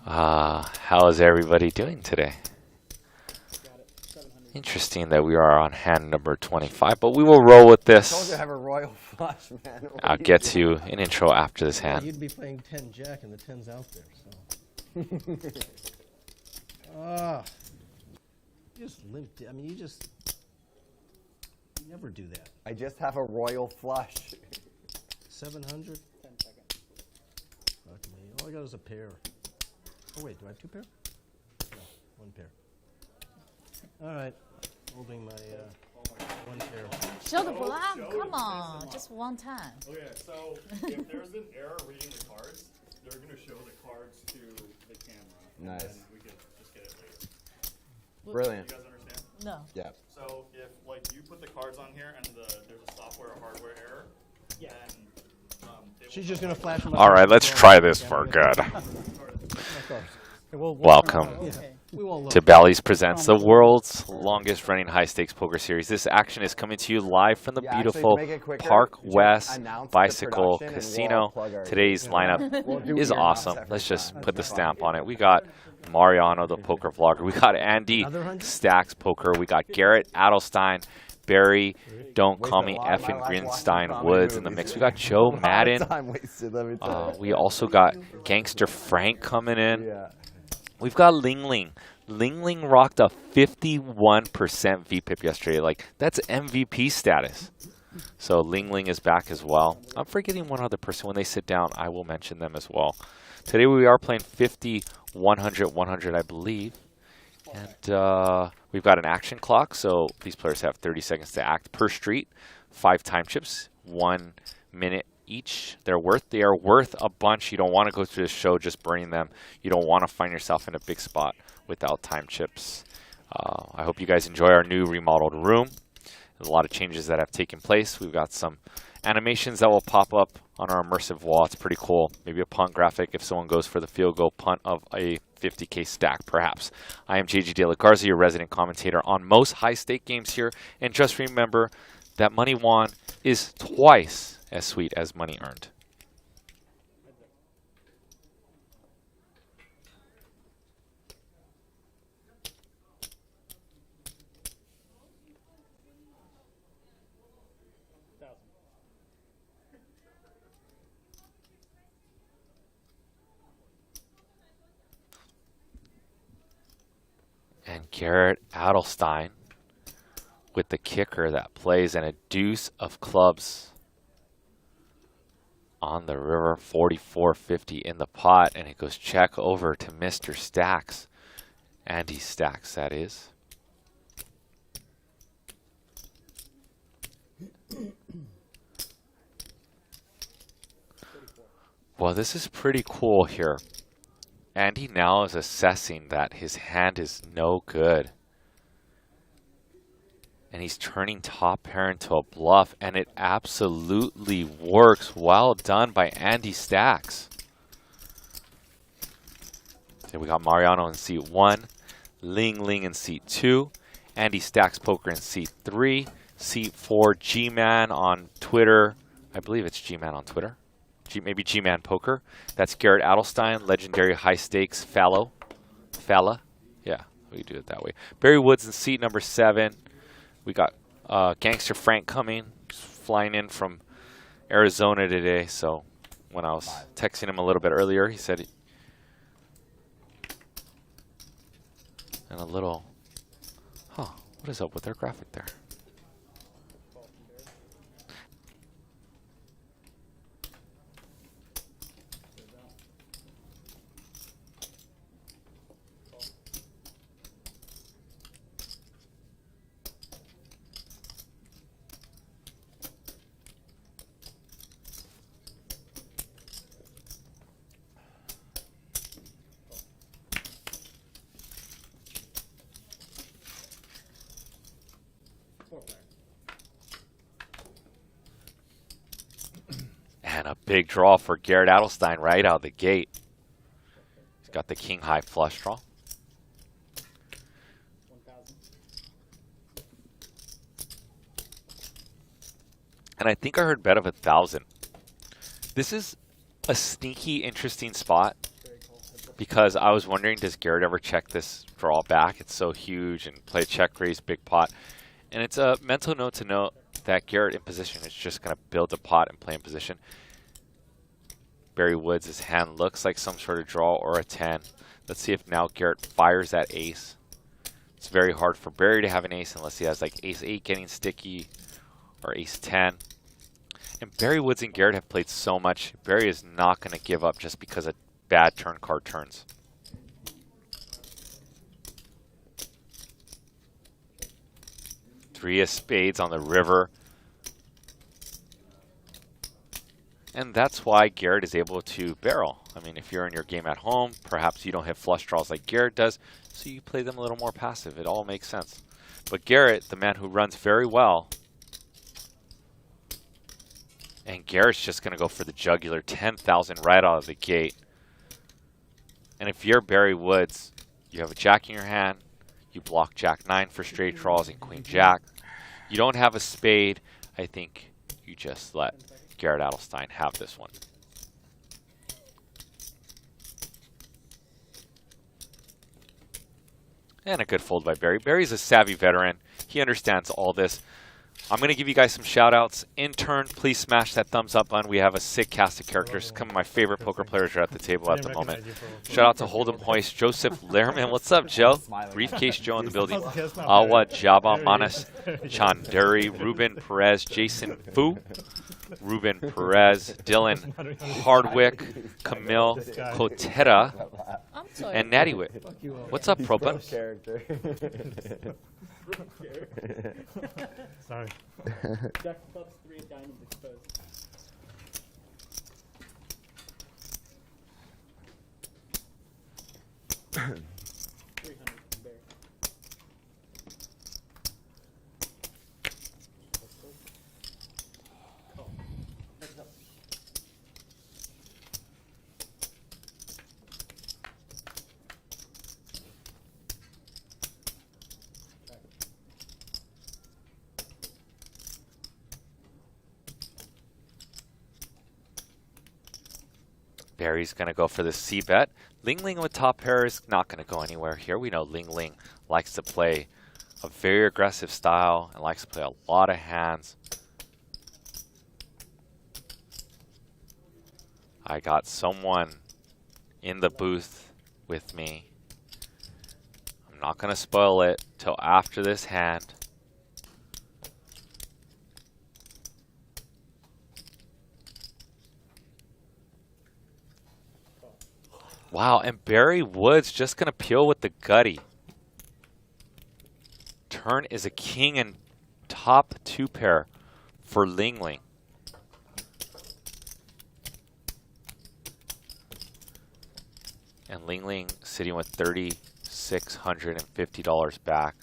How is everybody doing today? Interesting that we are on hand number 25, but we will roll with this. I told you to have a royal flush, man. I'll get to an intro after this hand. You'd be playing 10 jack and the 10's out there, so. You just limped. I mean, you never do that. I just have a royal flush. 700? 10 seconds. Fuck me. All I got is a pair. Oh, wait, do I have two pair? No, one pair. All right. Holding my one pair. Show the bluff? Come on. Just one time. Okay, so if there's an error reading the cards, they're going to show the cards to the camera. Nice. And we can just get it later. Brilliant. You guys understand? No. Yeah. So if like you put the cards on here and there's a software or hardware error, then She's just going to flash them up. All right, let's try this for good. Welcome to Bally's Presents, the world's longest running high stakes poker series. This action is coming to you live from the beautiful Park West Bicycle Casino. Today's lineup is awesome. Let's just put the stamp on it. We got Mariano, the poker vlogger. We got Andy Stacks Poker. We got Garrett Adelstein, Barry, Don't Call Me Effin' Grinstein Woods in the mix. We got Joe Madden. We also got Gangster Frank coming in. We've got Ling Ling. Ling Ling rocked a 51% VPIP yesterday. Like, that's MVP status. So Ling Ling is back as well. I'm forgetting one other person. When they sit down, I will mention them as well. Today we are playing 50, 100, 100, I believe. And we've got an action clock, so these players have 30 seconds to act per street. 5 time chips, 1 minute each. They are worth a bunch. You don't want to go through the show just burning them. You don't want to find yourself in a big spot without time chips. I hope you guys enjoy our new remodeled room. There's a lot of changes that have taken place. We've got some animations that will pop up on our immersive wall. It's pretty cool. Maybe a punt graphic if someone goes for the field goal punt of a 50K stack, perhaps. I am JG De La Garza, your resident commentator on most high-stake games here. And just remember that money won is twice as sweet as money earned. And Garrett Adelstein with the kicker that plays and a deuce of clubs on the river, 44.50 in the pot, and it goes check over to Mr. Stacks. Andy Stacks, that is. Well, this is pretty cool here. Andy now is assessing that his hand is no good. And he's turning top pair into a bluff, and it absolutely works. Well done by Andy Stacks. Then we got Mariano in seat 1, Ling Ling in seat 2, Andy Stacks Poker in seat 3, seat 4, G-Man on Twitter. I believe it's G-Man on Twitter. Maybe G-Man Poker. That's Garrett Adelstein, legendary high stakes fella. Yeah, we do it that way. Barry Woods in seat number 7. We got Gangster Frank coming, flying in from Arizona today. So when I was texting him a little bit earlier, he said, and a little, what is up with their graphic there? And a big draw for Garrett Adelstein right out of the gate. He's got the king high flush draw. 1,000. And I think I heard bet of 1,000. This is a sneaky, interesting spot. because I was wondering, does Garrett ever check this draw back? It's so huge, and play check raise, big pot. And it's a mental note to note that Garrett in position is just going to build a pot and play in position. Barry Woods' hand looks like some sort of draw or a 10. Let's see if now Garrett fires that ace. It's very hard for Barry to have an ace unless he has like ace 8 getting sticky or ace 10. And Barry Woods and Garrett have played so much. Barry is not going to give up just because a bad turn card turns. Three of spades on the river. And that's why Garrett is able to barrel. I mean, if you're in your game at home, perhaps you don't hit flush draws like Garrett does, so you play them a little more passive. It all makes sense. But Garrett, the man who runs very well, and Garrett's just going to go for the jugular, 10,000 right out of the gate. And if you're Barry Woods, you have a jack in your hand, you block jack 9 for straight draws and queen jack. You don't have a spade. I think you just let Garrett Adelstein have this one. And a good fold by Barry. Barry's a savvy veteran. He understands all this. I'm going to give you guys some shout outs. In turn, please smash that thumbs up button. We have a sick cast of characters. Some of my favorite poker players are at the table at the moment. Shout out to Hold'em Hoist, Joseph Lehrman. What's up, Joe? Briefcase Joe in the building. Awa Jaba Manas Chanduri, Ruben Perez, Jason Fu, Ruben Perez, Dylan Hardwick, Camille Cotera, and Natty Wit. What's up, Propa? Character. Sorry. Jack clubs, 3 of diamonds exposed. Barry's going to go for the C-bet. Ling Ling with top pair is not going to go anywhere here. We know Ling Ling likes to play a very aggressive style and likes to play a lot of hands. I got someone in the booth with me. I'm not going to spoil it till after this hand. Wow, and Barry Woods just going to peel with the gutty. Turn is a king and top 2 pair for Ling Ling. And Ling Ling sitting with $3,650 back.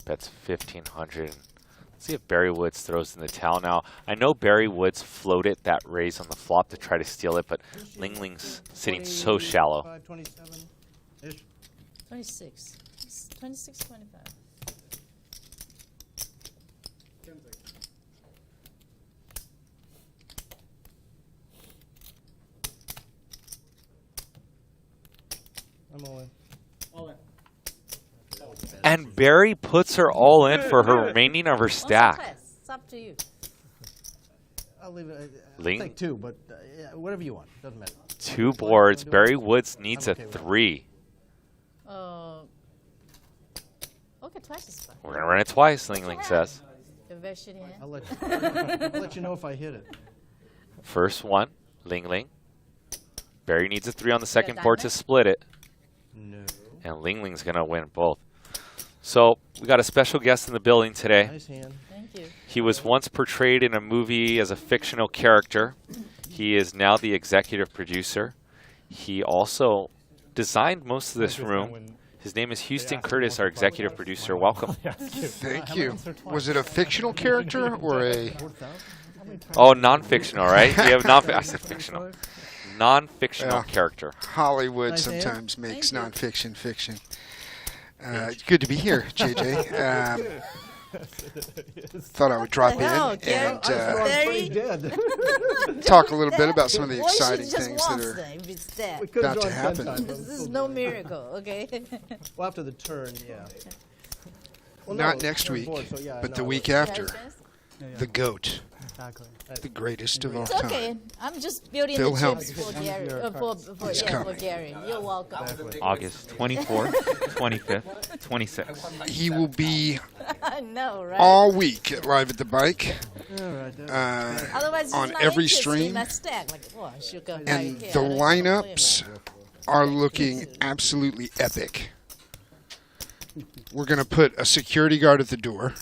Bets $1,500. Let's see if Barry Woods throws in the towel now. I know Barry Woods floated that raise on the flop to try to steal it, but Ling Ling's sitting so shallow. 27-ish. 26. 26, 25. I'm all in. All in. And Barry puts her all in for her remaining of her stack. It's up to you. I'll leave it. I'll Ling? take 2, but yeah, whatever you want. Doesn't matter. 2 boards. Barry Woods needs a 3. Okay, twice is fine. We're going to run it twice, Ling Ling says. You're very shitty hand. I'll let you know if I hit it. First one, Ling Ling. Barry needs a 3 on the second board to split it. No. And Ling Ling's going to win both. So we got a special guest in the building today. Nice hand. Thank you. He was once portrayed in a movie as a fictional character. He is now the executive producer. He also designed most of this room. His name is Houston Curtis, our executive producer. Welcome. Thank you. Was it a fictional character or a... Oh, non-fictional, right? We have I said fictional. Non-fictional character. Hollywood Nice hand. sometimes makes Thank you. nonfiction fiction. Good to be here, JJ. Thought I would drop in hell, and Garrett? Pretty dead. talk a little bit about some of the Why should exciting you just things that once are then if it's dead? We could have about to drawn 10 happen. times. This is no miracle, okay? Well, after the turn, yeah. Well, not no, next turn week, board, so yeah, but the no, week it's- after. yeah. The GOAT, Exactly. the greatest of all It's time. okay. I'm just building Phil the Helm. chips for Gary. He's For coming. Gary. You're welcome. August 24th, 25th, 26th. He will be I know, right? all week at Live at the Bike. All right, then. Otherwise, it's on not every interesting, stream. that stack. Like, oh, sugar, And okay, the I don't know, lineups are looking absolutely epic. We're going to put a security guard at the door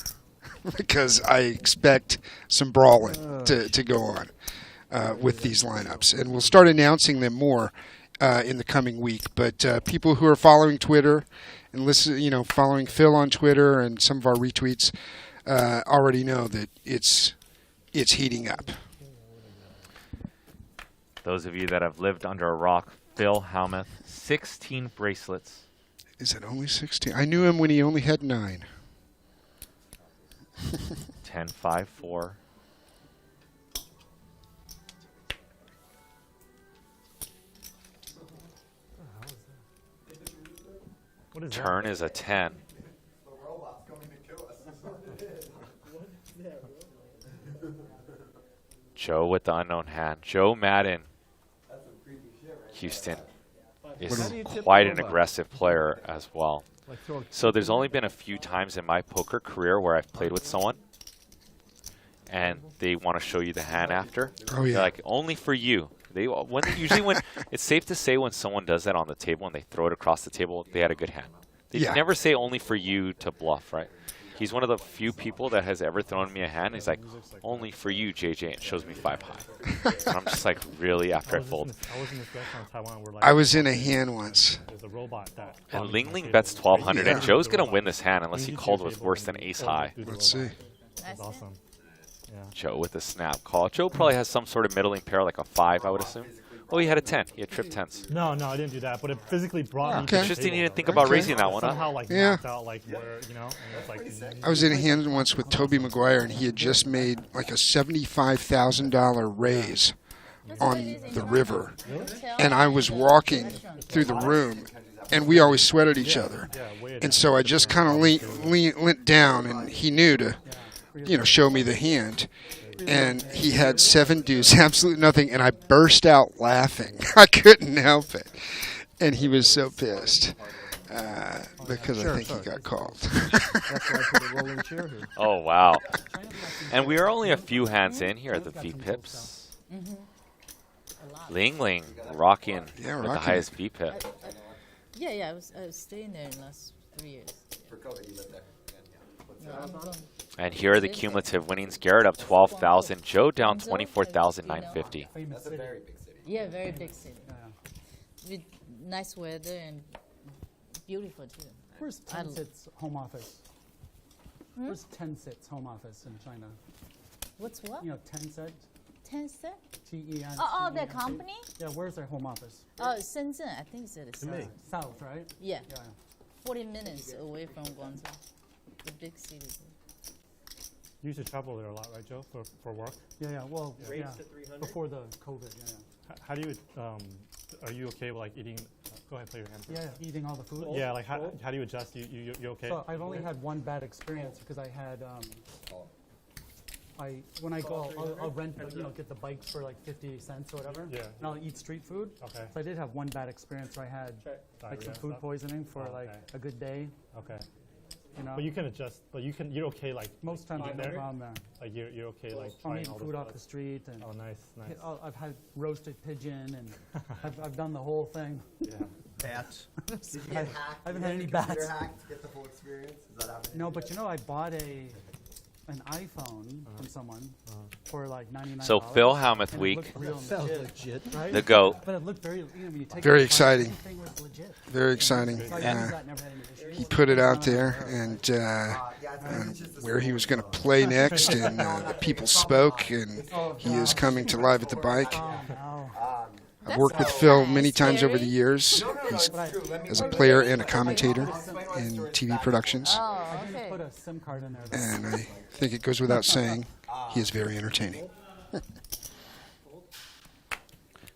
because I expect some brawling to go on with these lineups. And we'll start announcing them more in the coming week. But people who are following Twitter and following Phil on Twitter and some of our retweets already know that it's heating up. Those of you that have lived under a rock, Phil Helmuth, 16 bracelets. Is it only 16? I knew him when he only had 9. 10, 5, 4. What is Turn is a 10. Joe with the unknown hand. Joe Madden, Houston, is quite an aggressive player as well. Like throw So there's only been a few times in my poker career where I've played with someone and they want to show you the hand after. Oh, yeah. They're like, only for you. Usually when it's safe to say when someone does that on the table and they throw it across the table, they had a good hand. They Yeah. never say only for you to bluff, right? He's one of the few people that has ever thrown me a hand. He's like, only for you, JJ, and shows me 5 high. And I'm just like, really, after I fold. I was in this restaurant in Taiwan where like I was in a hand once. there's a robot that And Ling Ling bets 1,200, and Yeah. Joe's going to win this hand unless he called with worse than ace high. Let's see. It's awesome. Yeah. Joe with a snap call. Joe probably has some sort of middling pair, like a 5, I would assume. Oh, he had a 10. He had trip 10s. No, I didn't do that, but it physically brought me to Okay. the Interesting table, you didn't think right? about Okay. raising that one, huh? Somehow like Yeah. mapped out like where, and it's like I was in a hand once with Toby Maguire, and he had just made like a $75,000 raise on the river. And I was walking through the room, and we always sweat at each other. And so I just kind of leant down, and he knew to, show me the hand. And he had 7 deuce, absolutely nothing, and I burst out laughing. I couldn't help it. And he was so pissed because I think he got called. That's why I put a rolling chair here. Oh, wow. And we are only a few hands in here at the V-Pips. Ling Ling rocking with the rocking highest V-Pip. Yeah, I was staying there in the last 3 years. For COVID, you lived there. No, I'm going. And here are the cumulative winnings. Garrett up 12,000. Joe down 24,950. That's a very big city. Yeah, very big city. With nice weather and beautiful too. Where's Tencent's home office? Where's Tencent's home office in China? What's what? You know, Tencent, Tencent? T-E-N. Oh, the company? Yeah, where's their home office? Oh, Shenzhen. I think it's at the south. South, right? Yeah, Yeah. 40 minutes away from Guangzhou, the big city. you used to travel there a lot, right, Joe, for work? Yeah. Well, yeah. to 300? Before the COVID, How do you are you okay with like eating? Go ahead, play your hand. yeah. Eating all the food. Yeah, like how do you adjust? You okay? So I've only had one bad experience because I had when I go I'll rent get the bikes for like 50 cents or whatever. Yeah. And I'll eat street food. Okay. So I did have one bad experience where I had like some food poisoning for like a good day. Okay. You know. But you can adjust. But you're okay like Most times I have no problem there. like you're okay like I'm trying eating all food this off the street and Oh, nice. I've had roasted pigeon and I've done the whole thing. Yeah. Bats. Did you I get hacked? haven't Did had you any get your bats. computer hacked to get the full experience? Is that happening? No, but I bought an iPhone from someone for like $99. So Phil Helmuth and it week, looked real Sounds legit, legit. right? the GOAT. But it looked very, when you take Very it apart, exciting. everything was legit. Very exciting. So I used that, never had any issues. He put it out there, and where he was going to play next, and the people spoke, and he is coming to Live at the Bike. Oh, no. I've worked with Phil many times over the years. He's as a player and a commentator in TV productions. Oh, okay. put a SIM card in there. And I think it goes without saying, he is very entertaining.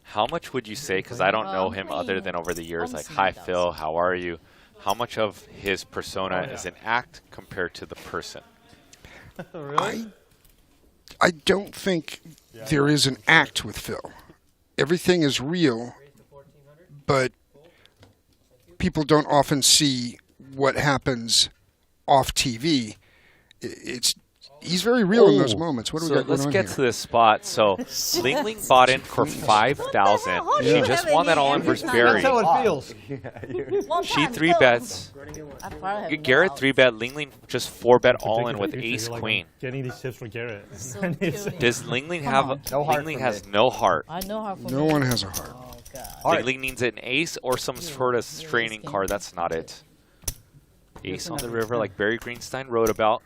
How much would you say, because I don't know him other than over the years, like, hi Phil, how are you? How much of his persona is an act compared to the person? I don't think there is an act with Phil. Everything is real, but people don't often see what happens off TV. He's very real in those moments. What do we got going let's on get here? to this spot. So Ling Ling bought in for 5,000. She Yeah. just won that all in versus Barry. That's how it feels. She 3-bets. Garrett 3-bet. Ling Ling just 4-bet all in with Predictor, ace you're like, queen. Getting these tips for Garrett. So cute. Does Ling Ling have? No heart Ling Ling for has me. no heart. I know her from No one has a heart. Oh, God. Ling Ling needs an ace or some sort of straining card. That's not it. Ace on the river, like Barry Greenstein wrote about.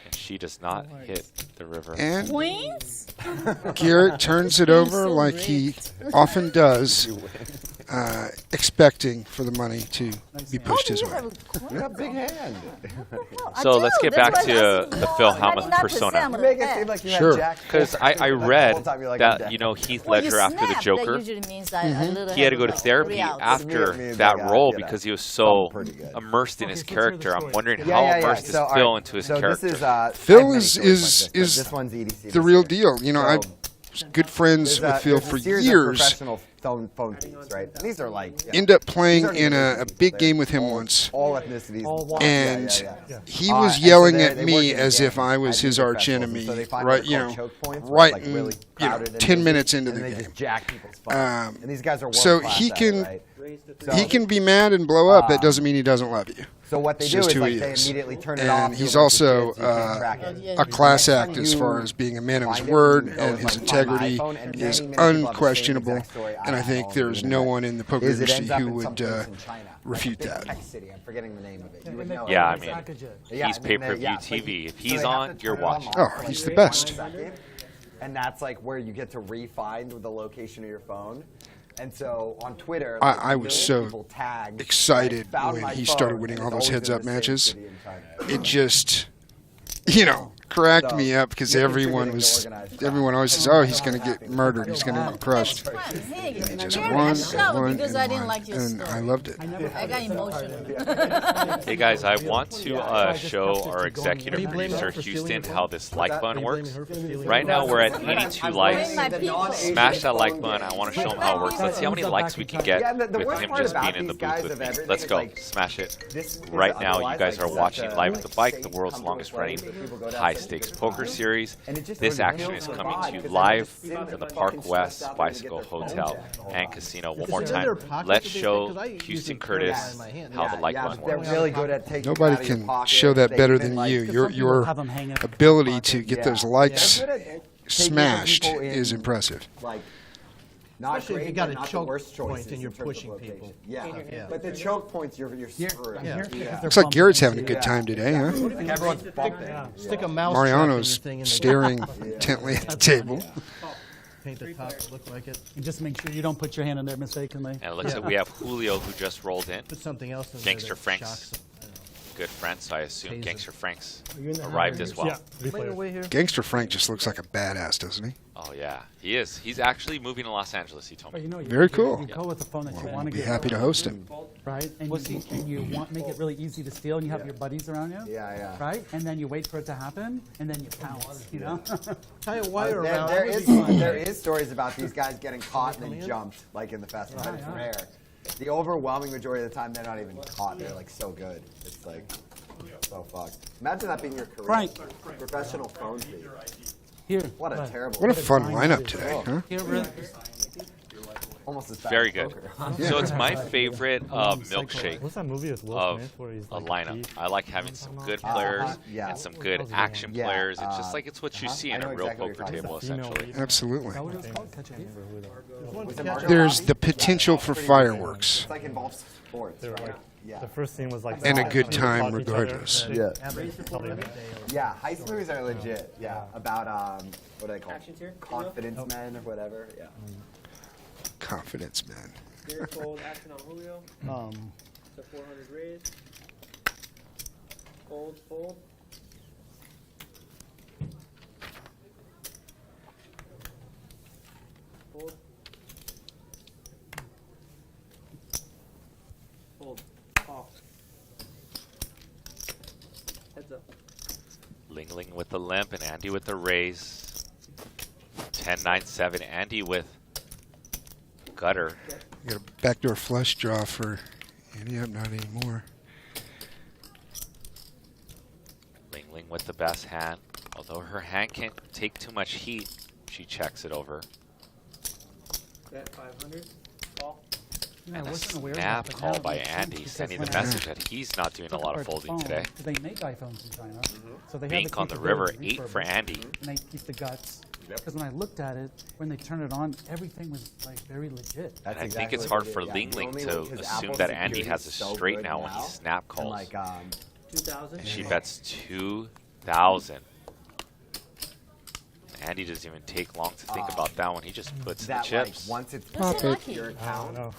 And she does not hit the river. And Queens? Garrett turns it over so like he often does, expecting for the money to be pushed his way. You got a big hand. So let's get back to the Phil Hellmuth persona. You make it seem like you Sure. had Jack. Because I The whole read time you're like, that, I'm you know, Heath Well, you Ledger after the snap, Joker, that usually means that a little he had to go to heavy, therapy 3 outs. after It means that I got, role you know, because he was so pretty good. immersed in his Okay, let's hear the character. I'm story. wondering Yeah, how yeah, yeah. immersed is So, all Phil right. into his So character. this is Phil I've made is- stories is- like this, but is this one's EDC The real this deal. You know, So, I was good friends with Phil there's for a series years. Of professional phone thieves, right? And these are like End up playing these aren't in even a people. big They're game with him once. all ethnicities, And yeah. he And was so yelling they at work me in as if games I was at his these arch festivals, enemy, and so they find right? what are You called know, choke points, where it's, right, like, in, really you know, crowded and 10 busy, minutes into and the they game. just jack people's phones. And these guys are So world-class he at can- it, right? He can be mad and blow up. That doesn't mean he doesn't love you. So what they It's do just is who like he they is. immediately turn it off. And to a he's bunch of also kids, you can't track it. a class Next time act as you far as being a man of his find it, word, you know, and it's his like find my integrity iPhone, and is many people have the same unquestionable. exact story And I have think on there's the no internet. one in the poker Is it industry ends up who in some would place in China, refute like a that. big tech city. I'm forgetting the name of it. You would know. Yeah, I it. mean, Yeah, he's and then they- pay-per-view yeah, but TV. If so he's they have on, to you're turn it watching. on Oh, for, he's like, the best. 1 second, and that's like where you get to re-find the location of your phone. And so on Twitter, like, I was millions so of people tagged, excited like, found when my he phone, started winning and all it's those always in heads-up the same matches. city in China. It just, you know, cracked me up because you're everyone contributing was, to organized everyone always says, oh, he's going to get murdered. He's going to get crushed. Hey, And he just Garrett, won I and showed won because I and didn't won. like your And story. I loved it. I got emotional. Hey guys, I want to show our executive you blaming producer her for stealing Houston your how phone? this like Are button you works. blaming her for stealing Right your now phone? we're at 82 likes. My people. Smash that like button. I want to show them how it works. Let's see how many likes we can get Yeah, the with worst him part just about being in the these guys booth with of me. everything Let's is, go. like, Smash it. This is Right now, you otherwise, guys like, are such watching a, Live like, at the Bike, the safe, world's comfortable longest place running where people go to high have stakes such a poker good time. series. And it just This really action kills is the coming vibe, to you 'cause live they're just from the fucking Park stressed West out when they Bicycle get their phones Hotel out. and Casino. One Is more it in their time. pockets Let's that they show take? 'Cause I usually Houston carry it Curtis in my hand. how the like yeah, button they're works. really good at taking it Nobody out of your can pocket. show that They better even, than like, you. Some Your people have 'em hanging up in their ability pocket. to get Yeah. those likes They're good at taking smashed people in, is impressive. Like, not Especially if great, you got but a not the choke worst point choices and you're in terms of pushing location. people. Yeah. But the choke points, you're screwed. Yeah. Looks like Garrett's having a good time today, huh? Like everyone's bumping. Stick a mouse Mariano's trap in your thing and staring intently at the table. paint the top to look like it. And just make sure you don't put your hand in there mistakenly. And it looks like we have Julio who just rolled in. Put something else in Gangster there that Frank's shocks them. I don't know. good friend, so I assume Taser. Gangster Frank's you in the arrived house? as well. Yeah, Wait replayer. away here. Gangster Frank just looks like a badass, doesn't he? Oh yeah, he is. He's actually moving to Los Angeles. He told But me. you know, Very cool. You go with the phone that you We'll want to be get, happy to host him. right? And you want make it really easy to steal, and you have your buddies around you, Yeah. right? And then you wait for it to happen, and then you pounce. You know, Tie a wire There, around. there it would is be fun. there is stories about these guys getting caught and then jumped, like in the festival. It's rare. The overwhelming majority of the time, they're not even caught. They're like so good. It's like so fucked. Imagine that being your career. Frank. Professional phone thief. here. What a terrible. What a fun lineup today, huh? Here, really. Almost as bad Very as good. poker. So it's my favorite milkshake What's that movie with Will of Smith where he's a like lineup. thief? I like having some good players yeah. and some good Yeah, action Yeah, players. It's just like it's what you see I in a know real exactly what poker you're table, talking about. essentially. Female Absolutely. What was it called? Catch a thief? Was it Marco There's Robbie? the potential for fireworks It's like involves sports. They were right? like, Yeah. the first scene was like and a they good fought time each other, regardless. and they Yeah. tell the other- Yeah, heist movies are legit. Yeah, about what do they call confidence men or whatever. Yeah. Confidence, man. Garrett fold action on Julio. Um, So 400 raised. Fold, fold. Fold. Fold. Off. Heads up. Ling Ling with the limp and Andy with the raise. 10-9-7. Andy with gutter. You got a backdoor flush draw for Andy up, not anymore. Ling Ling with the best hand. Although her hand can't take too much heat, she checks it over. Bet 500. Call. Yeah, I And a wasn't aware of snap that, but call now it by makes sense Andy, because sending the when I message that he's not doing a took lot of apart the folding phone, today. They make iPhones in China, so they Bink have on the the river, capability 8 for refurbish, Andy. and they keep the guts. Because when I looked at it, when they turned it on, everything was like very legit. And I think exactly it's what hard they for did, yeah. Ling Ling Only to because assume Apple's that Andy security has a is so straight good now when he now, snap and calls. like 2,000. And she bets 2,000. Andy doesn't even take long to think about that one. He just puts the that chips. like once it's That's so in lucky. your account, No.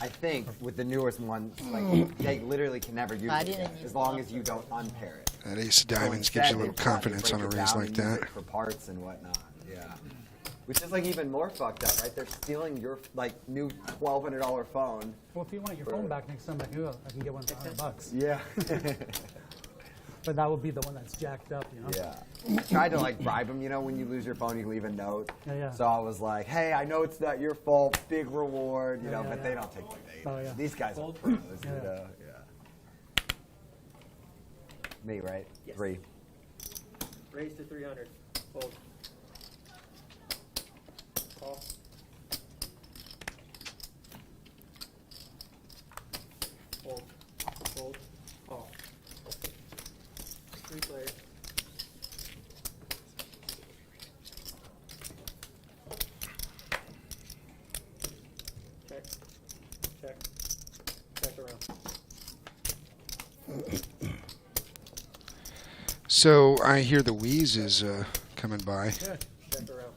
I think with the newest one, like they literally can never use I it didn't again, use as long that. as you don't unpair it. That ace of So diamonds gives instead, you a little they've got- confidence they on a break it raise down like and use that. it for parts and whatnot. Yeah. Which is like even more fucked up, right? They're stealing your like new $1,200 phone. Well, if you want your phone back next time, I can get one for $100. Yeah. But that would be the one that's jacked up, you know? Yeah. I tried to like bribe them, you know, when you lose your phone, you leave a note. Yeah, yeah. So I was like, hey, I know it's not your fault, big reward, you know, yeah, but yeah. they don't take the bait. Oh, yeah. These guys are pros, Yeah. you know? Yeah. Me, right? Yes. 3. Raise to 300. Fold. Call. Fold. Fold. Call. 3 players. Check. Check. Check around. So I hear the wheeze is coming by. Check around.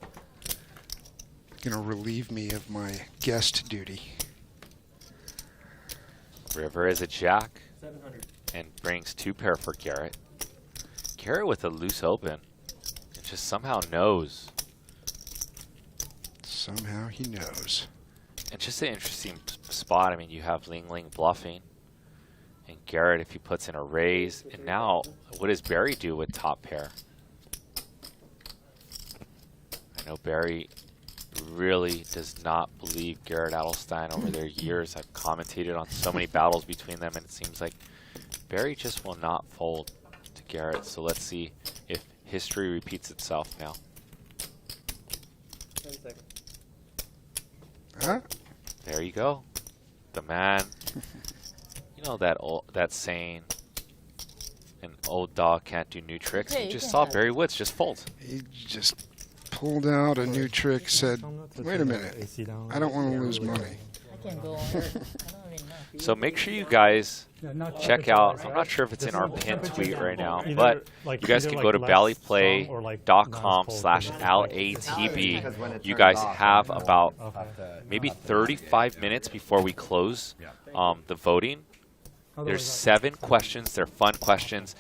Going to relieve me of my guest duty. River is a jack 700. and brings 2 pair for Garrett. Garrett with a loose open. And just somehow knows. Somehow he knows. And just an interesting spot. I mean, you have Ling Ling bluffing. And Garrett, if he puts in a raise. And now, what does Barry do with top pair? I know Barry really does not believe Garrett Adelstein over their years. I've commentated on so many battles between them, and it seems like Barry just will not fold to Garrett. So let's see if history repeats itself now. 10 seconds. Huh? There you go. The man. You know that saying, an old dog can't do new tricks. Okay, You you just can saw have Barry Woods just fold. He just pulled out a new trick, said, wait a minute, I don't want to lose money. I can go on. I don't even know. So make sure you guys Yeah, not check temperature out. wise, I'm right? not sure if it's in our Just pinned temperature tweet right now, Either, but like, you guys either, can go to like, less strong or, like, ballyplay.com/LATB. Because when it You turns guys off, have then about we'll have to- maybe 35 minutes before we close the voting. There's 7 questions. They're fun questions.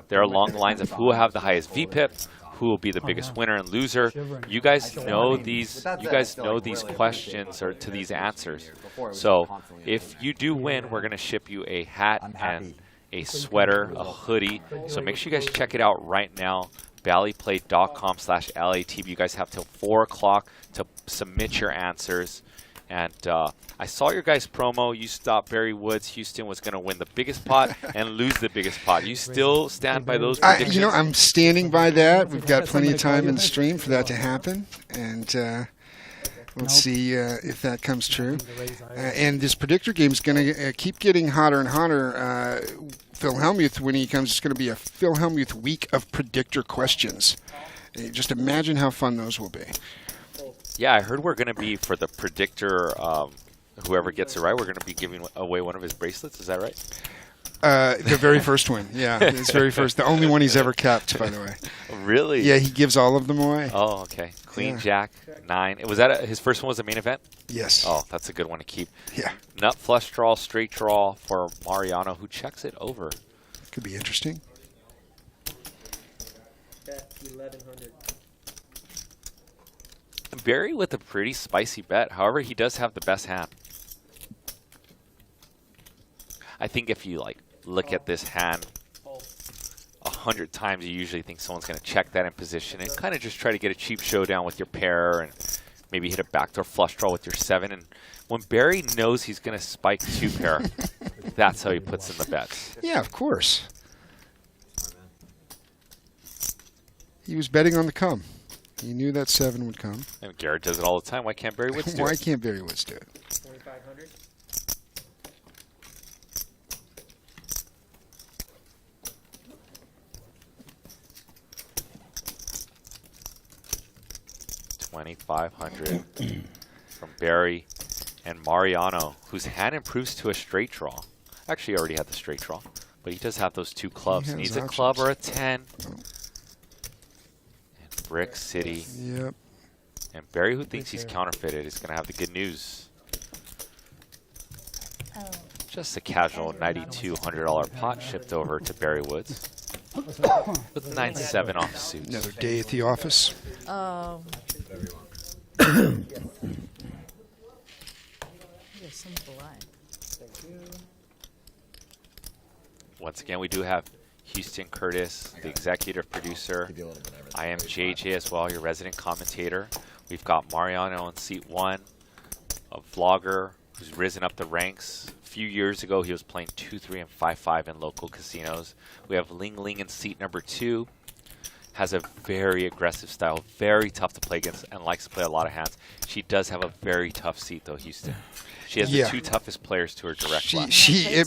They're along the lines of who will have the highest VPIP, who will be the biggest winner and loser. You guys know these. You guys know these questions or to these answers. So if you do win, we're gonna ship you a hat and a sweater, a hoodie. So make sure you guys check it out right now. ballyplay.com/LATB. You guys have till 4 o'clock to submit your answers. And I saw your guys' promo. You thought Barry Woods, Houston was going to win the biggest pot and lose the biggest pot. You still stand by those predictions? You know, I'm standing by that. We've got plenty of time in the stream for that to happen. And let's see if that comes true. And this predictor game is going to keep getting hotter and hotter. Phil Hellmuth, when he comes, it's going to be a Phil Hellmuth week of predictor questions. Just imagine how fun those will be. Yeah, I heard we're going to be, for the predictor, whoever gets it right, we're going to be giving away one of his bracelets. Is that right? The very first one. Yeah, his very first. The only one he's ever kept, by the way. Really? Yeah, he gives all of them away. Oh, okay. Queen, Yeah. Jack, 9. Was that his first one was a main event? Yes. Oh, that's a good one to keep. Yeah. Nut flush draw, straight draw for Mariano, who checks it over. Could be interesting. Bet 1100. Barry with a pretty spicy bet. However, he does have the best hand. I think if you like look at this hand 100 times, you usually think someone's going to check that in position and kind of just try to get a cheap showdown with your pair and maybe hit a backdoor flush draw with your 7. And when Barry knows he's going to spike 2 pair, that's how he puts in the bets. Yeah, of course. He was betting on the come. He knew that 7 would come. And Garrett does it all the time. Why can't Barry Woods do Why it? can't Barry Woods do it? 2500. $2,500 from Barry and Mariano, whose hand improves to a straight draw. Actually, he already had the straight draw, but he does have those 2 clubs. has Needs a options. club or a 10. And Brick City. Yep. And Barry, who thinks he's counterfeited, is going to have the good news. Oh, Just a casual $9,200 pot shipped over to Barry Woods with 9-7 off suits. Another day at the office. you're so polite. Once again, we do have Houston Curtis, the executive producer. I am JJ as well, your resident commentator. We've got Mariano in seat 1, a vlogger who's risen up the ranks. A few years ago, he was playing 2-3 and 5-5 in local casinos. We have Ling Ling in seat number 2. Has a very aggressive style, very tough to play against, and likes to play a lot of hands. She does have a very tough seat, though, Houston. She has Yeah. the 2 toughest players to her direct left.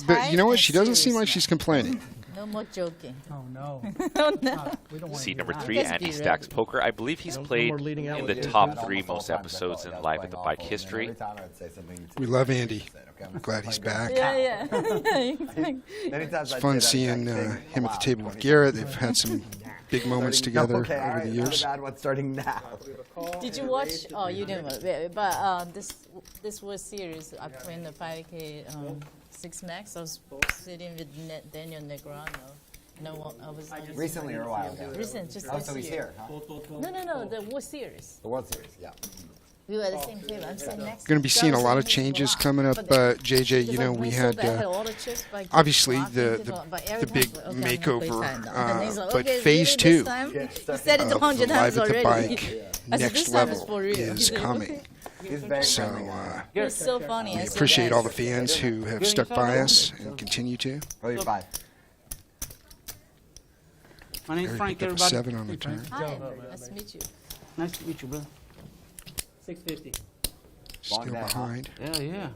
But you know what? She doesn't seem like she's complaining. No more joking. Oh no. Oh no. We don't want Seat number to 3, Just Andy be Stacks ready. Poker. I believe he's No played more leading out in with the you. top 3 most episodes in Live at the Bike history. Every time I would say something We love Andy. I'm glad he's back. Yeah, yeah. It's fun seeing him at the table with Garrett. They've had some big moments together over the years. Bad one starting now. Did you watch? Oh, you didn't watch. But this was serious. I played in the 5K 6 Max. I was sitting with Daniel Negreanu. No, I was Recently or a while ago? Recent, just Oh, this so he's year. here, huh? No, the World Series. The World Series, yeah. We were at the same table. I'm sitting next. Going to be seeing a lot of changes coming up, JJ. You know, we had obviously the big makeover, but phase 2 You said it 100 Live times at the already. Bike I said, next "This time is level for real." is coming. He's very So You're so funny. we appreciate all the fans who have stuck by us and continue to. Oh, you're 5. My name's Barry Frank, picked up a everybody. 7 on the turn. Hi, nice to meet you. Nice to meet you, brother. 650. Still day, huh? behind. Yeah, yeah.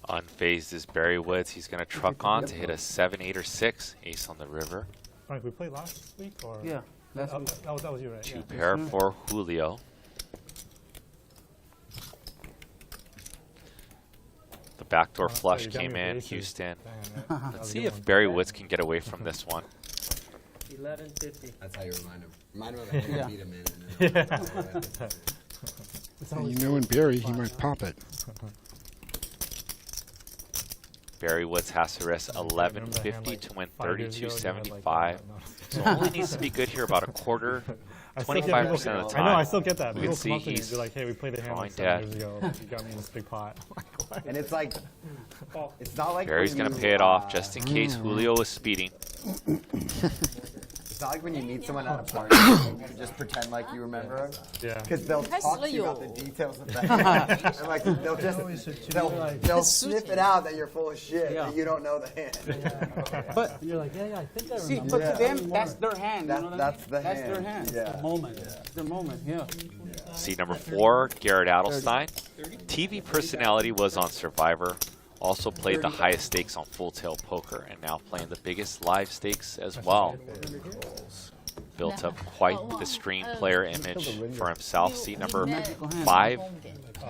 Unfazed is Barry Woods. He's going to truck on to hit a 7, 8, or 6. Ace on the river. Frank, we played last week, or Yeah, that's that was you, right? 2 Yeah. pair for Julio. The backdoor flush you got came me in, with aces. Houston. Dang, man. Let's see if Barry Woods can get away from this one. 1150. That's how you remind him. Remind him of a hand beat him in. And then You know, in Barry, he might pop it. Barry Woods has to risk 1150 to win 32.75. So only needs to be good here about a quarter, I still get 25% people- of the I know, I time. still get that. We People can see come up to me and he's be like, hey, we played a hand drawing like 7 years dead. ago. You got me in this big pot. and it's like, it's not like Barry's when going to you, pay it off just in case Julio is speeding. It's not like when you meet someone at a party and you just pretend like you remember them. Yeah. Because they'll Hi, talk to you about Julio. the details of the hand. And like they'll just they'll sniff it out that you're full of shit Yeah. that you don't know the hand. But You're like, yeah, I think I see, remember. but to them, that's their hand. That- you know what that's I mean? the That's hand. their hand. Yeah. It's the moment. It's the moment. Yeah. Seat number 4, Garrett Adelstein. TV personality was on Survivor. Also played the highest stakes on Full Tilt Poker and now playing the biggest live stakes as well. Built up quite the stream player image for himself. Seat number 5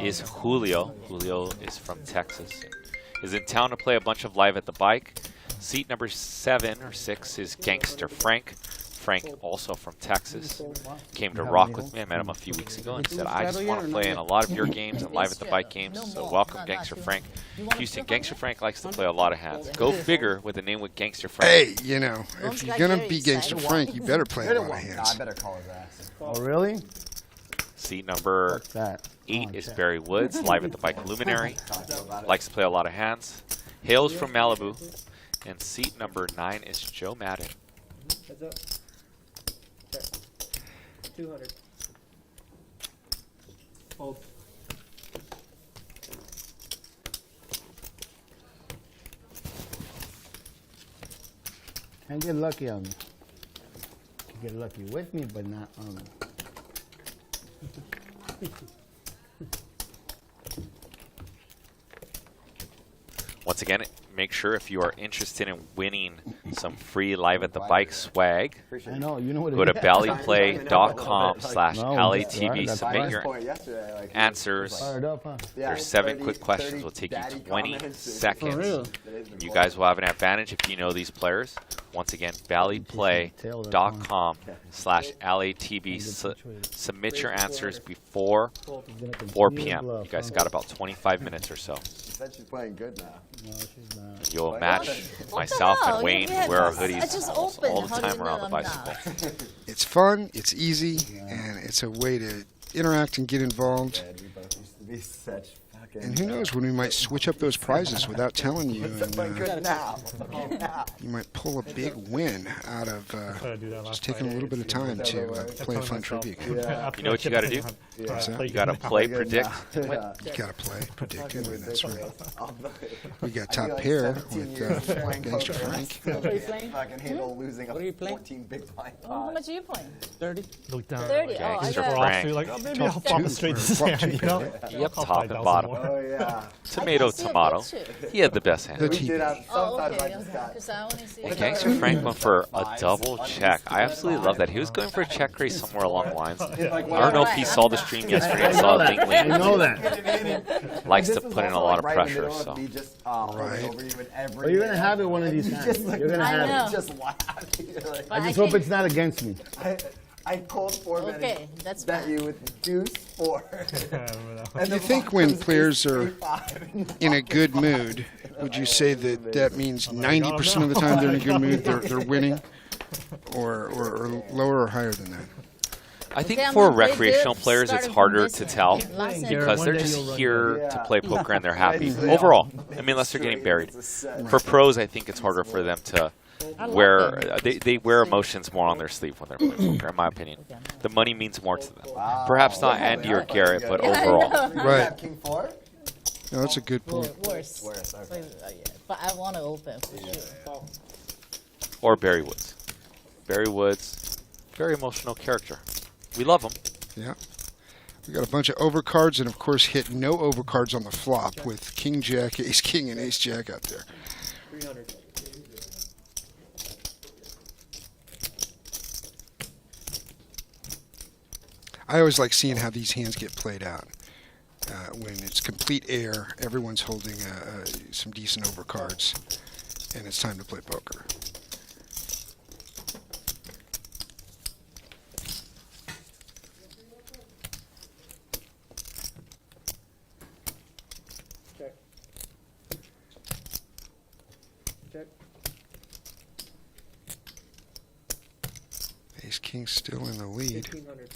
is Julio. Julio is from Texas. Is in town to play a bunch of Live at the Bike. Seat number 7 or 6 is Gangster Frank Frank, also from Texas, came to rock with me. I met him a few weeks ago and he said, I just want to play in a lot of your games and Live at the Bike games. So welcome, Gangster Frank. Houston, Gangster Frank likes to play a lot of hands. Go figure with a name with Gangster Frank. Hey, you know, if you're going to be Gangster Frank, you better play a lot of I hands. better call his ass. Oh, really? Seat number That. 8 is Barry Woods, Live at the Bike luminary. Likes to play a lot of hands. Hails from Malibu. And seat number 9 is Joe Madden. Heads up. Check. 200. Hold. Can't get lucky on me. Get lucky with me, but not on me. Once again, make sure if you are interested in winning some free Live at the Bike swag, I know, you know what go it to is. ballyplay.com/LATV. Submit your answers. Fired up, huh? There's 7 quick questions. Will take you 20 For seconds. real? You guys will have an advantage if you know these players. Once again, ballyplay.com/LATV. Submit your answers before 4 p.m. You guys got about 25 minutes or so. She said she's playing good now. No, she's not. You'll match myself and Wayne who wear our I just hoodies opened. all the How do time you around know the I'm bicycle. It's fun, it's easy, and it's a way to interact and get involved. Man, we both used to be such fucking. And who knows when we might switch up those prizes without telling you, and good now. you might pull a big win out of just taking a little bit of time to play a fun trivia game. You know what you got to do? You got to play, predict, win. You gotta play, predict, and win. That's right. We got top pair with Gangster Frank. Fucking handle losing What are a you playing? 14 big blind How pot. much are you playing? 30. Look down. 30. Oh, I Gangster got Frank. Off, like, oh, maybe I'll pop it straight to the Flop sand, you know? Yep, I'll top play and 1,000 bottom. more. Oh yeah. Tomato, tomato. He had the best hand. The We did TV. have Oh, sometimes okay. I just got. Because I only see. And Gangster Frank went for a double check. I absolutely love that. He was going for a check raise somewhere along the lines. I don't know if he saw the stream yesterday and saw Ling Ling. I know that. Likes to This is put in a also, lot of like, right in the pressure. middle of So me just, Right. over you in every. Well, you're gonna have it one of these You times. just look You're gonna I have know. it. just laugh. You're like, But I just I hope can- it's not against me. I cold formatted Okay, that's bet fine. you with deuce 4. And You think when players are in a good mood, would you say that that means 90% of the time they're in a good mood, they're winning, or lower or higher than that? I think Okay, I'm for gonna play recreational good, players, it's starting harder from to this tell one. Last time. because they're one day just you'll run here good. to play poker and they're happy. Yeah. Overall, I mean, unless they're getting buried. For pros, I think it's harder for them to wear. They wear emotions more on their sleeve when they're playing poker, in my opinion. The money means more to them. Perhaps not Andy or Garrett, but Yeah, I overall. know. Right. King 4? No, that's a good point. Worse. Worse, okay. So, yeah. But I want to open for sure. Or Barry Woods. Barry Woods, very emotional character. We love him. Yeah. We got a bunch of overcards, and of course hit no overcards on the flop with King Jack, Ace King, and Ace Jack out there. 300. I always like seeing how these hands get played out. When it's complete air, everyone's holding some decent overcards, and it's time to play poker. Check. Check. Ace King's still in the lead. 1,500.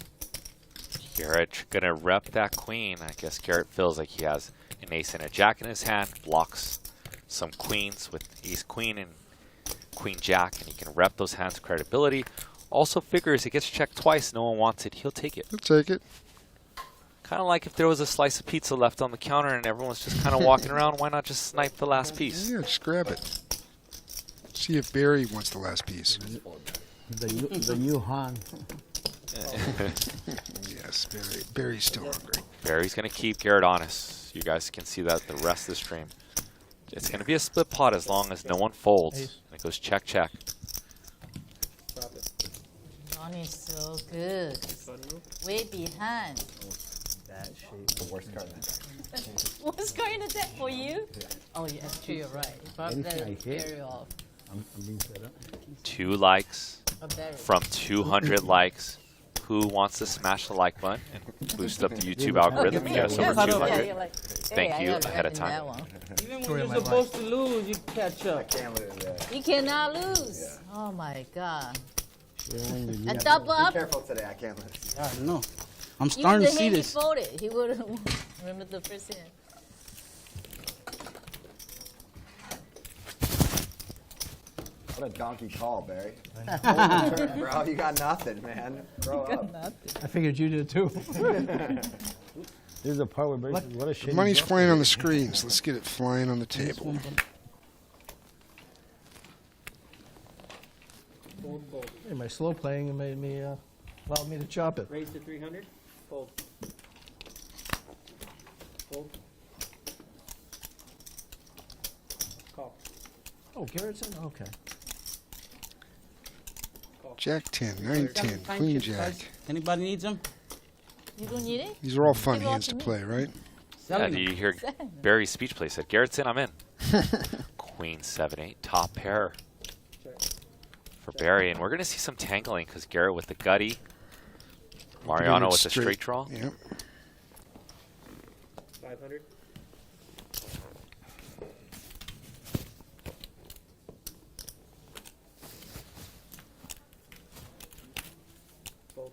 Garrett gonna rep that queen. I guess Garrett feels like he has an ace and a jack in his hand, blocks some queens with ace queen and queen jack, and he can rep those hands' credibility. Also figures it gets checked twice, no one wants it, he'll take it. He'll take it. Kind of like if there was a slice of pizza left on the counter and everyone's just kind of walking around, why not just snipe the last piece? Yeah, just grab it. See if Barry wants the last piece. The new Han. Yes, Barry's still hungry. Barry's gonna keep Garrett honest. You guys can see that the rest of the stream. It's gonna be a split pot as long as no one folds. And it goes check, check. Drop it. Money's so good. Way behind. Bad shape. The worst card in the deck. What's going to that for you? Oh, yeah, true, you're right. But Anything that I hit. carry off. I'm being set up. 2 likes Oh, there. from 200 likes. Who wants to smash the like button and boost up the YouTube algorithm? You guys over Yeah, 200. you're like, Thank hey, you I got ahead of in time. that one. Even Story when of you're my supposed to lose, you catch up. Can't lose that. You cannot lose. Oh my God. Yeah. A double Be up. careful today. I can't lose. I know. I'm Even starting the to see hand he this. folded, he would have remember the first hand. What a donkey call, Barry. Bro, you got nothing, man. Grow up. I figured you did too. There's a part where Barry says, what a shit. Money's flying on the screens. Let's get it flying on the table. Fold, fold. Hey, my slow playing made me allowed me to chop it. Raise to 300. Fold. Fold. Call. Oh, Garrett's in? Okay. Call. Jack 10, 9 10, Time Queen chips, Jack. guys. Anybody needs them? You don't need it? These are all fun Give it all hands to to me. play, right? Yeah, Selling do them. you hear Barry's speech play said, Garrett's in, I'm in. Queen 7-8, top pair Check. for Barry. And we're going to see some tangling because Garrett with the gutty, Mariano with the straight draw. Yep. 500. Fold.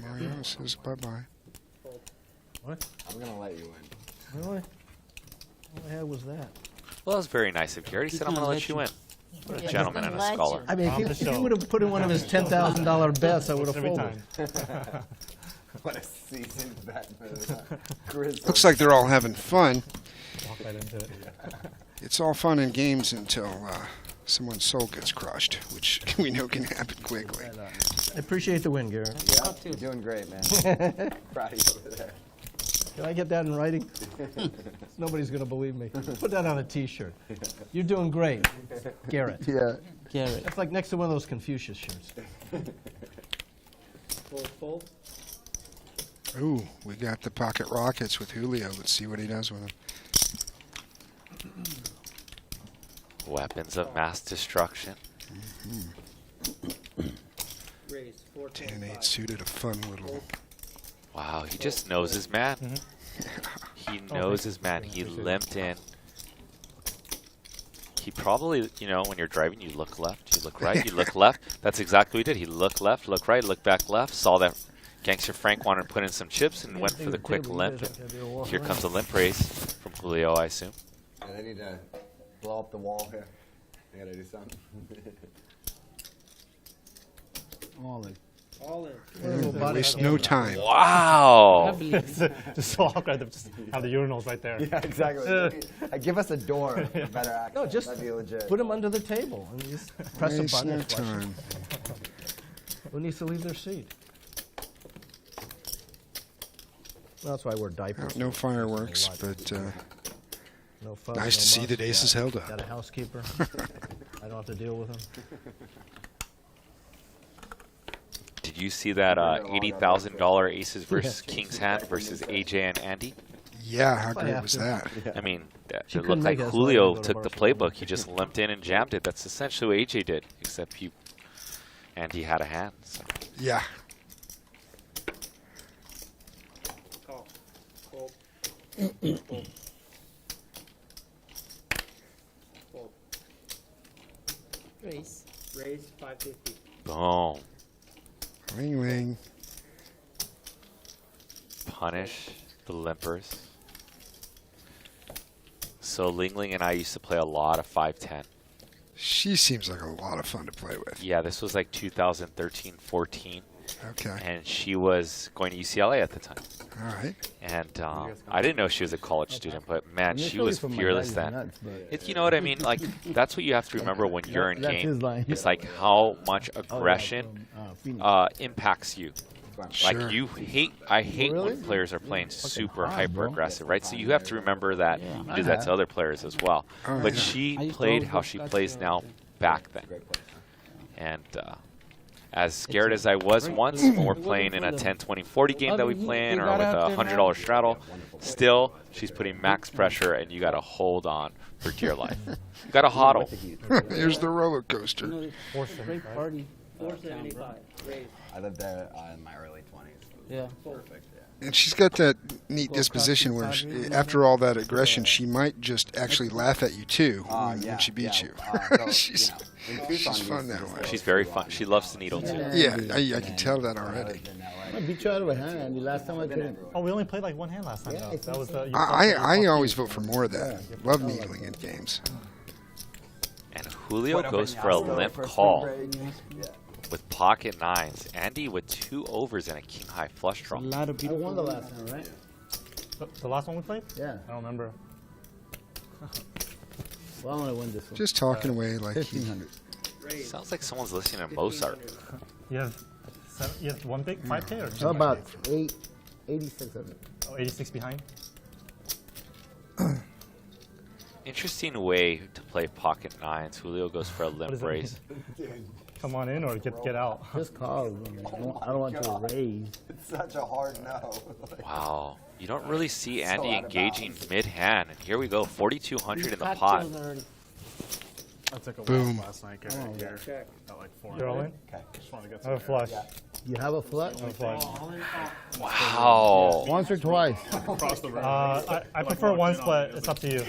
Mariano says bye-bye. Fold. What? I'm going to let you win. Really? All I had was that. Well, that was very nice of Garrett. He said, I'm going to let you in. What a Yeah, gentleman he's and a gonna let scholar. you. I mean, On the if he show. would have put in one of his $10,000 bets, I would have Every folded. time. What a seasoned bet move. Grizzly. Looks like they're all having fun. Walk right into it. It's all fun and games until someone's soul gets crushed, which we know can happen quickly. I appreciate the win, Garrett. Yeah, you're doing great, man. Proud of you over there. Can I get that in writing? Nobody's going to believe me. Put that on a T-shirt. You're doing great, Garrett. Yeah. Garrett. That's like next to one of those Confucius shirts. Fold, fold. Ooh, we got the pocket rockets with Julio. Let's see what he does with them. Weapons of mass destruction. Raise. 4, 10-8 suited, a fun little. Wow, he just knows his man. He knows his man. He limped in. He probably, you know, when you're driving, you look left, you look right, you look left. That's exactly what he did. He looked left, looked right, looked back left, saw that Gangster Frank wanted to put in some chips and went for the quick limp. And here comes a limp raise from Julio, I assume. Yeah, they need to blow up the wall here. I gotta do something. All in. All in. They waste no time. Wow. Just so awkward. Just have the urinals right there. Yeah, exactly. Give us a door for better access. No, just That'd be legit. put them under the table and just press a Waste button. no and flush 'em. time. Who needs to leave their seat? Well, that's why I wear diapers. No fireworks, but No fuzz, nice no to see muss. that Ace is held Got up. a housekeeper. I don't have to deal with him. Did you see that $80,000 Aces versus Kings hand versus AJ and Andy? Yeah, how I great have was to. that? I mean, She it couldn't looked like make it, so I had to Julio go to took the Barcelona. playbook. He just limped in and jammed it. That's essentially what AJ did, except Andy had a hand. So. Yeah. Call. Fold. Fold. Fold. Raise. Raise 550. Boom. Ling Ling. Punish the limpers. So Ling Ling and I used to play a lot of 5-10. She seems like a lot of fun to play with. Yeah, this was like 2013-14, Okay. and she was going to UCLA at the time. All right. And I didn't know she was a college student, but man, she Initially was from my fearless daddy's then. nuts, but- It's, you know what I mean? Like, that's what you have to remember when you're in That's game. his line. It's like how much aggression Phoenix. impacts you. Sure. Like I hate Really? when players are playing super hard, hyper bro. aggressive, right? So you have to remember that you do that to other players as well. Oh, But yeah. she I used to played always how go she touch plays the- now back then, and as scared as I was once when we're playing in a 10, 20, 40 game that we play in, or with a $100 straddle, still, she's putting max pressure, and you got to hold on for dear life. You got to hodl. Here's the roller coaster. Great party. 475. Raise. I lived there in my early 20s. Yeah. Perfect. Yeah. And she's got that neat disposition where, after all that aggression, she might just actually laugh at you too when she beats you. She's fun that way. She's very fun. She loves the needle too. Yeah, I can tell that already. I beat you out of a hand, Andy. Last time I couldn't. Oh, we only played like one hand last time. Yeah, though. That was the. I always vote for more of that. Love needling in games. And Julio goes for a limp call with pocket nines. Andy with 2 overs and a king high flush draw. I won the last time, right? The last one we played? Yeah. I don't remember. Well, I'm gonna win this one. Just talking away like 1500. Sounds like someone's listening to Mozart. You have one big 5K or How about 8600? Oh, 86 behind. Interesting way to play pocket nines. Julio goes for a limp raise. Come on in or get out. Just call. I don't want to raise. It's such a hard no. Wow. You don't really see Andy engaging mid-hand. And here we go, 4,200 in the pot. I took a Boom. last night. Here. Check. At like 4. You're all in? Okay. Just want to get some a flush. You have a flush? A flush. Wow. Once or twice? I prefer once, but it's up to you.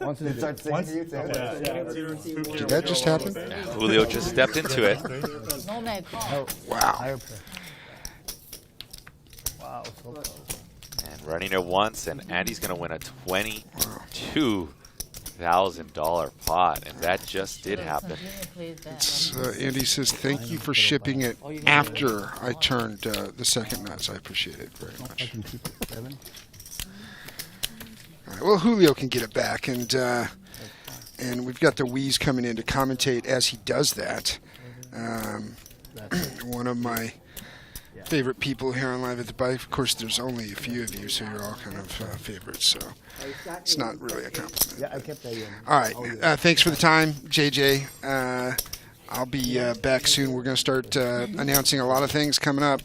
Once or twice. Once? Did that just happen? Julio just stepped into it. No net call. Wow. Wow, so close. And running it once, and Andy's going to win a $22,000 pot, and that just did happen. Andy says, thank you for shipping it after I turned the second nuts. I appreciate it very much. I can keep it 7. All right, well, Julio can get it back, and we've got the Wheeze coming in to commentate as he does that. One of my favorite people here on Live at the Bike. Of course, there's only a few of you, so you're all kind of favorites, so it's not really a compliment. Yeah, I kept that in. All right, thanks for the time, JJ. I'll be back soon. We're going to start announcing a lot of things coming up.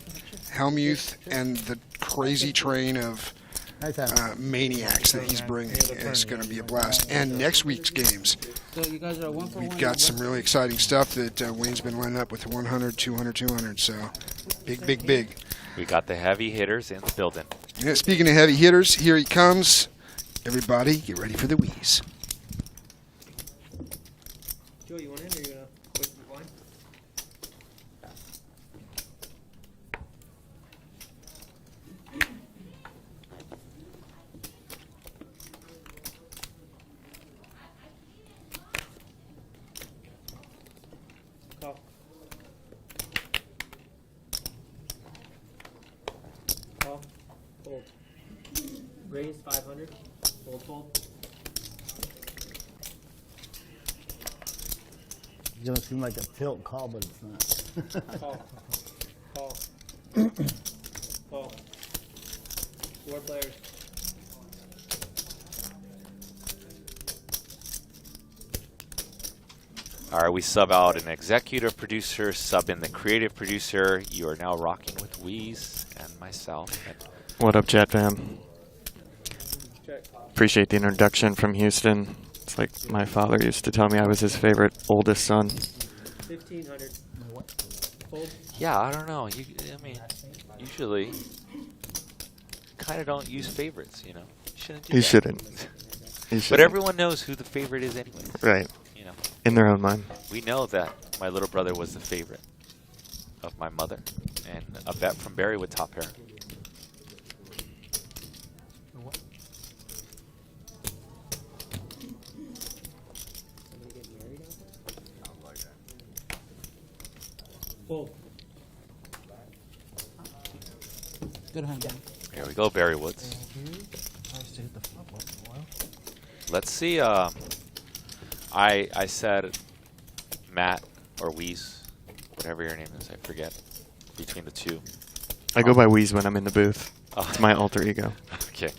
Helmuth and the crazy train of maniacs that he's bringing is going to be a blast. And next week's games, So you guys are 1 for 1. we've got some really exciting stuff that Wayne's been lining up with 100, 200, 200. So big. We got the heavy hitters in the building. Yeah, speaking of heavy hitters, here he comes. Everybody, get ready for the Wheeze. Joe, you want in or you gonna wait for the line? Call. Call. Fold. Raise 500. Fold. It's going to seem like a tilt call, but it's not. Call. Call. Call. 4 players. All right, we sub out an executive producer, sub in the creative producer. You are now rocking with Wheeze and myself. What up, Jet Fam? Check. Appreciate the introduction from Houston. It's like my father used to tell me I was his favorite oldest son. 1500. Fold. Yeah, I don't know. I mean, usually, kind of don't use favorites. You know, shouldn't do You that. shouldn't. You But shouldn't. everyone knows who the favorite is anyway. Right. You know, In their own mind. we know that my little brother was the favorite of my mother, and a bet from Barry with top pair. Somebody get married out there? Sounds like that. Fold. Good hand. Here we go, Barry Woods. Let's see. I said Matt or Wheeze, whatever your name is. I forget. Between the two. I go by Wheeze when I'm in the booth. Oh. It's my alter ego. Okay.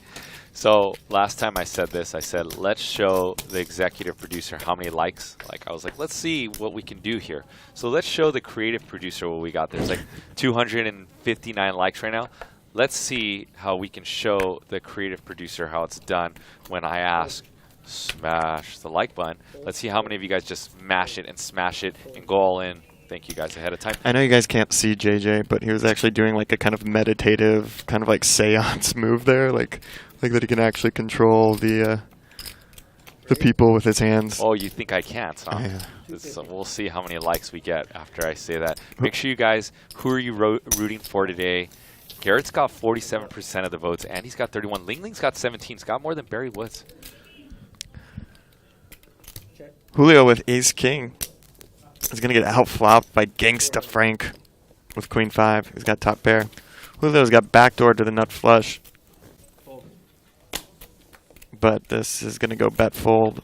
So last time I said this, I said, let's show the executive producer how many likes. Like, I was like, let's see what we can do here. So let's show the creative producer what we got. There's like 259 likes right now. Let's see how we can show the creative producer how it's done when I ask, smash the like button. Let's see how many of you guys just mash it and smash it and go all in. Thank you guys ahead of time. I know you guys can't see JJ, but he was actually doing like a kind of meditative, kind of like seance move there, like that he can actually control the people with his hands. Oh, you think I can't, huh? Yeah. So we'll see how many likes we get after I say that. Make sure you guys, who are you rooting for today? Garrett's got 47% of the votes, and he's got 31. Ling Ling's got 17. He's got more than Barry Woods. Julio with Ace King is going to get outflopped by Gangsta Frank with Queen 5. He's got top pair. Julio's got backdoor to the nut flush. But this is going to go bet fold.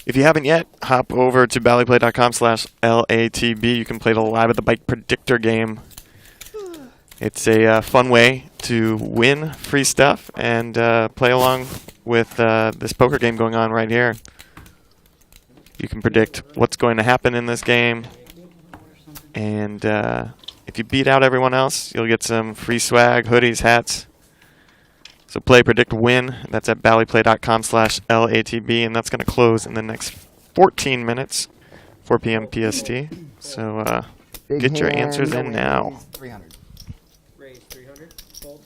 If you haven't yet, hop over to ballyplay.com/LATB. You can play the Live at the Bike Predictor game. It's a fun way to win free stuff and play along with this poker game going on right here. You can predict what's going to happen in this game. And if you beat out everyone else, you'll get some free swag, hoodies, hats. So play, predict, win. That's at ballyplay.com/LATB, and that's going to close in the next 14 minutes, 4 p.m. PST. So get your answers in now. 300. Raise 300. Fold.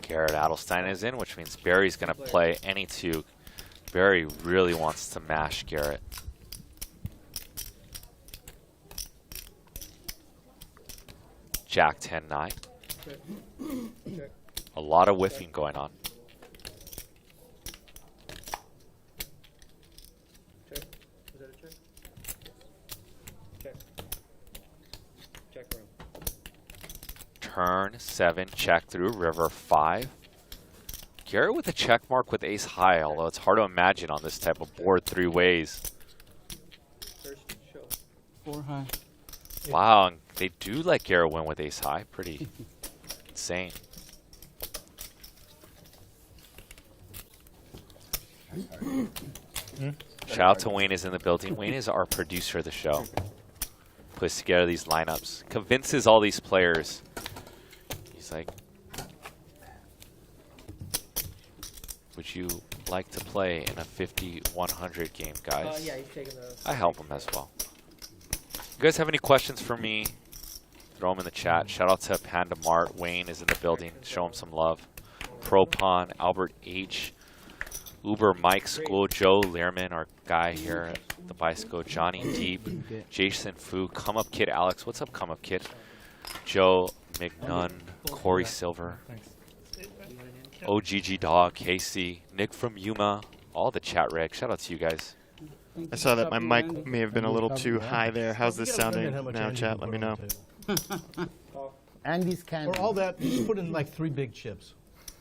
Garrett Adelstein is in, which means Barry's going to play any two. Barry really wants to mash Garrett. Jack 10-9. A lot of whiffing going on. Check. Is that a check? Check. Check room. Turn 7, check through, river 5. Garrett with a check mark with ace high, although it's hard to imagine on this type of board 3 ways. First show. 4 high. Wow, and they do let Garrett win with ace high. Pretty insane. Shout out to Wayne is in the building. Wayne is our producer of the show. Puts together these lineups. Convinces all these players. He's like, would you like to play in a 50-100 game, guys? Yeah, he's taking the. I help him as well. You guys have any questions for me? Throw them in the chat. Shout out to Panda Mart. Wayne is in the building. Show him some love. Propon, Albert H. Uber Mike School, Joe Learman, our guy here at the bicycle, Johnny Deep, Jason Fu, Come Up Kid Alex. What's up, Come Up Kid? Joe McNunn, Corey Silver, OGG Dog, Casey, Nick from Yuma, all the chat reg. Shout out to you guys. I saw that my mic may have been a little too high there. How's this sounding now, chat? Let me know. Andy's candy. For all that, just put in like 3 big chips.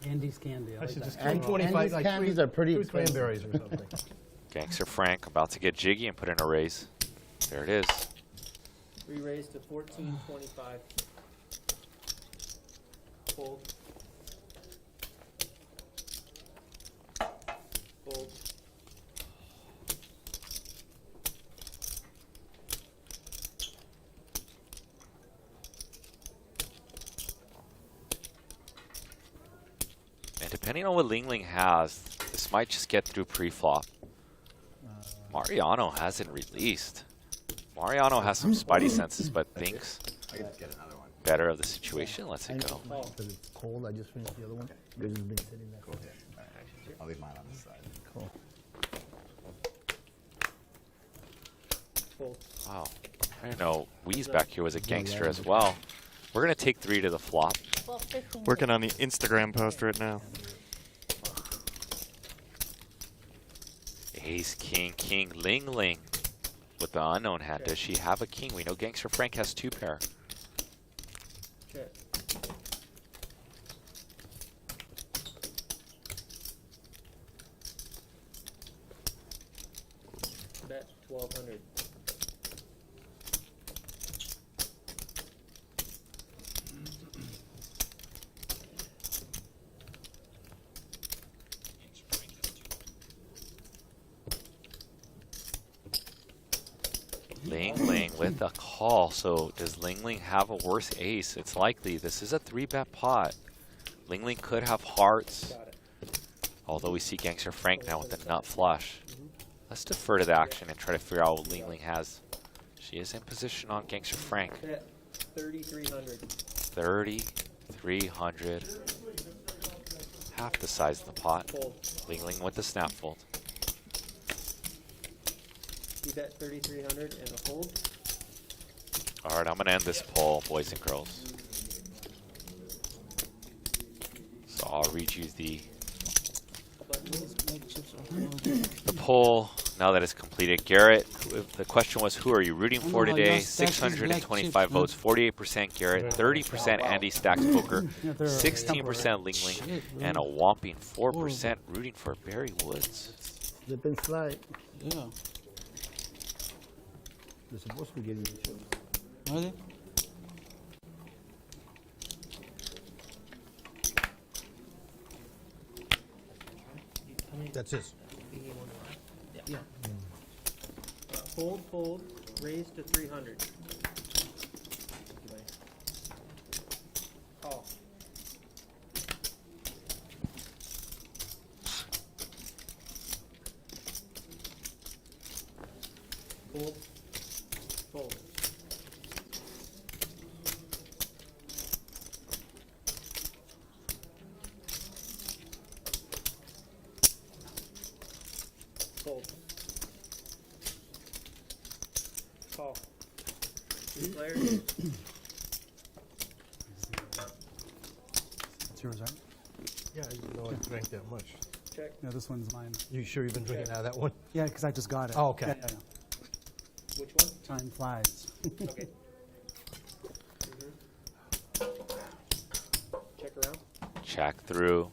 Andy's candy. I I like should that. just put 25, Andy's like candies 3 are pretty 3 expensive. cranberries or something. Gangster Frank about to get jiggy and put in a raise. There it is. We raised to 1425. Fold. Fold. And depending on what Ling Ling has, this might just get through pre-flop. Mariano hasn't released. Mariano has some spidey senses, but thinks I can get another one. better of the situation. Let's it go. Because it's cold, I just finished the other one. Because it's been sitting there. Cool. I'll leave mine on this side. Cool. Fold. Wow. I didn't know Weeze back here was a gangster as well. We're going to take 3 to the flop. Working on the Instagram post right now. Ace, king, king, Ling Ling. With the unknown hand, does she have a king? We know Gangster Frank has 2 pair. Check. Bet 1200. Ling Ling with a call. So does Ling Ling have a worse ace? It's likely. This is a 3-bet pot. Ling Ling could have hearts. Although we see Gangster Frank now with the nut flush. Let's defer to the action and try to figure out what Ling Ling has. She is in position on Gangster Frank. Bet 3300. 3,300. Half the size of the pot. Fold. Ling Ling with the snap fold. You bet 3300 and a hold. All right, I'm gonna end this poll, boys and girls. So I'll read you the poll now that it's completed. Garrett, the question was, who are you rooting for today? 625 votes, 48% Garrett, 30% Andy Stacks Poker, 16% Ling Ling, and a whopping 4% rooting for Barry Woods. Slip and slide. Yeah. They're supposed to be getting each other. Are they? That's his. Yeah. Fold, fold, raise to 300. Call. Fold, fold. Fold. Call. Two players. It's yours, right? Yeah, I didn't know I drank that much. Check. Yeah, this one's mine. You sure you've been drinking out of that one? Yeah, because I just got it. Oh, okay. Yeah. Which one? Time flies. Okay. Check around. Check through.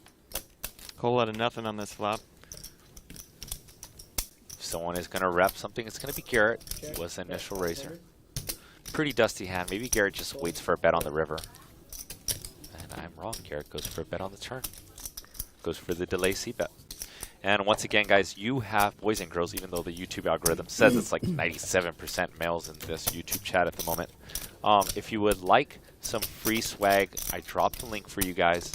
Whole lot of nothing on this flop. If someone is gonna rep something, it's gonna be Garrett. Check. He was the initial raiser. Pretty dusty hand. Maybe Garrett just waits for a bet on the river. And I'm wrong. Garrett goes for a bet on the turn. Goes for the delay c-bet. And once again, guys, you have, boys and girls, even though the YouTube algorithm says it's like 97% males in this YouTube chat at the moment. If you would like some free swag, I dropped the link for you guys.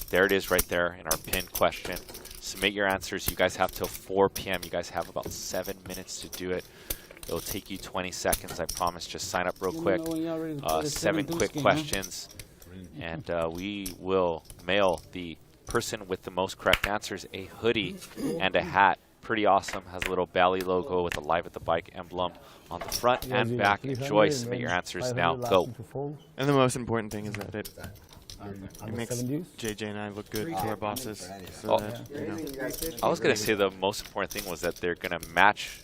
There it is right there in our pinned question. Submit your answers. You guys have till 4 p.m. You guys have about 7 minutes to do it. It'll take you 20 seconds, I promise. Just sign up real quick. 7 quick questions. And we will mail the person with the most correct answers a hoodie and a hat. Pretty awesome. Has a little Bally logo with a Live at the Bike emblem on the front and back. Enjoy. Submit your answers now. Go. And the most important thing is that it makes 70s? JJ and I look good to our bosses. So Oh. that, you know. I was going to say the most important thing was that they're going to match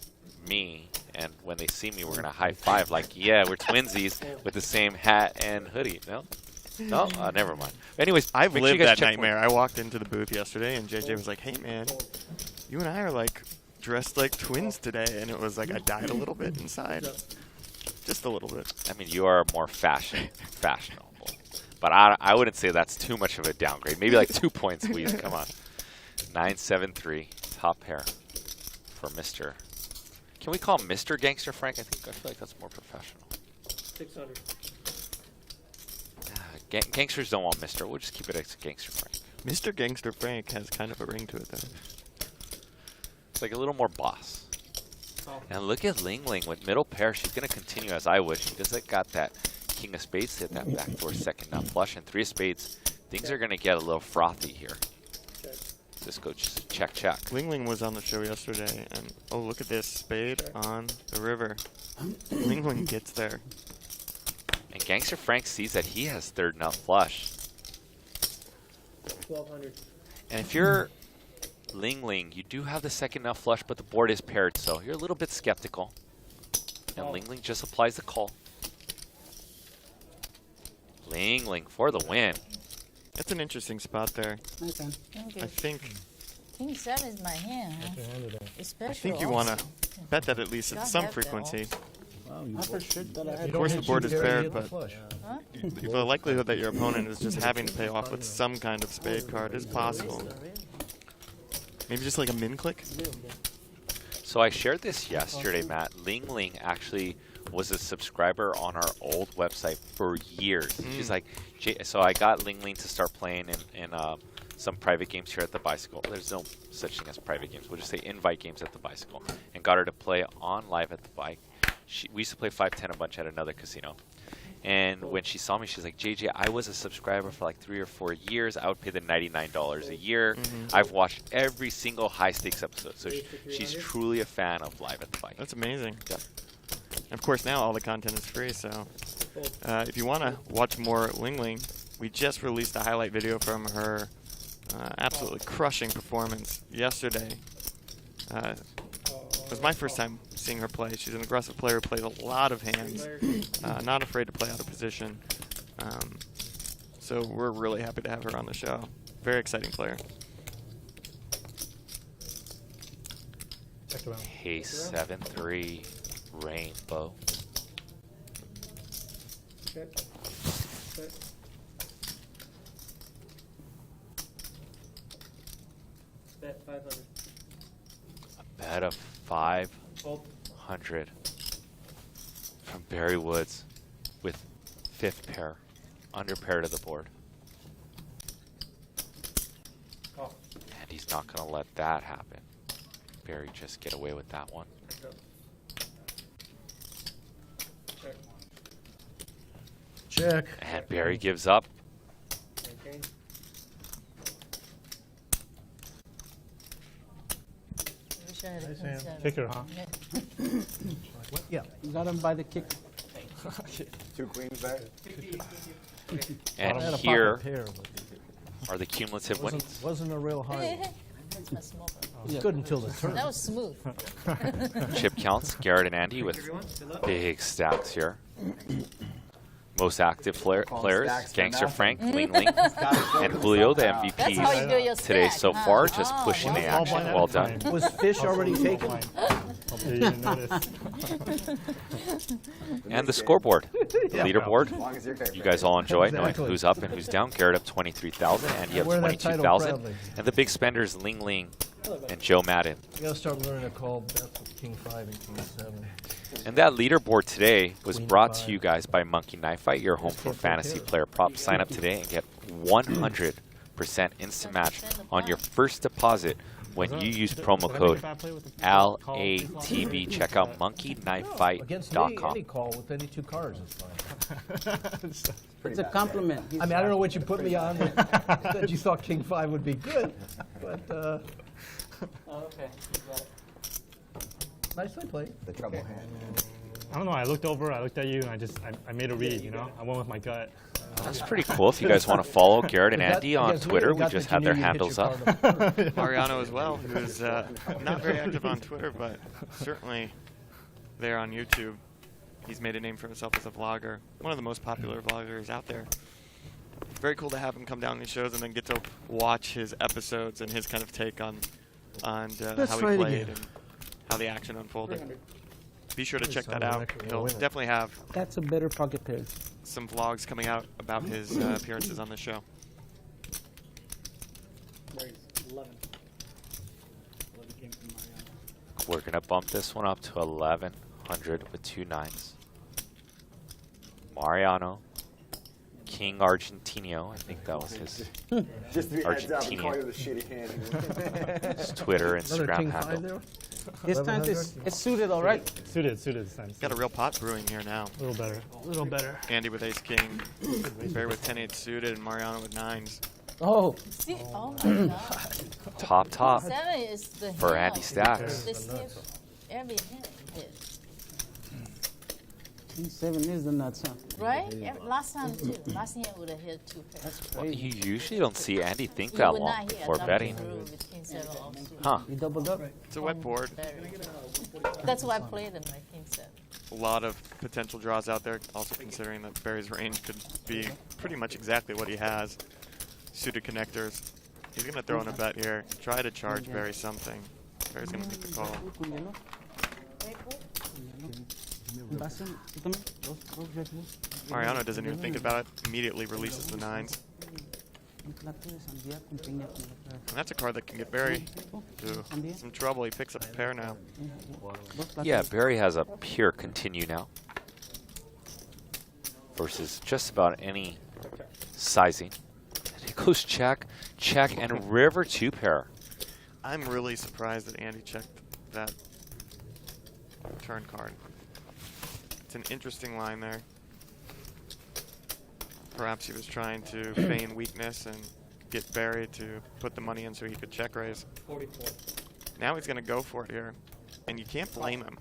me, and when they see me, we're going to high five like, yeah, we're twinsies with the same hat and hoodie. No? No? Never mind. Anyways, I've make sure lived you guys that check nightmare. I walked into the booth yesterday, and JJ was like, hey, man, you and I are like dressed like twins today. And it was like I died a little bit inside. Just a little bit. I mean, you are more fashionable. But I wouldn't say that's too much of a downgrade. Maybe like 2 points squeeze. Come on. 973, top pair for Mr. Can we call him Mr. Gangster Frank? I feel like that's more professional. 600. Gangsters don't want Mr. We'll just keep it as Gangster Frank. Mr. Gangster Frank has kind of a ring to it, though. It's like a little more boss. And look at Ling Ling with middle pair. She's going to continue as I would. She just got that King of Spades, hit that backdoor second nut flush, and 3 of Spades. Things are going to get a little frothy here. Just go check, check. Ling Ling was on the show yesterday, and oh, look at this spade on the river. Ling Ling gets there. And Gangster Frank sees that he has third nut flush. 1200. And if you're Ling Ling, you do have the second nut flush, but the board is paired, so you're a little bit skeptical. And Ling Ling just applies the call. Ling Ling for the win. That's an interesting spot there. Okay. I think King 7 is my hand. Huh? It's special. I think you want to bet that at least at some frequency. Of course, the board is paired, but the likelihood that your opponent is just having to pay off with some kind of spade card is possible. Maybe just like a min click? So I shared this yesterday, Matt. Ling Ling actually was a subscriber on our old website for years. She's like, so I got Ling Ling to start playing in some private games here at the Bicycle. There's no such thing as private games. We'll just say invite games at the Bicycle. And got her to play on live at the bike. We used to play 5-10 a bunch at another casino. And when she saw me, she's like, JJ, I was a subscriber for like 3 or 4 years. I would pay the $99 a year. I've watched every single high stakes episode. So she's truly a fan of live at the bike. That's amazing. Yeah. Of course, now all the content is free, so if you want to watch more Ling Ling, we just released a highlight video from her absolutely crushing performance yesterday. It was my first time seeing her play. She's an aggressive player who plays a lot of hands, not afraid to play out of position. So we're really happy to have her on the show. Very exciting player. Hey, 7-3 rainbow. Bet 500. A bet of 500 from Barry Woods with 5th pair, under pair to the board. Oh. And he's not going to let that happen. Barry just get away with that one. Check. And Barry gives up. Okay. Wish I had a Nice king hand. seven. Kicker, huh? Yeah. Yeah. Got him by the kick. 2 queens there. And I had a here pocket pair, but are the cumulative wasn't, winnings. wasn't a real high. That's my smoker. It was good until the turn. That was smooth. Chip counts, Garrett and Andy with big stacks here. Most active players, stacks for Gangster nothing. Frank, Ling Ling, and Julio, the That's how you build your MVPs today stack, so huh? far, just Oh, pushing the wow. action. Well done. Was fish already taken? You didn't notice. And the scoreboard, the As leaderboard. long as you're You guys all enjoy knowing Exactly. who's up and who's down. Garrett up 23,000, and you have Wear that title 22,000. proudly. And the big spenders, Ling Ling and Joe Madden. You gotta start learning to call bets with King 5 and King 7. And that leaderboard today was Queen brought to five. you guys by Monkey Knife Fight, your home for fantasy player props. Sign up today and get 100% instant match on your first deposit when you use promo code LATB. Check out Against me, any monkeyknifefight.com. call with any 2 cards is fine. It's a compliment. I mean, I don't know what you put me on, but that you thought King 5 would be good, but Oh, okay. Got it. nicely played. the trouble hand. I don't know. I looked over, I looked at you, and I made a read. You know, I went with my gut. That's pretty cool. If you guys want to follow Garrett and Is that Andy on against me or Twitter, we got just that have you their knew you hit handles your up. card up? Mariano as well, who's not very active on Twitter, but certainly there on YouTube. He's made a name for himself as a vlogger, one of the most popular vloggers out there. Very cool to have him come down these shows and then get to watch his episodes and his kind of take on how he try it played again. and how the action unfolded. 300. Be sure to check Sound that out. like we're He'll winning. definitely have That's a better pocket pair. some vlogs coming out about his appearances on the show. There he is. 11. 11 came from Mariano. We're going to bump this one up to 1,100 with 2 9s. Mariano, King Argentino, I think that was his Just to be heads up, we Argentinian. call you the shitty hand. His Twitter, Another Instagram King 5 handle. there? This time it's suited, all right? Suited this time. Got a real pot brewing here now. A little better. A little better. Andy with ace king, Barry with 10-8 suited, and Mariano with 9s. Oh, See, oh my God. Top. 7 is the For hell. Andy Stacks. This hit, every hit hit. King 7 is the nuts, huh? Right? Last time too. Last year would have hit 2 pairs. That's Well, crazy. you usually don't see Andy think You that would long not hit before a double betting. through with King 7 offsuit. Huh. You doubled up? It's a wet board. That's why I played in my King 7. A lot of potential draws out there, also considering that Barry's range could be pretty much exactly what he has. Suited connectors. He's going to throw in a bet here. Try to charge Barry something. Barry's going to take the call. Mariano doesn't even think about it. Immediately releases the 9s. And that's a card that can get Barry to some trouble. He picks up a pair now. Yeah, Barry has a pure continue now. Versus just about any sizing. And it goes check, check, and river 2-pair. I'm really surprised that Andy checked that turn card. It's an interesting line there. Perhaps he was trying to feign weakness and get Barry to put the money in so he could check raise. 44. Now he's going to go for it here, and you can't blame him.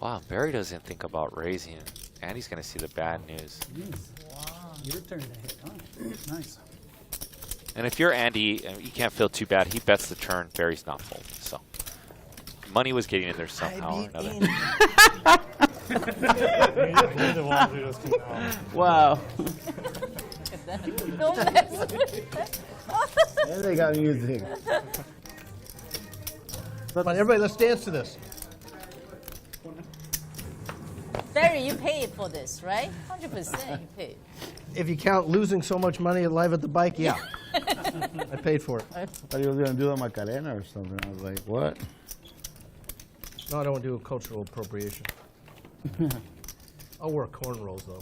Wow, Barry doesn't think about raising. Andy's going to see the bad news. Wow. Your turn to hit. Oh, nice. And if you're Andy, you can't feel too bad. He bets the turn. Barry's not folding. So money was getting in there somehow or another. Wow. Don't mess with that. And they got music. Come on, everybody, let's dance to this. Barry, you paid for this, right? 100% you paid. If you count losing so much money live at the bike, yeah. I paid for it. I thought you were going to do a Macarena or something. I was like, what? No, I don't want to do a cultural appropriation. I'll wear cornrows, though.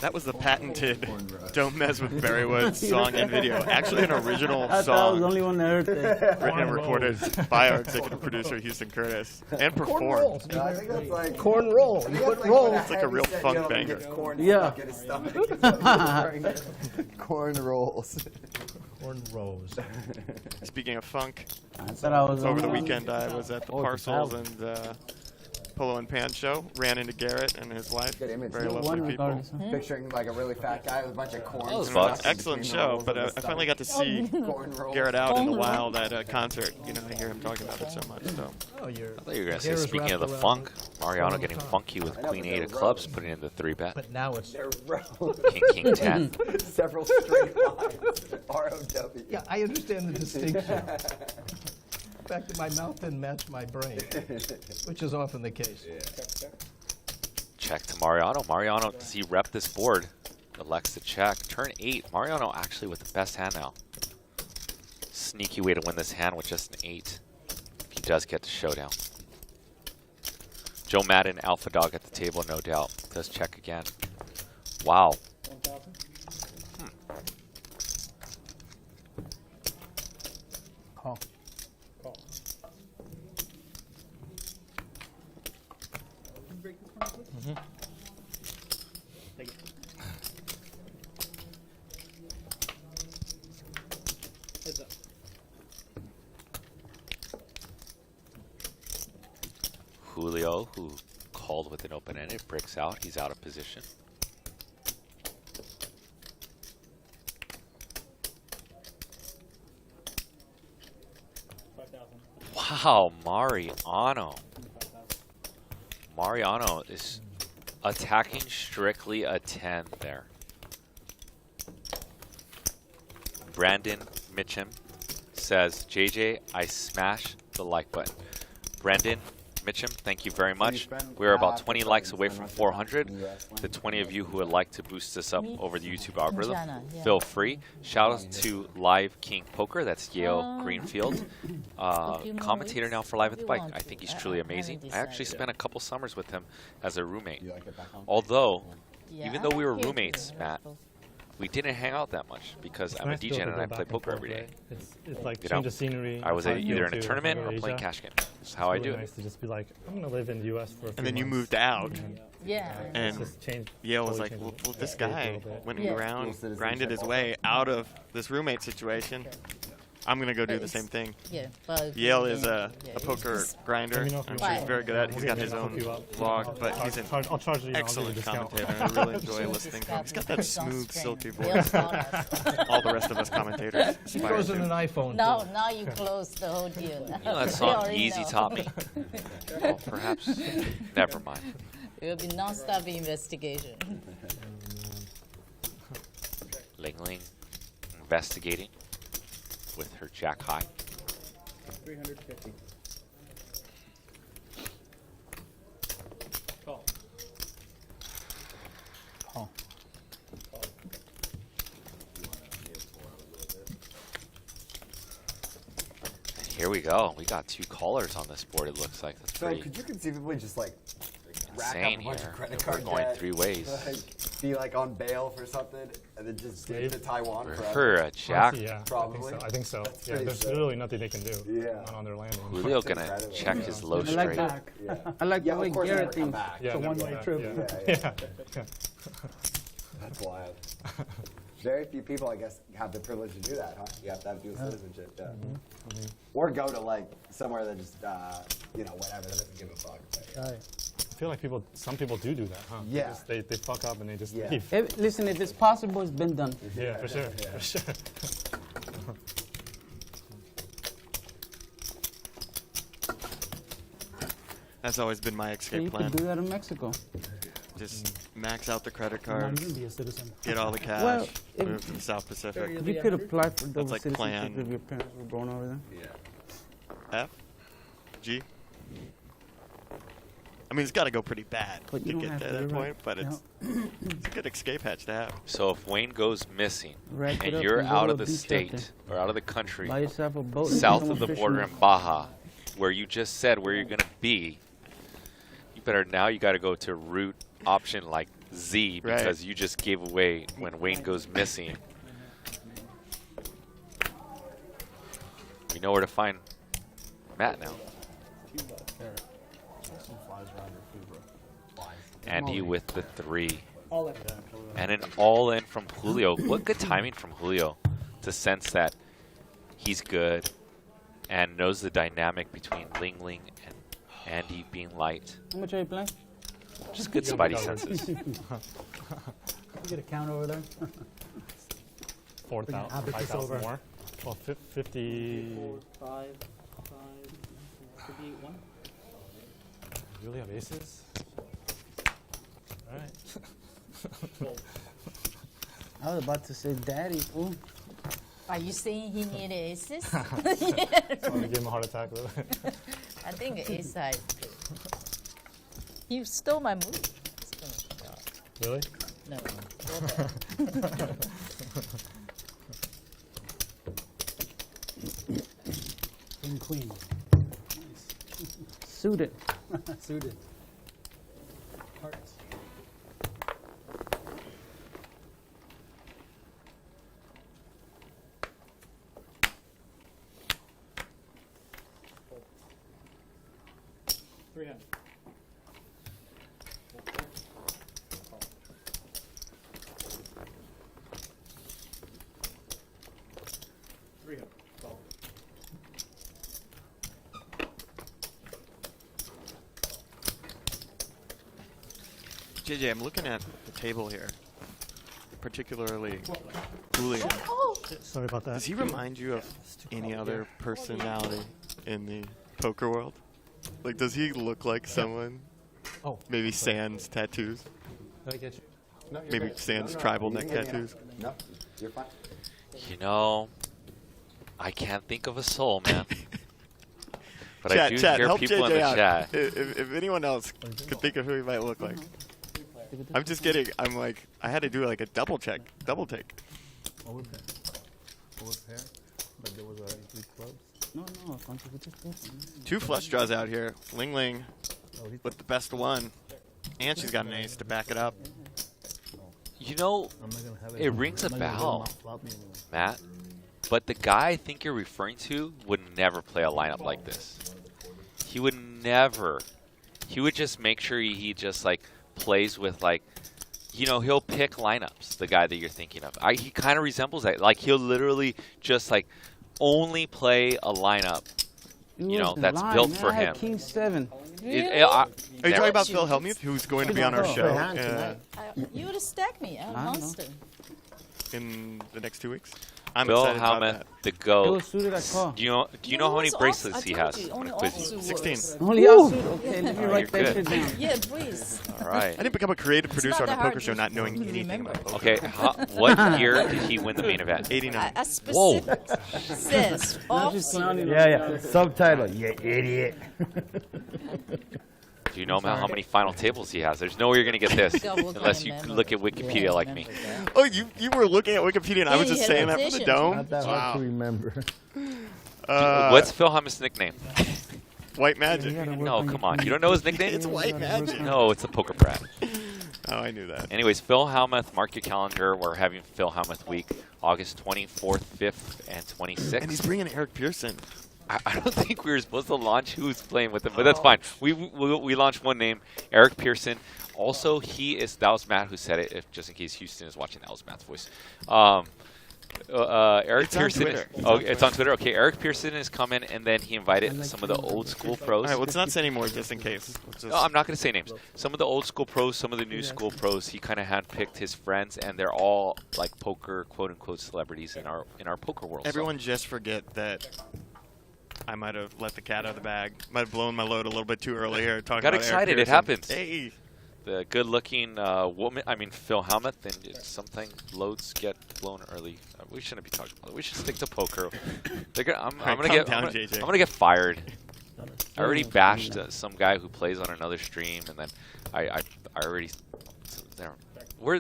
That was the patented "Don't Mess with Barry Woods" song and video. Actually, an original I thought I song was the only one that heard that. written and recorded by our executive producer Houston Curtis and performed. Cornrows. I think that's like Corn roll. You put roll. It's like a real funk banger. Corn Yeah. stuck in his stomach. Corn rolls. Cornrows. Speaking of funk, I thought I was over the only- weekend I was at the Oh, it's a Parcels salad. and Polo and Pan show. Ran into Garrett and his wife. Good image. Very No lovely One people. regardless, huh? Picturing like a really fat guy with a bunch of corn. That was stuck fun. between Excellent the show, rolls but of his I finally got to see stomach. Corn rolls. Garrett out in the wild at a concert. You know, I hear him talking about it so much. So Oh, you're. I thought you were going to say, Hair is speaking of the wrapped funk, around Mariano all the getting time. funky with I know, Queen but 8 they're of clubs, rows. putting in the 3-bet. But now it's. They're rolls. King 10. Several straight lines. R-O-W. Yeah, I understand the distinction. In fact, my mouth didn't match my brain, which is often the case. Check to Mariano. Mariano, does he rep this board? Elects to check. Turn 8. Mariano actually with the best hand now. Sneaky way to win this hand with just an 8. If he does get to showdown. Joe Madden, Alpha Dog at the table, no doubt. Does check again. Wow. 1,000. Call. Call. Take it. Heads up. Julio, who called with an open-ended, breaks out. He's out of position. Wow, Mariano. Mariano is attacking strictly a 10 there. Brandon Mitchum says, JJ, I smash the like button. Brandon Mitchum, thank you very much. We're about 20 likes away from 400. The 20 of you who would like to boost us up over the YouTube algorithm, feel free. Shout out to Live King Poker, that's Yale Greenfield. Commentator now for Live at the Bike. I think he's truly amazing. I actually spent a couple summers with him as a roommate. Although, even though we were roommates, Matt, we didn't hang out that much because I'm a DJ and I play poker every day. It's like You change know, of scenery. I was It's either like in a to tournament go or to playing Asia. cash game. That's how I It's do really it. nice to just be like, I'm gonna live in the U.S. for a few and then you months. moved out. Yeah. And Just change- Yale was totally like, change well, it. this Yeah, a guy little bit. went Yeah. around, Dual grinded his citizenship. way out of this roommate situation. I'm going to go do the same thing. Yeah, but Yale is a yeah, poker it's- grinder. Let me know if I'm you sure he's want. very good at it. He's got I'll his hook own you up. vlog, but he's an I'll charge you. I'll give you a excellent discount. commentator. and I really enjoy listening to him. He's got that smooth, silky voice. All the rest of us commentators He aspire goes in an to. iPhone. Now, too. now you close the whole deal. Now. You know that They song already Easy know. taught me? Well, perhaps. Never mind. It will be non-stop investigation. Ling Ling investigating. with her jack high. 350. Call. Oh. Here we go. We got 2 callers on this board. It looks like that's So pretty could you conceivably just like rack up insane a bunch here. of credit We're card going debt, 3 ways. like, be like on bail for something, and then just get to Taiwan For forever? a jack. Honestly, yeah, Probably. I think so. That's Yeah, pretty there's sick. literally nothing they can do. Yeah. Not on their landing. Julio That's gonna incredible. check his low I like straight. that. Yeah. I like Yeah, the way of course, Garrett never come thinks. back. Yeah, It's a never one-way back, trip. yeah. Yeah. That's wild. Very few people, I guess, have the privilege to do that, huh? You have to have dual citizenship, yeah. Or go to like somewhere that just, you know, whatever, that doesn't give a fuck. But, yeah. Right. I feel like some people do that, huh? Yeah. They fuck up and they just Yeah. leave. Listen, if it's possible, it's been done. Yeah, for sure. For sure. That's always been my So escape you plan. could do that in Mexico. Just max out the credit Now cards, you can be a citizen. get all the cash, Well, move to the South Pacific. You could apply for double like citizenship plan. if your parents were born over there. F? G? I mean, it's got to go pretty bad But to you don't get have to to, that you're point, right. but it's a good escape hatch to have. So if Wayne goes missing Rack it and up you're and go out to of a the beach state out or out of the country, Buy yourself a boat. and south become of a the border in fisherman. Baja, where you just said where you're gonna be, you better now you got to go to route option like Z Right. because you just gave away when Wayne goes missing. We know where to find Matt now. Andy with the 3. All in. And an all-in from Julio. What good timing from Julio to sense that he's good and knows the dynamic between Ling Ling and Andy being light. How much are you playing? Just good spidey senses. You get a count over there? 4,000, I'll put this 5,000 over. more. Well, 50. 4, 5, 1. Really have aces? All right. I was about to say daddy, fool. Are you saying he needed aces? So I'm gonna give him a heart attack. I think ace high. You stole my move. Really? No. King, queen. Suited. Suited. Hearts. $300. JJ, I'm looking at the table here, particularly Julio. Sorry about that. Does he remind you of any other personality in the poker world? Like, does he look like someone? Oh. Maybe Sans tattoos? Did I get you? No, you're Maybe good. Sans No, tribal you neck can get me tattoos? out. No, you're fine. You know, I can't think of a soul, man. But I do chat, hear help people JJ in the out. chat. If anyone else could think of who he might look like. I'm just kidding. I'm like, I had to do like a double take. Overpair. But there was a 3 clubs. No, I can't with this person. 2 flush draws out here. Ling Ling with the best one. And she's got an ace to back it up. You know, I'm not gonna have it rings a bell, Matt. But the guy I think you're referring to would never play a lineup like this. He would never. He would just make sure he just like plays with like, you know, he'll pick lineups. The guy that you're thinking of, he kind of resembles that. Like he'll literally just like only play a lineup, you know, that's built for him. King 7. Are you talking about Phil Hellmuth, who's going to be on our show You would have stacked me. I'm a monster. in the next 2 weeks? I'm Phil excited about Hellmuth, that. the It GOAT. was suited at call. Do you know how many bracelets he has? Only I'm gonna quiz offsuit you. 16. works. Only offsuit. Okay, let me Oh, write you're that good. shit down. Yeah, please. All right. I didn't become a creative It's producer not on a that poker hard show to not knowing anything remember. about poker. Okay, what year did he win the main event? 89. A specific says offsuit. Yeah. Subtitle. You idiot. Do you know how many final tables he has? There's no way you're going to get this God, what unless kind you of memo? look at Wikipedia like me. Oh, you were looking at Wikipedia and I was Yeah, just he had saying that from the petition. dome? Not that hard to remember. What's Phil Hellmuth's nickname? White Magic? No, come on. You don't know his nickname? It's White Magic. No, it's the Poker Brat. Oh, I knew that. Anyways, Phil Hellmuth, mark your calendar. We're having Phil Hellmuth Week, August 24th, 5th, and 26th. And he's bringing Eric Pearson. I don't think we were supposed to launch who's playing with him, but that's fine. We launched one name, Eric Pearson. Also, that was Matt who said it, just in case Houston is watching, that was Matt's voice. Eric It's on Pearson. Twitter. It's on Twitter. Okay, Eric Pearson is coming, and then he invited some of the old school pros. All right, let's not say anymore just in case. No, I'm not going to say names. Some of the old school pros, some of the new school pros. He kind of handpicked his friends, and they're all like poker, quote unquote, celebrities in our poker world. Everyone just forget that I might have let the cat out of the bag. Might have blown my load a little bit too early here. Talking Got about Eric excited. It Pearson. happens. Hey. The good-looking woman, Phil Hellmuth, and something loads get blown early. We shouldn't be talking about it. We should stick to poker. I'm gonna get fired. I already bashed some guy who plays on another stream, and then I already. We're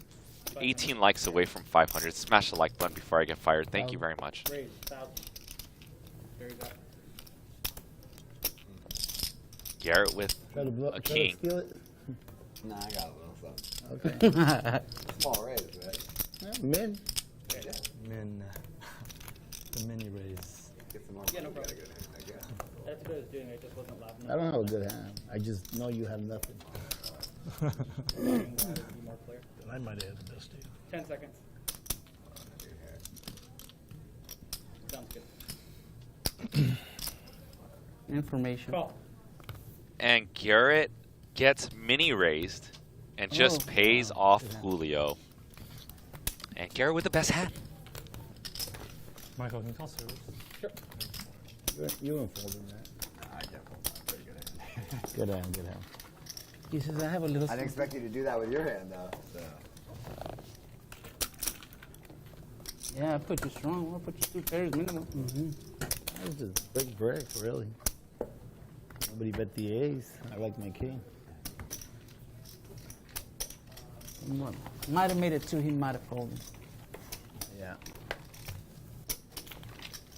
18 likes away from 500. Smash the like button before I get fired. Thank you very much. Raise 1,000. There you go. Garrett with a king. Nah, I got a little something. Okay. Small raise, right? Min. Min. The mini raise. Get some more. Yeah, no problem. That's what I was doing. I just wasn't loud enough. I don't have a good hand. I just know you have nothing. Be more clear. Then I might have the best deal. 10 seconds. Sounds good. Information. Call. And Garrett gets mini raised and just pays off Julio. And Garrett with the best hand. Michael, can you call service? Sure. You unfolded that. I definitely pretty good. Good hand, good hand. He says, I have a little... I didn't expect you to do that with your hand, though. So. Yeah, I put you strong. I'll put you 2 pairs minimum. That was just big break, really. Nobody bet the ace. I like my king. Might have made it 2. He might have folded. Yeah.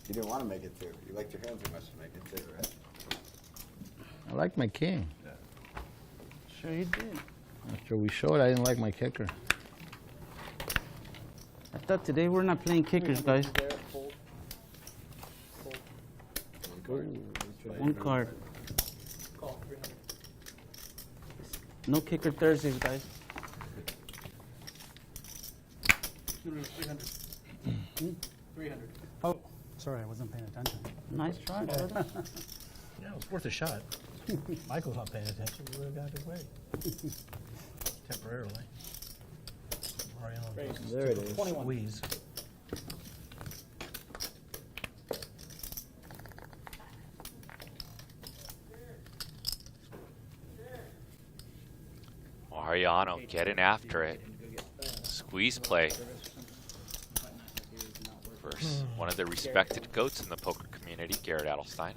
You didn't want to make it 2. You liked your hand too much to make it 2, right? I like my king. Yeah. Sure you did. After we showed, I didn't like my kicker. I thought today we're not playing kickers, guys. Fold. Fold. 1 card. Call. 300. No kicker Thursdays, guys. 300. 300. Oh, sorry, I wasn't paying attention. Nice try, brother. Yeah, it was worth a shot. Michael's not paying attention. We would have got his way. Temporarily. Mariano. There it is. 21. Squeeze. Mariano getting after it. Squeeze play. Versus one of the respected goats in the poker community, Garrett Adelstein.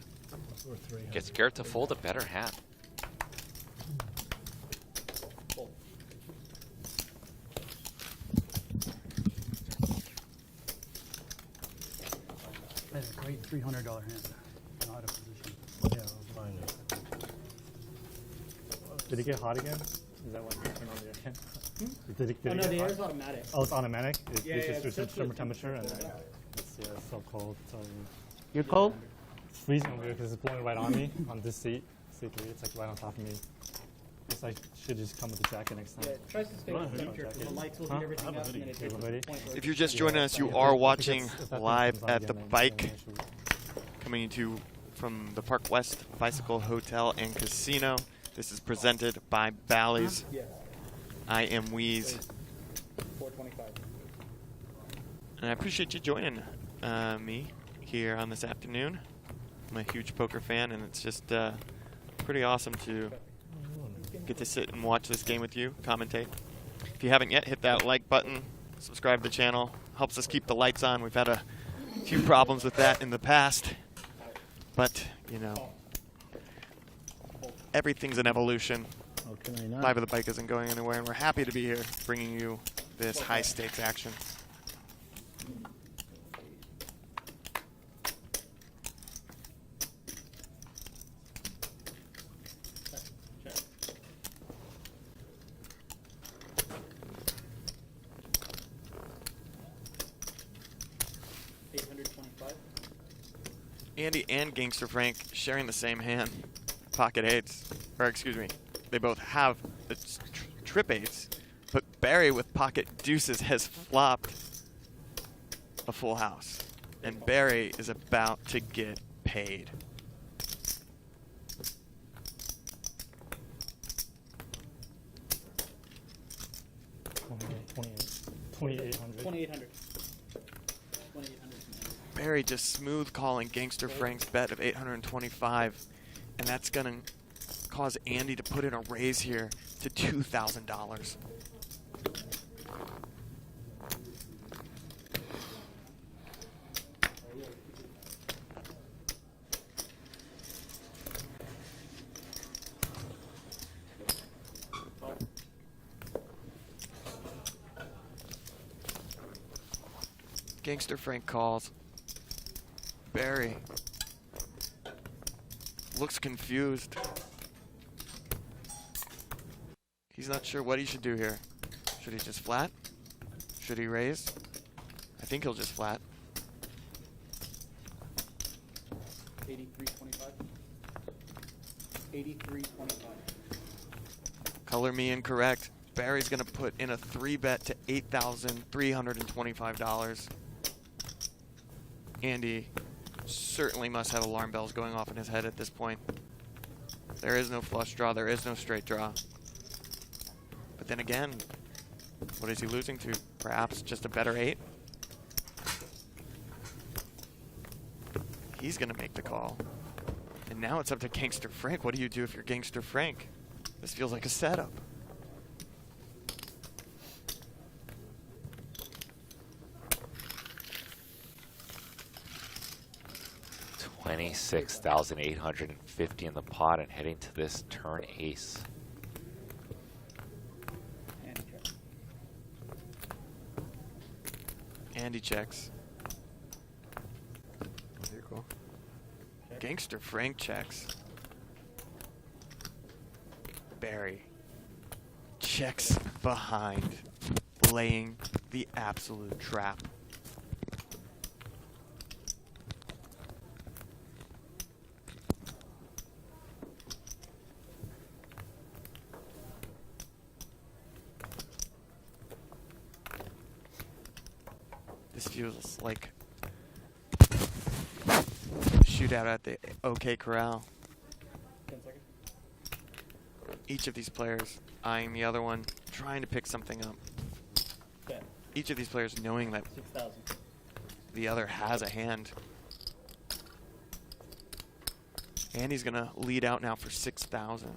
Worth 300. Gets Garrett to fold a better hand. That's a great $300 hand. Not a position. Yeah, it was mine. Did it get hot again? Is that why you turned on the air? Did it Oh, no, get the hot? air's automatic. Oh, it's automatic? Yeah, It's yeah, just it's there's set to a temperature and then it's so cold. So You're cold? it's freezing over here because it's blowing right on me on this seat. Seat 3, it's like right on top of me. Guess I should just come with a jacket next time. Yeah, it tries to stay with the temperature because the lights will heat everything up and then it takes us to the point where If you're just joining us, you are watching live at the Bike, coming to you from the Park West Bicycle Hotel and Casino. This is presented by Bally's. Yes. I am Wheeze, 425. and I appreciate you joining me here on this afternoon. I'm a huge poker fan, and it's just pretty awesome to get to sit and watch this game with you, commentate. If you haven't yet, hit that like button, subscribe to the channel. Helps us keep the lights on. We've had a few problems with that in the past, but you know, everything's an evolution. Oh, can I not? Live of the Bike isn't going anywhere, and we're happy to be here bringing you this high stakes action. Andy and Gangster Frank sharing the same hand, pocket eights, or excuse me, they both have the trip eights, but Barry with pocket deuces has flopped a full house, and Barry is about to get paid. $2,800. Barry just smooth calling Gangster Frank's bet of $825, and that's gonna cause Andy to put in a raise here to $2,000. Gangster Frank calls. Barry looks confused. He's not sure what he should do here. Should he just flat? Should he raise? I think he'll just flat. 83.25. 83.25. Color me incorrect. Barry's gonna put in a 3-bet to $8,325. Andy certainly must have alarm bells going off in his head at this point. There is no flush draw, there is no straight draw. But then again, what is he losing to? Perhaps just a better 8? He's gonna make the call. And now it's up to Gangster Frank. What do you do if you're Gangster Frank? This feels like a setup. $26,850 in the pot and heading to this turn ace. Andy checks. Very cool. Gangster Frank checks. Barry checks behind, laying the absolute trap. This feels like shootout at the OK Corral. 10 seconds. Each of these players eyeing the other one, trying to pick something up. Bet. Each of these players knowing that 6,000. the other has a hand. Andy's gonna lead out now for 6,000.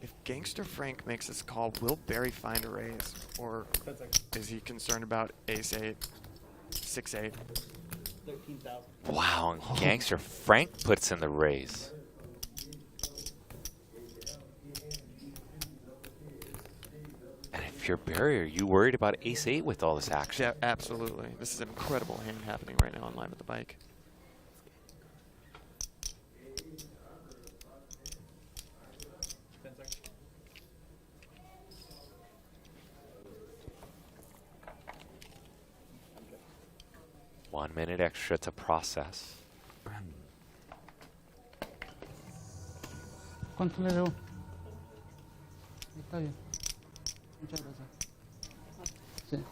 If Gangster Frank makes this call, will Barry find a raise? Or 10 seconds. is he concerned about ace-8, 6-8? 13,000. Wow, and Gangster Frank puts in the raise. And if you're Barry, are you worried about ace-8 with all this action? Yeah, absolutely. This is an incredible hand happening right now on Live at the Bike. One minute extra to process. ¿Cuánto le debo? Está bien. Muchas gracias. Sí.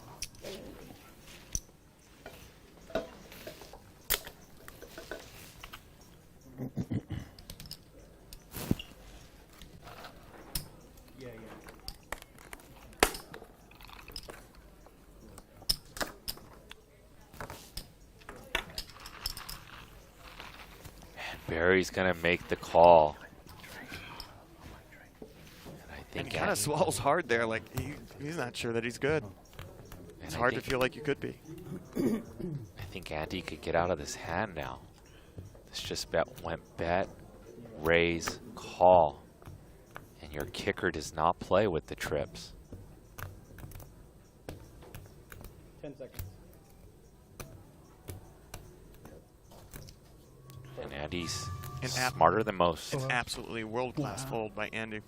whether he's going to make the call. And he kind of swallows hard there, like he's not sure that he's good. It's hard to feel like you could be. I think Andy could get out of this hand now. This just went bet, raise, call. And your kicker does not play with the trips. 10 seconds. And Andy's smarter than most. It's absolutely world-class fold by Andy.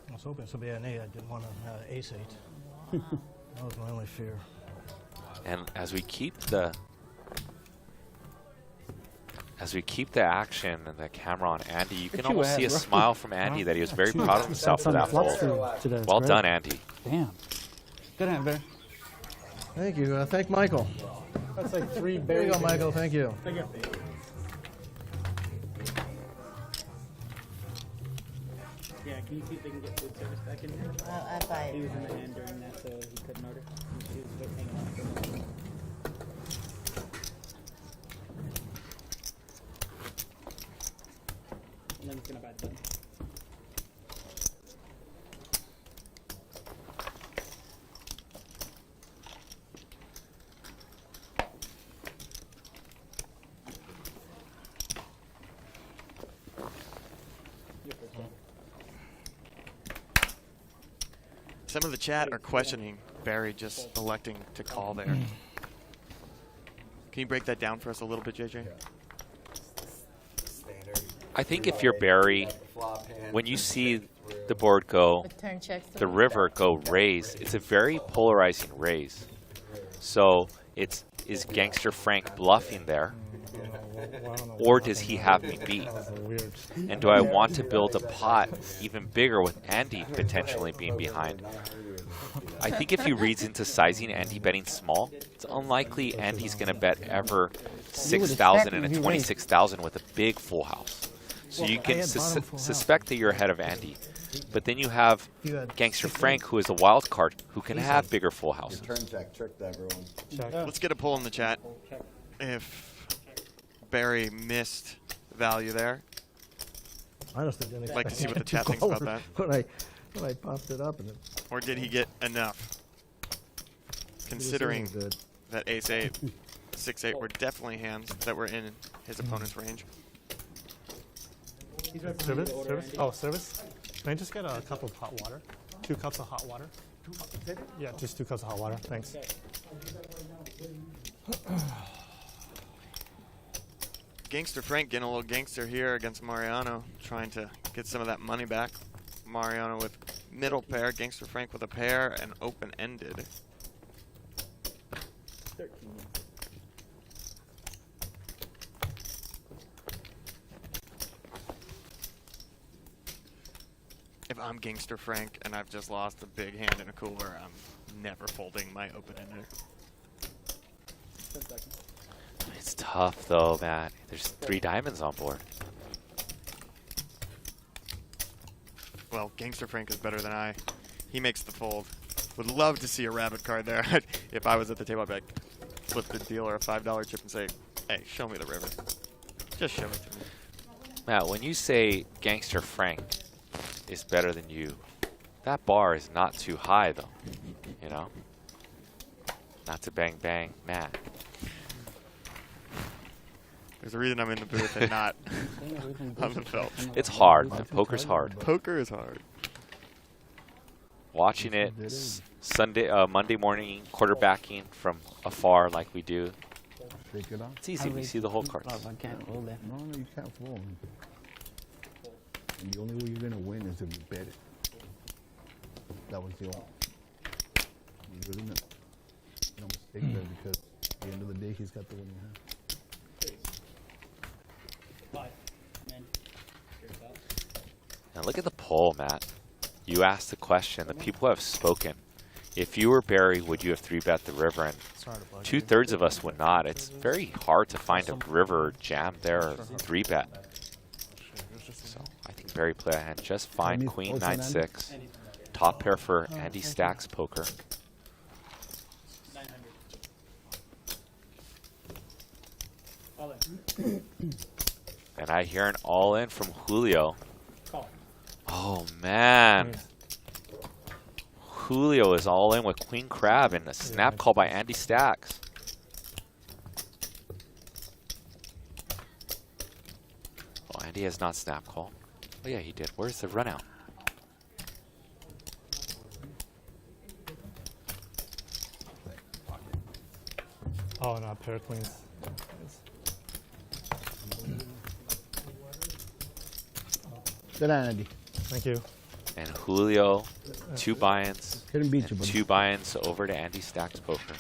I was hoping somebody had an 8. I didn't want to ace 8. That was my only fear. And as we keep the action and the camera on Andy, you can almost see a smile from Andy that he was very proud of himself for that fold. Well done, Andy. Damn. Good hand, Bear. Thank you. Thank Michael. That's like 3 There berries. you go, Michael. Thank you. Thank you. Yeah, can you see if they can get food service back in here? I buy He it. was in the hand during that, so he couldn't order. He was just hanging out for a minute. And then he's gonna buy them. Some of the chat are questioning Barry just electing to call there. Can you break that down for us a little bit, JJ? I think if you're Barry, when you see the board go, Turn check the river go raise, it's a very polarizing raise. So is Gangster Frank bluffing there? Or does he have me beat? And do I want to build a pot even bigger with Andy potentially being behind? I think if he reads into sizing Andy betting small, it's unlikely Andy's going to bet ever 6,000 and a 26,000 with a big full house. So you can suspect that you're ahead of Andy. But then you have Gangster Frank, who is a wild card, who can have bigger full houses. Turn check, tricked everyone. Let's get a poll in the chat. If Barry missed value there, Honestly, didn't like to see what the expect chat thinks about that. When I popped it up, and it Or did he get enough? Considering good. that ace 8, 6 8 were definitely hands that were in his opponent's range. Service? Service? Oh, service? Can I just get a cup of hot water? 2 cups of hot water? Yeah, just 2 cups of hot water. Thanks. Gangster Frank getting a little gangster here against Mariano, trying to get some of that money back. Mariano with middle pair, Gangster Frank with a pair, and open-ended. 13. If I'm Gangster Frank and I've just lost a big hand in a cooler, I'm never folding my open-ender. 10 seconds. It's tough, though, man. There's 3 diamonds on board. Well, Gangster Frank is better than I. He makes the fold. Would love to see a rabbit card there. If I was at the table, I'd be like, flip the dealer a $5 chip and say, hey, show me the river. Just show it to me. Matt, when you say Gangster Frank is better than you, that bar is not too high, though. You know? Not to bang bang Matt. There's a reason I'm in the booth and not on the felt. It's hard, man. Poker's hard. Poker is hard. Watching it Monday morning, quarterbacking from afar like we do, Take it off. it's easy. We see the whole cards. I can't hold that. No, you can't fold. And the only way you're gonna win is if you bet it. That was the only. You really no mistake there because at the end of the day he's got the winning hand. 5. Man. Here's that. Now look at the poll, Matt. You asked the question. The people have spoken. If you were Barry, would you have 3-bet the river? And 2/3 of us would not. It's very hard to find a river jam there or 3-bet. So I think Barry played a hand just fine. Queen 9-6. Top pair for Andy Stacks Poker. 900. All in. And I hear an all-in from Julio. Call. Oh, man. Julio is all in with Queen Crab and a snap call by Andy Stacks. Oh, Andy has not snap call. Oh, yeah, he did. Where's the run out? Oh, not pair of queens. Good on, Andy. Thank you. And Julio, 2 buy-ins. Couldn't beat you, buddy. 2 buy-ins over to Andy Stacks Poker.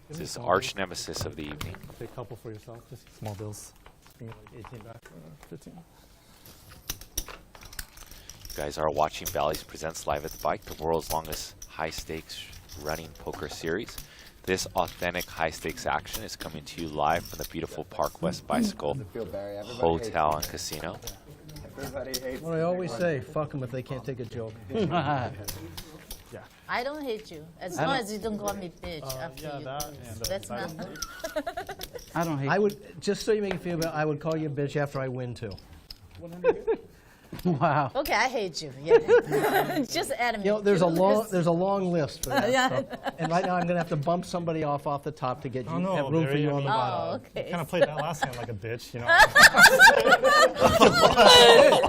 This is arch nemesis of the evening. Take a couple for yourself, just small bills. Give me like 18 back, 15. You guys are watching Bally's Presents Live at the Bike, the world's longest high-stakes running poker series. This authentic high-stakes action is coming to you live from the beautiful Park West Bicycle Hotel and Casino. Everybody hates What I always say, fuck them if they can't take a joke. I don't hate you as long as you don't call me bitch after yeah, you. that, That's not. I don't hate. I would, just so you make it feel better, I would call you a bitch after I win too. Wow. Okay, I hate you. Yeah. Just add me. You know, there's a long list for that Yeah. stuff. And right now I'm gonna have to bump somebody off the top to get you, Oh, no, have room for Barry, you I on the mean, bottom. Oh, okay. Kind of played that last hand like a bitch, you know.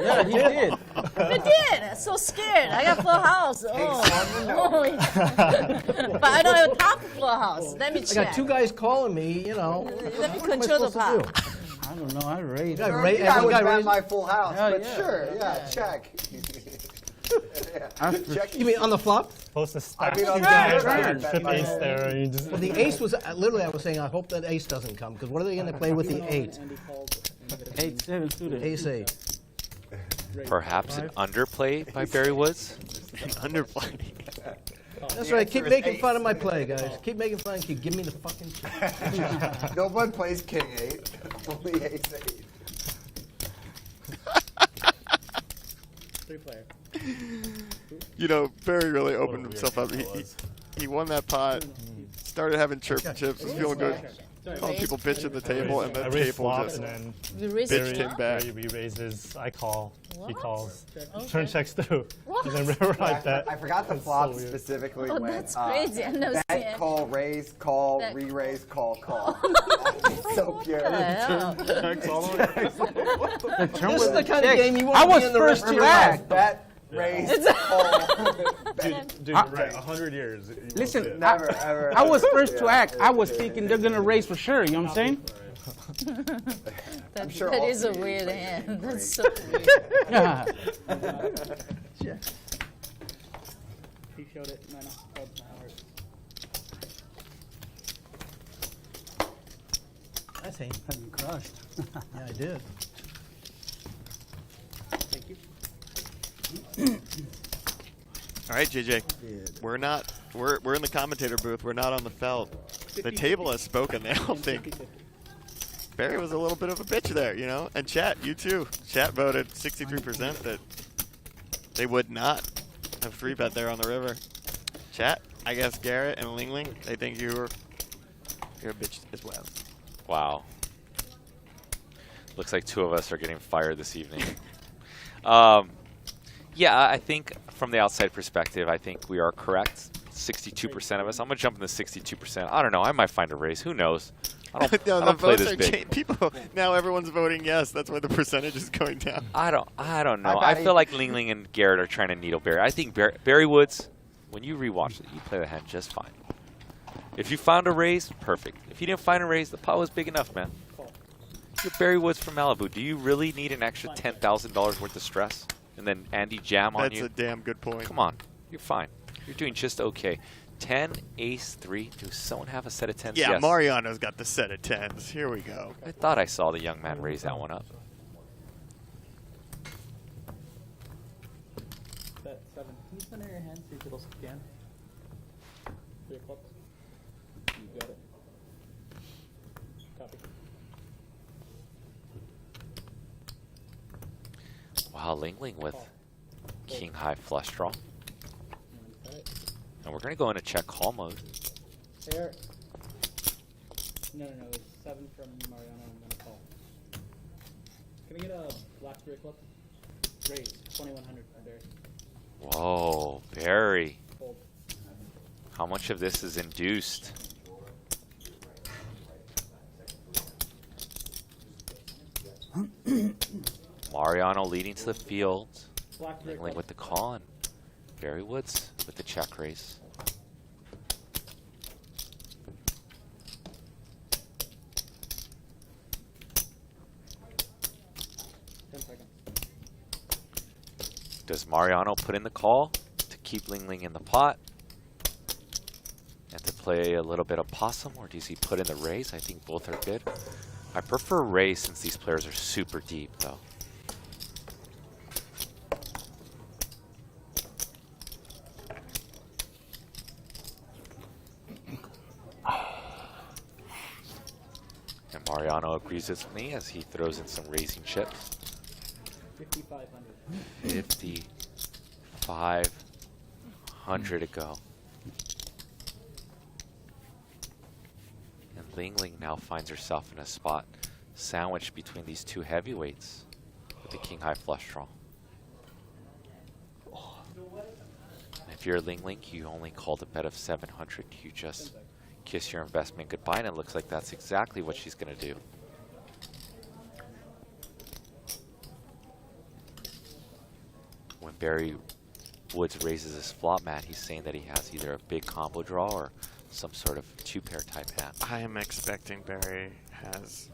Yeah, you did. I did. So scared. I got full house. Oh. But I don't have a top full house. Let me I check. got 2 guys calling me, you know. Let me What am I control the supposed to pot. do? I don't know. I raised. I I would would bet raise. my full house, Yeah, but yeah. sure, yeah, check. Check. You mean on the flop? Supposed to stack mean, two on the guys, turn. fifth ace there, and you just. Well, the ace was literally. I was saying, I hope that ace doesn't come because what are they going to play with the 8? 8-7 suited. Ace 8. Perhaps an underplay by Barry Woods. Underplay. That's right. Keep making fun of my play, guys. Keep making fun. Keep give me the fucking shit. No one plays king 8, only ace 8. 3-player. You know, Barry really opened What a himself up. weird hand that He won that pot, started having chirp and chips, was feeling good. Calling people bitch at the table, and I the raise table flop, just and then You raise bitched it him up? back. Barry raises, I call, he What? calls, Okay. turn checks through, What? and then river like that. I forgot the That's flop so weird. specifically Oh, when that's crazy. I never seen bet, it. call, raise, call, Bet. re-raise, call, call. That's so pure. Yeah. Checks all the way. This is the kind of game you want I to be was in the first rest to of your life. act. Bet, raise, call. Dude, right, 100 years. you won't see Listen, it. Never, ever. I was first to act. I was thinking they're gonna raise for sure. You know what I'm saying? That, sure that all is a three weird raise. hand. That's so weird. Yeah. He showed it. No, called my horse. I see. Had me crushed. Yeah, I did. Thank you. All right, JJ. We're not. We're in the commentator booth. We're not on the felt. The table has spoken. They all think Barry was a little bit of a bitch there, you know. And chat, you too. Chat voted 63% that they would not have 3-bet there on the river. Chat, I guess Garrett and Ling Ling, they think you're a bitch as well. Wow. Looks like 2 of us are getting fired this evening. Yeah, I think from the outside perspective, I think we are correct. 62% of us. I'm going to jump in the 62%. I don't know. I might find a raise. Who knows? I don't, No, I the don't play votes this are big. people now everyone's voting yes. That's why the percentage is going down. I don't know. I I bet feel like Ling Ling and Garrett are trying to needle Barry. I think Barry Woods, when you rewatch it, you play the hand just fine. If you found a raise, perfect. If you didn't find a raise, the pot was big enough, man. You're Barry Woods from Malibu. Do you really need an extra $10,000 worth of stress? And then Andy jam on That's you? a damn good point. Come on. You're fine. You're doing just okay. 10, ace, 3. Does someone have a set of 10s? Yeah, Yes. Mariano's got the set of 10s. Here we go. I thought I saw the young man raise that one up. Bet 7. Can you center your hand, see if it'll scan? 3 of clubs. You got it. Copy. Wow, Ling Ling with king high flush draw. And we're going to go into check call mode. There. No, it was 7 from Mariano and then a call. Can I get a blackberry club? Raise, 2100 by Barry. Whoa, Barry. Fold. How much of this is induced? Mariano leading to the field. Ling Ling with the call and Barry Woods with the check raise. Does Mariano put in the call to keep Ling Ling in the pot and to play a little bit of possum, or does he put in the raise? I think both are good. I prefer raise since these players are super deep, though. And Mariano agrees with me as he throws in some raising chips. 5,500. 5,500 to go. And Ling Ling now finds herself in a spot sandwiched between these two heavyweights with the king high flush draw. And if you're Ling Ling, you only called a bet of 700. You just kiss your investment goodbye, and it looks like that's exactly what she's going to do. When Barry Woods raises his flop mat, he's saying that he has either a big combo draw or some sort of two-pair type hand. I am expecting Barry has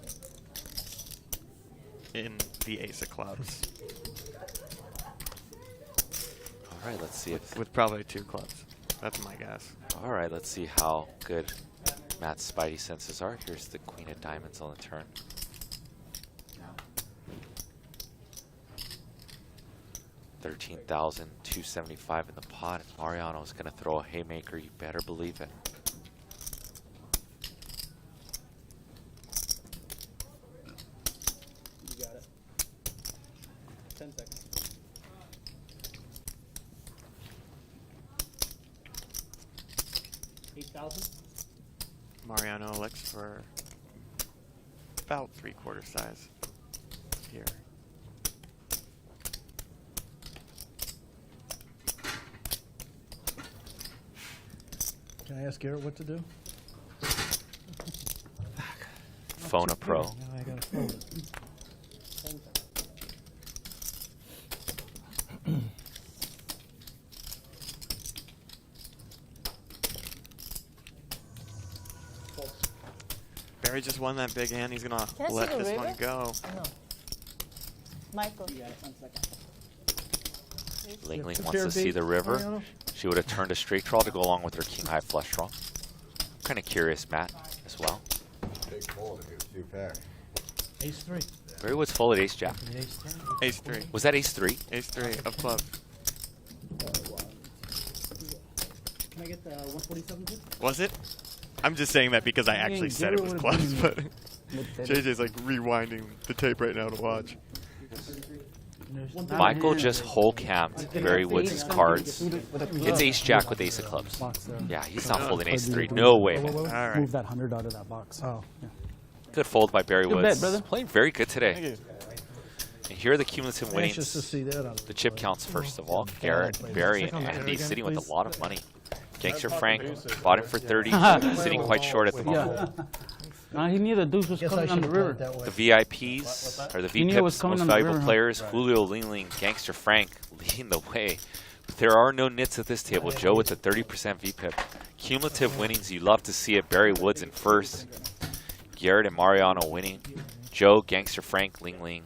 in the ace of clubs. All right, let's see if... With probably 2 clubs. That's my guess. All right, let's see how good Matt's spidey senses are. Here's the queen of diamonds on the turn. $13,275 in the pot, and Mariano's going to throw a haymaker. You better believe it. You got it. 10 seconds. $8,000. Mariano looks for about 3/4 size here. Can I ask Garrett what to do? Phone a pro. Now I gotta fold it. 10 seconds. Barry just won that big hand. He's gonna Can I see let the this one river? go. No. Michael. You got it. 1 second. Ling Ling It's a wants fair to see beat, the river. Mariano. She would have turned a straight draw to go along with her king high flush draw. I'm kind of curious, Matt, as well. Big fold if it was 2-pair. Ace 3. Barry Woods folded ace jack. Ace 10. Ace 3. Was that ace 3? Ace 3 of clubs. Can I get the 147 too? Was it? I'm just saying that because I actually said it was clubs, but JJ's like rewinding the tape right now to watch. Michael just whole camped Barry Woods' cards. It's ace jack with ace of clubs. Box there. Yeah, he's not folding ace 3. No way, man. All right. Move that 100 out of that box. Oh. Yeah. Good fold by Barry Good Woods. bet, brother. Playing very good Thank today. you. And here are the cumulative Anxious to winnings. see that on The chip counts first of all. Garrett, Barry, Check on the and pair Andy again, sitting with please. a lot of money. Gangster Frank bought him for 30, sitting quite short at the moment. He knew the deuce was Guess I coming on should the have done river. it that way. The VIPs, or the He knew it was VPIPs, coming most on the valuable river, huh? players, Julio, Ling Ling, Gangster Frank leading the way. But there are no nits at this table. Joe with the 30% VPIP. Cumulative winnings, you love to see it. Barry Woods in first. Garrett and Mariano winning. Joe, Gangster Frank, Ling Ling,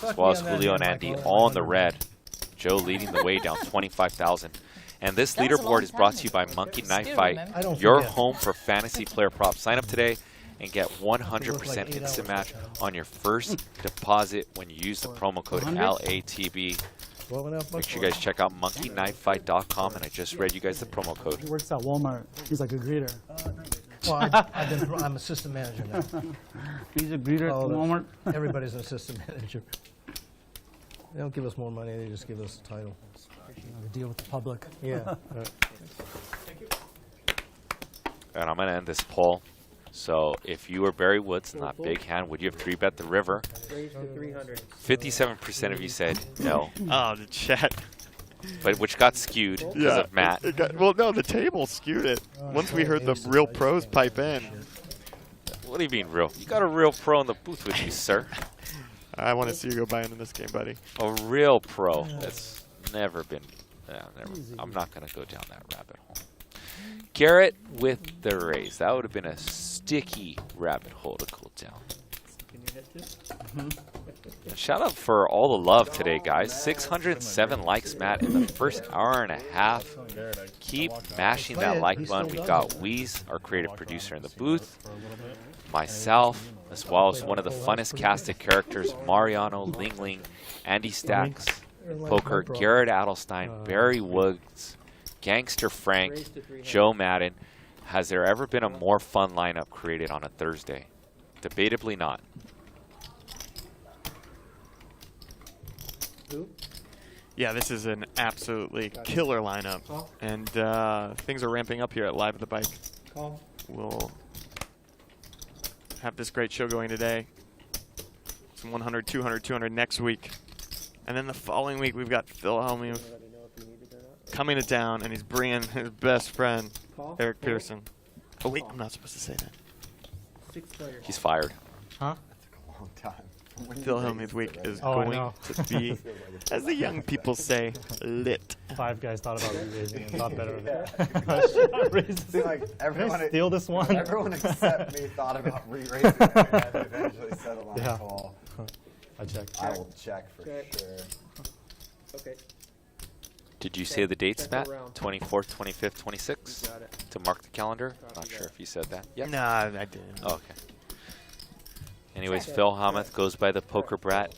as well as Julio and Andy, all in the red. Joe leading the way down 25,000. And this That was a long leaderboard is brought time to you by ago. Monkey Still Knife Fight, remember. I don't your forget. home for fantasy player props. Sign up today and get It was 100% like 8 instant hours match ago. on your first deposit when you use the promo code 100? LATB. 12.5 Make sure you guys check out monkeyknifefight.com, and I just read you guys the promo code. He works at Walmart. He's like a greeter. Well, I'm assistant manager now. He's a greeter Oh, at Walmart. Everybody's an assistant manager. They don't give us more money, they just give us a title. Deal with the public. Yeah. Right. And I'm going to end this poll. So if you were Barry Woods, not big hand, would you have 3-bet the river? Raise to 300. 57% of you said no. Oh, the chat. But which got skewed because of Matt. Well, no, the table skewed it. Once we heard the real pros pipe in. What do you mean real? You got a real pro in the booth with you, sir. I want to see you go buy into this game, buddy. A real pro. That's never been. I'm not going to go down that rabbit hole. Garrett with the raise. That would have been a sticky rabbit hole to go down. Shout out for all the love today, guys. 607 likes, Matt, in the first hour and a half. Keep mashing that like button. We got Wheeze, our creative producer, in the booth. Myself, as well as one of the funnest casted characters, Mariano, Ling Ling, Andy Stacks, Poker, Garrett Adelstein, Barry Woods, Gangster Frank, Joe Madden. Has there ever been a more fun lineup created on a Thursday? Debatably not. Yeah, this is an absolutely killer lineup. And things are ramping up here at Live at the Bike. We'll have this great show going today. Some 100, 200, 200 next week. And then the following week, we've got Phil Hellmuth coming to town, and he's bringing his best friend, Eric Pearson. Oh, wait, I'm not supposed to say that. He's fired. Huh? Long time. Phil Hellmuth week is going to be, as the young people say, lit. 5 guys thought about re-raising and thought better of it. See, like, everyone, steal this one? Everyone except me thought about re-raising it and eventually settled on a call. I checked. I will check for sure. Okay. Did you say the dates, Matt? 24th, 25th, 26th? To mark the calendar? Not sure if you said that. Yeah. No, I didn't. Oh, okay. Anyways, Phil Hellmuth goes by the Poker Brat.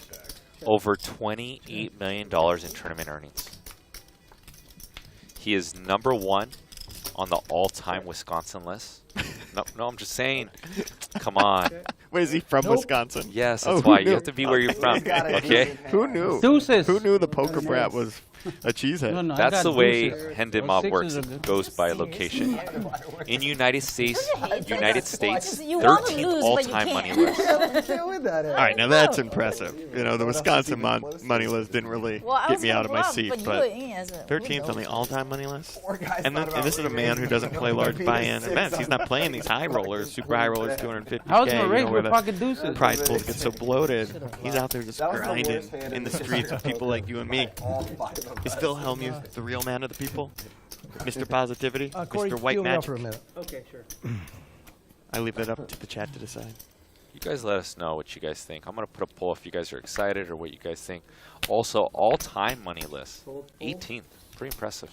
Over $28 million in tournament earnings. He is #1 on the all-time Wisconsin list. No, I'm just saying. Come on. Wait, is he from Wisconsin? Yes, that's why. You have to be where you're from. Okay? Who knew? Deuces. Who knew the Poker Brat was a cheesehead? No, That's the way Hendimob works. It goes by location. In United States, You wanna 13th lose, but you all-time can't. money list. All right, now that's impressive. You know, the Wisconsin money list didn't really Well, I get was me out of my bluff, seat, but you but were in as a 13th on the all-time money list. And And this is a man who doesn't play large buy-in events. He's not playing these high rollers, super high rollers, 250K. I was gonna raise where with the pocket deuces. prize pools get so bloated. He's out there just That was the grinding worst hand in the in the streets with people like you and me. All 5 of Is us. Phil Hellmuth the real man of the people? Mr. Positivity? Corey, Mr. White feel me out for a Magic? minute. Okay, sure. I leave that up to the chat to decide. You guys let us know what you guys think. I'm going to put a poll if you guys are excited or what you guys think. Also, all-time money list. 18th. Pretty impressive.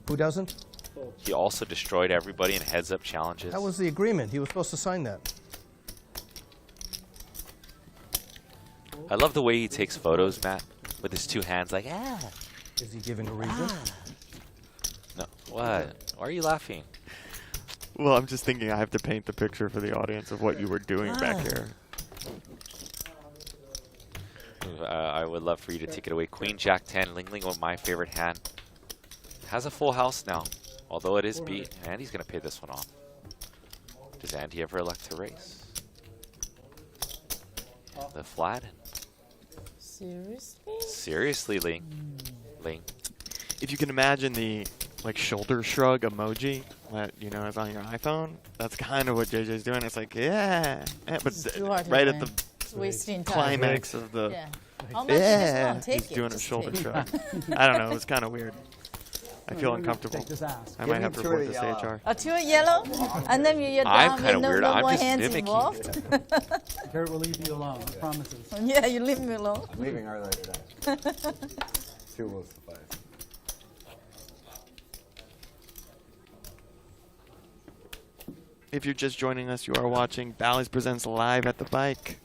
Who doesn't? He also destroyed everybody in heads-up challenges. That was the agreement. He was supposed to sign that. I love the way he takes photos, Matt, with his 2 hands like, ah. Is he giving a reason? No, what? Why are you laughing? Well, I'm just thinking I have to paint the picture for the audience of what you were doing back here. I would love for you to take it away. Queen, Jack 10, Ling Ling, my favorite hand. Has a full house now, although it is beat. Andy's going to pay this one off. Does Andy ever elect to race? The flat. Seriously? Seriously, Ling. Ling. If you can imagine the shoulder shrug emoji that is on your iPhone, that's kind of what JJ's doing. It's like, yeah, but too hard to right at learn. the Wasting time. climax of the Yeah. How much is this one? Take he's it. doing a Just shoulder take it. shrug. I don't know. It was kind of weird. I feel uncomfortable. Take this ass. I might have to Give me report two this of to the HR. A 2 yellow, and then you're I'm down kinda with weird. no I'm more just hands mimicking. involved. Garrett will leave you alone. Promises. Yeah, you leave me alone. I'm leaving earlier today. 2 will suffice. If you're just joining us, you are watching Bally's Presents Live at the Bike.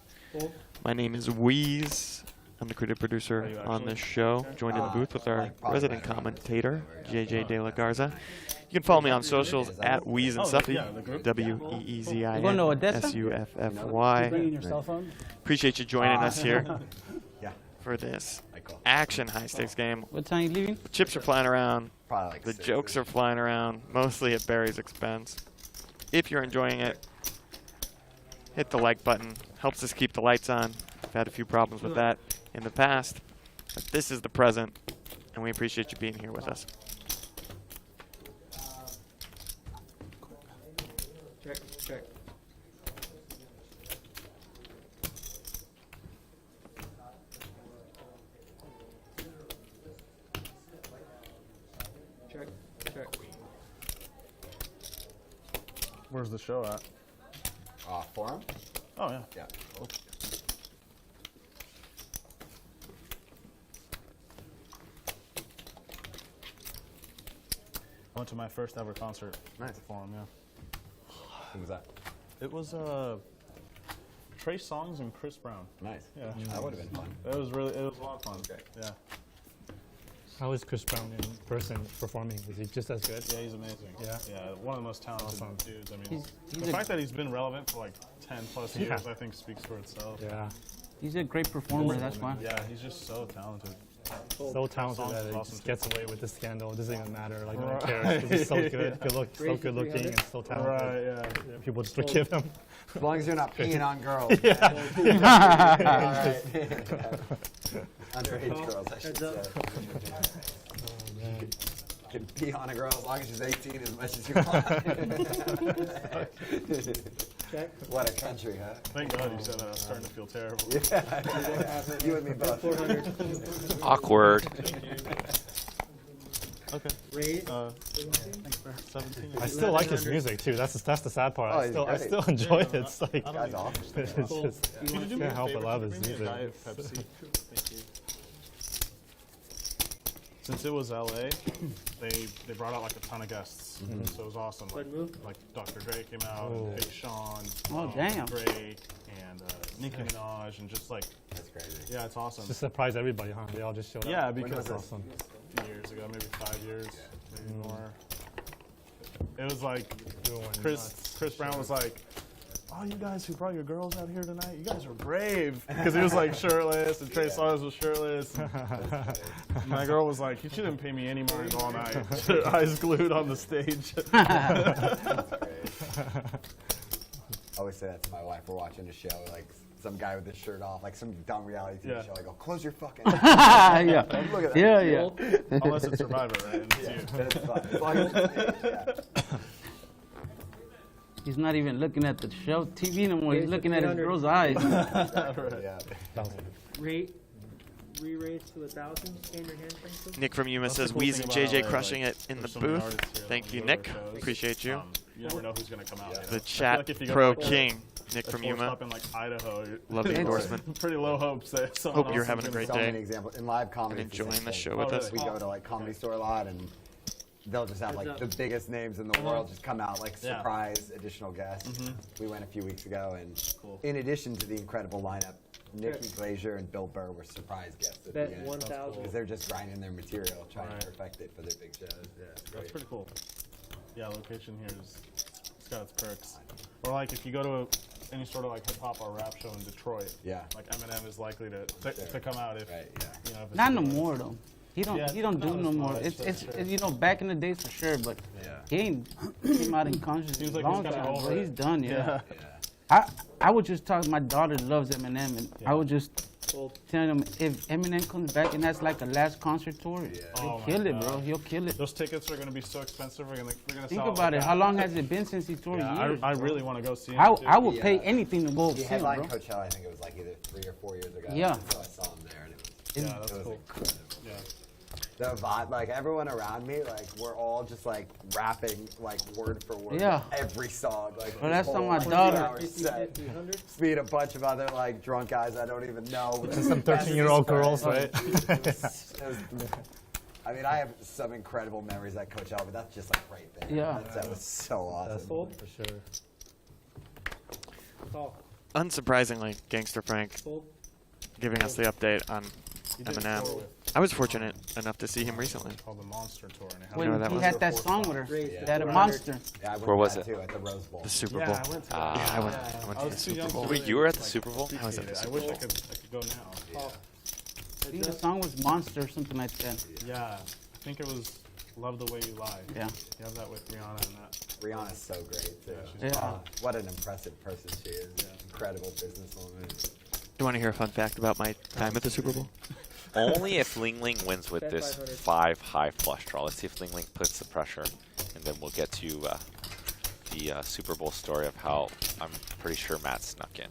My name is Wheeze. I'm the creative producer on this show, joined in the booth with our resident commentator, JJ De La Garza. You can follow me on socials at Wheeze and Suffy, going to Odessa? WEEZINSUFFY. Bringing your cell phone? Appreciate you joining us here Yeah. for this action high-stakes game. What time you leaving? The chips are flying around. Probably like The 6 jokes are flying around, mostly at Barry's expense. if you're enjoying it, hit the like button. Helps us keep the lights on. I've had a few problems with that in the past, but this is the present, and we appreciate you being here with us. Check. Check. Where's the show at? Forum? Oh, yeah. Yeah. I went to my first ever concert. Nice. At the Forum, yeah. Who was that? It was Trey Songz and Chris Brown. Nice. Yeah. That would have been fun. It was a lot of fun. Great. Yeah. How is Chris Brown in person performing? Is he just as good? Yeah, he's amazing. Yeah? Yeah, one of the most talented dudes. I mean, He's the fact that he's been relevant for like 10 plus years, I think speaks for itself. Yeah. He's a great performer, that's why. Yeah, he's just so talented. So talented Songs that he awesome just gets away with the scandal. It doesn't even matter. Like, no one Right. cares. 'Cause he's so good. Yeah. So good looking and so talented. Right, yeah. People just forgive him. As long as you're not peeing on girls. Yeah. Alright. Underage girls, I should say. You can pee on a girl as long as she's 18 as much as you want. Check. What a country, huh? Thank God you said that. I was starting to feel terrible. Yeah. You and me both. 400. Awkward. Okay. Raise. 17. I still like his music too. That's the sad part. Oh, I he's still great. enjoy it. It's like Guy's awesome. it's just Can you do me can't a help favor? but love Can his you bring me a music. Diet Pepsi? Thank you. Since it was LA, they brought out like a ton of guests, so it was awesome. Like Dr. Dre came out, and Big Sean, damn. Drake, and Nicki Minaj, and just like That's crazy. yeah, it's awesome. Just surprise everybody, huh? They all just showed up. Yeah, When because was That's awesome. a few years ago, maybe 5 years, maybe more. It was like Chris Brown was like, "Oh, you guys who brought your girls out here tonight, you guys are brave." Because he was like shirtless, and Trey Songz was shirtless. And my girl was like, "You shouldn't pay me any mind all night." Her eyes glued on the stage. That's great. I always say that to my wife. We're watching a show, like some guy with his shirt off, like some dumb reality TV show. I go, "Close your fucking eyes." Yeah. Look at that. Yeah. Unless it's Survivor, right? And it's you. That's fine. As long as it's yeah. He's not even looking at the show TV no more. He's looking at his girl's eyes. Yeah. Re-raise to 1,000. Stand your hand, thank you. Nick from Yuma says, cool Weez thing and about JJ LA, crushing like, it in the there's so many booth. artists here Thank that you, go to Nick. their shows. Appreciate you. You never know who's gonna come out. You know? The I feel chat like if you go pro to, like, king, Nick a from tour Yuma. stop in like Idaho, Love the endorsement. pretty low hopes that someone Hope you're else having a is great So gonna day. many examples in live comedy. And it's the enjoying same the thing. show with us. We go to like Comedy Store a lot, and they'll just have like the biggest names in the world just come out, like surprise additional guests. We went a few weeks ago, and in addition to the incredible lineup, Nikki Glazer and Bill Burr were surprise guests at Bet the end. 1,000. Because they're just grinding their material, trying to perfect it for their big shows. Yeah, it's That's great. pretty cool. Yeah, location here it's got its perks. Or like if you go to any sort of like hip hop or rap show in Detroit, like Eminem is likely to come out if you know. If it's Not no more though. He don't do no more. much, It's that's true. you know, back in the days for sure, but he ain't came out in conscious Seems like long he's kinda time. over Bro. it. He's done, Yeah. I would just talk. My daughter loves Eminem, and I would just tell him if Eminem comes back and that's like a last concert tour, he'll kill it, bro. He'll kill it. Those tickets are going to be so expensive. We're gonna Think sell about like it. How long has it been since he toured? Yeah, Years. I bro. really want to go see him. I would pay anything to go He see him, headlined bro. Coachella, I think it was like either 3 or 4 years ago. Yeah. So I saw him there, and it was, Yeah, that's cool. incredible. Yeah. The vibe, like everyone around me, like we're all just like rapping like word for word every song. Like Well, that's this on whole my 2 daughter. hour set. Meet a bunch of other like drunk guys I don't even know. Just some 13-year-old girls, right? I mean, I have some incredible memories at Coachella, but that's just like right there. Yeah. That was so awesome. For sure. Unsurprisingly, Gangster Frank giving us the update on Eminem. I was fortunate enough to see him recently. Called the Monster Tour. And it When that he was? had that song with her, Yeah. that a monster. Yeah, I went Where to was that it? too, at the Rose Bowl. The Super Bowl. Yeah, I went to that. I went to the was too Super young Bowl. to Wait, you were at the Super Bowl? I was at the I Super wish Bowl. I could go now. I think the song was Monster or something like that. Yeah, I think it was Love the Way You Lie. Yeah. You have that with Rihanna and that. Rihanna's so great, too. Yeah. What an impressive person she is. Incredible businesswoman. Do you want to hear a fun fact about my time at the Super Bowl? Only if Ling Ling wins with this 5 high flush draw. Let's see if Ling Ling puts the pressure, and then we'll get to the Super Bowl story of how I'm pretty sure Matt snuck in.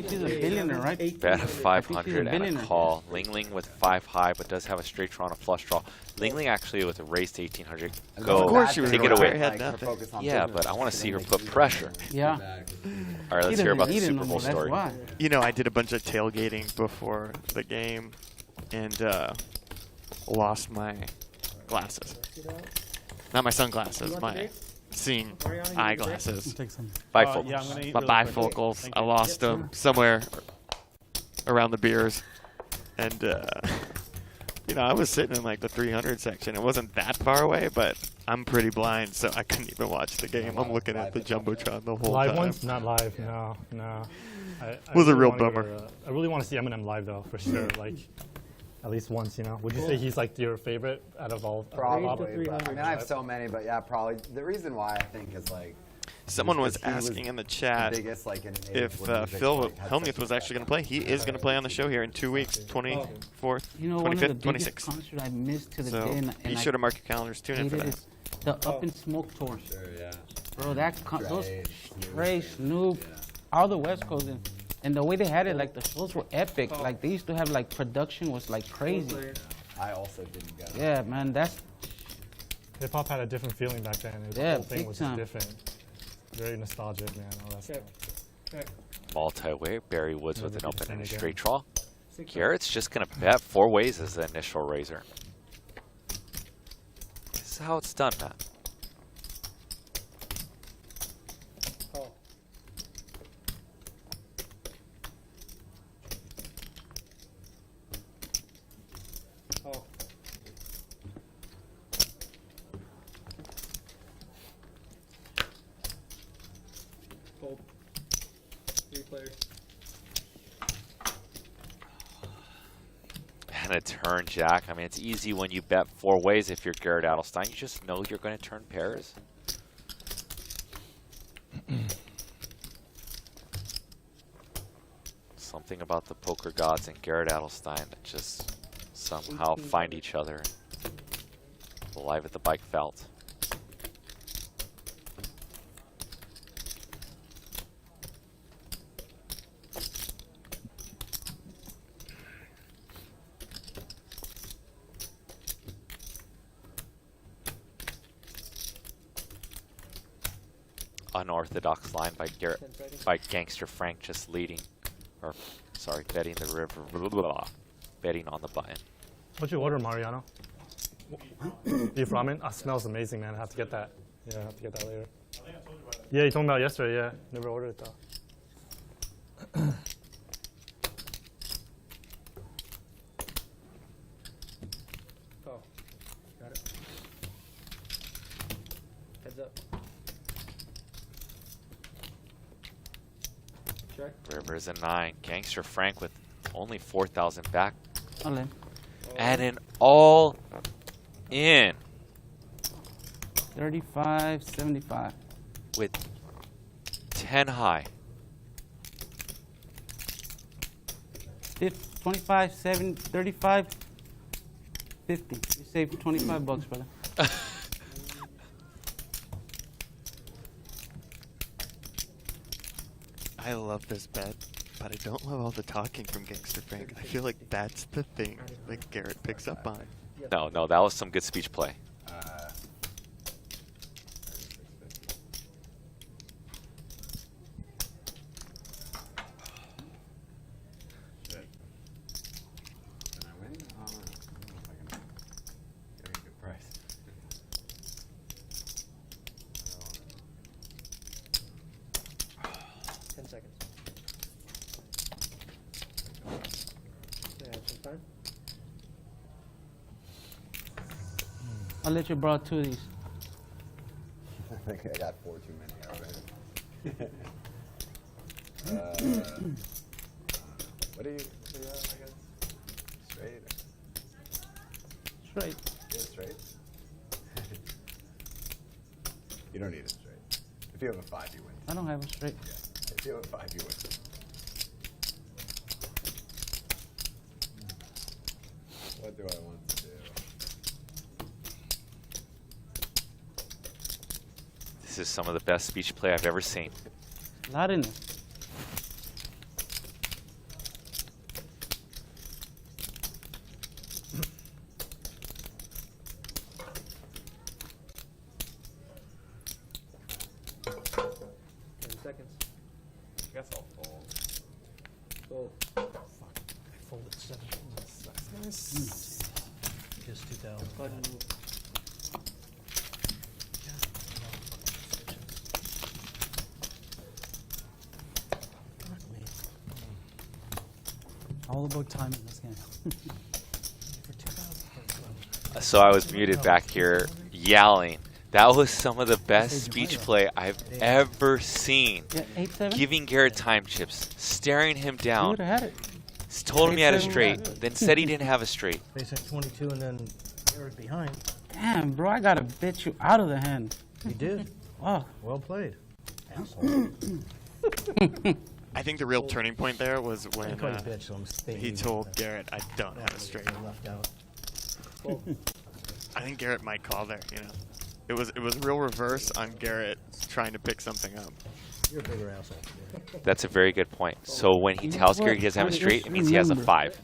She's a billionaire, right? Bet of 500 and a billionaire. call. Ling Ling with 5 high, but does have a straight draw and a flush draw. Ling Ling actually with a raise to 1800. Go, Of course she was take gonna it win. away. Had nothing. Yeah, but I want to see her put pressure. Yeah. All right, let's hear about the Super Bowl That's story. why. You know, I did a bunch of tailgating before the game and lost my glasses. Not my sunglasses, my seeing eyeglasses. Bifocals. Yeah, I'm gonna eat My really quick. bifocals. Thank I you. lost them somewhere around the beers. And, you know, I was sitting in like the 300 section. It wasn't that far away, but I'm pretty blind, so I couldn't even watch the game. I'm looking at the Jumbotron the whole Live time. ones? Not live, no. I Was a really real wanna go bummer. to, I really want to see Eminem live, though, for sure. Like, at least once, you know? Would you say he's like your favorite out of all? Probably. But, I mean, I have so many, but yeah, probably. The reason why I think is like. Someone was because he asking in the chat the biggest, like, in if Phil Hellmuth was actually going to play. He is going to play on the show here in 2 weeks, 24th, You know, one of the 25th, biggest 26th. concerts I missed to the So day, be sure to mark your calendars. Tune in for hated that. is the Up in Smoke tour. Sure, yeah. Bro, those Trey, Snoop, all the West Coast, and the way they had it, like the shows were epic. Like they used to have like production was like crazy. I also didn't go. Yeah, man, that's Hip hop had a different feeling back then. The Yeah, whole thing big was time. just different. Very nostalgic, man. All that stuff. Multi-way. Barry Woods with an open and a again. straight draw. Garrett's just going to bet 4 ways as the initial raiser. This is how it's done, Matt. Call. Call. Fold. 3 players. And a turn jack. I mean, it's easy when you bet 4 ways if you're Garrett Adelstein. You just know you're going to turn pairs. Something about the poker gods and Garrett Adelstein that just somehow find each other. Live at the bike felt. Unorthodox line by Garrett, 10 seconds. by Gangster Frank, just leading, or sorry, betting the river, blah, blah, blah, betting on the button. What'd you order, Mariano? Beef ramen? Ah, smells amazing, man. I have to get that. Yeah, I have to get that later. Yeah, you told me about it yesterday. Yeah, never ordered it though. Call. Got it. Heads up. Check. River's a 9. Gangster Frank with only 4,000 back. all in. And an all in 35.75. with 10 high. 25, 7, 35, 50. You saved $25, brother. I love this bet, but I don't love all the talking from Gangster Frank. I feel like that's the thing that Garrett picks up on. No, no, that was some good speech play. Shit. Can I win? I don't know if I can get a good price. 10 seconds. Yeah, some time. I'll let you borrow 2 of these. I think I got 4 too many already. What do you have, I guess? Straight? Straight. Yeah, straight. You don't need a straight. If you have a 5, you win. I don't have a straight. Yeah. If you have a 5, you win. What do I want to do? This is some of the best speech play I've ever seen. Not in it. Seconds. I guess I'll fold. Fold. I folded 7. That's nice. Just 2,000. Go ahead and move. All about timing this game. So I was muted back here yelling. That was some of the best speech play I've ever seen. Yeah, 8-7. Giving Garrett time chips, staring him You down, would have had it. told him he had a 8-7, straight, yeah. then said he didn't have a straight. Face at 22 and then Garrett behind. Damn, bro, I gotta bet you out of the hand. You did. Oh. Well played. Asshole. I think the real turning point there was I when call you bitch, so I'm staying he even told with that. Garrett, I don't have a straight. Left out. I think Garrett might call there, you know. It was real reverse on Garrett trying to pick something up. You're a bigger asshole. Yeah. That's a very good point. So when he tells Garrett he doesn't have a straight, it means he has a 5.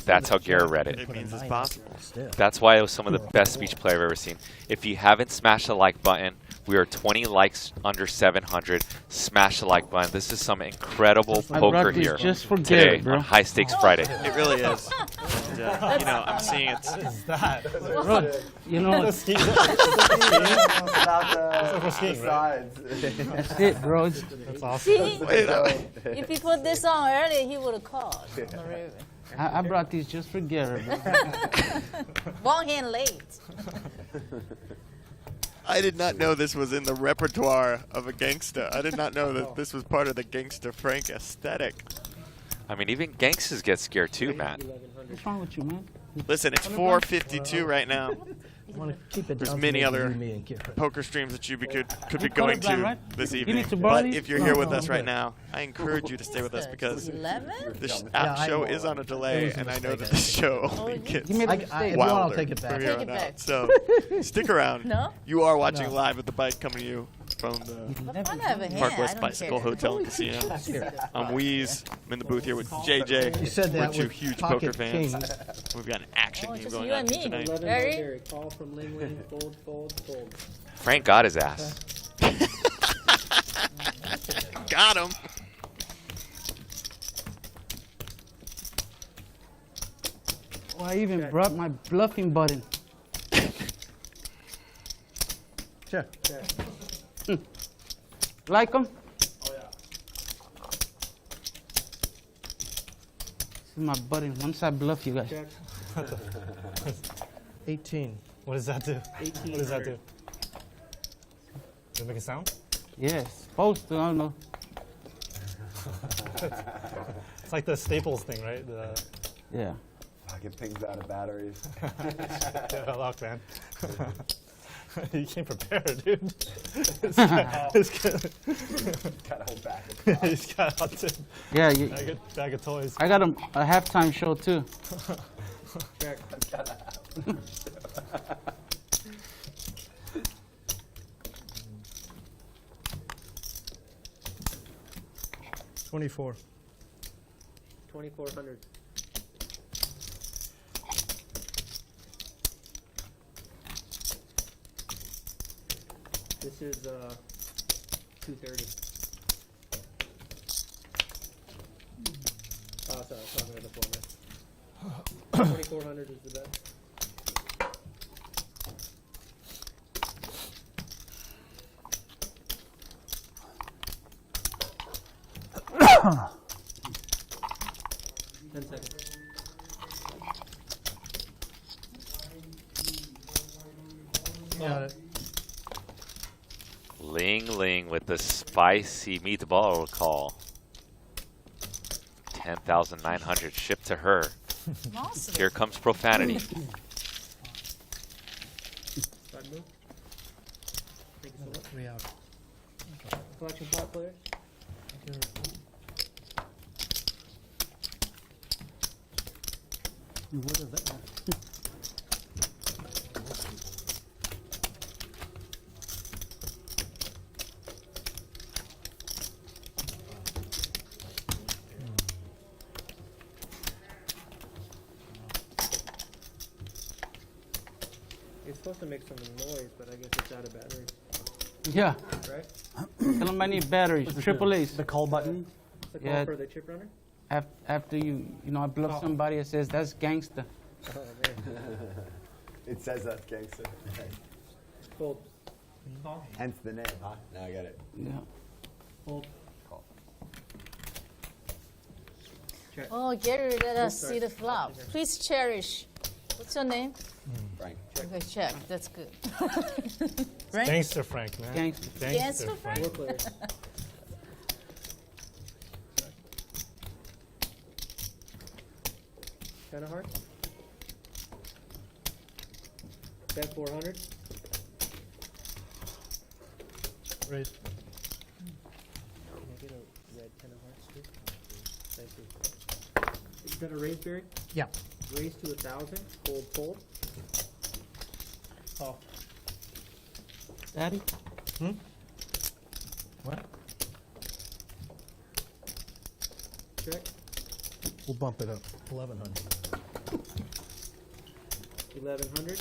That's how Garrett read it. It means it's possible. That's why it was some of the best speech play I've ever seen. If you haven't smashed the like button, we are 20 likes under 700. Smash the like button. This is some incredible I poker brought this here just for today Garrett, bro. on High Stakes Friday. It really is. And, you know, I'm seeing it. What is that? Bro, you know what? It's about the sides. That's it, bro. It's, That's awesome. See, Wait, if he put this on earlier, he would have called on the river. I brought these just for Garrett, bro. Wrong hand late. I did not know this was in the repertoire of a gangster. I did not know that this was part of the gangster Frank aesthetic. I mean, even gangsters get scared too, man. What's wrong with you, man? Listen, it's 4:52 right now. I want to keep it There's down to many maybe other you, me, and Garrett. poker streams that you could be I'm going colorblind, to right? this You evening. need to borrow But these? if you're here with Oh, us right okay. now, I encourage you to stay with us because 11? this Yeah, I show know. is on a delay, was a and I know that mistake, this show Oh, only you- gets Give me the If mistake. you want, I'll wilder take it back. from here Take on it out. back. So stick around. No? You are watching No. live at the bike coming to you from the I have a hand. Park I West don't Bicycle care. Hotel and Casino. I'm Wheeze. I'm in the booth here with JJ. You said We're that two with huge pocket poker fans. kings. We've got an action Oh, game just going you on and here me. tonight. 11 Very- Gary, call from Ling Ling, fold, fold, fold. Frank got his ass. Got him. Oh, I even brought my bluffing button. Sure. Like them? This is my button. Once I bluff you guys. Check. 18. What does that do? 18. What does that do? Does it make a sound? Yeah, it's supposed to. I don't know. It's like the Staples thing, right? The Yeah. Fucking things out of batteries. yeah, lock, man. You came prepared, dude. This guy- Got a whole back. He's got a Yeah, you, bag of toys. I got a halftime show too. Check. 24. 2,400. This is 230. Oh, sorry, I was talking about the format. 2,400 is the bet. Huh. 10 seconds. Got it. Ling Ling with the spicy meatball call. 10,900 shipped to her. Awesome. Here comes profanity. Start move. Thank you so much. 3 out. Collection pot players. You would have that. It's supposed to make some noise, but I guess it's out of battery. Yeah. Right? Tell them I need batteries. Triple A's. The call button. The call Yeah. for the chip runner? After I bluff somebody that says that's gangster. Oh, man. It says that's gangster. Fold. Hence the name, huh? Now I get it. Yeah. Fold. Call. Check. Oh, Gary, let us see the flop. Please cherish. What's your name? Frank. Okay, check. That's good. Frank? Gangster Frank, man. Gangster. Gangster Frank? Four players. Ten of hearts. Bet 400. Raise. Can I get a red 10 of hearts too? Thank you. Is that a raise, Barry? Yeah. Raise to 1,000. Fold. Oh. Daddy? What? Check. We'll bump it up. 1,100. 1,100.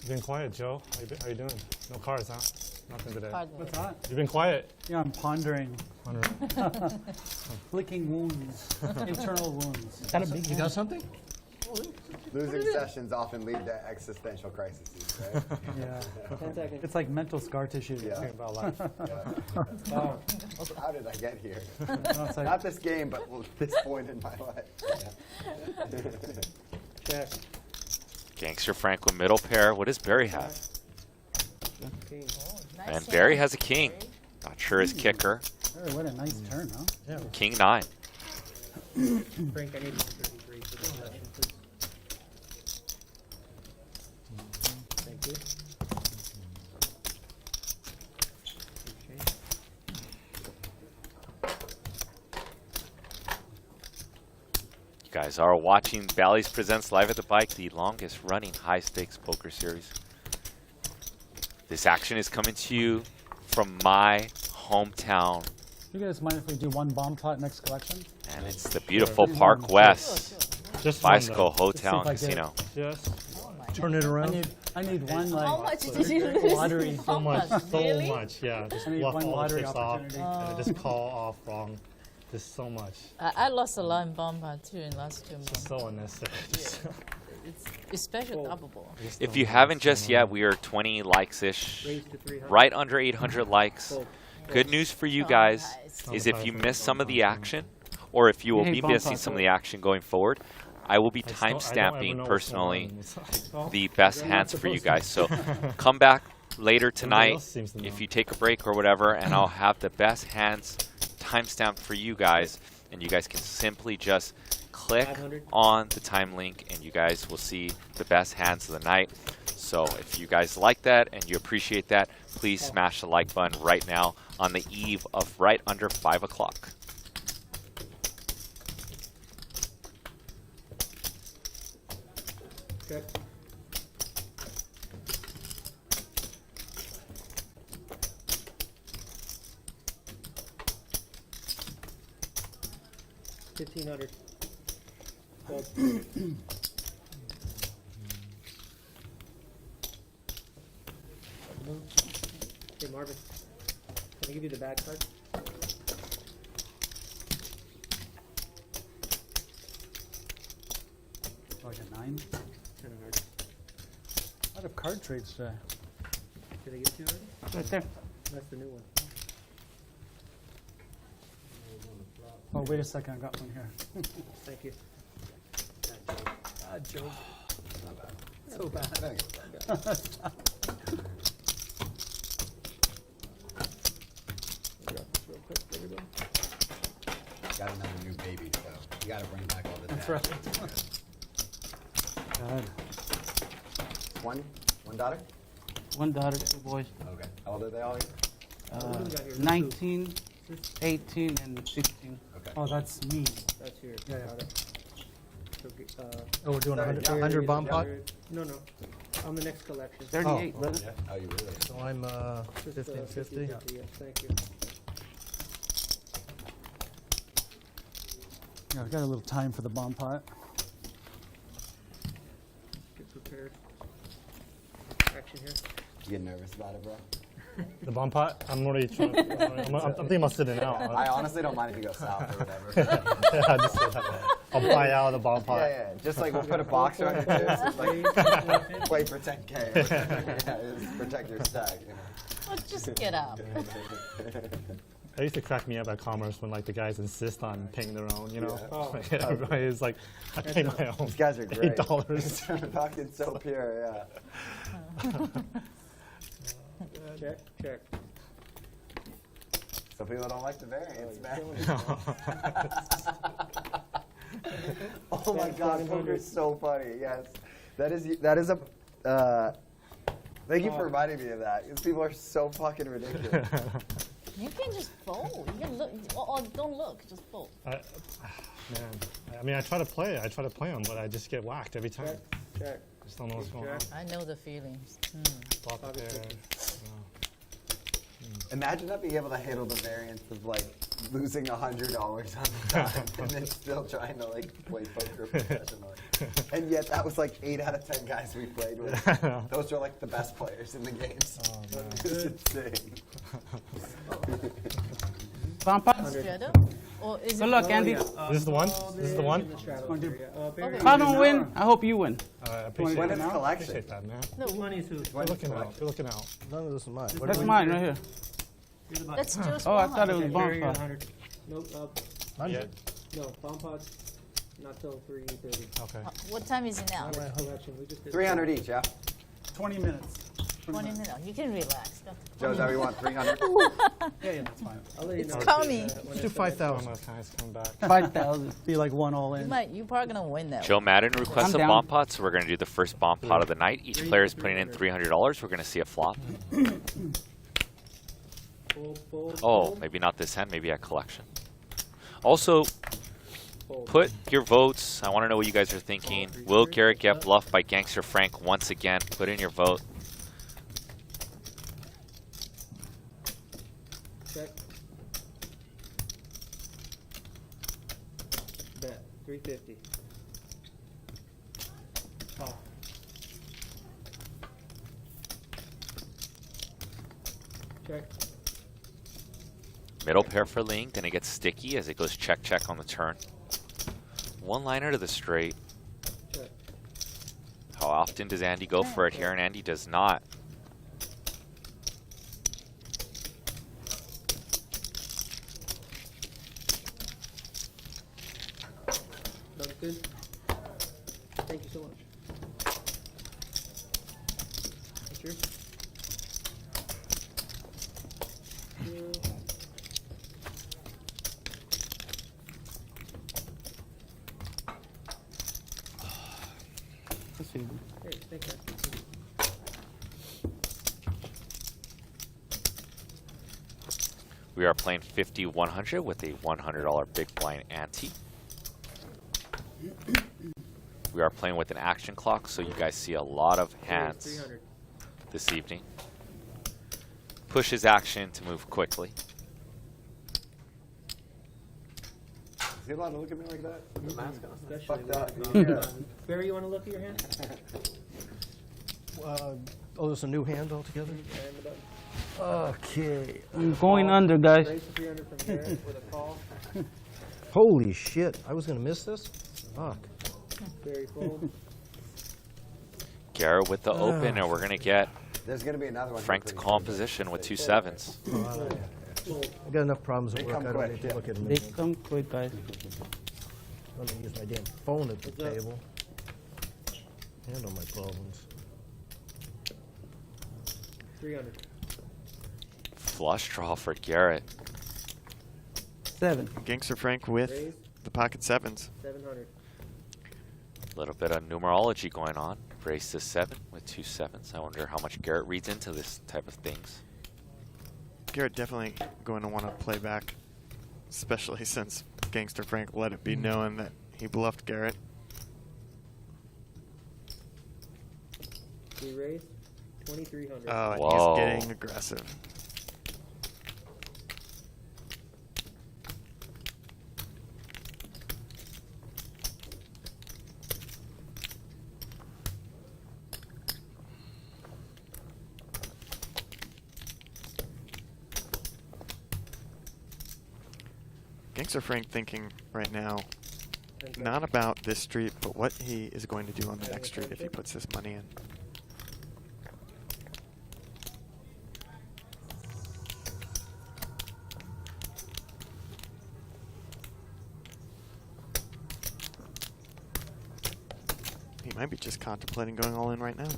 You've been quiet, Joe. How you doing? No cards, huh? Nothing today. What's that? You've been quiet. Yeah, I'm pondering. Flicking wounds. Internal wounds. Is that a big? You got something? Losing sessions often lead to existential crises, right? Yeah. 10 seconds. It's like mental scar tissue. Yeah. Think about life. Yeah. Oh. How did I get here? No, it's like, Not this game, but this point in my life. Check. Gangster Frank with middle pair. What does Barry have? King. Nice And hand. Barry has a king. Not sure his kicker. oh, what a nice turn, huh? Yeah. King 9. Frank, I need 133 for the collection, please. Thank you. You guys are watching Bally's Presents Live at the Bike, the longest running high stakes poker series. This action is coming to you from my hometown, You guys mind if we do one bomb plot next collection? and it's the beautiful Park West Just one, Bicycle though. Hotel if I and get it. Casino. Just Turn it around. I need one like How much did you lose? lottery. How so much, Really? so much. Yeah, just I need bluff one all the lottery chips off, opportunity. and then just call off wrong. Just so much. I lost a lot in bomba too in last 2 months. Just so unnecessary. It's especially double ball. If you haven't just yet, we are 20 likes-ish, Raise to 300. right under 800 likes. Fold. Good news for you Oh, guys nice. is if you miss some of the action, or if you will Hey, be bump missing out, some of bro. the action going forward, I will be I don't ever time-stamping know what's personally going on. It's like, the best hands for you guys. So come back later tonight else seems to know. if you take a break or whatever, and I'll have the best hands time-stamped for you guys, and you guys can simply just click 500. on the time link, and you guys will see the best hands of the night. So if you guys like that and you appreciate that, please smash the like button right now on the eve of right under 5 o'clock. Check. $1,500. Fold. Hey Marvin, can I give you the bad card? Like a 9. 10 of hearts. A lot of card trades today. Did I give it to you already? Right there. That's the new one. Oh, wait a second, I got one here. Thank you. Joe. So bad. Drop this real quick for everybody. That's right. God. One daughter? One daughter, 2 boys. Okay. How old are they all? 19, 18, and 16. Okay. Oh, that's me. That's your Yeah, yeah. daughter. So, Oh, we're doing Sorry, 100 bomb pot? no, on the next collection. 38, Oh. brother. Oh, you really? So I'm Just, 50 and 50. 50, yes, thank you. Yeah, I've got a little time for the bomb pot. Get prepared. Action here. You get nervous about it, bro? The bomb pot? I'm already trying. I'm thinking about sitting out. I honestly don't mind if you go south or whatever. Yeah, just say that. I'll buy out of the bomb pot. Yeah. Just like we'll put a box around it too. So it's like, wait for 10K. Yeah, just protect your stack. You know? Well, just get up. It used to crack me up at Commerce when like the guys insist on paying their own, you know? Yeah. Oh. Everybody is like, I pay my own. These guys are great. $8. Fucking so pure, yeah. Check. Some people don't like the variance, man. Oh my god, poker is so funny. Yes, that is a. Thank you for reminding me of that. These people are so fucking ridiculous. You can just fold. You can look, or don't look, just fold. Man, I mean, I try to play them, but I just get whacked every time. Check. Just don't know what's going on. I know the feelings. Flop it there. Imagine not being able to handle the variance of like losing $100 on the time and then still trying to like play poker professionally. And yet that was like 8 out of 10 guys we played with. Those are like the best players in the games. Oh, man. It's insane. Bomb pot? Straight up? Or is Good it luck, Andy. This is the one? This is the one? If I don't win, I hope you win. I appreciate When that. is I collection? appreciate that, man. no, Money too. You're looking out. You're looking out. None of this is mine. That's mine right here. that's just Oh, I 100. thought it was bomb Carry pot. 100. Nope. Yeah. No, bomb pots. Not till 3:30. Okay. What time is it now? Next collection. We just did 300 each, yeah? 20 minutes. 20 minutes. You can relax. Go. Joe, is that what you want? 300? Yeah, that's fine. I'll let you know. It's coming. Let's do 5,000. Guys coming back. 5,000. Be like one all in. You probably gonna win that. Joe Madden requests I'm a down. bomb pot, so we're going to do the first bomb pot of the night. Each player is putting in $300. We're going to see a flop. Oh, maybe not this hand, maybe at collection. Also, put your votes. I want to know what you guys are thinking. Will Garrett get bluffed by Gangster Frank once again? Put in your vote. Check. Bet. 350. Oh. Check. Middle pair for Ling, then it gets sticky as it goes check on the turn. One liner to the straight. Check. How often does Andy go for it here? And Andy does not. Sounds good. Thank you so much. That's yours. Let's see. Hey, thank you. We are playing 50-100 with a $100 big blind ante. We are playing with an action clock, so you guys see a lot of hands 300. this evening. Push his action to move quickly. Is he allowed to look at me like that? The mask on? Especially Fucked up. Barry, you want to look at your hand? Oh, there's a new hand altogether? Okay. I'm going under, guys. Raise the 300 from Garrett with a call. Holy shit. I was going to miss this? Fuck. Barry fold. Garrett with the open, and we're going to get There's going to be another one. Frank to call in position with 2 sevens. I got enough problems at They work. come I don't quick, need to yeah. look at They them. come quick, guys. I'm going to use my damn phone at the table. Handle my problems. 300. Flush draw for Garrett. 7. Gangster Frank with Raise. the pocket sevens. 700. A little bit of numerology going on. Raise to 7 with 2 7s. I wonder how much Garrett reads into this type of things. Garrett definitely going to want to play back, especially since Gangster Frank let it be known that he bluffed Garrett. We raise 2,300. Oh, and Whoa. he's getting aggressive. Gangster Frank thinking right now not about this street, but what he is going to do on the next street if he puts this money in. He might be just contemplating going all in right now.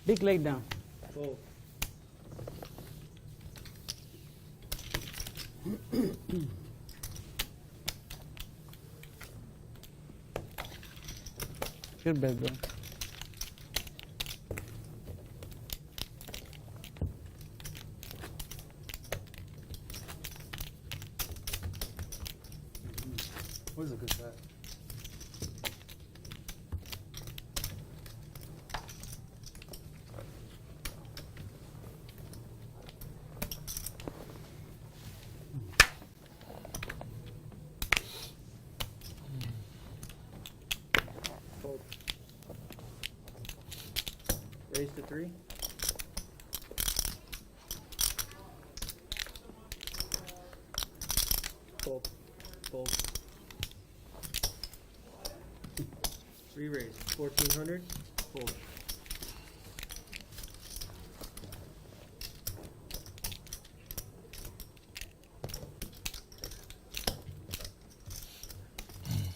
Big leg down. Fold. Good bet, bro. What is a good bet? Fold. Raise to 3. Fold. Fold. Re-raise 1,400. Fold.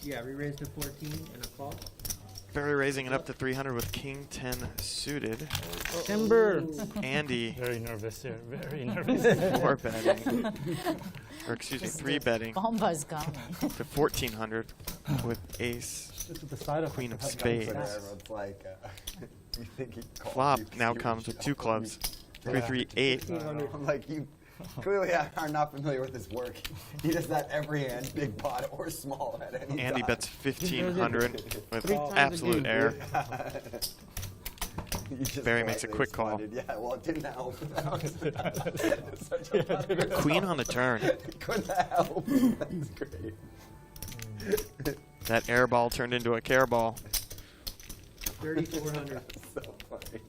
Yeah, re-raise to 14 and a call. Barry raising it up to 300 with King 10 suited. Timber. Andy Very nervous here. Very nervous. 4 betting, or excuse me, 3 betting Bomba's coming. to 1,400 with Ace, This is the side effect Queen of having Spades. Everyone's like, you think he called Flop you 'cause now you were comes with 2 shuffling clubs. me. 3, 3, 8. I'm like, you clearly are not familiar with his work. He does that every hand, big pot or small at any Andy time. bets 1,500 with 3 times a absolute game. air. You just Barry makes a politely quick call. responded, Yeah, well, it didn't help. Such a funny Queen on the turn. Couldn't help. That's great. That air ball turned into a care ball. 3,400. So funny.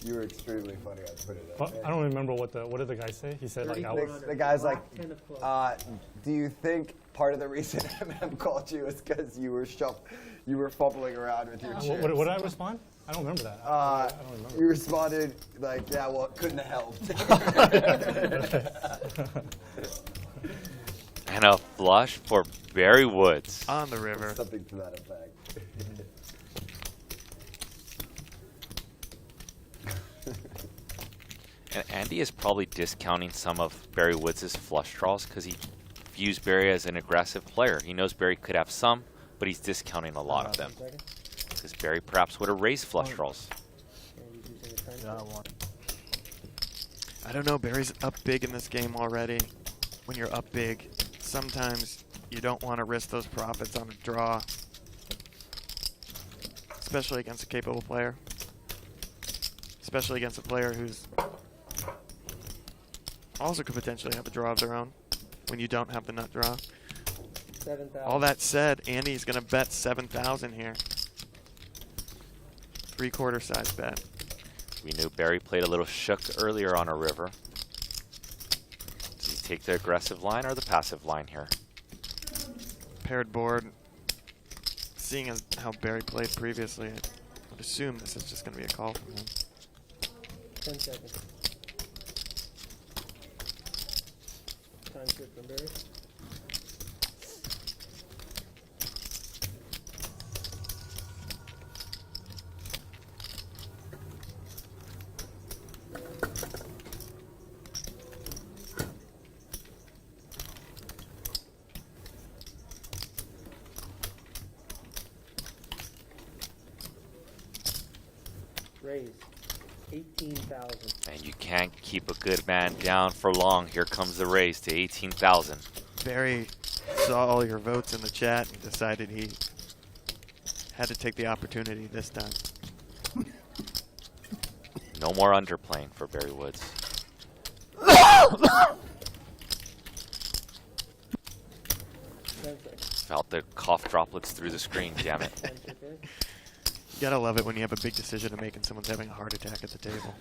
You were extremely funny. I put it up. But I don't remember what did the guy say? He said like I was. The guy's like, 10 of clubs. do you think part of the reason Eminem called you is because you were fumbling around with your chips? What did I respond? I don't remember that. I don't remember. You responded like, yeah, well, it couldn't have helped. And a flush for Barry Woods. On the river. Something to that effect. And Andy is probably discounting some of Barry Woods' flush draws because he views Barry as an aggressive player. He knows Barry could have some, but he's discounting a lot of them. Because Barry perhaps would have raised flush draws. I don't know, Barry's up big in this game already. When you're up big, sometimes you don't want to risk those profits on a draw. Especially against a capable player. Especially against a player who's also could potentially have a draw of their own when you don't have the nut draw. 7,000. All that said, Andy's going to bet 7,000 here. 3/4 size bet. We knew Barry played a little shook earlier on a river. Does he take the aggressive line or the passive line here? Paired board. Seeing as how Barry played previously, I would assume this is just going to be a call from him. 10 seconds. Time shift from Barry. 18,000. And you can't keep a good man down for long. Here comes the raise to 18,000. Barry saw all your votes in the chat and decided he had to take the opportunity this time. No more underplaying for Barry Woods. Felt the cough droplets through the screen, damn it. You gotta love it when you have a big decision to make and someone's having a heart attack at the table.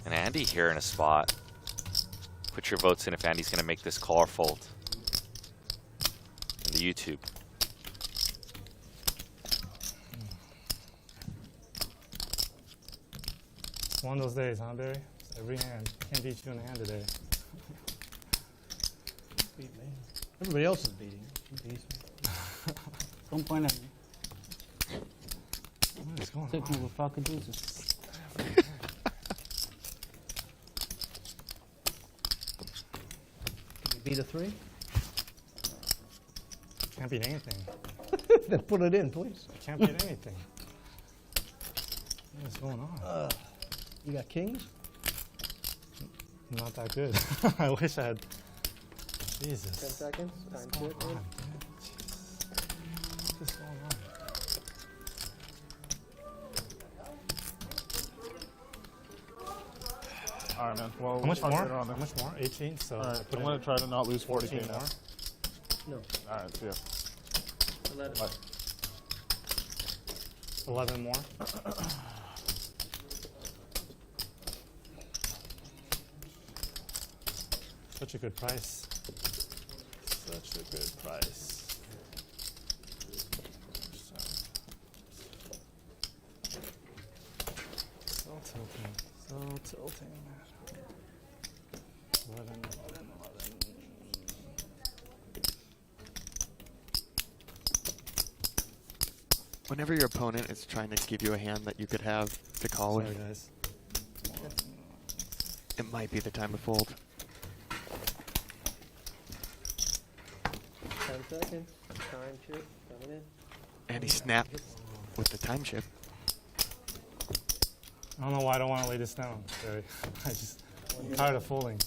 And Andy here in a spot. Put your votes in if Andy's going to make this call or fold. In the YouTube. It's one of those days, huh, Barry? It's every hand. Can't beat you in a hand today. Beat me. Everybody else is beating. She beats me. Don't point at me. What is going Took me on? with fucking Jesus. Can you beat a 3? Can't beat anything. Then put it in, please. Can't beat anything. What is going on? You got kings? Not that good. I wish I had. Jesus. 10 seconds. Time What's going chip. on, man? Jesus. What is going on? All right, man. Well, How much we'll more? talk later on How then. much more? 18. So All right, put I'm in gonna try to not lose 40K 14 now. more. No. All right, see ya. 11. Bye. 11 more. Such a good price. Such a good price. So tilting. So tilting. 11, 11, 11. Whenever your opponent is trying to give you a hand that you could have to call Sorry, with, guys. it might be the time to fold. 10 seconds. Time chip. Coming in. And he snapped with the time chip. I don't know why I don't want to lay this down, Barry. I'm tired of folding.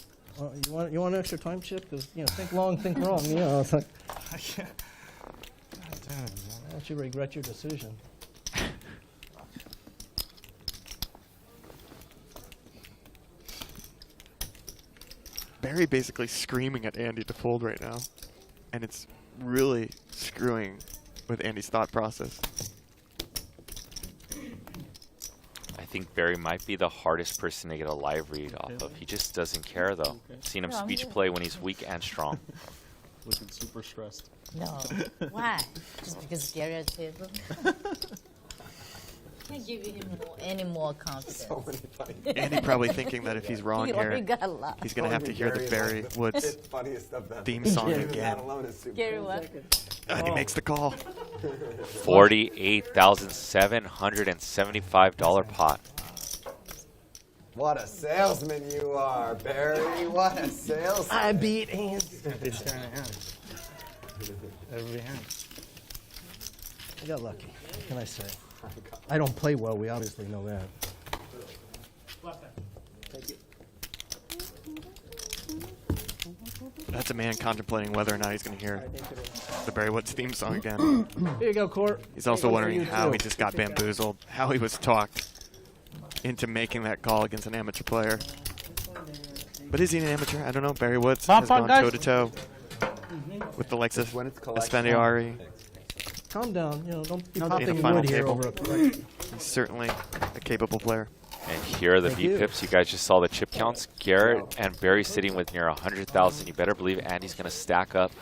You want an extra time chip? Because, think long, think wrong. It's like, I can't. God damn it, man. why don't you regret your decision? Barry basically screaming at Andy to fold right now. And it's really screwing with Andy's thought process. I think Barry might be the hardest person to get a live read off of. He just doesn't care, though. Seen him Yeah, I'm speech good. play when he's weak and strong. Looking super stressed. No. Why? Just because Garrett table? Can't give him any more confidence. So many funny. Andy probably thinking that if he's wrong He already here, got a lot. he's going to have to hear the Barry Woods funniest stuff that theme song even again. that alone is super Gary, what? And he makes the call. $48,775 pot. What a salesman you are, Barry. What a salesman. I beat hands. It's turn in hand. Every hand. I got lucky. What can I say? I don't play well. We obviously know that. Thank you. That's a man contemplating whether or not he's going to hear All right, thank you. the Barry Woods theme song again. Here you go, Court. He's also Hey, wondering you how too. he just got bamboozled, how he was talked into making that call against an amateur player. But is he an amateur? I don't know. Barry Woods Bop, has bop, gone guys. toe-to-toe with the likes of When it's collection. Esfandiari. Calm down. Don't be In popping the wood final here table. over a correction. He's certainly a capable player. And here are the Thank V you. pips. You guys just saw the chip counts. Garrett and Barry sitting with near 100,000. You better believe Andy's going to stack up.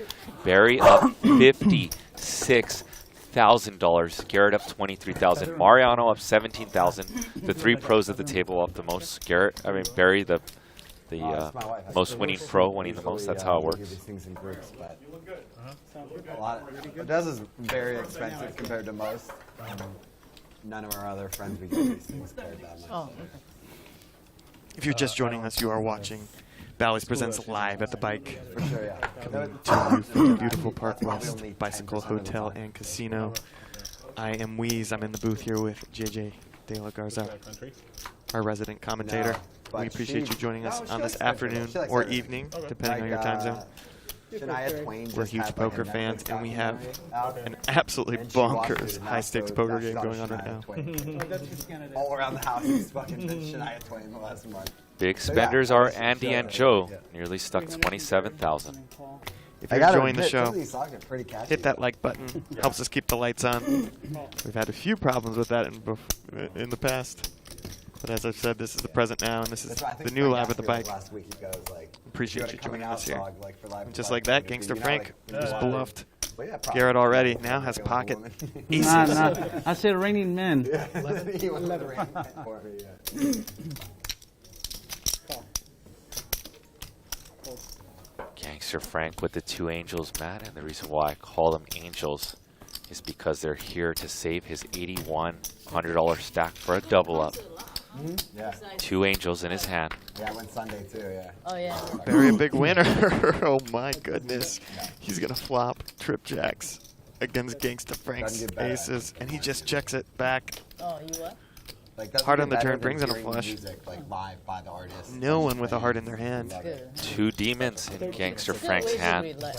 Barry up $56,000. Garrett up 23,000. Mariano up 17,000. The three pros at the table up the most. Barry, the It's my wife. most winning pro, winning the most. That's how it We do works. these things in groups, but a lot. This is very expensive compared to most. None of our other friends we get these things paid that much. Oh, okay. If you're just joining us, you are watching Bally's Presents live at the bike. For sure, yeah. Coming to you from the beautiful Park That's probably West only Bicycle 10% of the Hotel time. and Casino. I am Wheeze. I'm in the booth here with JJ De La Garza, Country. our resident commentator. but We appreciate she- you joining us no, she on this likes country, afternoon she likes or everything. evening, Okay. depending on your time zone. Shania Twain We're just huge had, like, a poker fans, Netflix and we have documentary out. an absolutely And she watched bonkers it, and now high-stakes so poker now she's game on going on right Shania now. Twain. That's just Canada. All around the house is fucking Shania Twain the last month. Big So, yeah, spenders that are was the Andy show. and Joe. Yeah. Nearly stuck 27,000. If I you're gotta enjoying the admit, some show, of these songs are pretty catchy. hit that like button. Helps us keep the lights on. We've had a few problems with that in the past. But as I've said, this is the present now, and this is That's why I think the new Frank Live at asked the me, like, Bike. last week he goes, like, Appreciate "You you got a coming joining out us here. song, like, for Live at And the just Bike, like that, like, Gangster you know, Frank like, is yeah. bluffed. Well, yeah, probably. Garrett already now has pocket aces. Nah, I said raining men. He went with the rain for me, yeah. Gangster Frank with the 2 angels, Matt, and the reason why I call them angels is because they're here to save his $8,100 stack for a double up. Yeah. 2 angels in his hand. Yeah, I went Sunday too, yeah. Oh, yeah. Very big winner. Oh my goodness. He's going to flop trip jacks against Gangsta Frank's Doesn't get better. aces, and he just checks it back. Oh, you what? Like, doesn't Heart get on the better turn, than brings in a hearing flush. Music, like, live by the artist. No one with a heart in their hand. Good. 2 demons in Gangster Good Frank's way to hand. read, like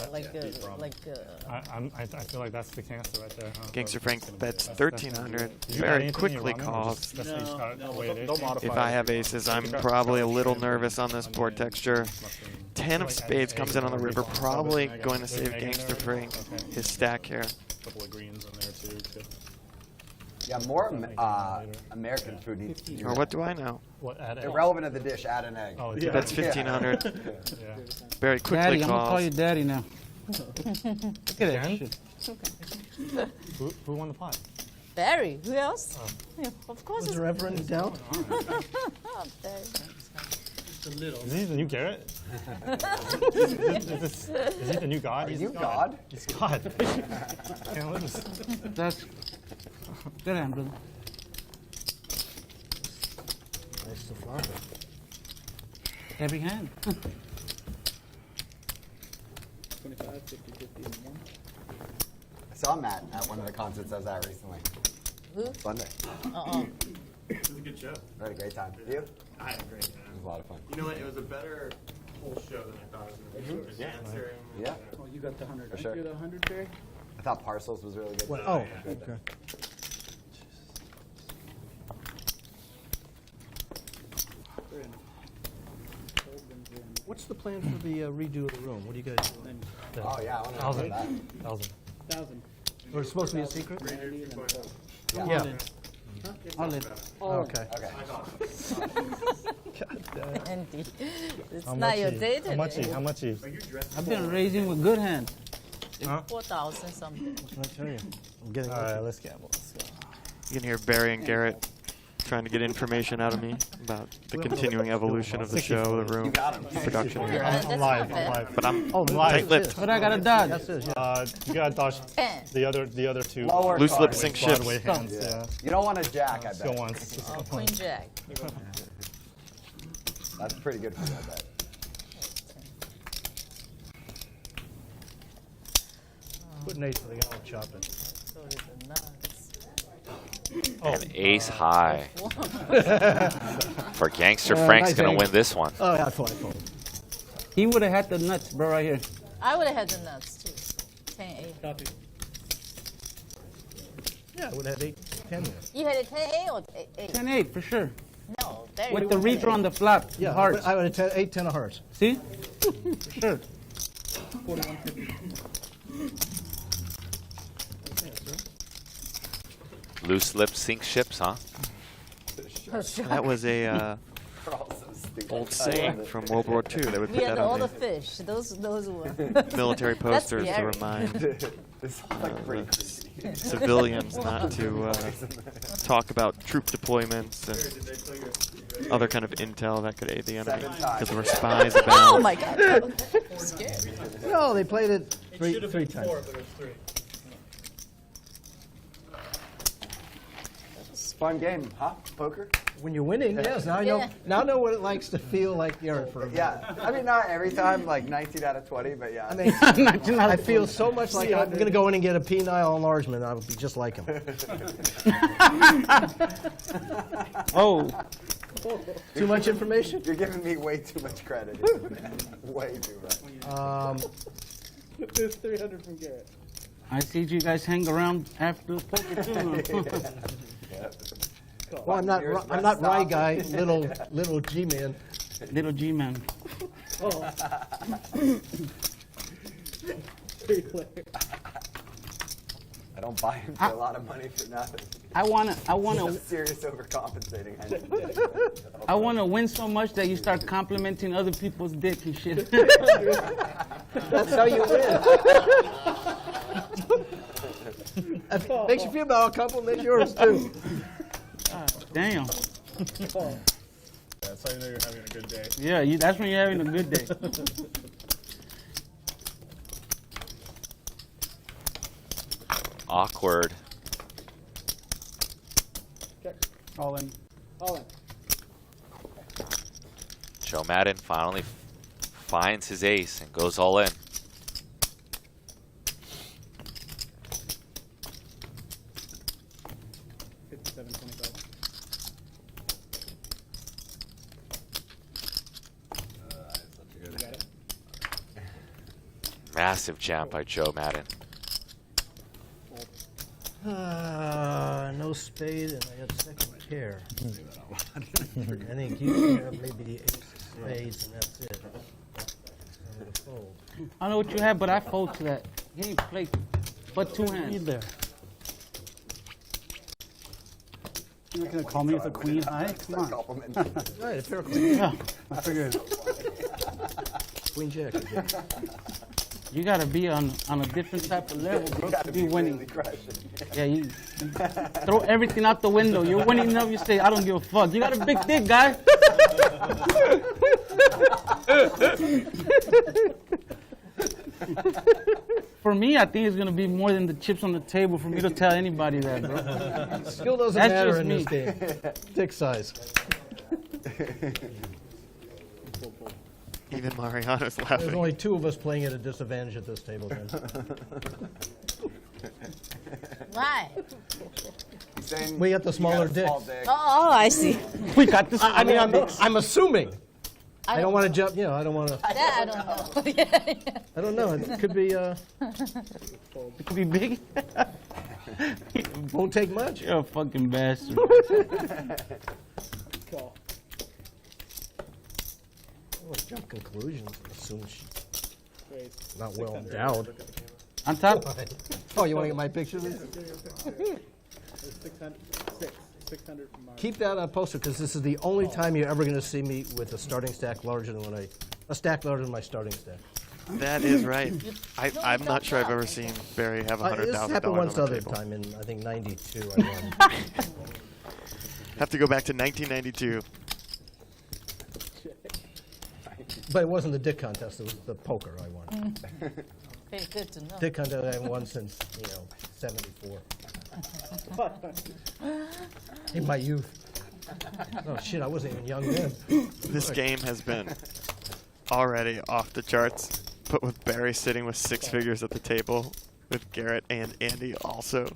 I feel like that's the cancer right there. Huh? Gangster Frank bets That's 1,300. Did you add Very anything in your quickly ramen, or calls. just- that's what you just got it the way it is? Don't modify If I have aces, I'm probably a little nervous on this board texture. 10 of spades comes in on the river, probably going to save Gangster Frank his stack here. A couple of greens in there too. Yeah, more American food needs to be. Or what do I know? What, add egg? Irrelevant of the dish, add an egg. Oh, He bets 1,500. Yeah. Very quickly Daddy, I'm gonna calls. call you daddy now. Look at that Again? shit. Who won the pot? Barry. Who else? Yeah, of course Was it's there ever any doubt? Barry. Is he the new Garrett? is he the new God? Are He's you God. God? He's God. Can't lose. That's good hand, brother. Nice to flop it. Every hand. 25, 50, 50, and 1. I saw Matt at one of the concerts I was at recently. Who? Sunday. It was a good show. I had a great time. You? I had a great time. It was a lot of fun. You know what? It was a better whole show than I thought it was going to be. Yeah. Dancing. Yeah. Oh, you got the 100. For right? sure. You're the 100, Barry? I thought Parcels was really good. What? too. Oh, Yeah. okay. They're in. Goldman's in. What's the plan for the redo of the room? What do you guys doing? Oh, yeah, I want to know 1,000. that. 1,000. 1,000. Or it's supposed to be a secret? 90 and then fold. Yeah. I'll let. Oh, okay. Okay. Andy. It's How not much your he- day How much? today. How much? He? I've been raising with good hand. Huh? 4,000 something. What can I tell you? I'm getting All right, let's gamble. Let's go. You can hear Barry and Garrett trying to get information out of me about the continuing evolution of the show, the room, You got him. the production here. That's I'm not live. bad. I'm live. But I'm Oh, tight-lipped. But I got a dodge. That's it, yeah. You gotta dodge 10. the other two. Lower Loose lip card. sync ships. Broadway hands. Yeah. You don't want a jack, I Let's go bet. once. Oh, Queen Jack. That's pretty good for you, I bet. Put an 8 for the guy I'll chop it. So it's a nuts. And ace high. For Gangster Frank's nice going to angle. win this one. Oh, yeah, I fold. He would have had the nuts, bro, right here. I would have had the nuts too. 10-8. Copy. Yeah, I would have 8, 10 there. You had a 10-8 or 8? 10-8 for sure. No, Barry. With the reader on the flop, Yeah, hearts. I would have 8, 10 of hearts. See? For sure. 4150. Loose lip sink ships, huh? That was a They're all so stupid. old saying from World War II. They would We put had that all on the the fish. Those were. military posters to scary. remind This is like pretty crazy. civilians not to talk about troop deployments and other kind of intel that could aid the enemy, 7 times. because there were spies Oh about. my God! I'm scared. No, they played it three Should have been times. 4, but it was 3. Fun game, huh? Poker? When you're winning, yes. Now I know. Now I know what it likes to feel like you're for. Yeah. I mean, not every time, like 19 out of 20, but yeah. I mean, I feel so much like I'm going to go in and get a penile enlargement. I would be just like him. Oh. Too much information? You're giving me way too much credit. Way too much. There's 300 from Garrett. I see you guys hang around after the poker too. Well, I'm not Rye Guy, little G-man. Little G-man. Oh. I don't buy him for a lot of money for nothing. I wanna serious overcompensating. I wanna win so much that you start complimenting other people's dick and shit. That's how you win. Makes you feel better. I'll compliment yours too. Damn. That's how you know you're having a good day. Yeah, that's when you're having a good day. Awkward. Okay. All in. All in. Joe Madden finally finds his ace and goes all in. Massive jam by Joe Madden. No spade, and I got second pair. I think you have maybe the ace of spades, and that's it. I'm gonna fold. I know what you have, but I fold to that. He ain't played but two hands. There. You're not gonna call me with a queen high? Come on. Right, a pair of queens. Yeah, I figured. Queen jack. You gotta be on a different type of level, bro, to be winning. Yeah, you throw everything out the window. You're winning enough, you say, I don't give a fuck. You got a big dick, guy. For me, I think it's gonna be more than the chips on the table for me to tell anybody that, bro. Skill doesn't That's matter just in me. this game. Dick size. Even Mariano's laughing. There's only two of us playing at a disadvantage at this table, then. Why? We got the smaller dick. Oh, I see. We got this. I mean, I'm assuming. I don't want to jump. You know, I don't want to. That I don't know. I don't know. It could be. It could be big. Won't take much. You're a fucking bastard. Call. Jump conclusions. Assume she's not well endowed. On top. Oh, you want to get my picture of this? 600 from Mario. Keep that poster because this is the only time you're ever going to see me with a starting stack larger than a stack larger than my starting stack. That is right. I'm not sure I've ever seen Barry have $100,000 This happened once on the other table. time in I think '92. I won. Have to go back to 1992. But it wasn't the dick contest; it was the poker I won. Okay, good to know. Dick contest I haven't won since '74. In my youth. Oh shit! I wasn't even young then. This game has been already off the charts, but with Barry sitting with 6 figures at the table, with Garrett and Andy also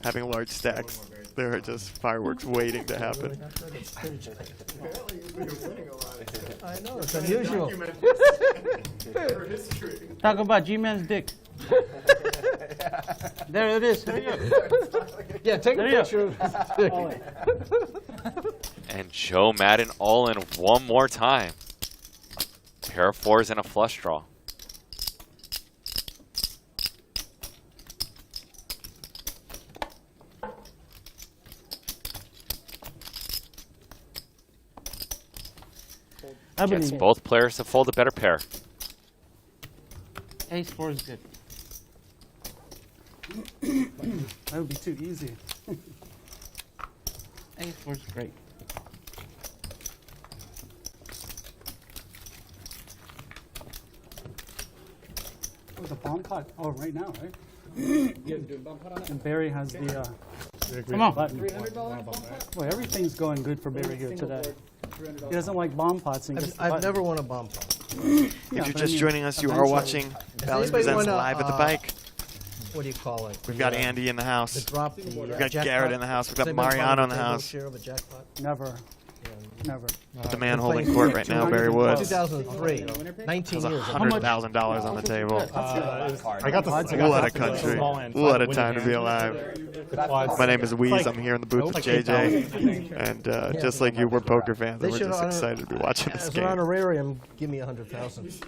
having large stacks, there are just fireworks waiting to happen. I know, it's unusual. Talk about G-Man's dick. There it is. Hurry up. Yeah, take a There you picture of his dick. And Joe Madden all in one more time. Pair of fours and a flush draw. Gets both players to fold a better pair. Ace 4 is good. That would be too easy. Ace 4 is great. Oh, the bomb pot. Oh, right now, right? You guys doing bomb pot on it? And Barry has the Come on. Boy, everything's going good for Barry here today. He doesn't like bomb pots. And I've never won a bomb pot. If you're just joining us, you are watching Bally's anybody Presents wanna, Live at the Bike. What do you call it? We've got Andy in the house. The drop. We've got Garrett in the house. We've got Mariano in the house. Share of a jackpot? Never. Never. But the man holding court right now, Barry Woods, 2003. 19 has years. $100,000 on the table. I got the. What a country. What a time to be alive. My name is Weez. I'm here in the booth with JJ. And just like you, we're poker fans. And we're just excited to be watching this As an game. honorarium, give me 100,000.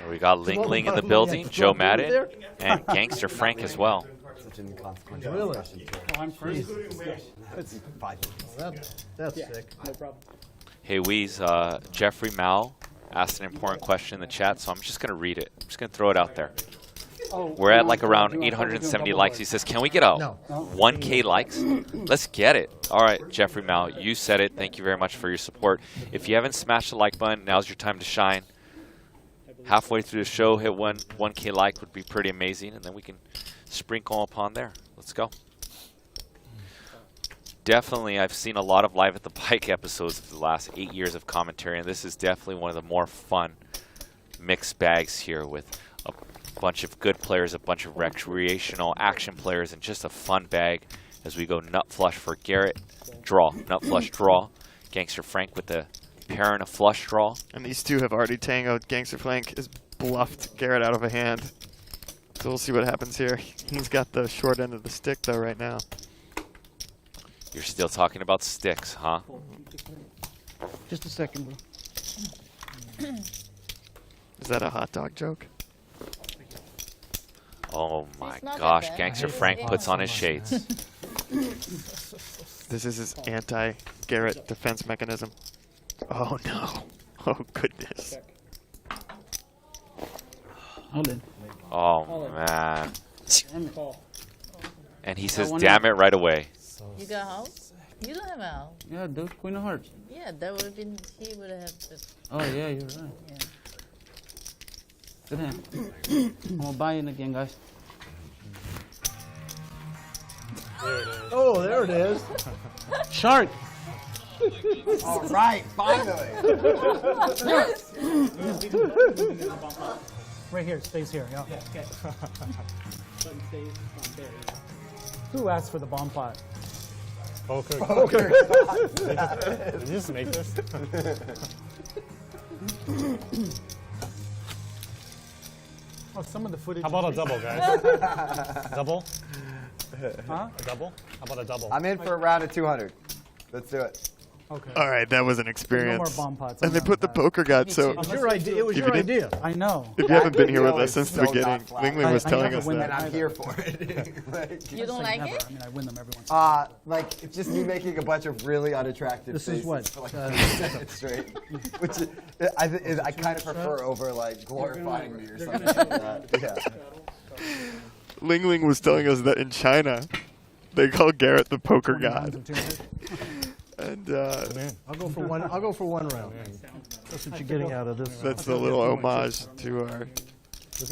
We got Ling Ling in the building, Joe Madden, and Gangster Frank as well. Such an inconsequential Really? question, too. I'm first. It's 5 minutes. That's sick. No problem. Hey, Weez, Jeffrey Mao asked an important question in the chat, so I'm just going to read it. I'm just going to throw it out there. We're at like around 870 likes. He says, can we get a 1K likes? Let's get it. All right, Jeffrey Mao, you said it. Thank you very much for your support. If you haven't smashed the like button, now's your time to shine. Halfway through the show, hit 1K like would be pretty amazing, and then we can sprinkle upon there. Let's go. Definitely, I've seen a lot of Live at the Bike episodes of the last 8 years of commentary, and this is definitely one of the more fun mixed bags here with a bunch of good players, a bunch of recreational action players, and just a fun bag as we go nut flush for Garrett. Draw, nut flush, draw. Gangster Frank with the pair and a flush draw. And these two have already tangoed. Gangster Frank has bluffed Garrett out of a hand. So we'll see what happens here. He's got the short end of the stick, though, right now. You're still talking about sticks, huh? Just a second, bro. Is that a hot dog joke? Oh my It's not that gosh, bad. Gangster Frank puts on his shades. This is his anti-Garrett defense mechanism. Oh, no. Oh, goodness. Hold in. Oh man. Call. And he says, one damn it, right away. You got out? You don't have out. Yeah, dude, Queen of Hearts. Yeah, that would have been, he would have just, Oh, yeah, you're right. yeah. Good hand. I'm gonna buy in again, guys. Oh, there it is. Shark! All right, finally. Right here, stays here. Yeah. Okay. Button stays on there. Who asked for the bomb pot? Poker. Did you just make this? Oh, some of the footage. How about a double, guys? Double? Huh? A double? How about a double? I'm in for a round of 200. Let's do it. Okay. All right, that was an No more experience. bomb pots. And they put the poker god, so It was your idea. It was If your you didn't- idea. I know. if you haven't been here with Yo, us since it's the so beginning, not flat. Ling Ling was I telling never us win And that. I'm here for it. Like, You don't Like like never. it? I mean, I win them every once in a while. like it's just me making a bunch of really unattractive This is faces what, for like 3 seconds straight, which I kind of prefer over like glorifying me or something like that. Yeah. Ling Ling was telling us that in China, they call Garrett the poker 20 rounds god. of 200. And I'll go for one. I'll go for one round. That's what you're getting out of this. that's the little homage to our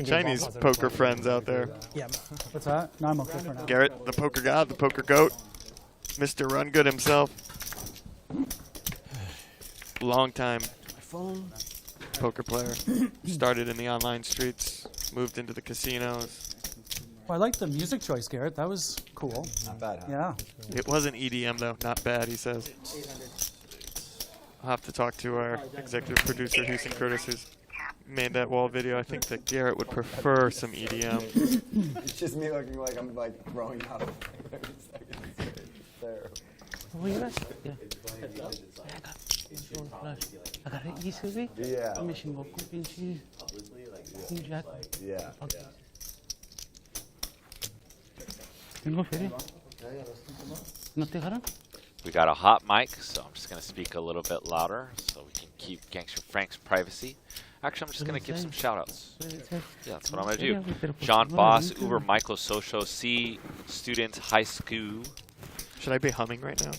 Chinese poker friends out there. Yeah. What's that? No, I'm okay for now. Garrett, the poker god, the poker goat, Mr. Run Good himself. Long time poker player. Started in the online streets, moved into the casinos. Well, I like the music choice, Garrett. That was cool. Not bad, huh? Yeah. It wasn't EDM though, not bad, he says. I'll have to talk to our executive producer, Houston Curtis, who's made that wall video. I think that Garrett would prefer some EDM. It's just me looking like I'm like throwing out every second. It's terrible. Oh, you guys? Yeah. Agarré easy, Yeah. me chingó con pinche. Un jack. Yeah. Tengo feria. ¿No te dejaron? We got a hot mic, so I'm just going to speak a little bit louder so we can keep Gangster Frank's privacy. Actually, I'm just going to give some shout-outs. Yeah, that's what I'm going to do. John Boss, Uber, Michael Socho, C, Student, High School. Should I be humming right now?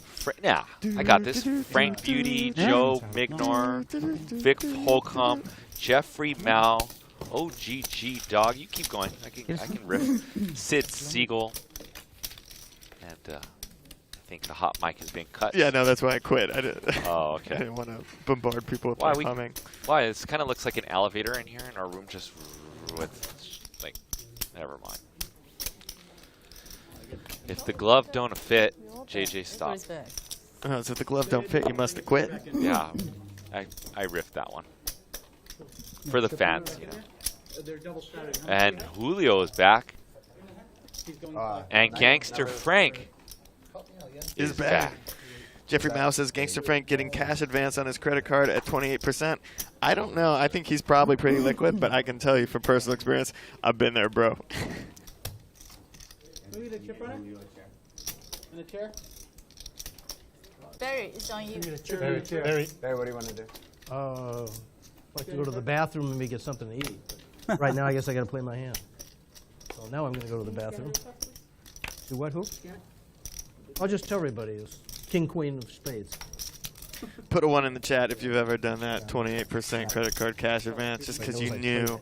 Yeah, I got this. Frank Beauty, Joe Mignor, Vic Holcomb, Jeffrey Mao, OGG Dog. You keep going. I can riff. Sid Siegel. And think the hot mic is being cut. Yeah, no, that's why I quit. I didn't. Oh, okay. I didn't want to bombard people with Why my humming. Why? It kind of looks like an elevator in here, and our room just with like. Never mind. If the glove don't fit, JJ stop. Goes back. Oh, so if the glove don't fit, you must have quit. Yeah, I riffed that one for the fans, you know. They're double shotted. And Julio is back, He's going and Gangster Frank is back. Jeffrey Mao says Gangster Frank getting cash advance on his credit card at 28%. I don't know. I think he's probably pretty liquid, but I can tell you from personal experience, I've been there, bro. Maybe the chip runner? In the chair? Barry, it's on you. Barry, Barry, what do you want to do? I'd like to go to the bathroom and maybe get something to eat. But right now, I guess I got to play my hand. So now I'm going to go to the bathroom. Do what, who? I'll just tell everybody it's King, Queen of Spades. Put a 1 in the chat if you've ever done that 28% credit card cash advance, just because you knew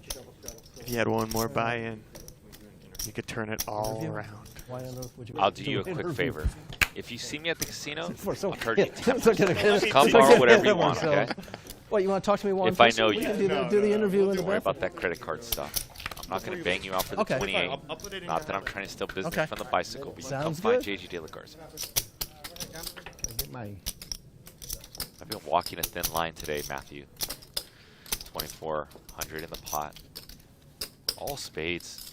if you had one more buy-in, you could turn it all around. I'll do you a quick favor. If you see me at the casino, I'll charge you Yeah, 10%. Come borrow whatever you want, okay? What, you want to talk to me while If I know we you. can do the interview in the Don't worry bathroom. about that credit card stuff. I'm not going to bang you out for the Okay. 28. Not that I'm trying to steal business from the bicycle. But you come Sounds find good. JG De La Garza. Get my I've been walking a thin line today, Matthew. 2,400 in the pot. All spades.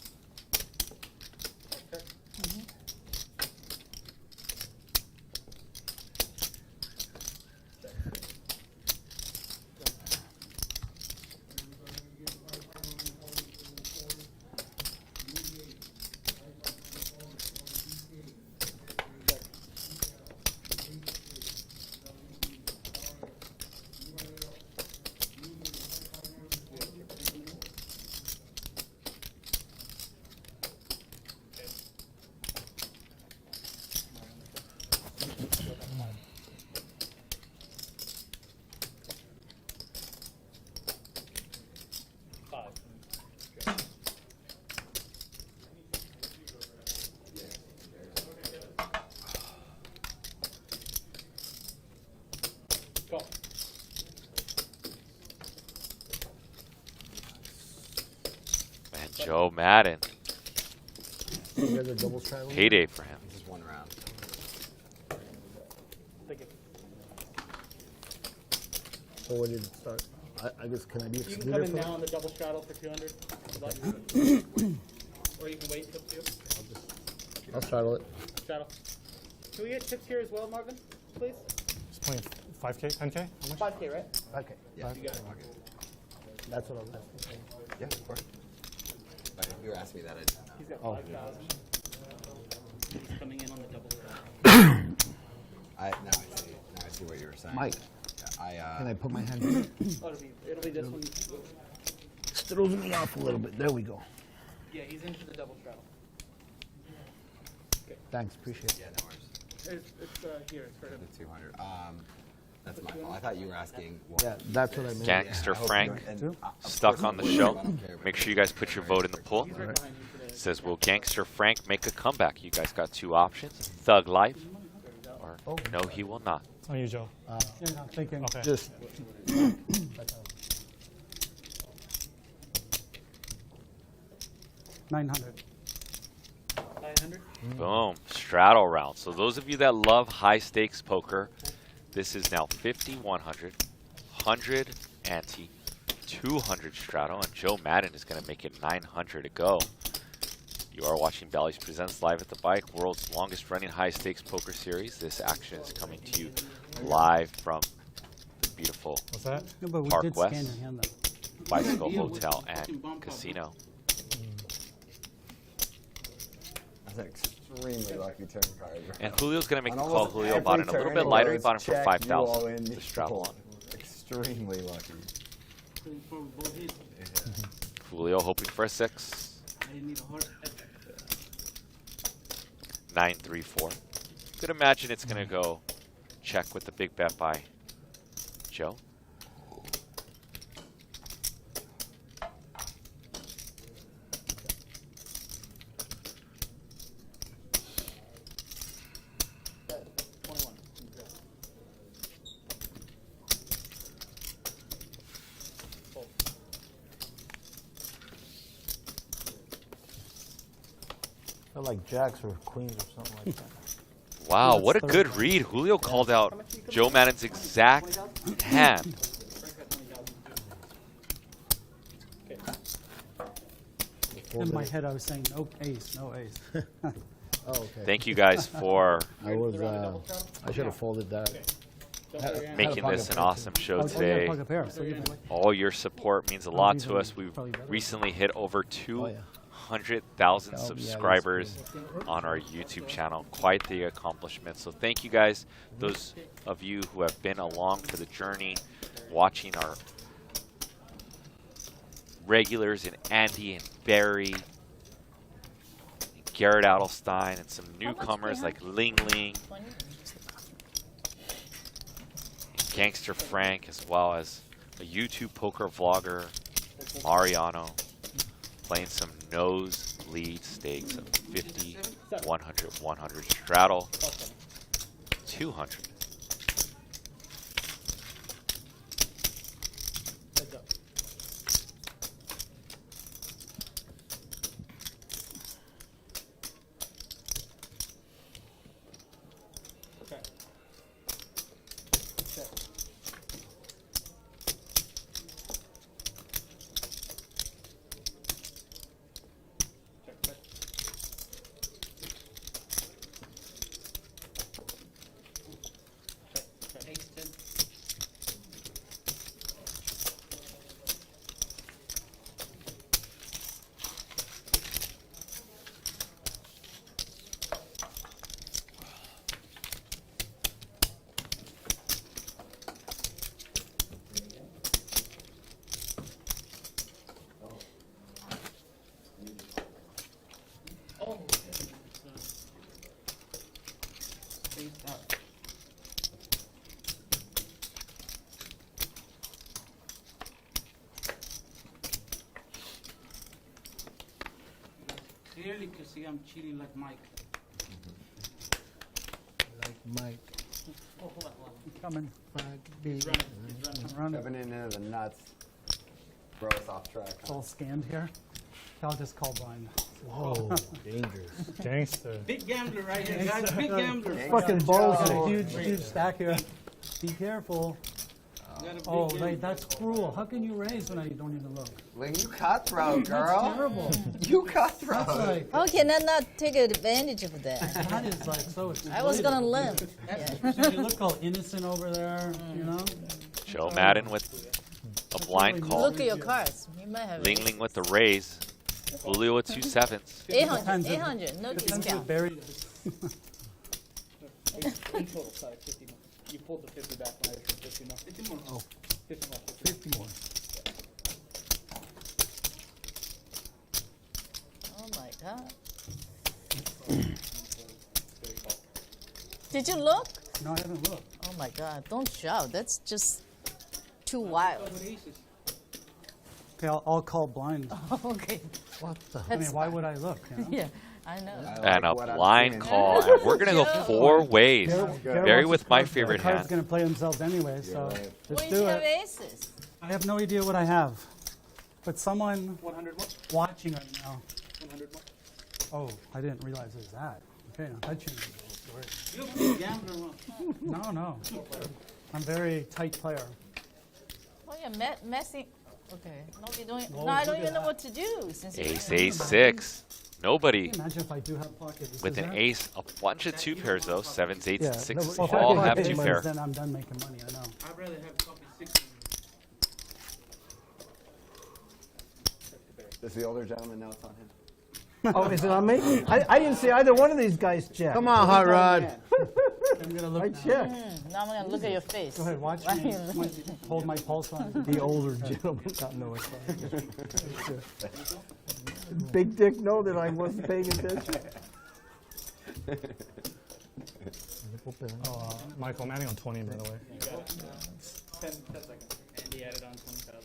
And Joe Madden. Payday for him. Just one round. So when did it start? I guess, can I be You can excluded come in from now it? on the double straddle for 200. if you'd like. Or you can wait till 2. I'll straddle it. Straddle. Can we get chips here as well, Marvin? Please? Just playing 5K, 10K? 5K, right? Okay. Yeah, You got it. That's what I was asking. Yeah, of course. But if you were asking me that, I didn't know. He's got Oh. 5,000. He's coming in on the double straddle. Now I see what you were saying. Mike, Yeah, can I put my hand in? Oh, it'll be this one. Throws me off a little bit. There we go. Yeah, he's into the double straddle. Thanks, appreciate it. Yeah, no worries. It's here, it's for him. The 200. That's my fault. I thought you were asking. Yeah, that's what I meant. Gangster I hope Frank you're- and, stuck on the show. I don't care, but- Make sure you guys put your vote in the poll. It says, will Gangster Frank make a comeback? You guys got two options. Thug Life or no, he will not. It's on you, Joe. Yeah, I'm thinking. Okay. Just 900. 900? Boom. Straddle round. So those of you that love high stakes poker, this is now 50, 100, 100 ante, 200 straddle, and Joe Madden is going to make it 900 to go. You are watching Bally's Presents live at the Bike, world's longest running high stakes poker series. This action is coming to you live from the beautiful What's that? No, but we Park did West scan your hand though. Bicycle Hotel and Casino. That's an extremely lucky turn card. Right? And Julio's going to make On the call. almost Julio bought every it a little turn bit lighter. He goes bought it for check, 5,000 you all in, to straddle on. Extremely lucky. Julio hoping for a 6. I didn't need a heart. 9-3-4. Could imagine it's going to go check with the big bet by Joe. Got like jacks or queens or something like that. Wow, what a good read. Julio called out Joe Madden's exact hand. In my head, I was saying no ace, no ace. Oh, okay. Thank you guys for I was. I should have folded that. making this an awesome show today. All your support means a lot to us. We've recently hit over 200,000 subscribers on our YouTube channel. Quite the accomplishment. So thank you guys, those of you who have been along for the journey, watching our regulars in Andy and Barry, and Garrett Adelstein, and some newcomers like Ling Ling, and Gangster Frank, as well as a YouTube poker vlogger, Mariano, playing some nosebleed stakes of 50, 100, 100 straddle, 200. Clearly, can see I'm cheating like Mike. Like Mike. Coming. He's running. Stepping into the nuts. Throw us off track. It's all scanned here. I'll just call blind. Whoa, dangerous. Gangster. Big gambler right here, guys. Big gambler. Fucking balls in a huge stack here. Be careful. Oh, that's cruel. How can you raise when I don't even look? Ling, you cutthroat, girl. That's terrible. You cutthroat. That's like, How can I not take advantage of that? that is like so I was gonna limp. So you look all innocent over there, you know? Joe Madden with a blind call. Look at your cards. You might have Ling Ling with the raise. Julio with 2 sevens. 800. 800. No discount. Buried. In total size, 50 more. You pulled the 50 back when I said 50 more. 50 more. Oh. 50 more. 50 more. Oh my god. Did you look? No, I haven't looked. Oh my god. Don't shout. That's just too wild. Okay, I'll call blind. Okay. What the? I mean, why would I look? You know? Yeah, I know. And a blind call. And we're going to go 4 ways. Barry with my favorite The card's hand. going to play themselves anyway, so Well, just you do have it. aces. I have no idea what I have. But someone 100 more. watching right now. 100 more. Oh, I didn't realize it was that. Okay, now that changes the whole story. You're a big gambler. No. I'm a very tight player. Oh, yeah, messing. Okay. No, we don't. Whoa, No, I don't look even at know what to do. Since Ace, ace, 6. Nobody Can you imagine if I do have pocket aces with an there? ace. A bunch of 2 pairs, though. 7s, 8s, and 6s. Well, if I All get have pocket 2 aces, pair. then I'm done making money, I know. I'd rather have pocket 6. Does the older gentleman know it's on him? Oh, is it on me? I didn't see either one of these guys check. Come on, Hot Rod. I'm going to look I now. checked. now I'm gonna look at your face. Go ahead, watch Why me. you look- Hold my pulse on. The older gentleman got no Big Dick know that I wasn't paying attention. Michael, I'm adding on 20, by the way. 10 seconds. Andy added on 20,000.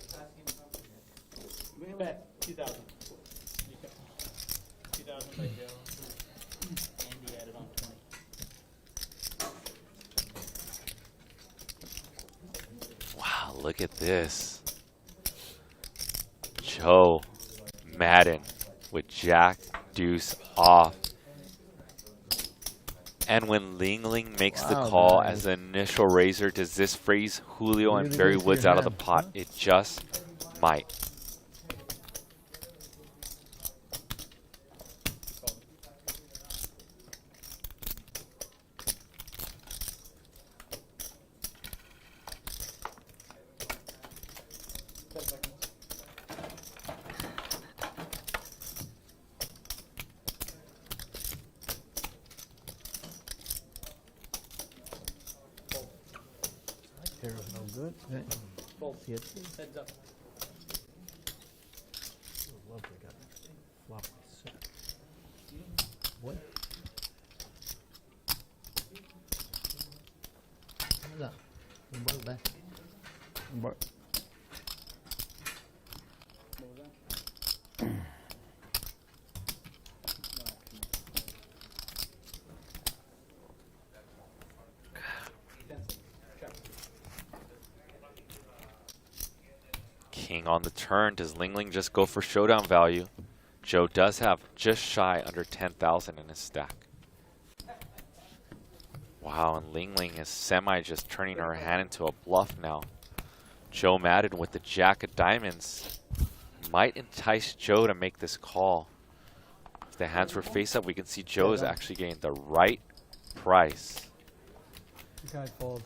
Bet 2,000. 2,000 by Joe. Andy added on 20. Wow, look at this. Joe Madden with Jack Deuce off. And when Ling Ling makes the call as the initial raiser, does this freeze Julio and Barry Woods out of the pot? It just might. Good. Fold. See it? Heads up. Love they got flop set. What? Hold up. What was that? What was that? King on the turn. Does Ling Ling just go for showdown value? Joe does have just shy under 10,000 in his stack. Wow, and Ling Ling is semi just turning her hand into a bluff now. Joe Madden with the jack of diamonds might entice Joe to make this call. If the hands were face up, we can see Joe is actually getting the right price. You guys fold.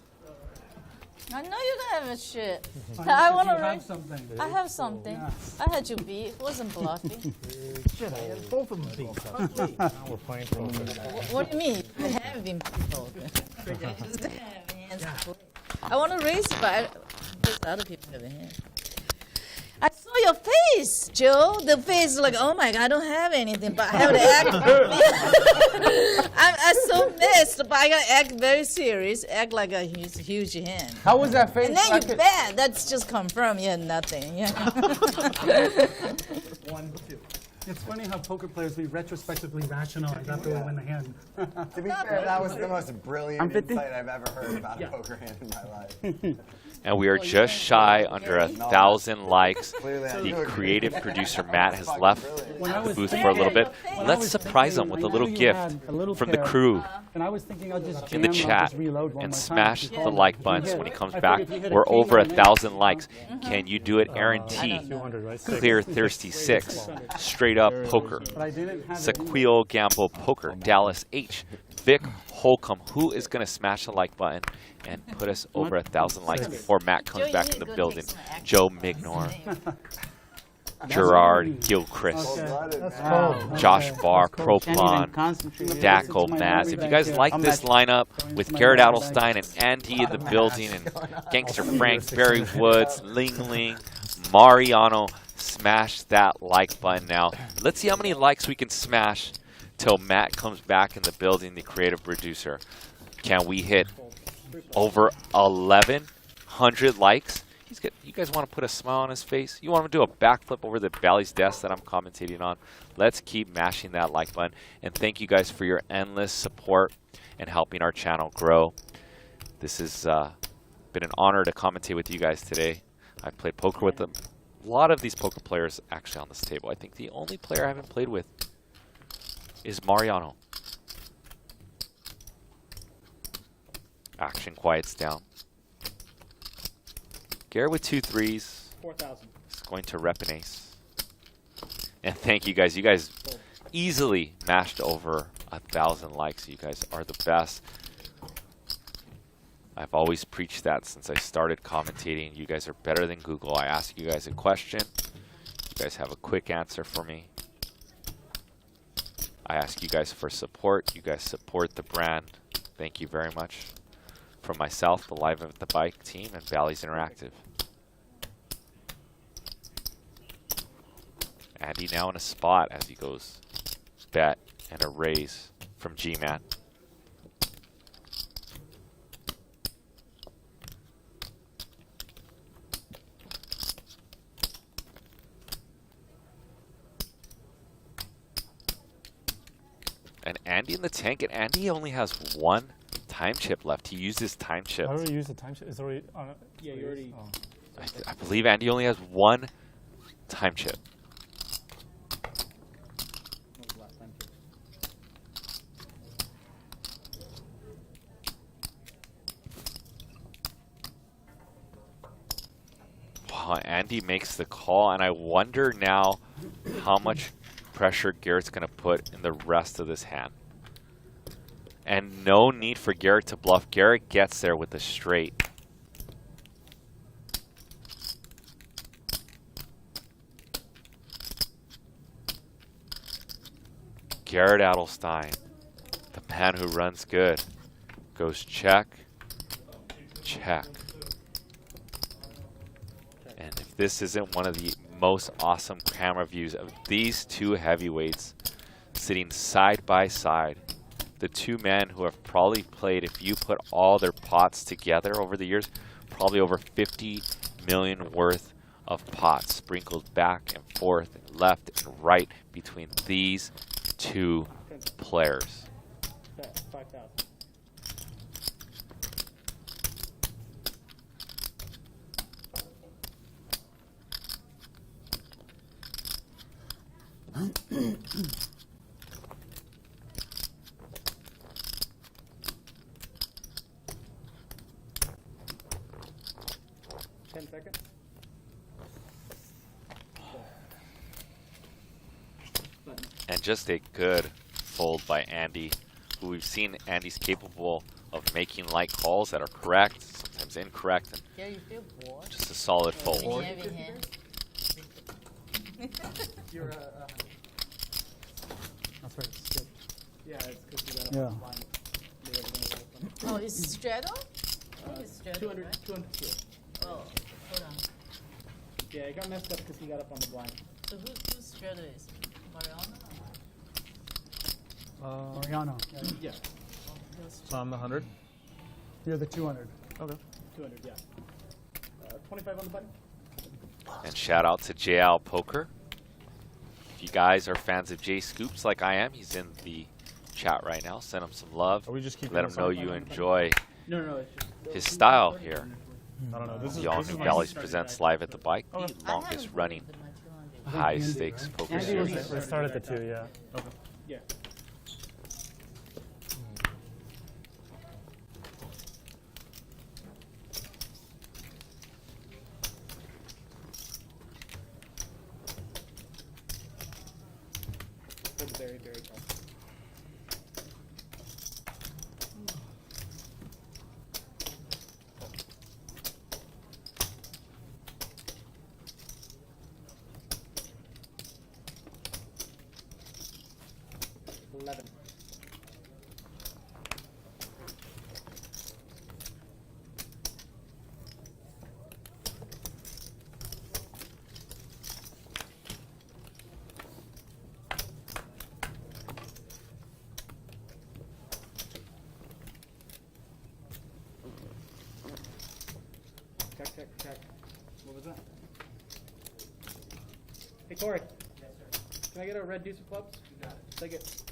I know you're gonna have a shit. I I want to have something. I have something. Yeah. I had you beat. It wasn't bluffy. Shit, I got both of them beat. Now we're playing poker. What do you mean? You have been told. I want to raise, but there's other people have a hand. I saw your face, Joe. The face is like, oh my God, I don't have anything, but I have to act. I'm so missed, but I gotta act very serious, act like a huge hand. How was that face? And then you bet. That's just confirmed. You had nothing. Yeah. 1, 2. It's funny how poker players we retrospectively rationalize after we win the hand. To be fair, that was the most brilliant insight I've ever heard about a poker hand in my life. And we are just shy under 1,000 likes. The creative producer Matt has left the booth for a little bit. Let's surprise him with a little gift from the crew And I was thinking I'll just in the jam, I'll chat just reload one and more smash time. the like button. So when he comes I back, figured if you hit a we're king over on the 1,000 likes. Can you do it, Aaron T? 200, right? Clear Thirsty 6, Straight Up Poker, But I didn't have it. Sequel Gamble Poker, Dallas H, Vic Holcomb, who is going to smash the like button and put us over 1,000 likes before Matt comes Joe, back you in the need to go building. take some action. Joe Mignor, Gerard Gilchrist, Josh Barr, Propon, Daco Maz. If you guys like this lineup with Garrett Adelstein and Andy in the building and Gangster Frank, Barry Woods, Ling Ling, Mariano, smash that like button now. Let's see how many likes we can smash till Matt comes back in the building, the creative producer. Can we hit over 1,100 likes? You guys want to put a smile on his face? You want him to do a backflip over the Bally's desk that I'm commentating on? Let's keep mashing that like button. And thank you guys for your endless support and helping our channel grow. This has been an honor to commentate with you guys today. I've played poker with them. A lot of these poker players actually on this table. I think the only player I haven't played with is Mariano. Action quiets down. Garrett with 2 threes. 4,000. Is going to rep an ace. And thank you guys. You guys easily mashed over 1,000 likes. You guys are the best. I've always preached that since I started commentating. You guys are better than Google. I ask you guys a question. You guys have a quick answer for me. I ask you guys for support. You guys support the brand. Thank you very much. From myself, the Live at the Bike team, and Bally's Interactive. Andy now in a spot as he goes bet and a raise from G-Man. And Andy in the tank, and Andy only has 1 time chip left. He used his time chip. I already used the time chip. It's already on it. Yeah, you already. Oh. I believe Andy only has 1 time chip. What was the last time? how Andy makes the call, and I wonder now how much pressure Garrett's going to put in the rest of this hand. And no need for Garrett to bluff. Garrett gets there with a straight. Garrett Adelstein, the man who runs good, goes check, check. And if this isn't one of the most awesome camera views of these two heavyweights sitting side by side, the two men who have probably played, if you put all their pots together over the years, probably over 50 million worth of pots sprinkled back and forth, and left and right between these two players. 5,000. Seconds. And just a good fold by Andy, who we've seen Andy's capable of making light calls that are correct, sometimes incorrect, and Yeah, you feel bored? just a solid fold. When you have your hand? You're That's right. Skip. yeah, it's because you got up Yeah. on the line. Made everything a little funny. Oh, it's straddle? I think it's straddle, 200, right? 200 here. Oh, hold on. Yeah, it got messed up because he got up on the blind. So who's straddle is? Mariano? Mariano. Yeah, So I'm the 100. You're the 200. Okay. 200, yeah. 25 on the button. And shout out to JL Poker. If you guys are fans of Jay Scoops like I am, he's in the chat right now. Send him some love. Are we just keeping Let him this know on? you enjoy No, it's just his style here. I don't know. This is The All this New is my Bally's presents live at the bike, Okay. the longest running high stakes poker Andy was series. We started at the 2, yeah. yeah. It's very, very tough. $11. Check. What was that? Hey, Corey. Yes, sir. Can I get a red deuce of clubs? You got it. Take it.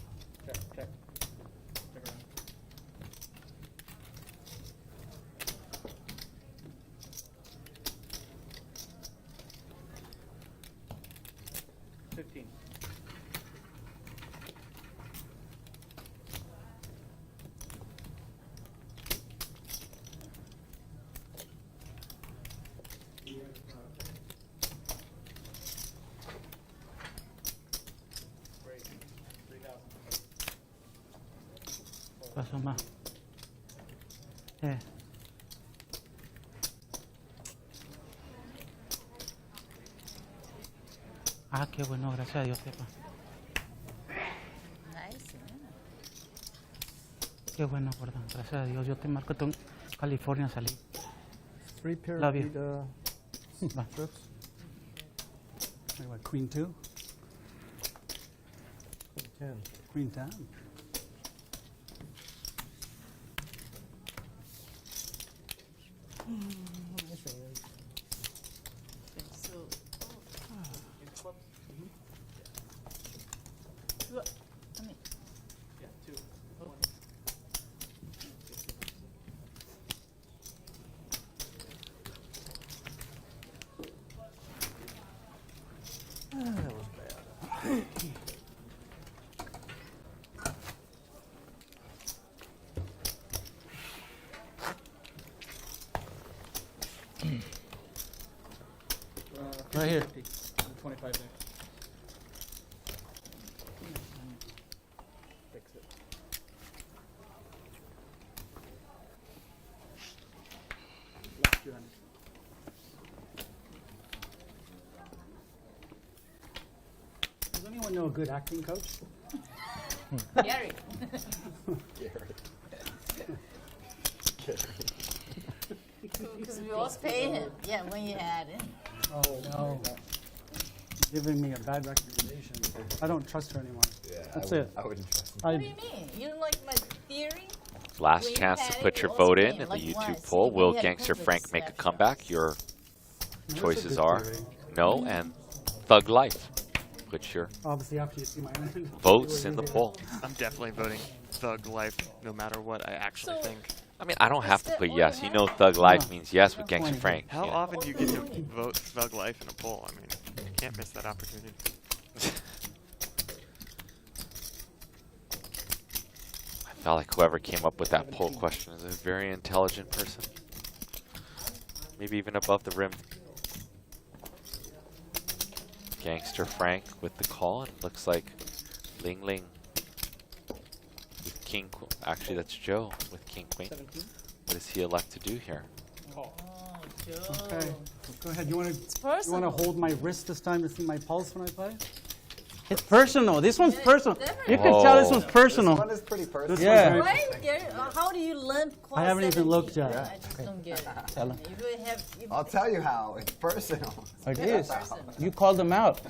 Check. Check around. $15. Great. 3,000. Pasó más. Ah, qué bueno, gracias a Dios, Pepa. Nice, yeah. Qué bueno, perdón, gracias a Dios. Yo te marco, tú en California salí. 3 pair Love you. lead, Va. trips. Anyway, queen 2. 10. Queen 10. Okay, so, what? I mean, Yeah, 2. That was bad. Right here. 25 there. Fix it. Left 200. Does anyone know a good acting coach? Garrett. Because we always pay him. Yeah, when you had it. Oh, no. Giving me a bad recommendation. I don't trust her anymore. Yeah, That's I it. wouldn't trust him. What do you mean? You don't like my theory? Last When you chance had to it, put we your also vote pay in him. the Like YouTube once, poll. we Will had Gangster COVID Frank make a snapshot. comeback? Your That's a choices good are theory. no and Thug Life. Put your Obviously, after you see my votes in the poll. I'm definitely voting Thug Life, no matter what I actually So- think. I mean, I don't have to That's put it, yes. all You you know, have? Thug Life No. means yes with That's Gangster fine. Frank. How you know. often do you get to vote Thug Life in a poll? I mean, you can't miss that opportunity. I felt like whoever came up with that poll question is a very intelligent person. Maybe even above the rim. Gangster Frank with the call, and it looks like Ling Ling with King. Actually, that's Joe with King Queen. 17. What does he elect to do here? Call. Oh, Joe. Okay, go ahead. You want to personal. hold my wrist this time to see my pulse when I play? It's personal. This one's Yeah, personal. definitely. You can tell this one's This personal. one is pretty personal. This Yeah. one's Right, Garrett? How do you learn class I haven't even 17? looked yet. I just don't get it. Tell him. You would have. You I'll tell you how. It's personal. It very is. personal. You called them out.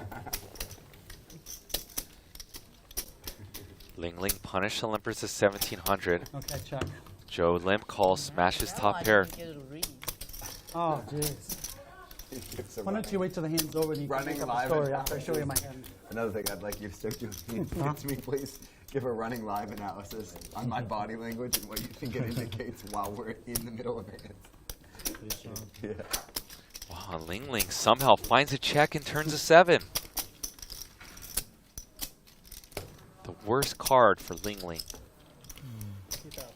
Ling Ling punish the limpers to 1700. Okay, check. Joe Limp calls, smashes Now top I pair. didn't get a read. Oh, jeez. Why don't you wait till the hand's over and you can Running make up a live story and- after I show you my hand? Another thing I'd like you to do to me, please give a running live analysis on my body language and what you think it indicates while we're in the middle of it. Yeah. Wow, Ling Ling somehow finds a check and turns a 7. The worst card for Ling Ling. 2,000.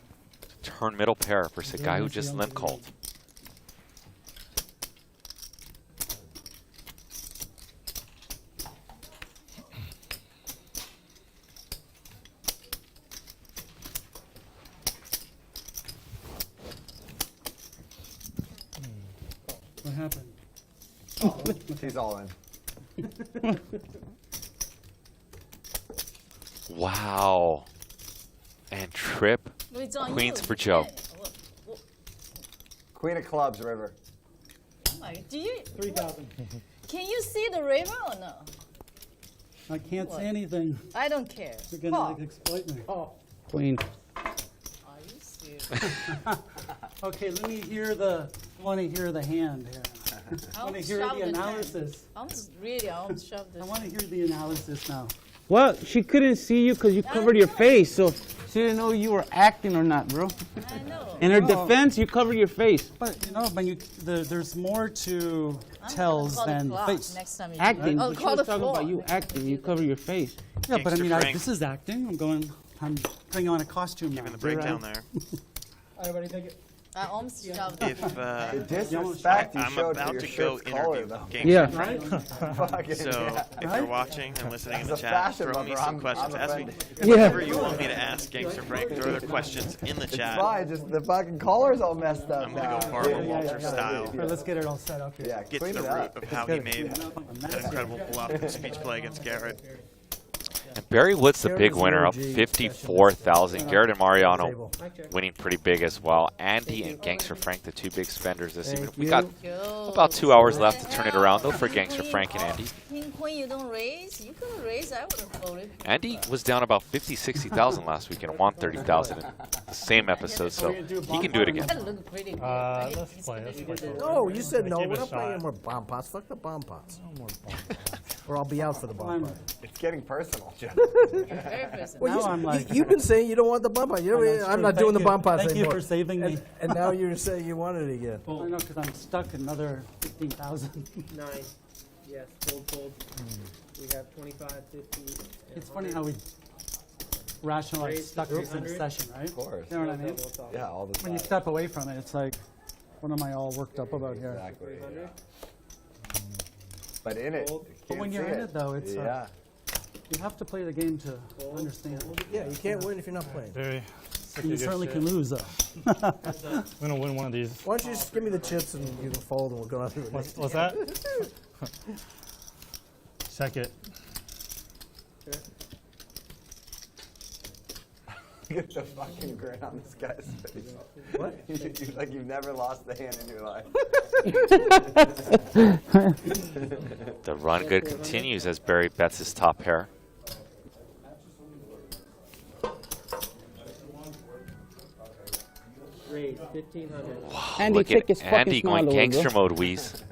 Turn middle pair versus a guy who Damn, just that's limp the called. What happened? He's all in. Wow. And trip. It's on Queens you. for Joe. Queen of clubs, River. Oh my, do you? 3,000. Can you see the river or no? I can't What? say anything. I don't care. You're gonna Call. like, exploit me. Oh. Queen. Are you serious? Okay, let me hear the. I want to hear the hand here. I want to hear the analysis. I'm really, I'm shoved this. I want to hear the analysis now. Well, she couldn't see you because you covered your face, so she didn't know you were acting or not, bro. I know. In her No. defense, you covered your face. But you know, when there's more to I'm gonna tells call the than clock face. Next time you Acting, do it. Oh, but she call was the talking floor. about you acting. You cover your face. Yeah, but I Gangster mean, Frank. this is acting. I'm putting on a costume now. Giving the breakdown Here I- there. Everybody take it. I almost shoved If The disrespect you I'm showed about for your to go shirt's collar, interview though. Gangster Yeah. Frank. Fucking So yeah. if you're watching and listening in As the a chat, fashion throw me lover, some I'm questions. Ask me offended. whatever you want me to ask Gangster Frank. Throw their questions in the It's chat. fine, just the fucking collar's all messed up. I'm gonna go now. Barbara Walter Yeah. style. Here, let's get it all set up here. Yeah, Get to clean the it root up. of how he made that incredible bluff speech play against Garrett. And Barry Wood's the big winner, up 54,000. Garrett and Mariano winning pretty big as well. Andy and Gangster Frank, the two big spenders this evening. We got about 2 hours left to turn it around, though, for Gangster Frank and Andy. King, queen, you don't raise? You could have raised, I would have voted. Andy was down about 50, 60,000 last week and won 30,000 in the same episode, so he can do it again. That looked pretty good. Let's play. No, you said no. Give We're it a not playing shot. more bomb pots. Fuck the bomb pots. Or I'll be out for the bomb pot. It's getting personal, Joe. Very personal. Well, Now I'm like- you've been saying you don't want the bomb pot. You I know, know, it's I'm true. not doing Thank the you. bomb pots Thank you anymore. for saving me. And now you're saying you want it again. I know, because I'm stuck another 15,000. 9. Yes, fold. We have 25, 50. It's funny how we rationalize Raise stuckness in a 300. session, right? Of course. You know what I mean? Yeah, all the time. When you step away from it, it's like, what am I all worked up about here? Exactly. 300. But in it, But when you're in it, though, it's yeah. you have to play the game to understand. Yeah, you can't win if you're not playing. Very. You certainly can lose, though. I'm gonna win one of these. Why don't you just give me the chips and you can fold and we'll go out through it. What's that? Check it. Look at the fucking grin on this guy's face. What? Like you've never lost the hand in your life. The run good continues as Barry bets his top pair. Raise 1,500. Andy, Look take at his fucking Andy going smile away, gangster bro. mode, Wheeze.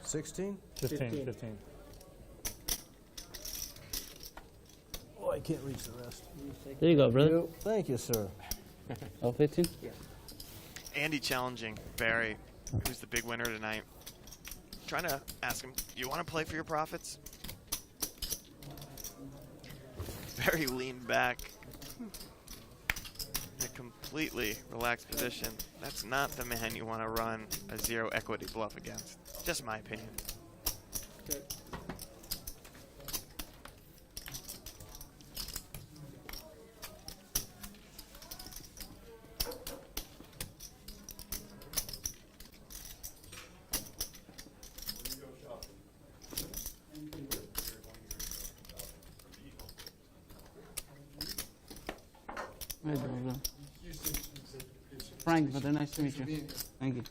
16? 15. Oh, I can't reach the rest. There you go, brother. Thank you, sir. Oh, 15? Andy challenging Barry, who's the big winner tonight. Trying to ask him, you want to play for your profits? Barry leaned back in a completely relaxed position. That's not the man you want to run a zero equity bluff against. Just my opinion. Okay. Hey, brother. Frank, brother, nice to meet you. Thank you.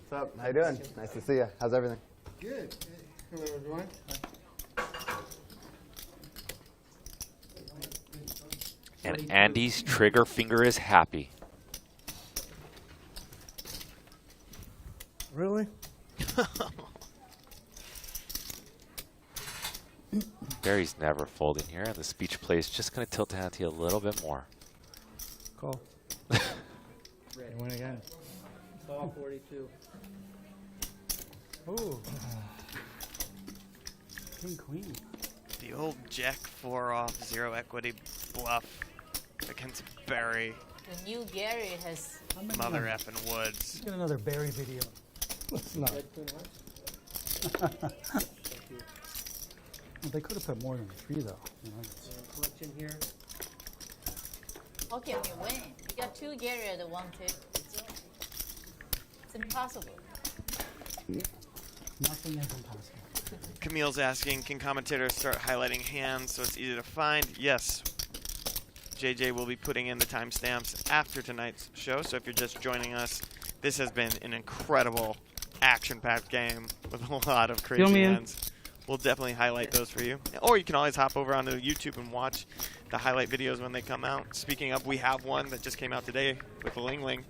What's up? How you doing? Nice to see you. How's everything? Good. Hello, everyone. And Andy's trigger finger is happy. Really? Barry's never folding here, and the speech play is just going to tilt the hand to you a little bit more. Call. Red. You win again. Call 42. Ooh. King, queen. The old Jack 4 off zero equity bluff against Barry. The new Garrett has. Mother effing Woods. Let's get another Barry video. Let's not. Red, queen, hearts. Well, they could have put more than 3, though. You know, Collection here. How can you win? You got 2 Garrett at the 1 tip. It's impossible. nothing is impossible. Camille's asking, can commentators start highlighting hands so it's easy to find? Yes. JJ will be putting in the timestamps after tonight's show, so if you're just joining us, this has been an incredible action-packed game with a lot of crazy hands. We'll definitely highlight those for you. Or you can always hop over onto YouTube and watch the highlight videos when they come out. Speaking of, we have one that just came out today with Ling Ling,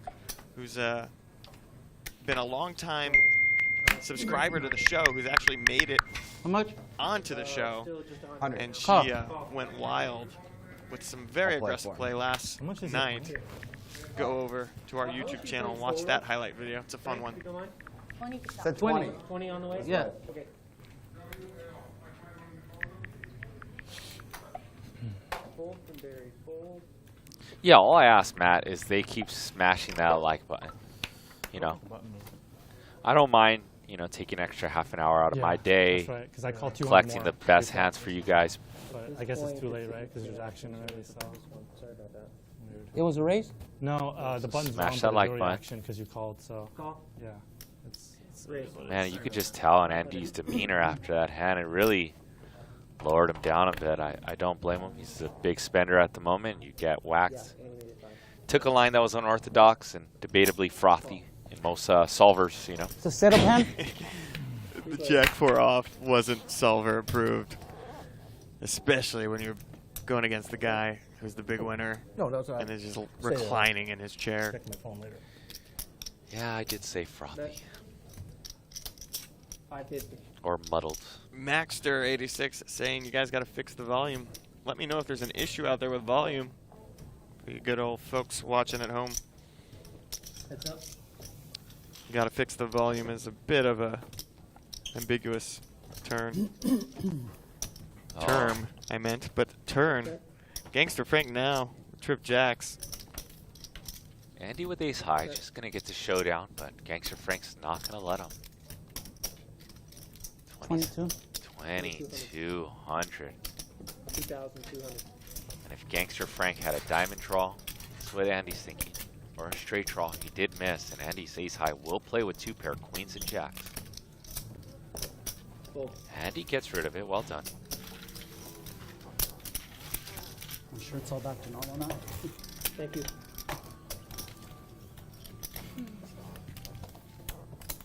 who's been a long-time subscriber to the show, who's actually made it onto the show. And she went wild with some very aggressive play last night. Go over to our YouTube channel and watch that highlight video. It's a fun one. 20%. Said 20. 20 on the way? Yeah. Okay. Fold from Barry. Fold. Yeah, all I ask, Matt, is they keep smashing that like button. You know, I don't mind, you know, taking an extra half an hour out of my day, that's right, 'cause I called you on collecting more. the best hands for you guys. But I guess it's too late, right? Because there's action already. So. Sorry about that. It was a raise? No, the button's Smash wrong, that but like there's already button. action because you called. So. Call. Yeah. It's Man, you could just tell on Andy's demeanor after that hand. It really lowered him down a bit. I don't blame him. He's a big spender at the moment. You get whacked. Took a line that was unorthodox and debatably frothy in most solvers, you know. It's a setup hand? The Jack 4 off wasn't solver approved, especially when you're going against the guy who's the big winner and is just reclining in his chair. Check my phone later. Yeah, I did say frothy. 550. Or muddled. Maxter86 saying you guys got to fix the volume. Let me know if there's an issue out there with volume. For you good old folks watching at home. Heads up. You got to fix the volume is a bit of a ambiguous term, I meant, but turn. Gangster Frank now, Trip Jacks. Andy with ace high, just going to get the showdown, but Gangster Frank's not going to let him. 22. 2,200. 2,200. And if Gangster Frank had a diamond draw, that's what Andy's thinking. Or a straight draw, he did miss, and Andy's ace high will play with 2 pair queens and jacks. Fold. Andy gets rid of it. Well done. I'm sure it's all back to normal now. Thank you.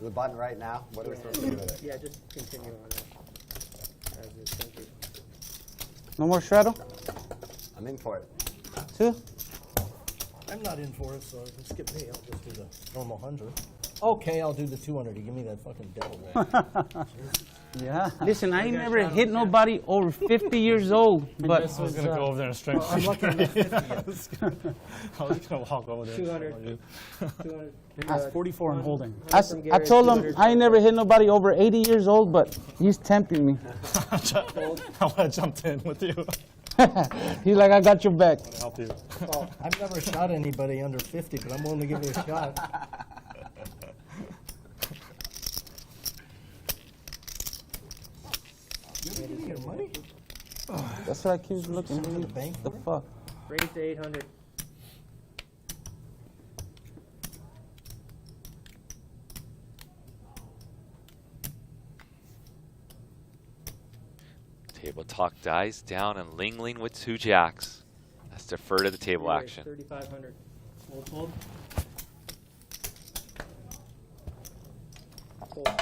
The button right now. What are we supposed to do with it? Yeah, just continue on it. As is, thank you. No more straddle? I'm in for it. 2? I'm not in for it, so skip me. I'll just do the normal 100. Okay, I'll do the 200. You give me that fucking devil roll. Yeah. Listen, I ain't never hit nobody over 50 years old, but I was going to go over there and strength. I'm lucky I'm not 50 yet. I was just going to walk over there. 200. 200. That's 44 and holding. I told him I ain't never hit nobody over 80 years old, but he's tempting me. I would have jumped in with you. He's like, I got your back. To help you. Well, I've never shot anybody under 50, but I'm willing to give it a shot. You ever give me your money? That's what I keep looking to the bank The fuck? Raise to 800. Table talk dies down, and Ling Ling with 2 jacks. Let's defer to the table Raise action. 3,500. Fold, fold. Fold.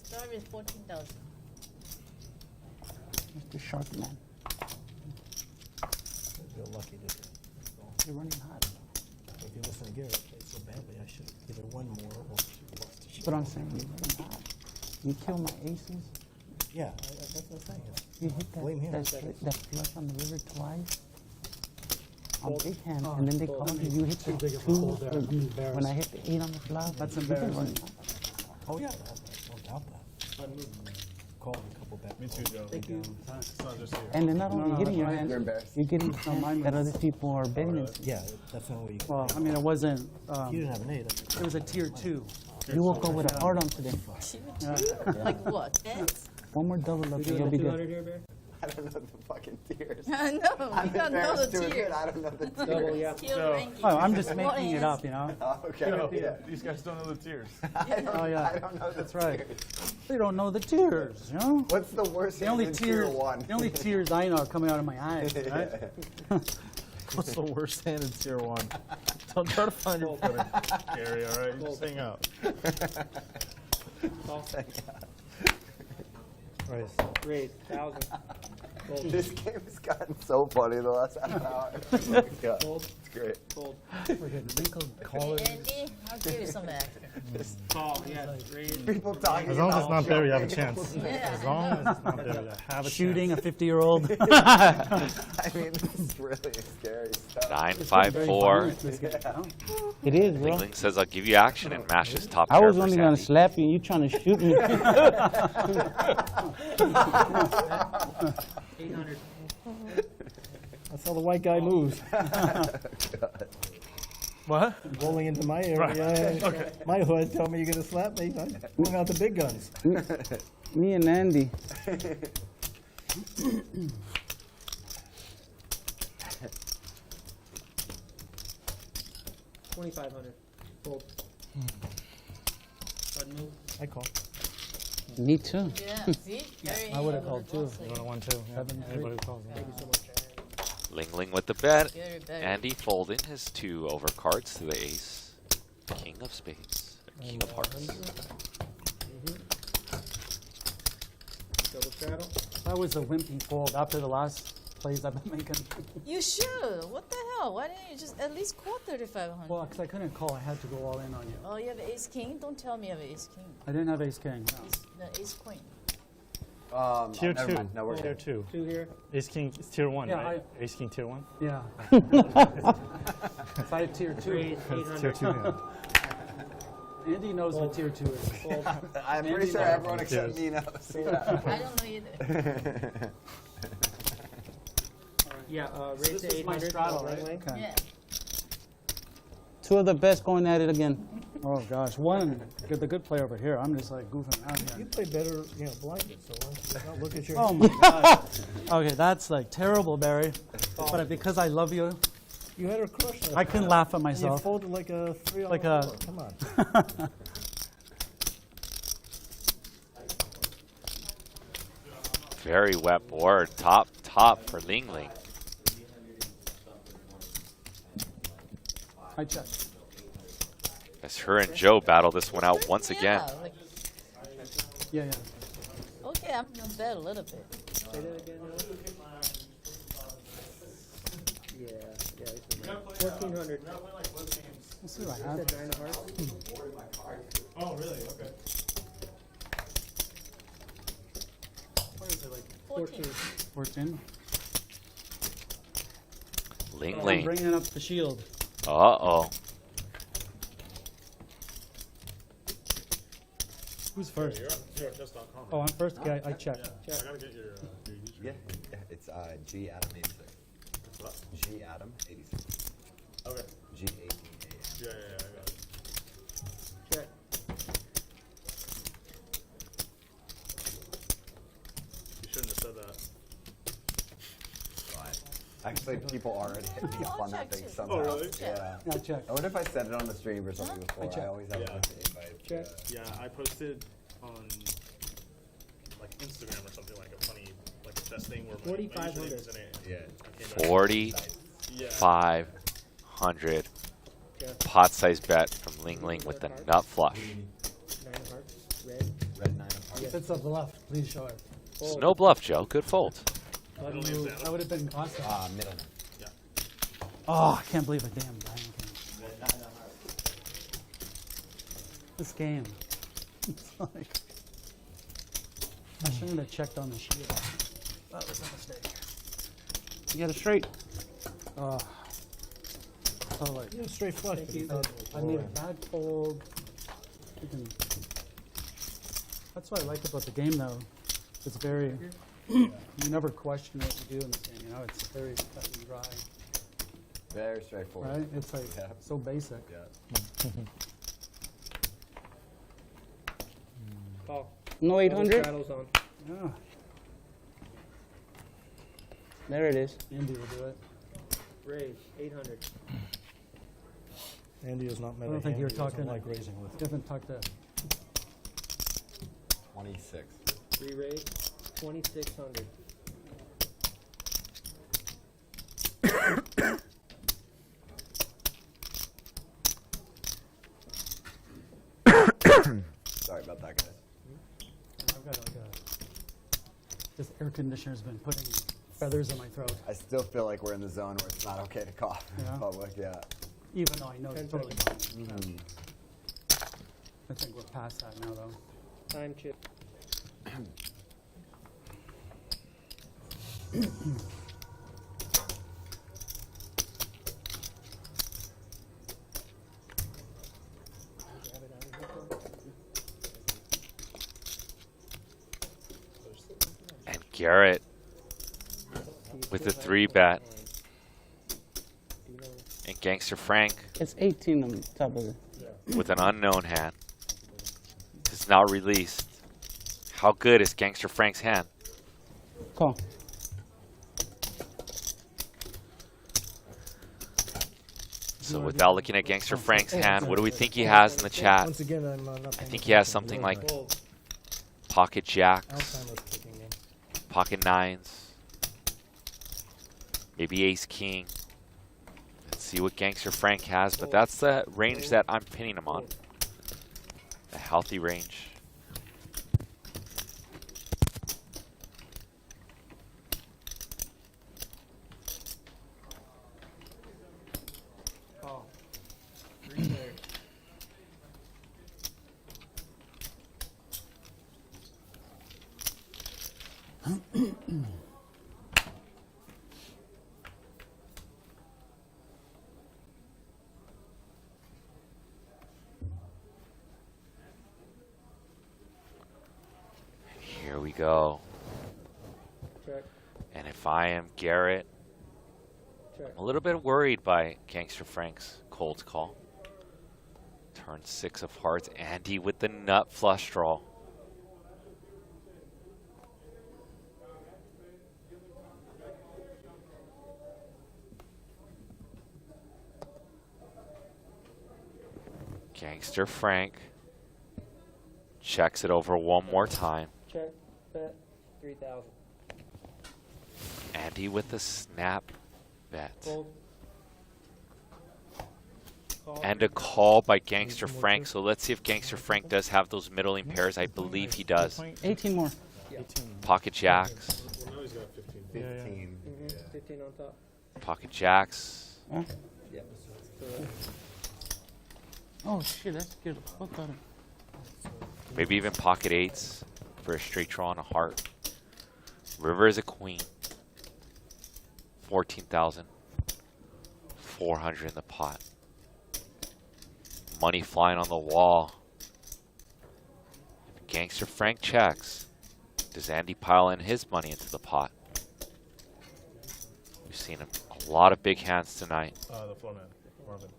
Start with 14,000. Mr. Shark Man. You're lucky to You're running hot. If you listen to Garrett play so badly, I should either one more or lost the shit. But I'm saying you're running hot. You kill my aces. Yeah, that's what I'm saying. You hit Blame him. that flush on the river twice. On big hand, and then they call me. You hit the 2 when I hit the 8 on the flop. That's You've been embarrassing. running hot. Oh, yeah. No doubt that. Called a couple back. Me too, Joe. Thank you. It's not just you. And they're not only hitting your right. hand, You're embarrassed. you're getting some that other people are betting into. Yeah, that's the only way you can. Well, I mean, it wasn't. You didn't have an 8. It was a tier 2. You woke up with a heart on today. Like what? Tens? One more double up We and doing you'll the be 200 good. here, Bear? I don't know the fucking tears. I know. We I'm got know the embarrassed doing tiers. it. I don't know the tears. Double, yeah. Skill So- ranking. Oh, I'm just What making it is- up, you know. Oh, okay. Yeah. These guys don't know the tears. Oh, yeah. I don't know the That's right. tears. They don't know the tears, you know. What's the worst The only in tier tears, 1? the only tears I know are coming out of my eyes, right? What's the worst hand in tier 1? Don't try to find your footing, Gary, all right? Just hang out. Raise 1,000. Fold. This game has gotten so funny the last half hour. Yeah, Fold. it's great. Fold. We're getting wrinkled collars. Andy, I'll give you some back. Call, yes. Raise. People talking As long as about it's not there, you have a jumping. chance. Yeah, As long as it's not there, you have a Shooting a 50-year-old. I mean, this is really scary stuff. 9-5-4. It is, bro. Ling Ling says, I'll give you action, and mashes top I pair was for only gonna Sandy. slap you, and you trying to shoot me. 800. That's how the white guy moves. What? Rolling into my area. Okay. My hood, tell me you're going to slap me. I'm pulling out the big guns. Me and Andy. 2,500. Fold. Button move. I call. Me too. Yeah, see? Very I would have called too. You want 1, 2. Yeah. Anybody who calls. Thank you so much. Ling Ling with the bet. Very better. Andy folding his 2 over cards to the ace. King of spades. King of hearts. Double straddle. That was a wimpy fold after the last plays I've been making. You should. What the hell? Why didn't you just at least call 3,500? Well, because I couldn't call, I had to go all in on you. Oh, you have ace king? Don't tell me you have ace king. I didn't have ace king. No. Ace queen. Tier never 2. mind. No, we're Tier good. 2. 2 here. Ace King is tier 1, Yeah, right? Ace King tier 1? Yeah. If I had tier 2. Raise It's tier 2, 800. yeah. Andy knows what tier 2 is. Fold. I'm pretty sure everyone except me knows. Yeah. I don't know either. Yeah, So raise this to is my 800. straddle, Ling right? Ling. Okay. Yeah. Two of the best going at it again. Oh gosh, one, the good player over here. I'm just like goofing around You here. play better, blinded, so why don't you not look at your Oh my god. Okay, that's like terrible, Barry. But because I love you, You had her crushed. I can laugh at And you myself. folded like a 3 Like a- Come on. Very wet board. Top for Ling Ling. I check. As her and Joe battle this one out once again. Yeah, like, Yeah, yeah. okay, I'm gonna bet a little bit. Say that again, Yeah, yeah. 1400. Let's see what I You have. said 9 of hearts? Oh, really? Okay. What is it, like 14. 14? Ling I'm Ling. bringing up the shield. Uh-oh. Who's first? You're on just.com. Oh, I'm first? Okay, I check. I gotta get your YouTube. Yeah, it's G Adam 86. What? G Adam 86. Okay. G 18 Yeah, I got it. Check. You shouldn't have said that. Actually, people already hit me up on that thing somehow. Oh, really? Yeah. I check. I wonder if I said it on the stream or something before. I always have Yeah. a bunch of invites. Check. Yeah, I posted on like Instagram or something like a funny like a chess thing where my 4,500. username is in it. Yeah. I came back. 4,500. Pot size bet from Ling Ling with the nut flush. 9 of hearts. Red. Red 9 of hearts. If it's a bluff, please show it. It's no bluff, Joe. Good fold. That would have been awesome. Middle. Yeah. Oh, I can't believe a damn Brian game. This game. It's like, I shouldn't have checked on the shield. That was a mistake. You got it straight. Oh. So like, Yeah, straight flush. but you thought- I made a bad fold. You can, that's what I like about the game though. It's very, you never question what you do in this game, it's very cut and dry, Very straightforward. right? It's like Yeah. so basic. Yeah. Call. No 800. Straddles on. Yeah, There it is. Andy will do it. Raise. 800. Andy is not I met don't a think hand you're he doesn't talking like raising with. You haven't talked to 26. 3 raise. 2,600. Sorry about that, guys. I've got like this air conditioner's been putting feathers in my throat, I still feel like we're in the zone where it's not okay to cough in Yeah. public. Yeah. even though I know it's 10 totally fine. I think we're past that now though. Time chip. And Garrett with the 3-bet. And Gangster Frank It's 18 on top of it. with an unknown hand. It's not released. How good is Gangster Frank's hand? Call. So without looking at Gangster Frank's hand, what do we think he has in the chat? Once again, I'm not I paying think he has attention. something Really like bad. pocket jacks, Alzheimer's kicking in. pocket nines, maybe ace king. Let's see what Gangster Frank has, but that's the range that I'm pinning him on. A healthy range. Call. 3 players. Here we go. Check. And if I am Garrett, Check. I'm a little bit worried by Gangster Frank's cold call. Turn 6 of hearts. Andy with the nut flush draw. Gangster Frank checks it over one more time. Check, bet, 3,000. Andy with the snap bet. Fold. Call. And a call by Gangster Frank. So let's see if Gangster Frank does have those middling pairs. I believe he does. 18 more. Pocket jacks. Well, now he's got 15. 15. 15 on top. Pocket jacks. Huh? Yep. Oh shit, that's good. Fuck out of Maybe even pocket 8s for a straight draw and a heart. River is a queen. 14,400 in the pot. Money flying on the wall. If Gangster Frank checks, does Andy pile in his money into the pot? We've seen a lot of big hands tonight. The floor man, Marvin.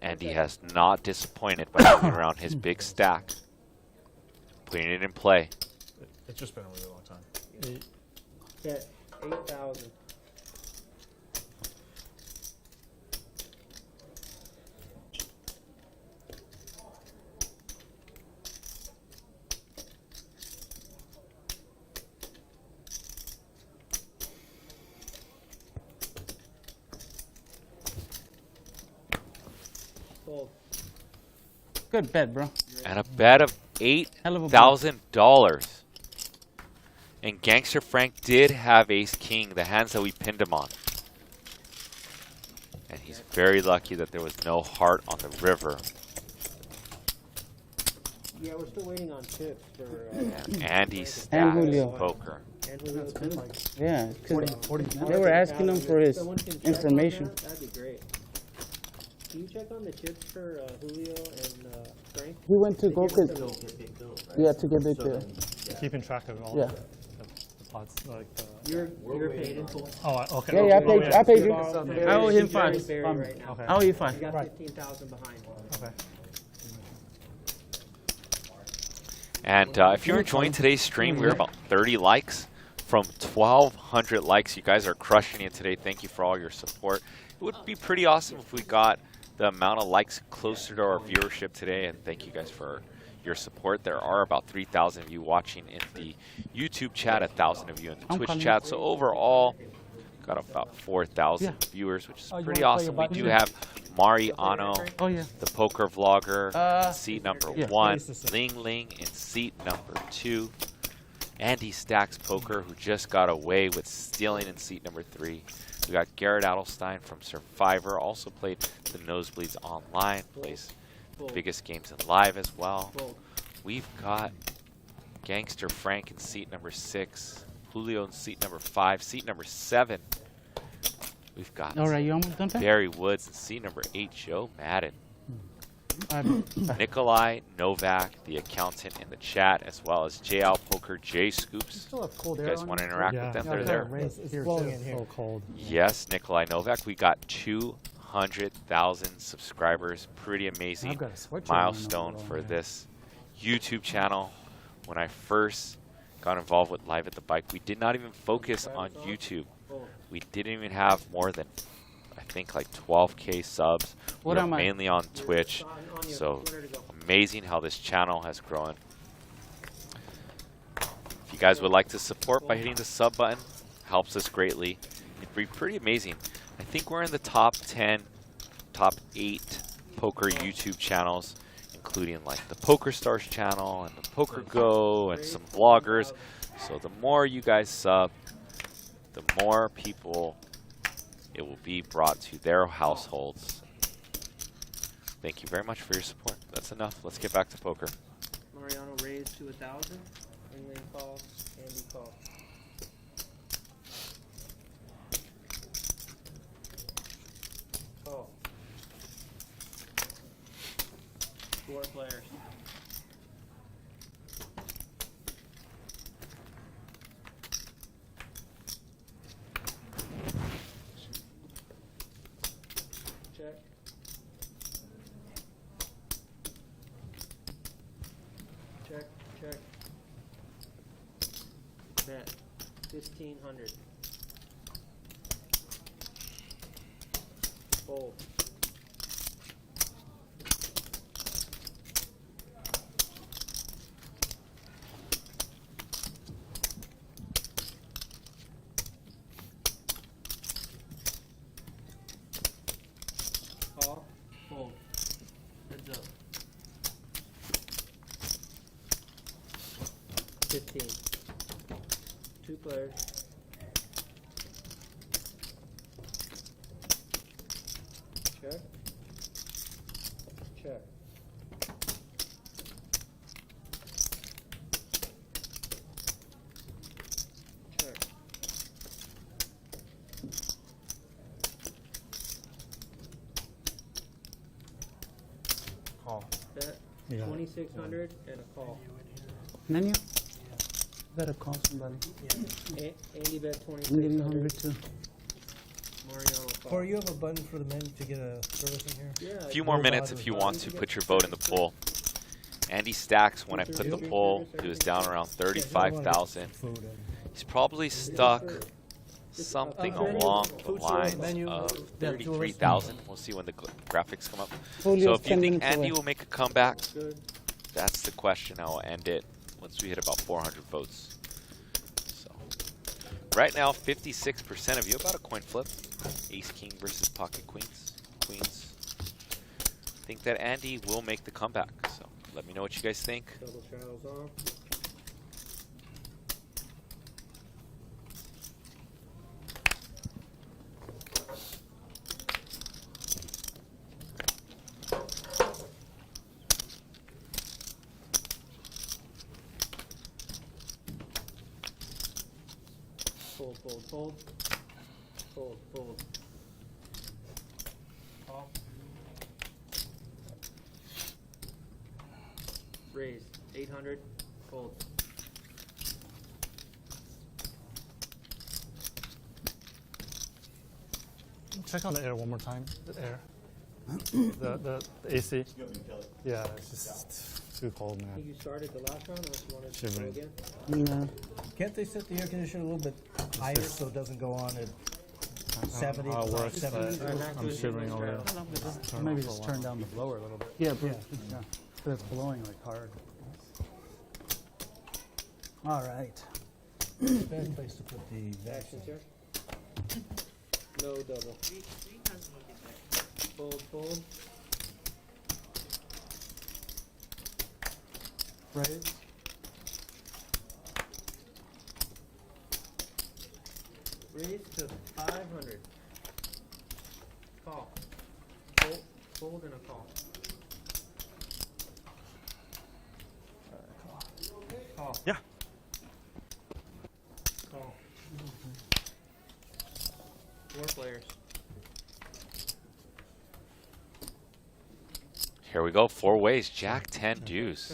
Andy has not disappointed by moving around his big stack. Putting it in play. It's just been a really long time. Bet, 8,000. Fold. Good bet, bro. And a bet of $8,000. And Gangster Frank did have Ace King, the hands that we pinned him on. And he's very lucky that there was no heart on the river. Yeah, we're still waiting on chips for. And Andy stacks And Julio. poker. And Julio's good. Yeah, 'cause they were asking him for his Someone can check on information. that, that'd be great. Can you check on the chips for Julio and Frank? He went to go get get. them. Yeah, to get big bill. Keeping track of all Yeah. the pots, like You're paid in full. Oh, okay. Yeah, I paid. I paid you. Barry- I owe him Barry's 5. buried right now. Okay. I owe you 5. You got 15,000 behind. Okay. And if you're enjoying today's stream, we're about 30 likes from 1,200 likes. You guys are crushing it today. Thank you for all your support. It would be pretty awesome if we got the amount of likes closer to our viewership today. And thank you guys for your support. There are about 3,000 of you watching in the YouTube chat, 1,000 of you in the Twitch chat. So overall, got about 4,000 viewers, which is pretty awesome. We do have Mariano, the poker vlogger, in seat number 1. Ling Ling in seat number 2. Andy Stacks Poker, who just got away with stealing in seat number 3. We got Garrett Adelstein from Survivor, also played the Nosebleeds Online, plays the biggest games in live as well. We've got Gangster Frank in seat number 6, Julio in seat number 5, seat number 7. We've got All right, you almost done that? Barry Woods in seat number 8, Joe Madden. Nikolai Novak, the accountant in the chat, as well as JL Poker, J Scoops. You guys want to interact with them? They're there. It's so cold. Yes, Nikolai Novak. We got 200,000 subscribers. Pretty amazing milestone for this YouTube channel. When I first got involved with Live at the Bike, we did not even focus on YouTube. We didn't even have more than, I think, like 12K subs. What We're am I? mainly on Twitch. So amazing how this channel has grown. If you guys would like to support by hitting the sub button, helps us greatly. It'd be pretty amazing. I think we're in the top 10, top 8 poker YouTube channels, including like the Poker Stars channel and the Poker Go and some vloggers. So the more you guys sub, the more people it will be brought to their households. Thank you very much for your support. That's enough. Let's get back to poker. Mariano raised to 1,000. Ling Ling calls. Andy calls. Call. 4 players. Check. 1500. Fold. Call. Fold. Heads up. 15. 2 players. Check. Check. Check. Call. Bet. You got it. 2600 and a call. Menu? Better call somebody. Andy bet I'm getting 2600. hungry too. Mariano call. Corey, you have a button for the men to get a service in here? Yeah. A few more minutes if you want to put your vote in the poll. Andy stacks when I put the poll. He was down around 35,000. He's probably stuck something along the lines of 33,000. We'll see when the graphics come up. So if you think Andy will make a comeback, that's the question. I will end it once we hit about 400 votes. So right now, 56% of you, about a coin flip. Ace King versus Pocket Queens. Think that Andy will make the comeback. So let me know what you guys think. Double channels on. Fold, fold, fold. Fold, fold. Call. Raise. 800. Fold. Check on the air one more time. The air. the AC. Yeah, it's just too cold, I think man. you started the last round, unless you wanted to go Shivering. again. No. Can't they set the air conditioner a little bit higher so it doesn't go on at 70? How it works, 70? but I'm shivering already. Maybe just turn down the blower a little bit. Yeah, bro. Yeah, but it's blowing like hard. All right. Best place to put the Action, vacuum. sir. No double. Fold, fold. Raise. Raise to 500. Call. Fold, fold and a call. Call. Yeah. Call. 4 players. Here we go. 4 ways. Jack 10 deuce.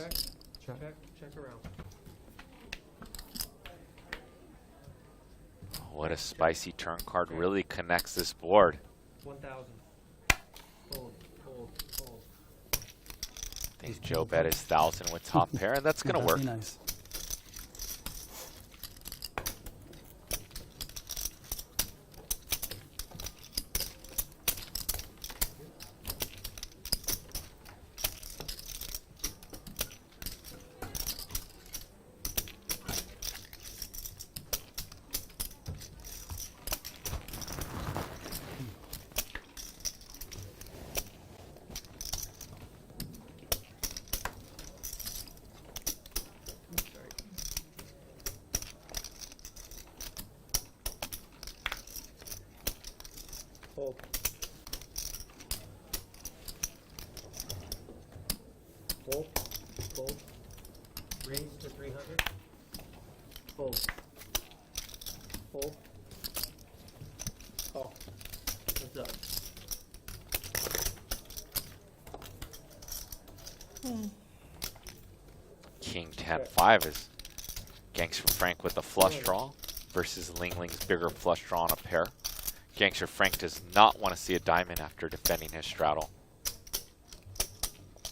Check. Check around. What a spicy turn card. Really connects this board. 1000. Fold, fold, fold. I think Joe bet his 1,000 with top pair, and that's going to work. That'd be nice. Fold. Fold. Fold. Raise to 300. Fold. Fold. Call. What's up? King 10-5 is Gangster Frank with a flush draw versus Ling Ling's bigger flush draw on a pair. Gangster Frank does not want to see a diamond after defending his straddle.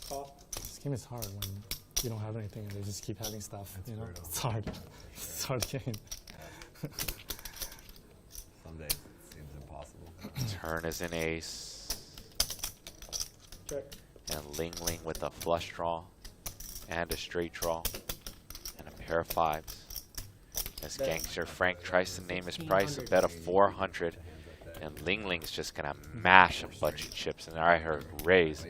Call. This game is hard when you don't have anything and they just keep having stuff. You know, it's hard. It's a hard game. Some days it seems impossible. Turn is an ace. Check. And Ling Ling with a flush draw and a straight draw and a pair of fives. As Gangster Frank tries to name his price, a bet of 400. And Ling Ling's just gonna mash a bunch of chips. And I heard raise to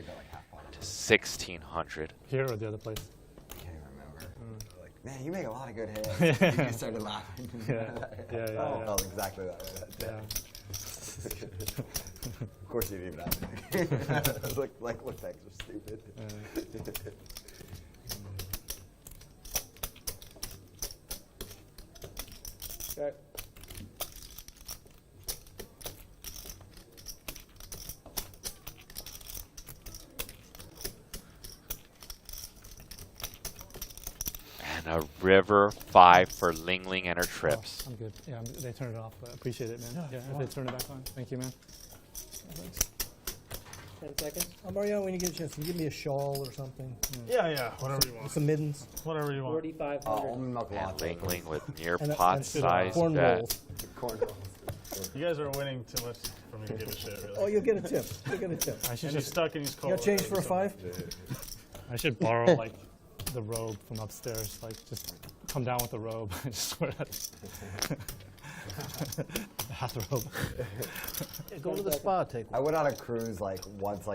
1,600. Here or the other place? I can't remember. Like, man, you make a lot of good hands. You just started laughing. Yeah. Felt exactly that way that day. Of course you didn't even have anything. like what things are stupid. Check. And a river 5 for Ling Ling and her trips. I'm good. Yeah, they turned it off, but I appreciate it, man. Yeah, if they turn it back on. Thank you, man. 10 seconds. Mariano, when you get a chance, can you give me a shawl or something? Yeah, whatever you want. Some middens. Whatever you want. 4,500. And Ling Ling with near And pot size corn bet. rolls. Corn rolls. You guys are winning too much for me to give a shit, really. Oh, you'll get a tip. You'll get a tip. I should And he's just, stuck in his coat. You got change for a 5? I should borrow like the robe from upstairs. Like just come down with the robe. I just wear that. Bathrobe. Yeah, go to the spa, take one. I went on a cruise like once,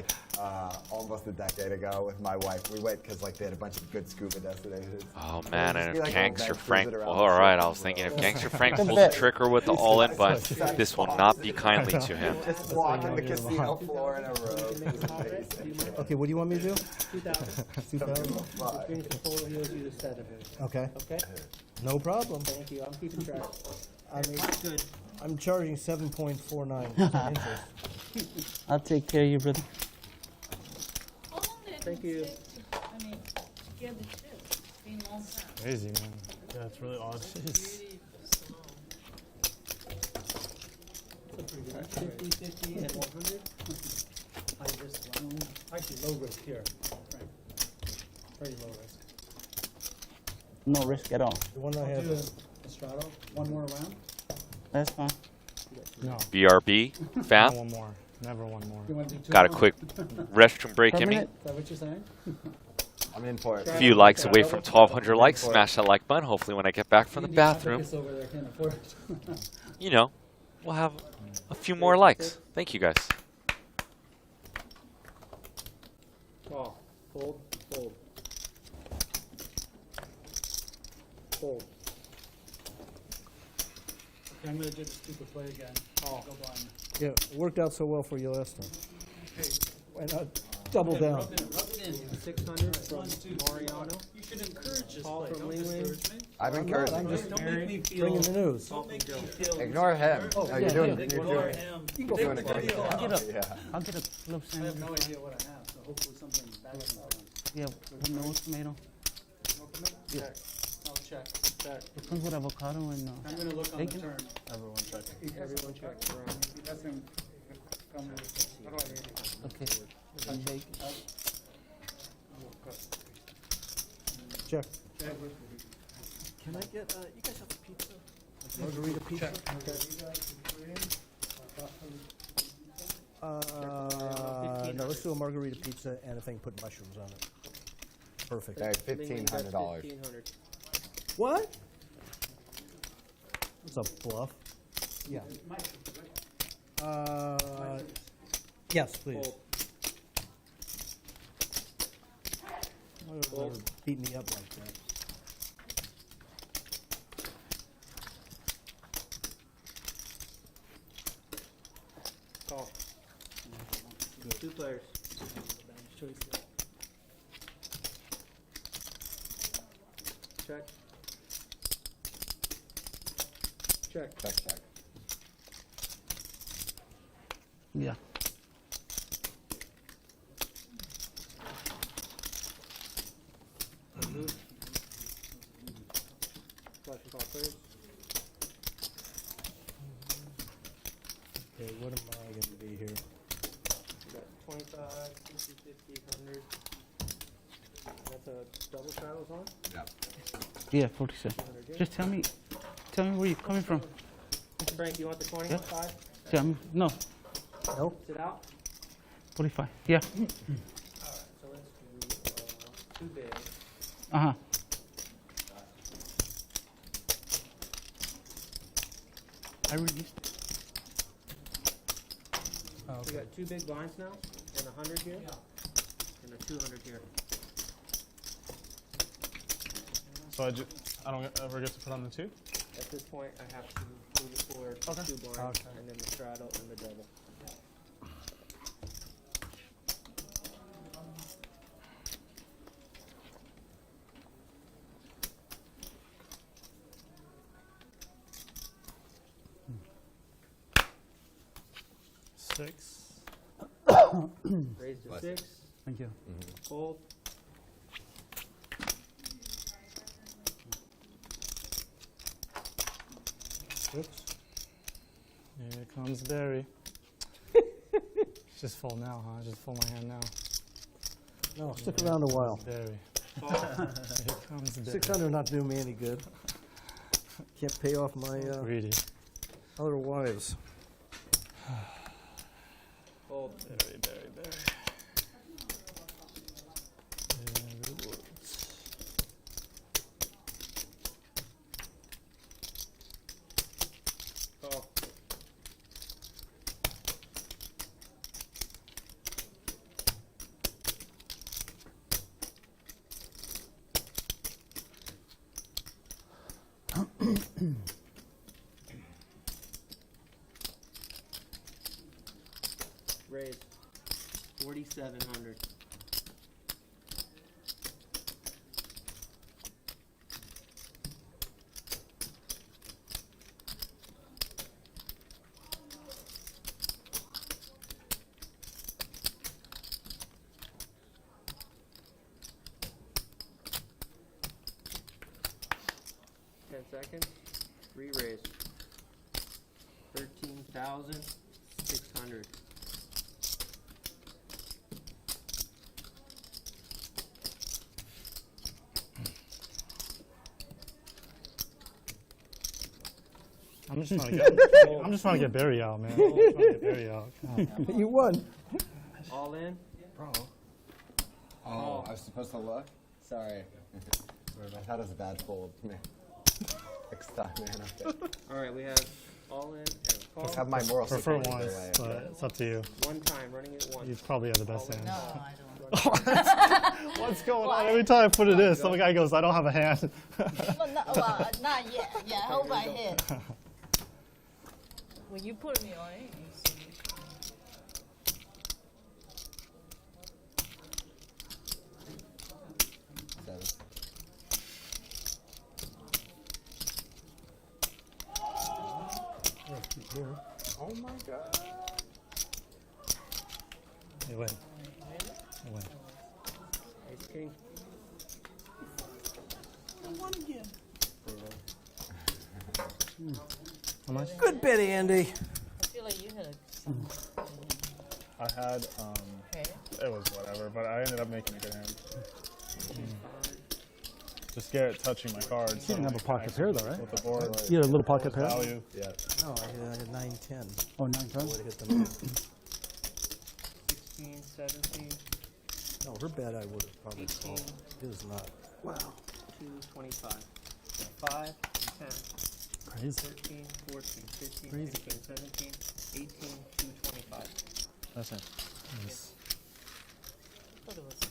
almost a decade ago with my wife. We went because like they had a bunch of good scuba destinations. Oh man, and if like, Gangster all Frank, cruising around all the right, ship. I was thinking if Gangster Frank pulls the trigger with the all-in, but this will not be kindly to him. Just walking the casino floor in a robe. Okay, what do you want me to do? 2,000. 2,000? Brings the total, he owes you the 7. Okay. Okay? No problem. Thank you. I'm keeping track. Good. I'm charging 7.49 interest. I'll take care of you, brother. Thank you. I mean, get the chip. It's been a long time. Crazy, man. Yeah, it's really odd. 50, 50, and 100. High risk loan. Actually, low risk here. Right. Very low risk. No risk at all. The one I have. Estrado, one more round. That's fine. No. BRB, fam. One more. Never one more. You want to do 2 Got a more? quick restroom break in me. Permanent? Is that what you're saying? I'm in for it. A few likes away from 1,200 likes. Smash that like button. Hopefully, when I get back from the Maybe bathroom, Africa's over there can't afford it. you know, we'll have a few more likes. Thank you guys. Call. Fold. Fold. Fold. Okay, I'm going to do the stupid play again. Oh. Go blind. Yeah, it worked out so well for you last time. Okay. Why not double down? Rub it in. 600 from Mariano. You should encourage this Call play. from Don't Ling Ling. discourage me. I'm encouraging. I'm just Don't make me feel. bringing the news. Don't make me feel. Ignore him. Oh, No, yeah, you're yeah. doing Ignore him. You go doing for a it. great job. Yeah. I'll get a little I have sandwich. no idea what I have, so hopefully something bad comes out. Yeah, with no tomato. No commit? Yeah. I'll check. Check. It comes with avocado and I'm going to look on the bacon. turn. Everyone check. Everyone check. That's him. Come with. How do I read it? Okay. And bacon. Check. Check. Can I get, you guys have a pizza? Margarita pizza? No, let's do a margarita pizza and a thing, put mushrooms on it. Perfect. All right, $1,500. 1,500. What? It's a bluff. Yeah. Yes, please. Fold. Why would you ever beat me up like that? Call. 2 players. Check. Check. Check, check. Yeah. Move. Flush and call players. Okay, what am I going to be here? We got 25, 50, 50, 100. That's a double shadows on? Yeah. Yeah, 47. 200 Just tell me Tell me where you're coming from. Frank, you want the 20 Yeah. 5? Tell me. No. Nope. Sit out. 45. Yeah. Alright, so let's do 2 big. Uh-huh. I released. We got 2 big blinds now, and 100 here, and a 200 here. So I don't ever get to put on the 2? At this point, I have to move it forward 2 blinds, and then the straddle and the double. Six. Raise to 6. Thank you. Fold. Oops. Here comes Barry. Just fold now, huh? Just fold my hand now. No, stick around a while. Barry. Here comes Barry. 600 not doing me any good. Can't pay off my Greedy. other wives. Fold. Barry, Barry, Barry. Call. Raise 4,700. Seconds. Re-raise. 13,600. I'm just trying to get. I'm just trying to get Barry out, man. I'm just trying to get Barry out. But you won. All in. Bro. Oh, I was supposed to look? Sorry. I thought it was a bad fold. Man. Next time, man. Okay. All right, we have all in and call. Let's have my moral Prefer support either once, way. but it's up to you. One time, running it once. You probably have the best All in. hand. No, I don't. What's going on? Every time I put it in, some guy goes, "I don't have a hand." Well, not yet. Yeah, hold my head. When you put me on it, you see. Oh my god. You win. You win. Ace king. I won again. How much? Good bit, Andy. I feel like you had I had, okay. it was whatever, but I ended up making a good hand. Just Garrett touching my cards. You didn't have a pocket pair though, right? With the board. You had a little pocket pair? Value. Yeah. No, I had 9-10. Oh, 9-10? Would have hit the middle. 16, 17, No, her bet I would have probably called. His not. Wow. 2, 25. 5, 10. Crazy. 13, 14, 15, Crazy. 16, 17, 18, 2, 25. That's it. Nice. I thought it was correct.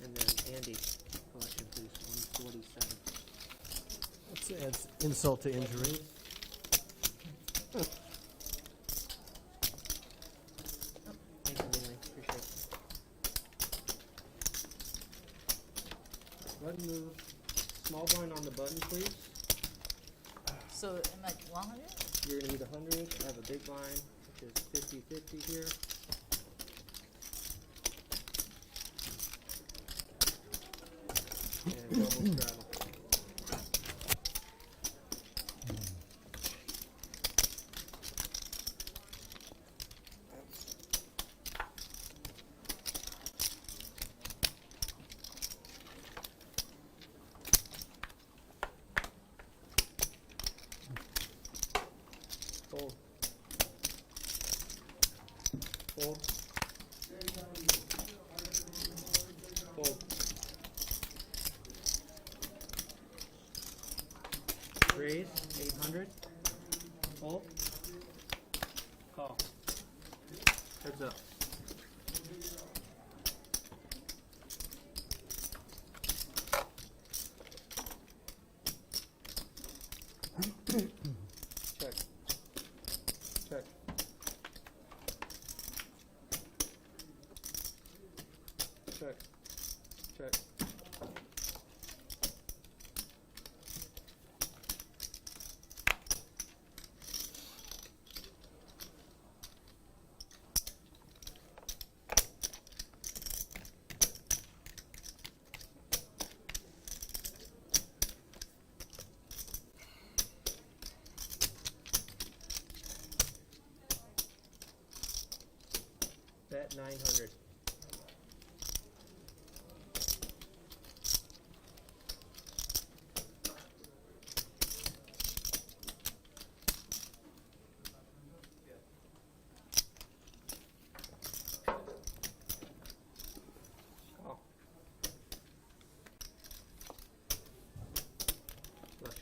And then Andy, collection please, 147. That's insult to injury. Thank you, Ling Ling. Appreciate it. Go ahead and move small blind on the button, please. So am I 100? You're going to need 100. I have a big blind, which is 50-50 here. And double straddle. Fold. Fold. Fold. Raise 800. Fold. Call. Heads up. Check. Check. Check. Check. Bet 900. Call. Flush.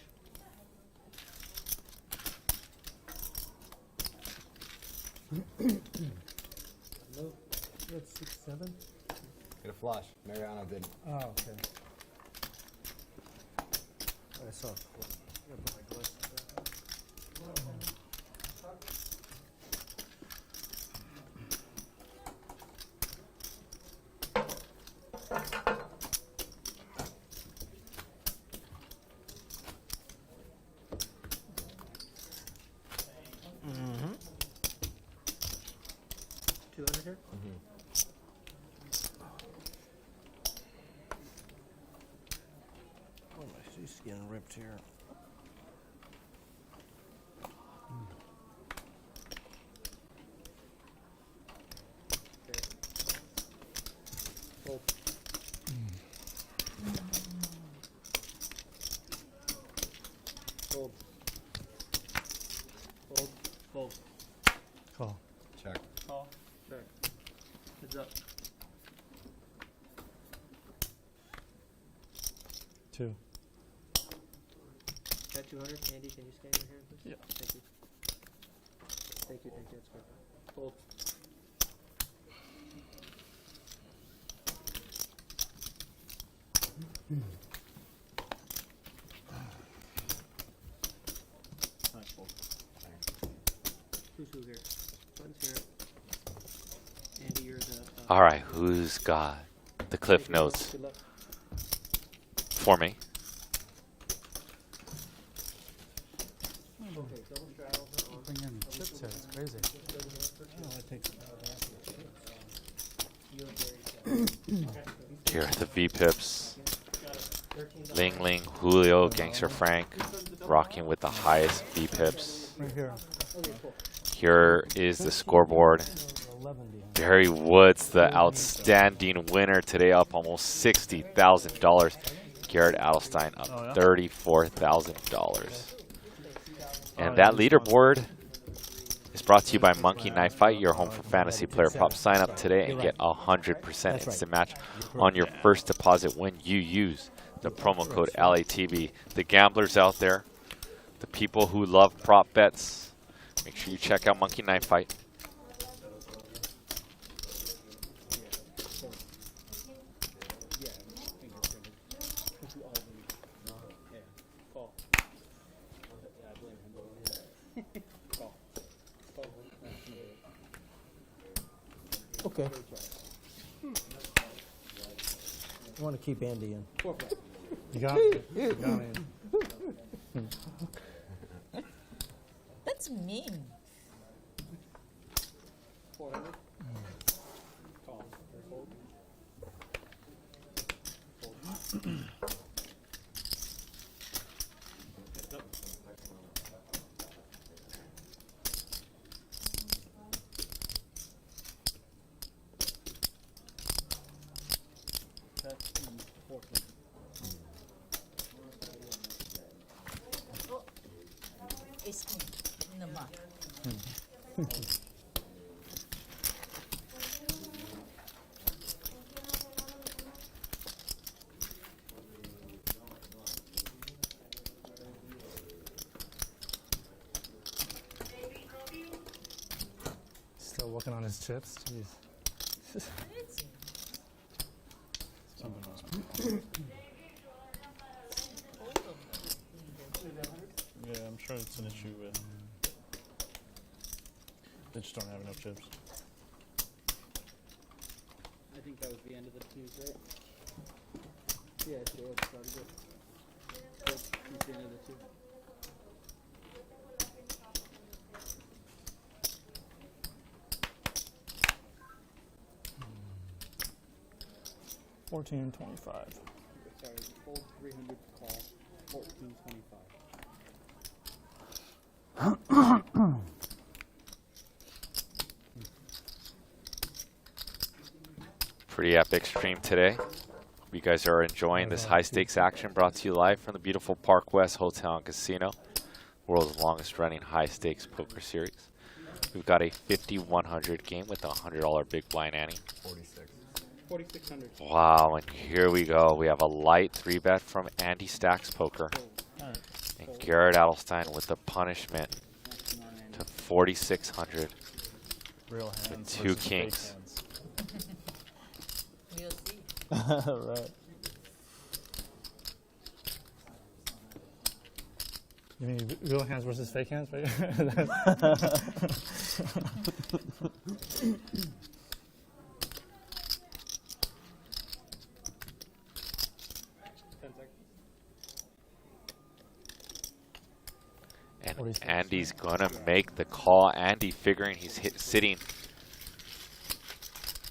Nope. You had 6-7? Get a flush. Mariano didn't. Oh, okay. I saw it. I gotta put my glasses back on. Mm-hmm. 200 here? Oh, my shoe's getting ripped here. Okay. Fold. Fold. Fold. Fold. Call. Check. Call. Check. Heads up. 2. Bet 200. Andy, can you scan your hand, please? Yeah. Thank you. Thank you. Thank you. That's good. Fold. Nice fold. Who's who here? Button's here. Andy, you're the. All right, who's got the cliff notes Good luck. for me? Okay, double straddle. Bring in chips here. It's crazy. Oh, I take Here are the V-pips. Ling Ling, Julio, Gangster Frank, rocking with the highest V-pips. Right here. Here is the scoreboard. 11 behind. Barry Woods, the outstanding winner today, up almost $60,000. Garrett Adelstein up $34,000. And that leaderboard is brought to you by Monkey Knife Fight, your home for fantasy player prop. Sign up today and get 100% instant match on your first deposit when you use the promo code LATV. The gamblers out there, the people who love prop bets, make sure you check out Monkey Knife Fight. Okay. I want to keep Andy in. You got it. You got it. That's mean. 400. Call. Fold. Fold. Heads up. That's 400. Oh, it's in the mark. Still working on his chips. Jeez. Something else. Yeah, I'm sure it's an issue with. They just don't have enough chips. I think that was the end of the twos, right? Yeah, Joe started it. That's the end of the two. $14.25. Sorry, hold 300 to call. 14.25. Pretty epic stream today. Hope you guys are enjoying this high stakes action brought to you live from the beautiful Park West Hotel and Casino, world's longest running high stakes poker series. We've got a 5,100 game with a $100 big blind ante. 4,600. Wow, and here we go. We have a light 3-bet from Andy Stacks Poker. And Garrett Adelstein with the punishment to 4,600. Real hands. With 2 kings. We'll see. Right. You mean real hands versus fake hands, right? 10 seconds. And Andy's gonna make the call. Andy figuring he's sitting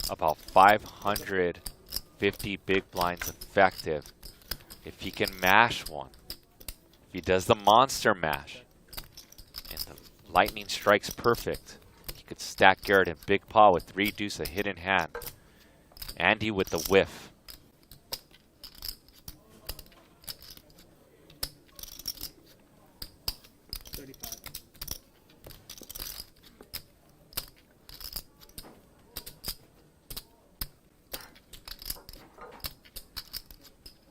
about 550 big blinds effective. If he can mash one, if he does the monster mash, and the lightning strikes perfect, he could stack Garrett in big paw with 3 deuce, a hidden hand. Andy with the whiff.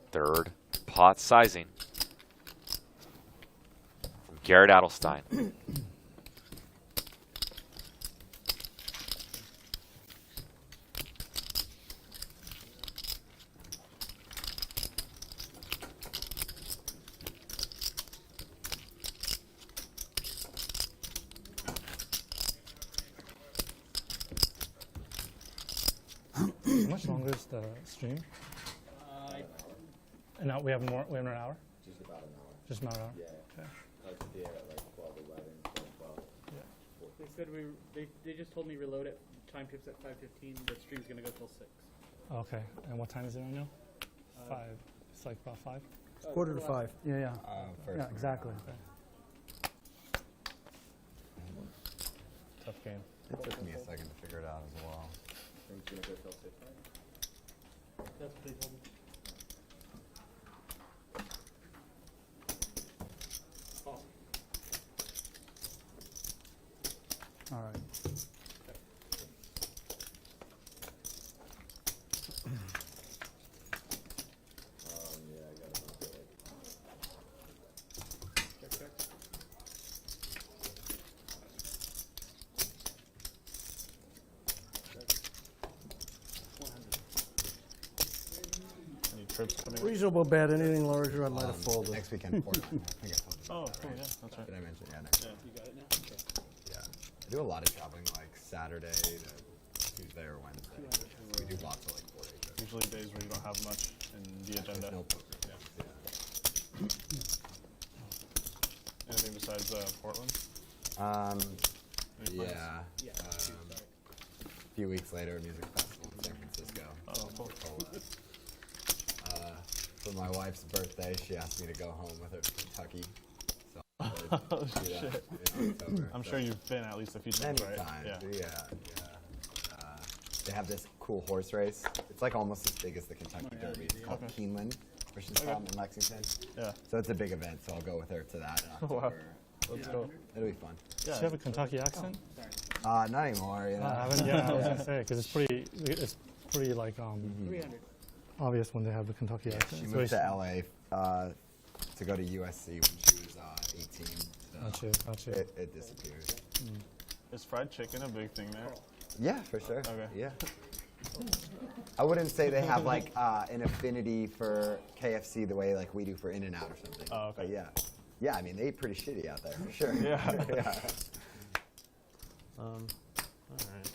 Third pot sizing from Garrett Adelstein. How much longer is the stream? And now we have more. We have an hour. Just about an hour. Just about an hour. Yeah. Okay. Like the at like 12, 11, 12. Yeah. They said they just told me reload it. Time tips at 5:15. The stream's gonna go till 6. Okay. And what time is it right now? 5. It's like about 5. It's 4:45. Yeah, yeah. First Yeah, one. exactly. Tough game. It took me a second to figure it out as well. That's what they told me. All right. Yeah, I got it. Check, check. Any trips coming up? Reasonable bet. Anything larger, I might have folded. Next weekend, Portland. I think I told you. Oh, cool, yeah, that's right. Did I mention? Yeah, next week. You got it now? Okay. Yeah. I do a lot of traveling, like Saturday to Tuesday or Wednesday. We do lots of like 4 days. Usually days where you don't have much in the agenda. No poker. Anything besides Portland? Any plans? Yeah. A few weeks later, music festival in San Francisco. Oh, cool. For my wife's birthday, she asked me to go home with her to Kentucky. So Oh, shit. I'm sure you've been at least a few times, many right? times. Yeah. They have this cool horse race. It's like almost as big as the Kentucky Derby. It's called Keeneland, which is in Lexington. Yeah. So it's a big event, so I'll go with her to that in October. Wow. Let's go. It'll be fun. Does she have a Kentucky accent? Not anymore, you know. Yeah, I was gonna say because it's pretty like 300. obvious when they have the Kentucky accent. She moved to LA to go to USC when she was 18. So Gotcha. It disappeared. Is fried chicken a big thing there? Yeah, for sure. Okay. Yeah. I wouldn't say they have like an affinity for KFC the way like we do for In-N-Out or something. Oh, okay. But yeah, I mean they eat pretty shitty out there for sure. Yeah. Yeah. All right.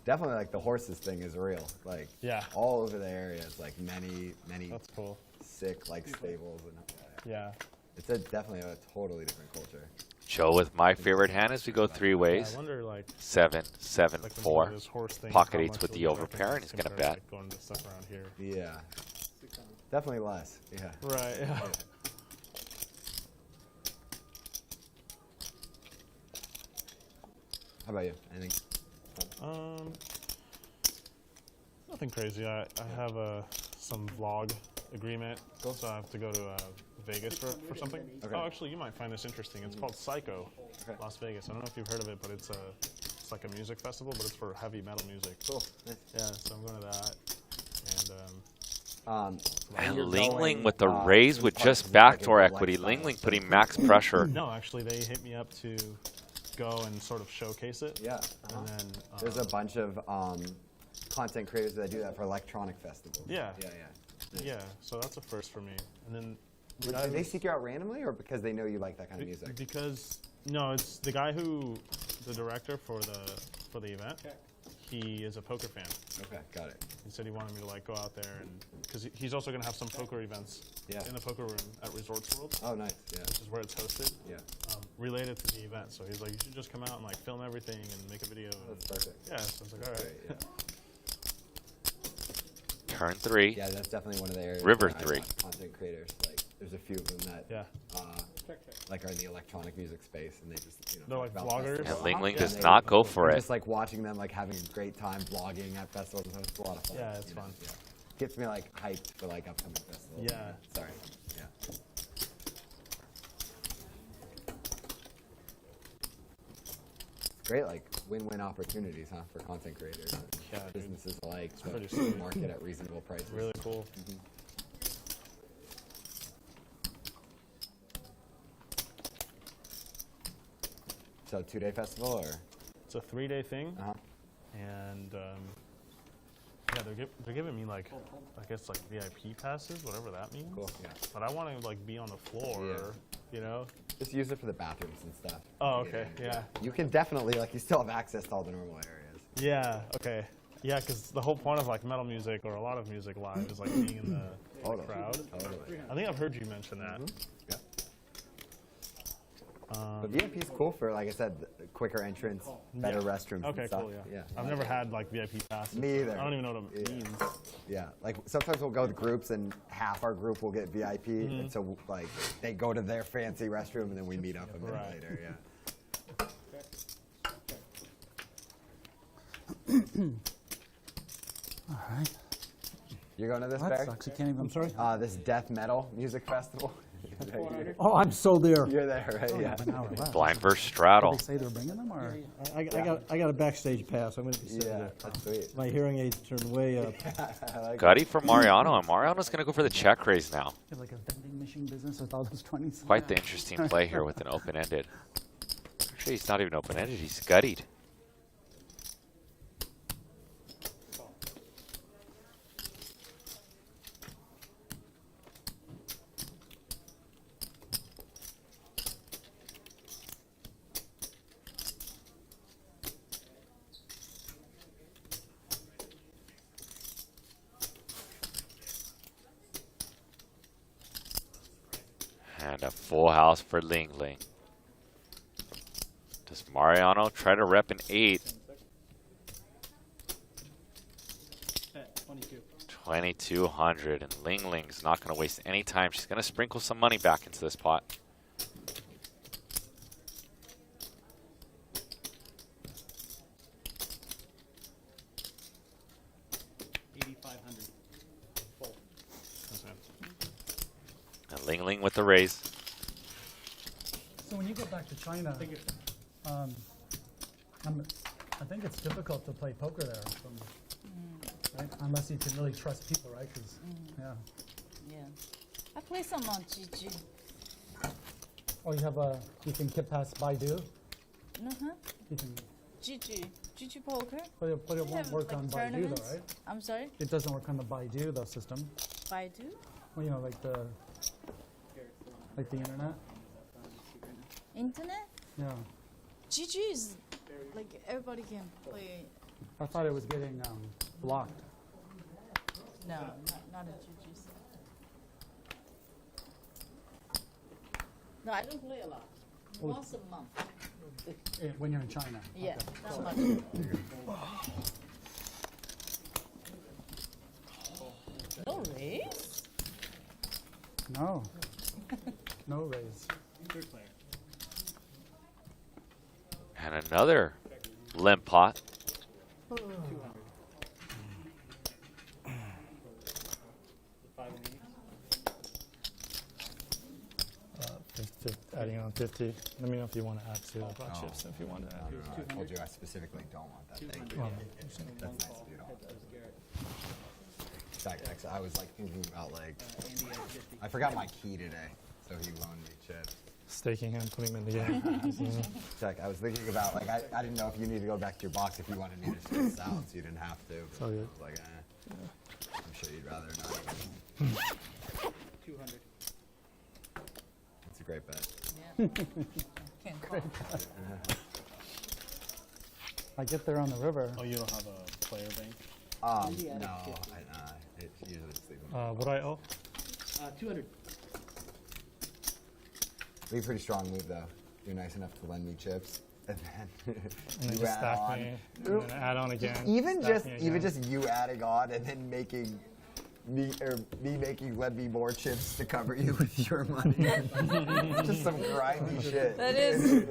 Definitely like the horses thing is real. Like all over the area, it's like many. That's cool. Sick like stables and yeah. It's definitely a totally different culture. Joe with my favorite hand as we go 3 ways. I wonder, like 7, 7, like 4. this horse thing, Pocket how eights much with it the would overpair, and he's gonna compare to, bet. like, going to stuff around here. Yeah. Definitely less. Yeah. Right. Yeah. How about you? Anything? Nothing crazy. I have some vlog agreement, so I have to go to Vegas for something. Okay. Oh, actually, you might find this interesting. It's called Psycho, Las Vegas. I don't know if you've heard of it, but it's like a music festival, but it's for heavy metal music. Cool. Nice. Yeah, so I'm going to that. And Ling Ling with the raise with just backdoor equity. Ling Ling putting max pressure. No, actually, they hit me up to go and sort of showcase it. Yeah. And then there's a bunch of content creators that do that for electronic festivals. Yeah. Yeah. Yeah, so that's a first for me. And then Do they seek you out randomly, or because they know you like that kind of music? Because no, it's the guy the director for the event. Okay. He is a poker fan. Okay, got it. He said he wanted me to like go out there and because he's also going to have some poker events in the poker room at Resorts World. Oh, nice. Yeah. Which is where it's hosted. Yeah. Related to the event, so he's like, you should just come out and like film everything and make a video. That's perfect. Yeah, so I was like, all right. Yeah. Turn 3. Yeah, that's definitely one of the areas. River where I 3. watch content creators, like there's a few of them that like are in the electronic music space, and they just They're like talk about vloggers. festivals. And Ling Ling Yeah, does they- not go for it. Just like watching them like having a great time vlogging at festivals. It's a lot of fun. Yeah, it's you know? fun. Yeah. Gets me like hyped for like upcoming festivals. Yeah. Sorry. Yeah. Great, like win-win opportunities, huh, for content creators, and businesses alike. It's pretty sweet. Market at reasonable prices. Really cool. So 2-day festival, or? It's a 3-day thing, and yeah, they're giving me like I guess like VIP passes, whatever that means. Cool. Yeah. But I want to like be on the floor, you know. Just use it for the bathrooms and stuff. Oh, okay. Yeah. You can definitely like you still have access to all the normal areas. Yeah. Okay. Yeah, because the whole point of like metal music or a lot of music live is like being in the crowd. Totally. I think I've heard you mention that. Yeah. But VIP is cool for, like I said, quicker entrance, better restrooms. Okay, and stuff. cool. Yeah. I've never had like VIP passes. Me either. I don't even know what it means. Yeah, like sometimes we'll go with groups, and half our group will get VIP, and so like they go to their fancy restroom, and then we meet up a minute later. Yeah. All right. You're going to this, That Barry? sucks. You can't even. I'm sorry. This death metal music festival. Oh, I'm so there. You're there, right? Oh, Yeah. an hour left. Blind versus straddle. Did they say they're bringing them, or? I got a backstage pass. I'm going to be sitting there. That's sweet. My hearing aids turned way up. Gutty for Mariano, and Mariano's going to go for the check raise now. Like a vending machine business with all those 20s. Quite the interesting play here with an open-ended. Actually, he's not even open-ended. He's guttied. And a full house for Ling Ling. Does Mariano try to rep an 8? 2,200, and Ling Ling's not going to waste any time. She's going to sprinkle some money back into this pot. And Ling Ling with the raise. So when you get back to China, I think it's difficult to play poker there, right? Unless you can really trust people, right? 'Cause, yeah. Yeah. I play some on GG. Oh, you can get past Baidu? You can, GG poker. but it You won't have, work like, on Baidu tournaments? though, right? I'm sorry? It doesn't work on the Baidu, the system. Baidu? Well, you know, like the internet? Internet? Yeah. GG is like everybody can play. I thought it was getting blocked. No, not a GG set. No, I don't play a lot. Oh. Once a month. When you're in China. Yeah, Okay. not much. No raise? No. No raise. Third player. And another limp pot. 200. 5 and 8. Adding on 50. Let me know if you want to add to. I brought chips if you want to add. I told you I specifically don't want that. Thank you. That's nice of you. I was like thinking about like, I forgot my key today, so he loaned me chips. Staking him, putting him in the game. Check. I was thinking about like I didn't know if you need to go back to your box if you wanted me to spit this out, so you didn't have to. It's all good. Like, I'm sure you'd rather not. 200. It's a great bet. Can't call. I get there on the river. Oh, you don't have a player bank? No, it's usually sleeping. What I owe? 200. Be a pretty strong move though. You're nice enough to lend me chips, and then And then you just add stack on. me, and then add on again. Even stack just me even again. just you adding on and then making me making you lend me more chips to cover you with your money. Just some grimy shit. That is.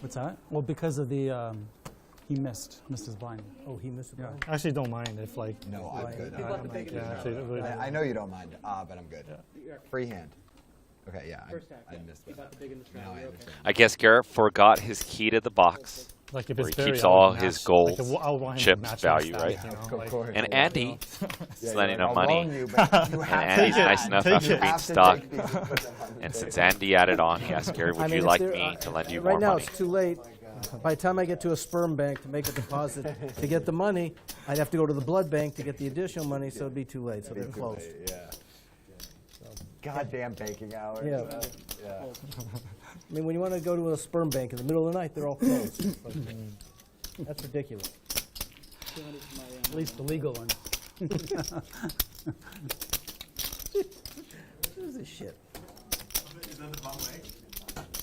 What's that? Well, because of the he missed his blind. Oh, he missed the Yeah. blind? I actually don't mind if like. No, I'm good. Actually, really don't I know you don't mind, but I'm good. Yeah. Free hand. Okay, yeah, First half, I yeah. missed He that. bought the big in the Now round. I You're okay. understand. I guess Garrett forgot his key to the box, Like if where it's he keeps buried, I would all match- his gold like, I would want him to chips match value, my right? stack, you know, Of like- course. And Yeah, Andy is lending him money. I'll loan you, but you And have Andy's to nice enough Take after it. being have to stuck. take these and put them on the And since table. Andy added on, he asked Gary, would you if like there- me to lend you right more now money? it's too late. By the time I get to a sperm bank to make a deposit to get the money, I'd have to go to the blood bank to get the additional money, so it'd be too late. So they're closed. Yeah. Goddamn banking hours. Yeah. Yeah. I mean, when you want to go to a sperm bank in the middle of the night, they're all closed. That's ridiculous. 200 for my, At least the legal one. What is this shit?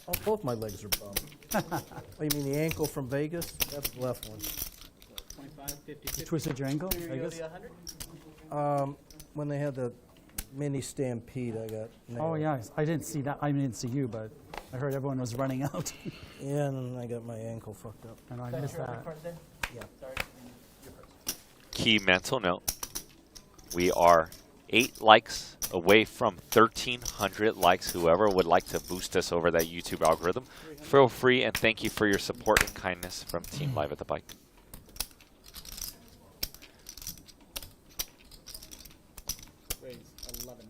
Oh, both my legs are bummed. Oh, you mean the ankle from Vegas? That's the left one. 25, 50, 50. You twisted your ankle, I guess? When they had the mini stampede, I got nailed. Oh yeah, I didn't see that. I didn't see you, but I heard everyone was running out. Yeah, and then I got my ankle fucked up. And I missed that. Yeah. Sorry. Key mental note. We are 8 likes away from 1,300 likes. Whoever would like to boost us over that YouTube algorithm, feel free, and thank you for your support and kindness from Team Live at the Bike. Raise 11.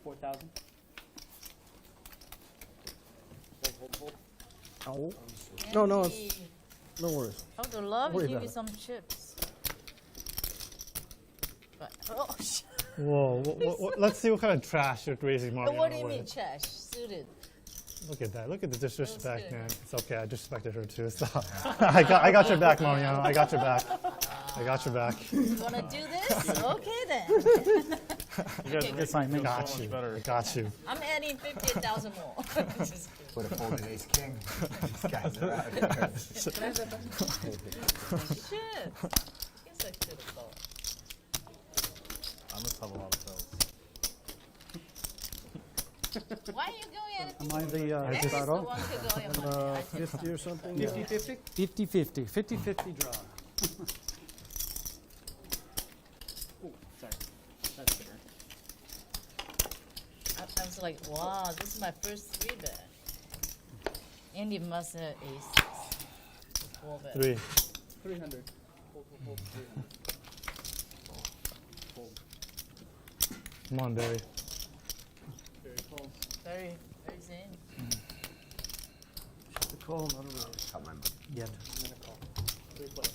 $4,000. Hold. Ow. No, it's, no worries. I would love to Worry give about you it. some chips. But, oh, shit. Whoa, let's see what kind of trash you're raising Mariano What do you mean with. trash? Suited. Look at that. Look at the disrespect, good. man. It's okay. I disrespected her too. So I got your back, Mariano. I got your back. I got your back. You want to do this? Okay, then. You guys Okay. I got you. I got you. I'm adding 58,000 more. Just Would have folded ace king. These guys are out here. shit. Guess I should have thought. I must have a lot of Why are you going at Am I the This is the Staro? one to go in money. 50 or something? 50-50? 50-50. 50-50 draw. Ooh, sorry. That's better. I was like, wow, this is my first 3-bet. Andy must have ace 4-bet. 3. 300. Fold, 300. Fold. Come on, Barry. Very cool. Very thin. The call, not a raise. Cut my Yet. I'm gonna call. 3 play.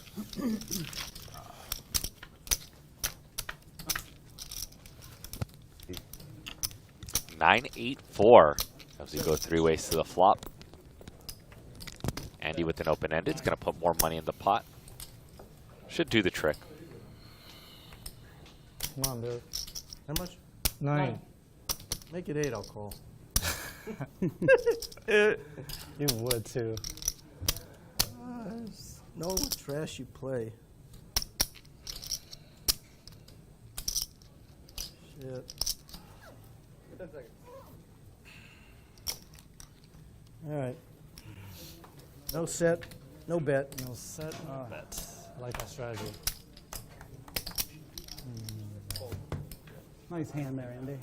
9-8-4 as we go 3 ways to the flop. Andy with an open-ended is going to put more money in the pot. Should do the trick. Come on, Barry. How much? 9. Make it 8, I'll call. You would too. Know what trash you play. Shit. All right. No set, no bet. No set, no bet. I like that strategy. Nice hand there, Andy.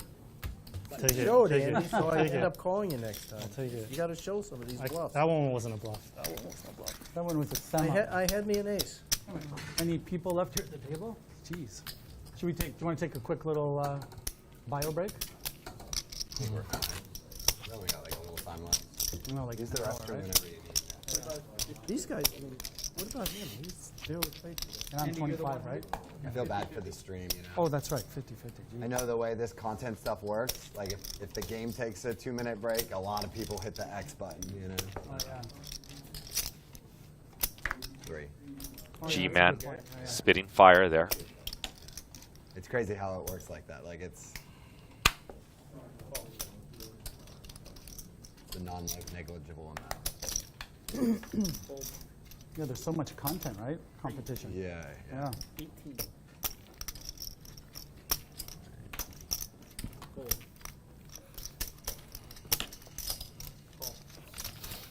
Take it. Show it, Take Andy, it. so I Take end it. up calling you next time. I'll take it. You got to show some of these bluffs. That one wasn't a bluff. That one wasn't a bluff. That one was a I semi. had me an ace. Any people left here at the table? Jeez. Should we take? Do you want to take a quick little bio break? We only got like a little time left. No, like Use the an hour, restroom right? whenever you need. These guys, I mean, what about him? He's barely played. And I'm 25, right? I feel bad for the stream, you know. Oh, that's right, 50-50. I know the way this content stuff works. Like if the game takes a 2-minute break, a lot of people hit the X button, you know. Oh, yeah. 3. G-Man spitting fire there. It's crazy how it works like that. Like it's a non-negligible amount. Yeah, there's so much content, right? Competition. Yeah. Yeah. 18. Fold. Call.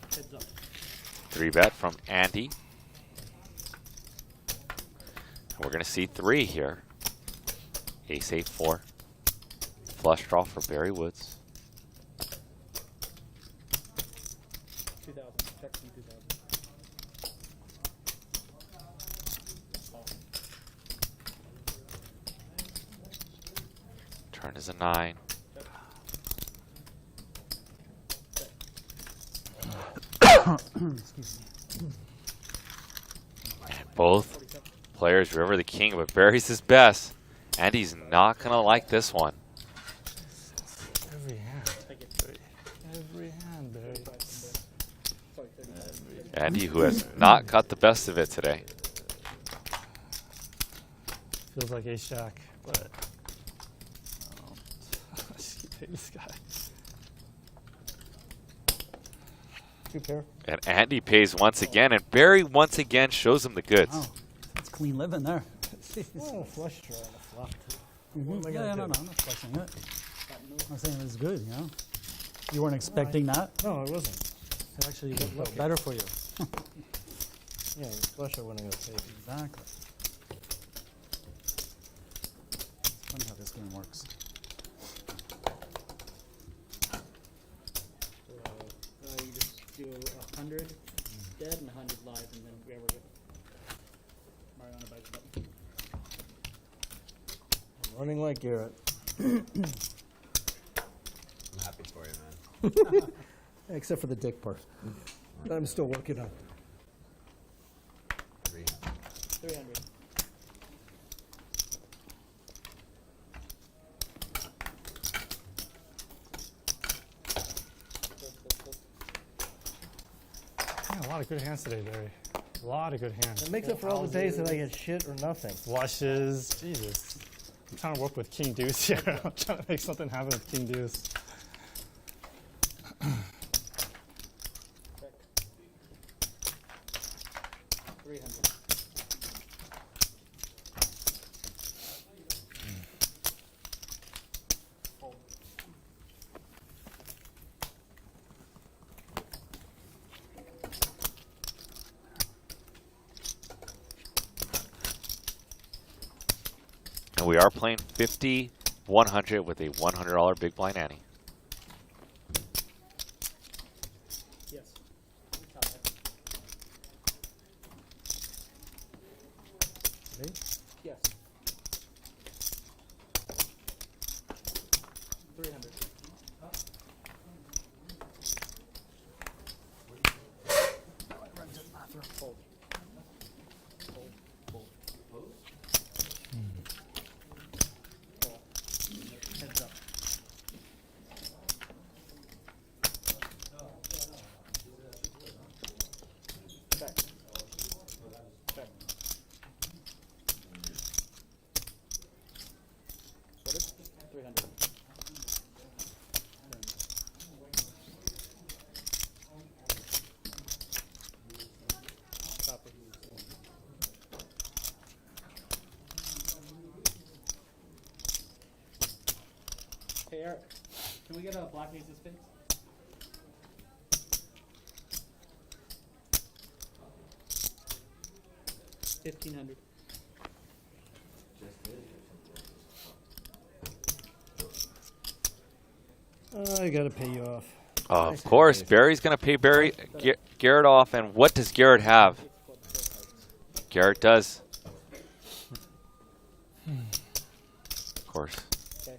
Heads up. 3-bet from Andy. And we're going to see 3 here. Ace 8-4. Flush draw for Barry Woods. 2000. Check from 2000. Call. Turn is a 9. Excuse me. And both players river the king, but Barry's his best. Andy's not going to like this one. Every hand. Every hand, Barry. Sorry, 30. Andy, who has not got the best of it today. Feels like ace jack, but take this guy. 2 pair. And Andy pays once again, and Barry once again shows him the goods. Oh, that's clean living there. Oh, flush draw and a flop. Mm-hmm. What am I Yeah, gonna no, do? I'm not questioning it. I'm saying it was good, you know? You weren't expecting that? No, it wasn't. It actually looked better for you. Yeah, the flush I wasn't going to take. Exactly. It's funny how this game works. You just do 100 dead and 100 live, and then whoever gets Mariano buys the button. I'm running like Garrett. I'm happy for you, man. Except for the dick part. That I'm still working on. 300. Yeah, a lot of good hands today, Barry. A lot of good hands. It makes up for all the days that I get shit or nothing. Flushes. Jesus. I'm trying to work with King Deuce here. I'm trying to make something happen with King Deuce. Check. 300. Fold. And we are playing 50-100 with a $100 big blind ante. Yes. Me? Yes. 300. Hold. Heads up. Check. Check. What is 300? Copy. Hey Eric, can we get a black ace of spades? $1,500. I gotta pay you off. Of course, Barry's going to pay Garrett off. And what does Garrett have? Garrett does. Of course. Okay.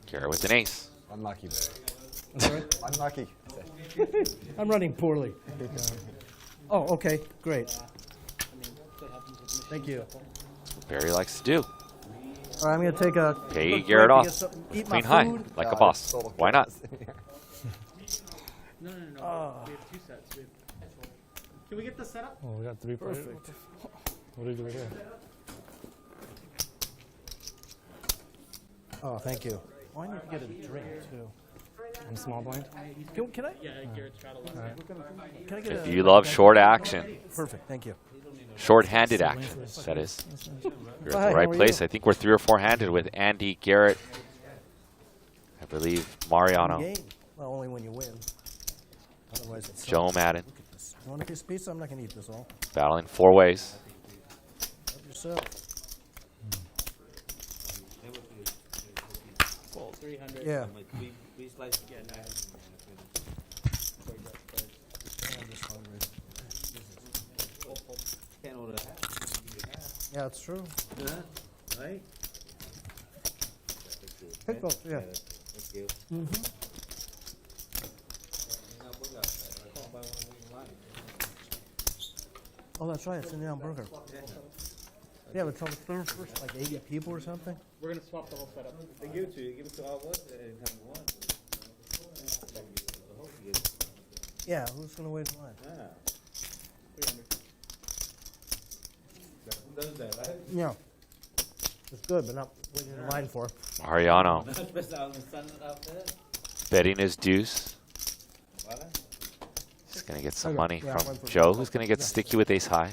Garrett with an ace. Unlucky. I'm sorry? Unlucky. I'm running poorly. Oh, okay, great. Thank you. Barry likes to do. All right, I'm gonna take a Pay quick Garrett break off. to get something- eat my Queen high, food. like a boss. Why not? No. We have two sets. Can we get the setup? Oh, we got 3 players. Perfect. What do we do here? Oh, thank you. Oh, I need to get a drink too. I'm small blind. Can I? Yeah, Garrett's got a lot. Can I get If a? you love short action, Perfect, thank you. short-handed action, that is, you're Hi, at the right how are place. you? I think we're 3 or 4-handed with Andy, Garrett, I believe Mariano, Game. Well, only when you win. Otherwise, it's Joe Madden, Look at this. You want a piece of pizza? I'm not gonna eat this all. battling 4 ways. Help yourself. 300. Yeah. Yeah, it's true. Right? Pickle, yeah. Mm-hmm. Oh, that's right. It's in the burger. Yeah, but tell the first, like 80 people or something. We're gonna swap the whole setup. They give it to you. Give it to all of us and have one. Yeah, who's gonna wait in line? Yeah. 300. Who does that, right? Yeah. It's good, but not waiting in line for. Mariano That's out in the sun out there. betting his deuce. What? He's going to get some Okay, money yeah, from one for Joe, Joe. who's going to get Yeah. sticky with ace high.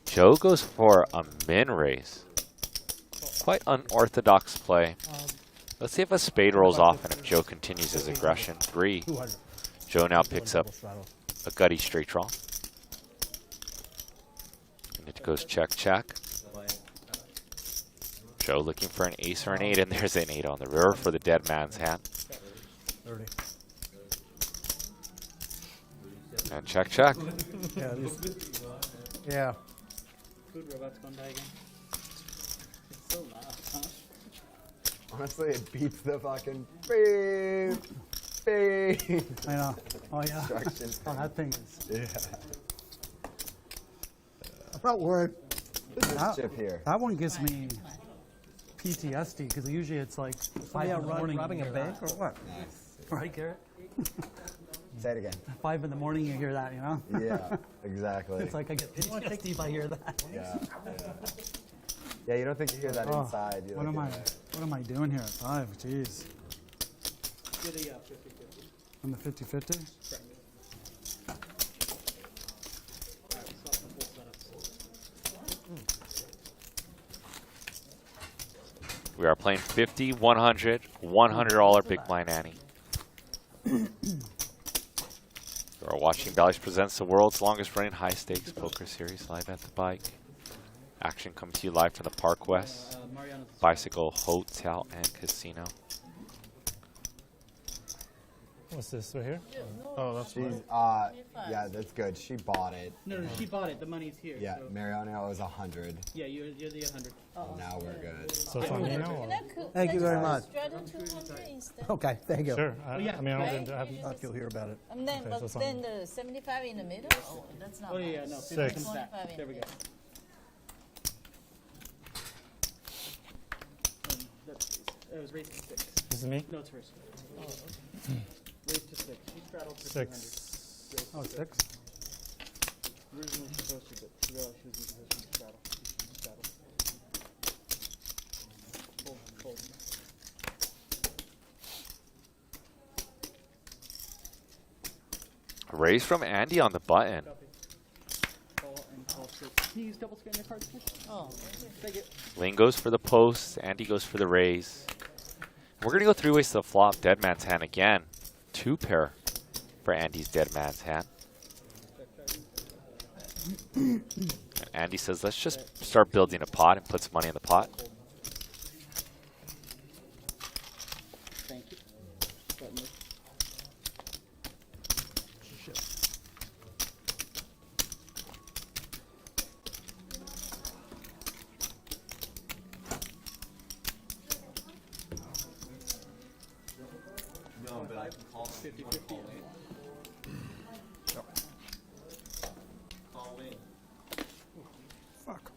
Joe goes for a min raise. Quite unorthodox play. Let's see if a spade rolls off and if Joe continues his aggression. 3. 200. Joe now picks up a gutty straight draw. And it goes check, check. Joe looking for an ace or an 8, and there's an 8 on the river for the dead man's hand. 30. And check, check. Yeah, these, yeah. Food robot's gonna die again. It's so loud, huh? Honestly, it beats the fucking beep, beep. I know. Oh, yeah. Instructions. Oh, that thing is. Yeah. I'm not worried. This That, chip here. that one gives me PTSD because usually it's like 5 in the morning. robbing you a hear bank that. or what? Right, Garrett? Say it again. 5 in the morning, you hear that, you know? Yeah, exactly. It's like I get PTSD if I hear that. Yeah. Yeah, you don't think you hear that Oh, inside. You're what like, am I? yeah. What am I doing here at 5? Jeez. Get a 50-50. On the 50-50? Alright, we swap the full setup. We are playing 50, 100, $100 big blind ante. You are watching Bally's presents the world's longest running high stakes poker series live at the bike Action coming to you live from the Park West Bicycle Hotel and Casino. What's this right here? Oh, that's She's, yeah, that's good. She bought it. No, she bought it. The money's here. Yeah, so. Mariano owes 100. Yeah, you're the 100. Now we're good. So it's on me now? Or? Thank you very much. Okay, thank you. Sure. I mean, I don't have. You'll hear about it. And then, Okay, but so it's on then me. the 75 in the middle? Oh, that's not Oh, yeah, much. no. 6. 25 in There we the go. middle. It was raised to 6. This is me? No, it's hers. Oh, okay. Raised to 6. She straddled for 6. Oh, 6? Originally she posted, but she realized she was using hers to straddle. She straddled. Fold. Raise from Andy on the button. Call and call 6. Can you use double scan your cards, please? Oh, Take it. Ling goes for the post. Andy goes for the raise. We're going to go 3 ways to the flop. Dead man's hand again. 2 pair for Andy's dead man's hand. And Andy says, let's just start building a pot and put some money in the pot. Thank you. Button. No, but I can call 50-50. Call Ling. Fuck.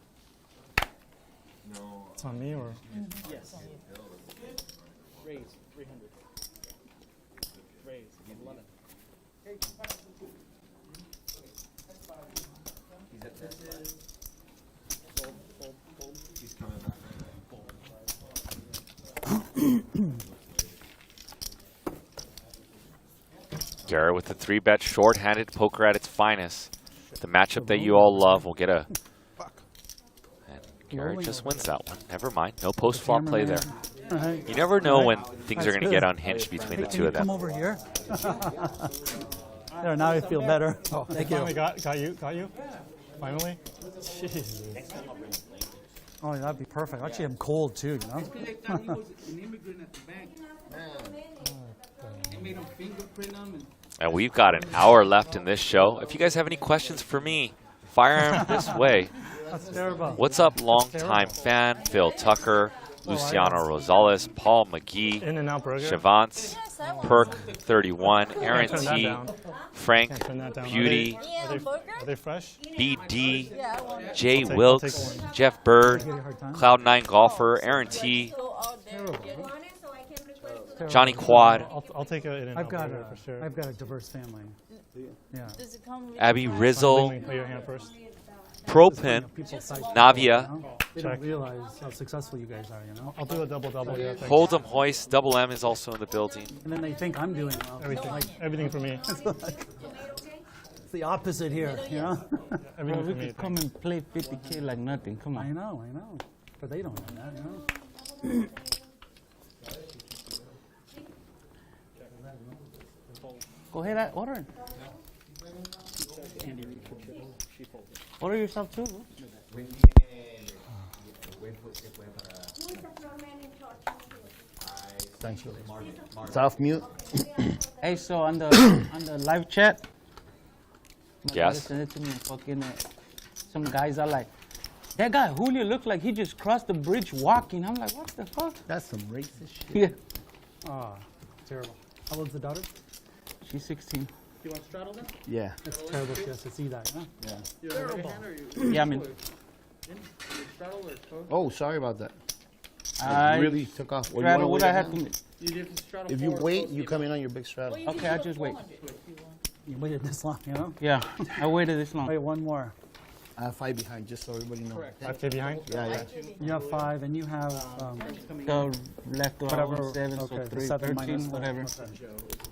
No. It's on me or? Yes. Raise 300. Raise 11. He's at that. Fold. He's coming back. Garrett with the 3-bet short-handed poker at its finest. The matchup that you all love will get a... And Garrett just wins that one. Never mind. No post-flop play there. You never know when things are going to get unhinged between the two of them. Come over here. There, now I feel better. Oh, thank you. Finally got you? Finally? Jesus. Oh, that'd be perfect. Actually, I'm cold too, you know? They thought he was an immigrant at the bank. They made him fingerprint him and And we've got an hour left in this show. If you guys have any questions for me, fire them this way. That's terrible. What's up, longtime fan? Phil Tucker, Luciano Rosales, Paul McGee, In and out burger. Shavance, Perk 31, Aaron Turn that T, down. Frank, Can't turn that down. Beauty, Are they fresh? BD, I'll Jay take Wilkes, one. Jeff Bird, Cloud9 Golfer, Aaron T, Johnny Quad, I'll take it in and I've out got burger for sure. I've got a diverse family. Yeah. Does it come with Abby Ling, Rizzle, play your hand first. Propin, People fight, Navia, you know? They Check. don't realize how successful you guys are, you know? I'll do a double, yeah. thanks. Hold'em Hoist, Double M is also in the building. And then they think I'm doing well. Everything for me. It's the opposite here, you know? Everything we for me. could come and play 50K like nothing. Come I on. know. But they don't know that, you know? Go ahead, order it. Order yourself too. Thanks. It's off mute. Hey, so on the live chat, my Yes. brother sent it to me. Fucking, some guys are like, that guy Julio looked like he just crossed the bridge walking. I'm like, what the fuck? That's some racist shit. Yeah. Oh, terrible. How old's the daughter? She's 16. Do you want straddle then? Yeah. It's terrible she has to see that, huh? Yeah. You have a right hand or you? Yeah, I mean, Straddle or toe? Oh, sorry about that. I really took off. Well, you straddle wanna what wait I a had to. minute? You have to straddle If you forward, wait, close you to come in on your big straddle. Okay, I just wait. You waited this long, you know? Yeah, I waited this long. Wait, one more. I have 5 behind, just so everybody knows. Correct. 5K behind? Yeah. You have 5, and you have The left or whatever. 7, Okay, so the 3, 7 13, minus whatever.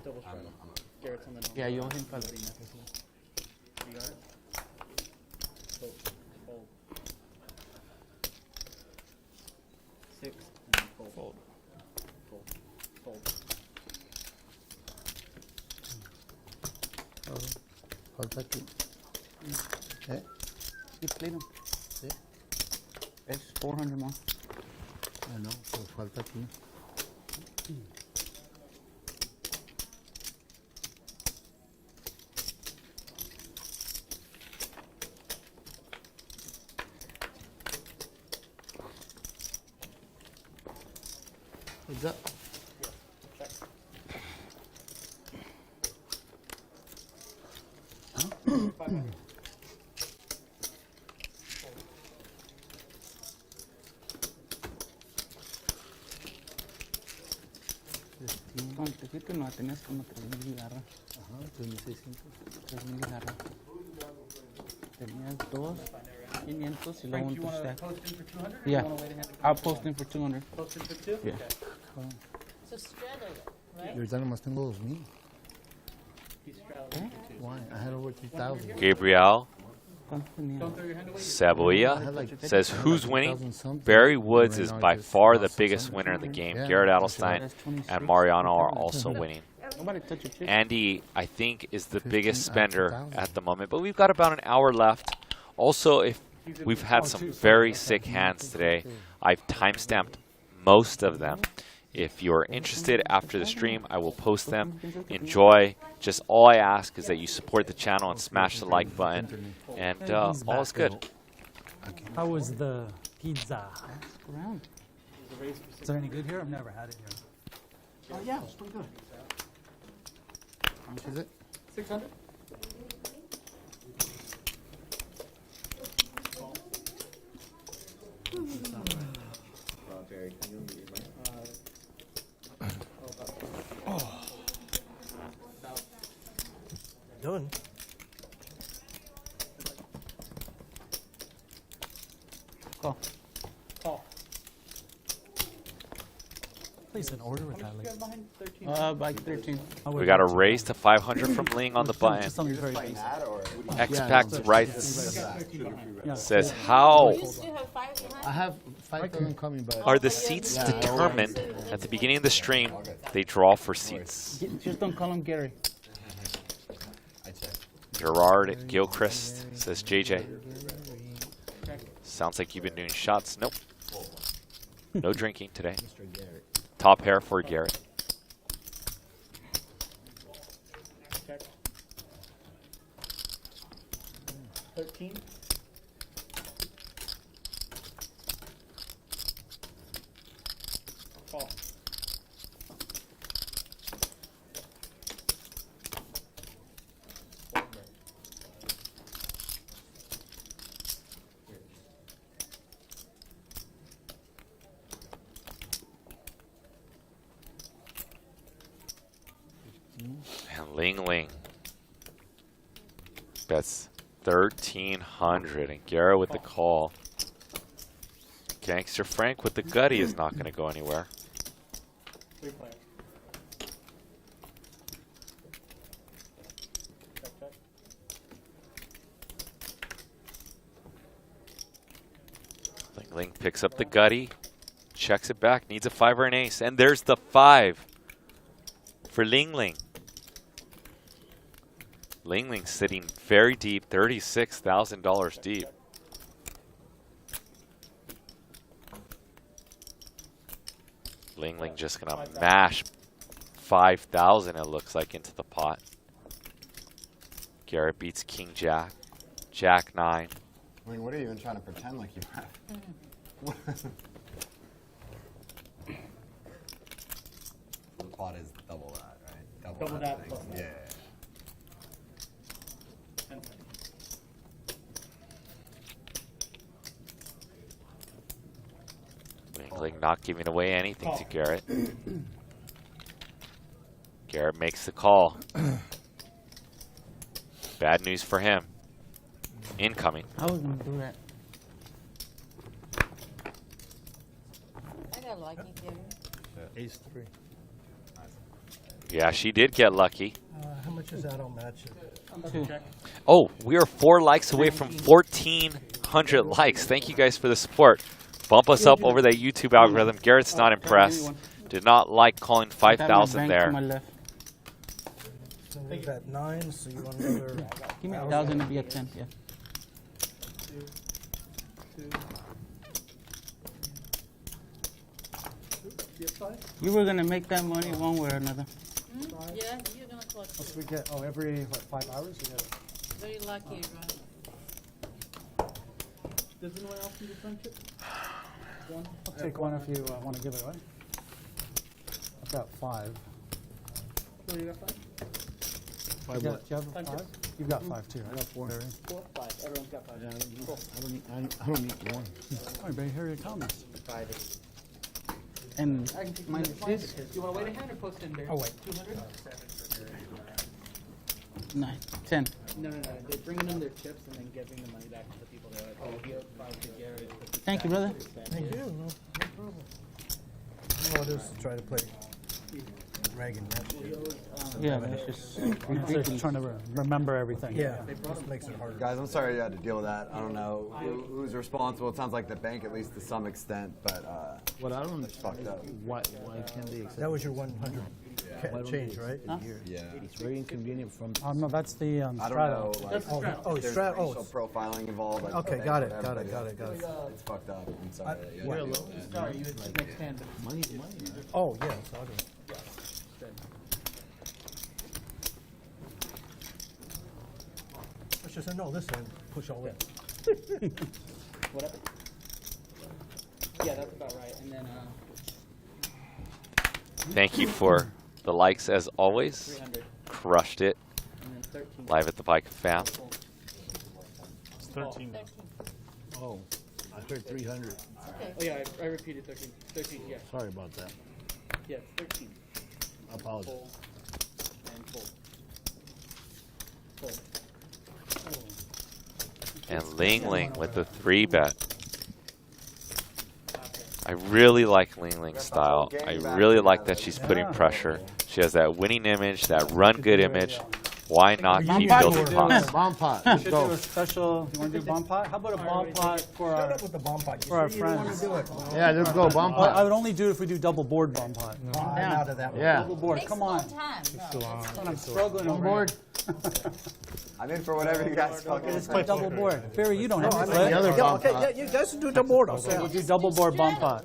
Double straddle. Garrett's on the Yeah, you owe him for You got it? Fold. Fold. 6 and then fold. Fold. Fold. I'll take it. Okay. You played him. See? It's 400 more. I know, pues falta aquí. What's up? Con tejito no tenías como 3,000 garras. Ajá, 3,600. 3,000 garras. Tenías 2,500 y luego un stack. Yeah, I'll post in for 200. Post in for 2? Yeah. Okay. So straddle, right? Y ahorita nomás tengo 2,000. He's straddling. Why? I had over 3,000. Gabriel Don't throw your hand away. Saboya says, who's winning? Barry Woods is by far the biggest winner in the game. Garrett Adelstein and Mariano are also winning. Nobody touch your chips. Andy, I think, is the biggest spender at the moment, but we've got about an hour left. Also, if we've had some very sick hands today, I've timestamped most of them. If you're interested after the stream, I will post them. Enjoy. Just all I ask is that you support the channel and smash the like button, and all is good. How was the pizza? Around. Is it any good here? I've never had it here. Oh yeah, it's still good. How much is it? 600? Doing? Call. Call. Place an order with that. You're behind 13. By 13. We got a raise to 500 from Ling on the button. Something very basic. Xpact writes, says, how You still have 5 behind? I have 5,000 coming, but are the seats determined at the beginning of the stream? They draw for seats. Just don't call him Gary. Gerard Gilchrist says, JJ. Sounds like you've been doing shots. Nope. No drinking today. Top pair for Garrett. Check. 13. Call. And Ling Ling bets 1,300, and Garrett with the call. Gangster Frank with the gutty is not going to go anywhere. 3 players. Check, check. Ling Ling picks up the gutty, checks it back, needs a 5 or an ace, and there's the 5 for Ling Ling. Ling Ling sitting very deep, $36,000 deep. Ling Ling just gonna mash 5,000, it looks like, into the pot. Garrett beats King Jack, Jack 9. I mean, what are you even trying to pretend like you have? The pot is double that, right? Double that thing. plus that. Yeah. 10. Ling Ling not giving away anything to Garrett. Garrett makes the call. Bad news for him. Incoming. I was gonna do that. I got lucky, Gary. Ace 3. Yeah, she did get lucky. How much is that? I'll match it. 2. Oh, we are 4 likes away from 1,400 likes. Thank you guys for the support. Bump us up over that YouTube algorithm. Garrett's not impressed. Did not like calling 5,000 there. So we've got 9, so you want another. Give me 1,000 to be a 10, yeah. 2, 2, You have 5? You were gonna make that money one way or another. Yeah, you're gonna collect. So we get, every, what, 5 hours? We get Very lucky, right? Does anyone else need a friendship? One? I'll take one if you want to give it away. I've got 5. So you got 5? Do you have 5? You've got 5 too, right? I got 4. 4, 5. Everyone's got 5. Cool. I don't need one. All right, Barry, here are your comments. 5. And I can take minus this. Do you want to wait a hand or post in there? Oh, wait. 200? 9, 10. No. They're bringing in their chips and then giving the money back to the people. They're like, oh, give 5 to Garrett. Thank you, brother. Thank you. No problem. All I do is try to play Dragon Match. Yeah, but it's just Just trying to remember everything. Yeah, it just makes it harder. Guys, I'm sorry you had to deal with that. I don't know who's responsible. It sounds like the bank, at least to some extent, but What I don't fucked up. why can't they accept That was your 100 change, right? Yeah. It's very inconvenient from. No, that's the I don't Strato. know. Like, there's racial profiling involved. Like, Okay, the got bank, it. whatever, Got it. It's fucked up. I'm sorry. that you had Sorry, to deal with that. you would next hand. Money's money. Oh, yeah, so I'll do it. Let's just say no this time. Push all in. Whatever. Yeah, that's about right. And then Thank you for the likes as always. 300. Crushed it. And then 13. Live at the Bike Fam. It's 13 now. Oh, I heard 300. Oh yeah, I repeated 13. 13, yeah. Sorry about that. Yeah, it's 13. I apologize. Fold. And fold. Fold. And Ling Ling with the 3-bet. I really like Ling Ling's style. I really like that she's putting pressure. She has that winning image, that run good image. Why not keep building pots? Bomb pot. We Let's should go. do a special. You want to do bomb pot? How about a bomb pot for our With the bomb pot. for our friends? Yeah, let's go. Bomb I pot. would only do it if we do double board bomb pot. I'm out of that one. Yeah. Double board. Takes Come no on. time. I'm struggling On over board. I'm in for whatever you guys fucking. Let's play double board. Barry, you don't have to The play. other bomb Okay, pot. yeah, you guys can do double board. I'll say. We'll do double board bomb pot.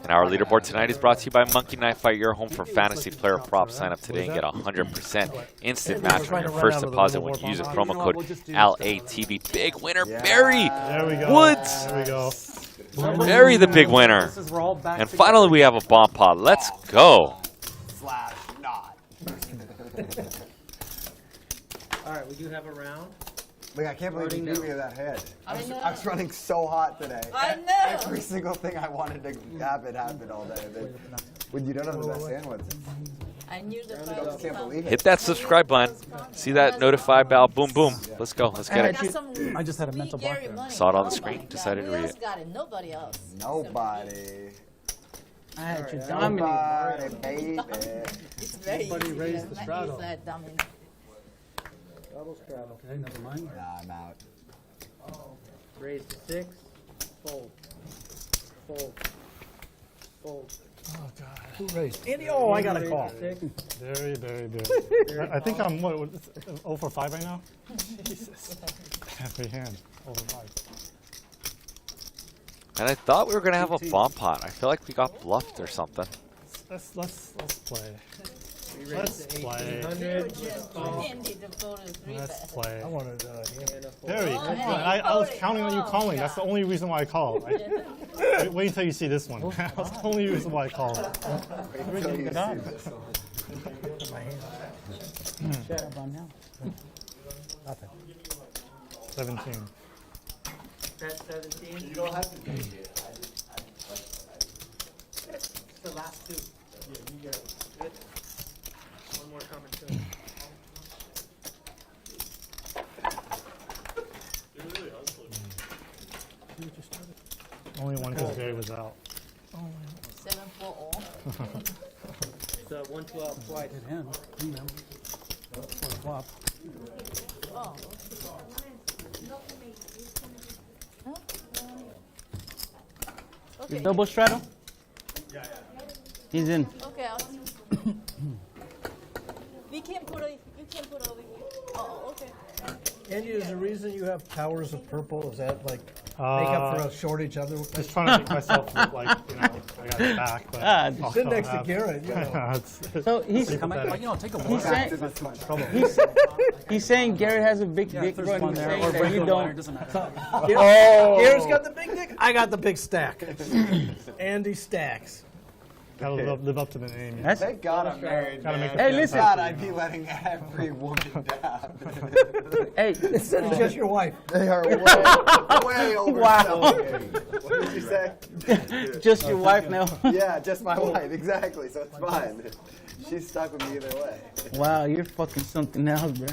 And our leaderboard tonight is brought to you by Monkey Knife Fight, your home for fantasy player props. Sign up today and get 100% instant match on your first deposit when you use a promo code LATV. Big winner, Barry There we go. Woods. There we go. Barry, the big winner. This is we're all back. And finally, we have a bomb pot. Let's go. Slash not. All right, we do have a round. Like, I can't believe you beat me to that head. I know. I was running so hot today. I know. Every single thing I wanted to happen happened all day. When you don't have the best hand, what's it? I knew the I just can't believe it. Hit that subscribe button. See that notify bell. Boom, boom. Let's go. Let's get it. I just had a mental block there. Saw it on the screen. Decided to Who read else it. got it? Nobody else. Nobody. I had you dominated. Nobody, baby. It's very Somebody easy. raised the Not straddle. use that dominant. Double straddle. Okay, never mind. Nah, I'm out. Raise to 6. Fold. Fold. Fold. Oh God. Who raised? Andy. Oh, I got a call. Very. I think I'm, 0 for 5 right now? Jesus. Every hand. 0 for 5. And I thought we were going to have a bomb pot. I feel like we got bluffed or something. Let's play. We Let's raise to play. 1800. Andy to go to 3 Let's bet. play. I wanted Barry, come on. I was counting on you calling. That's the only reason why I called. Wait until you see this one. That's the only reason why I called. Nothing. 17. Bet 17. You don't have to take it. It's the last 2. Yeah, you get it. Good. One more coming soon. Only one because Barry was out. 7 for all. It's 112 twice. Good hand. For the flop. Oh. Okay. Double straddle? He's in. Okay. We can put it. You can put it over here. Oh, okay. Andy, is the reason you have towers of purple, is that like make up for a shortage other? Just trying to make myself look like, I got it back, but Ah, sit next to Garrett. You know. So he's Take a He's saying, he's saying Garrett has a big dick, there's bro. one He's there. saying Or that break you the don't. wire, doesn't matter. Garrett's got the big dick. I got the big stack. Andy Stacks. Gotta live up to the name. That's- Thank God I'm married. Gotta man. make it Hey, listen. God, I'd be letting every woman down. Hey, Instead of just your wife. They are way over. Wow. What did you say? just your wife now. Yeah, just my wife, exactly. So it's fine. She's stuck with me either way. Wow, you're fucking something else, bro.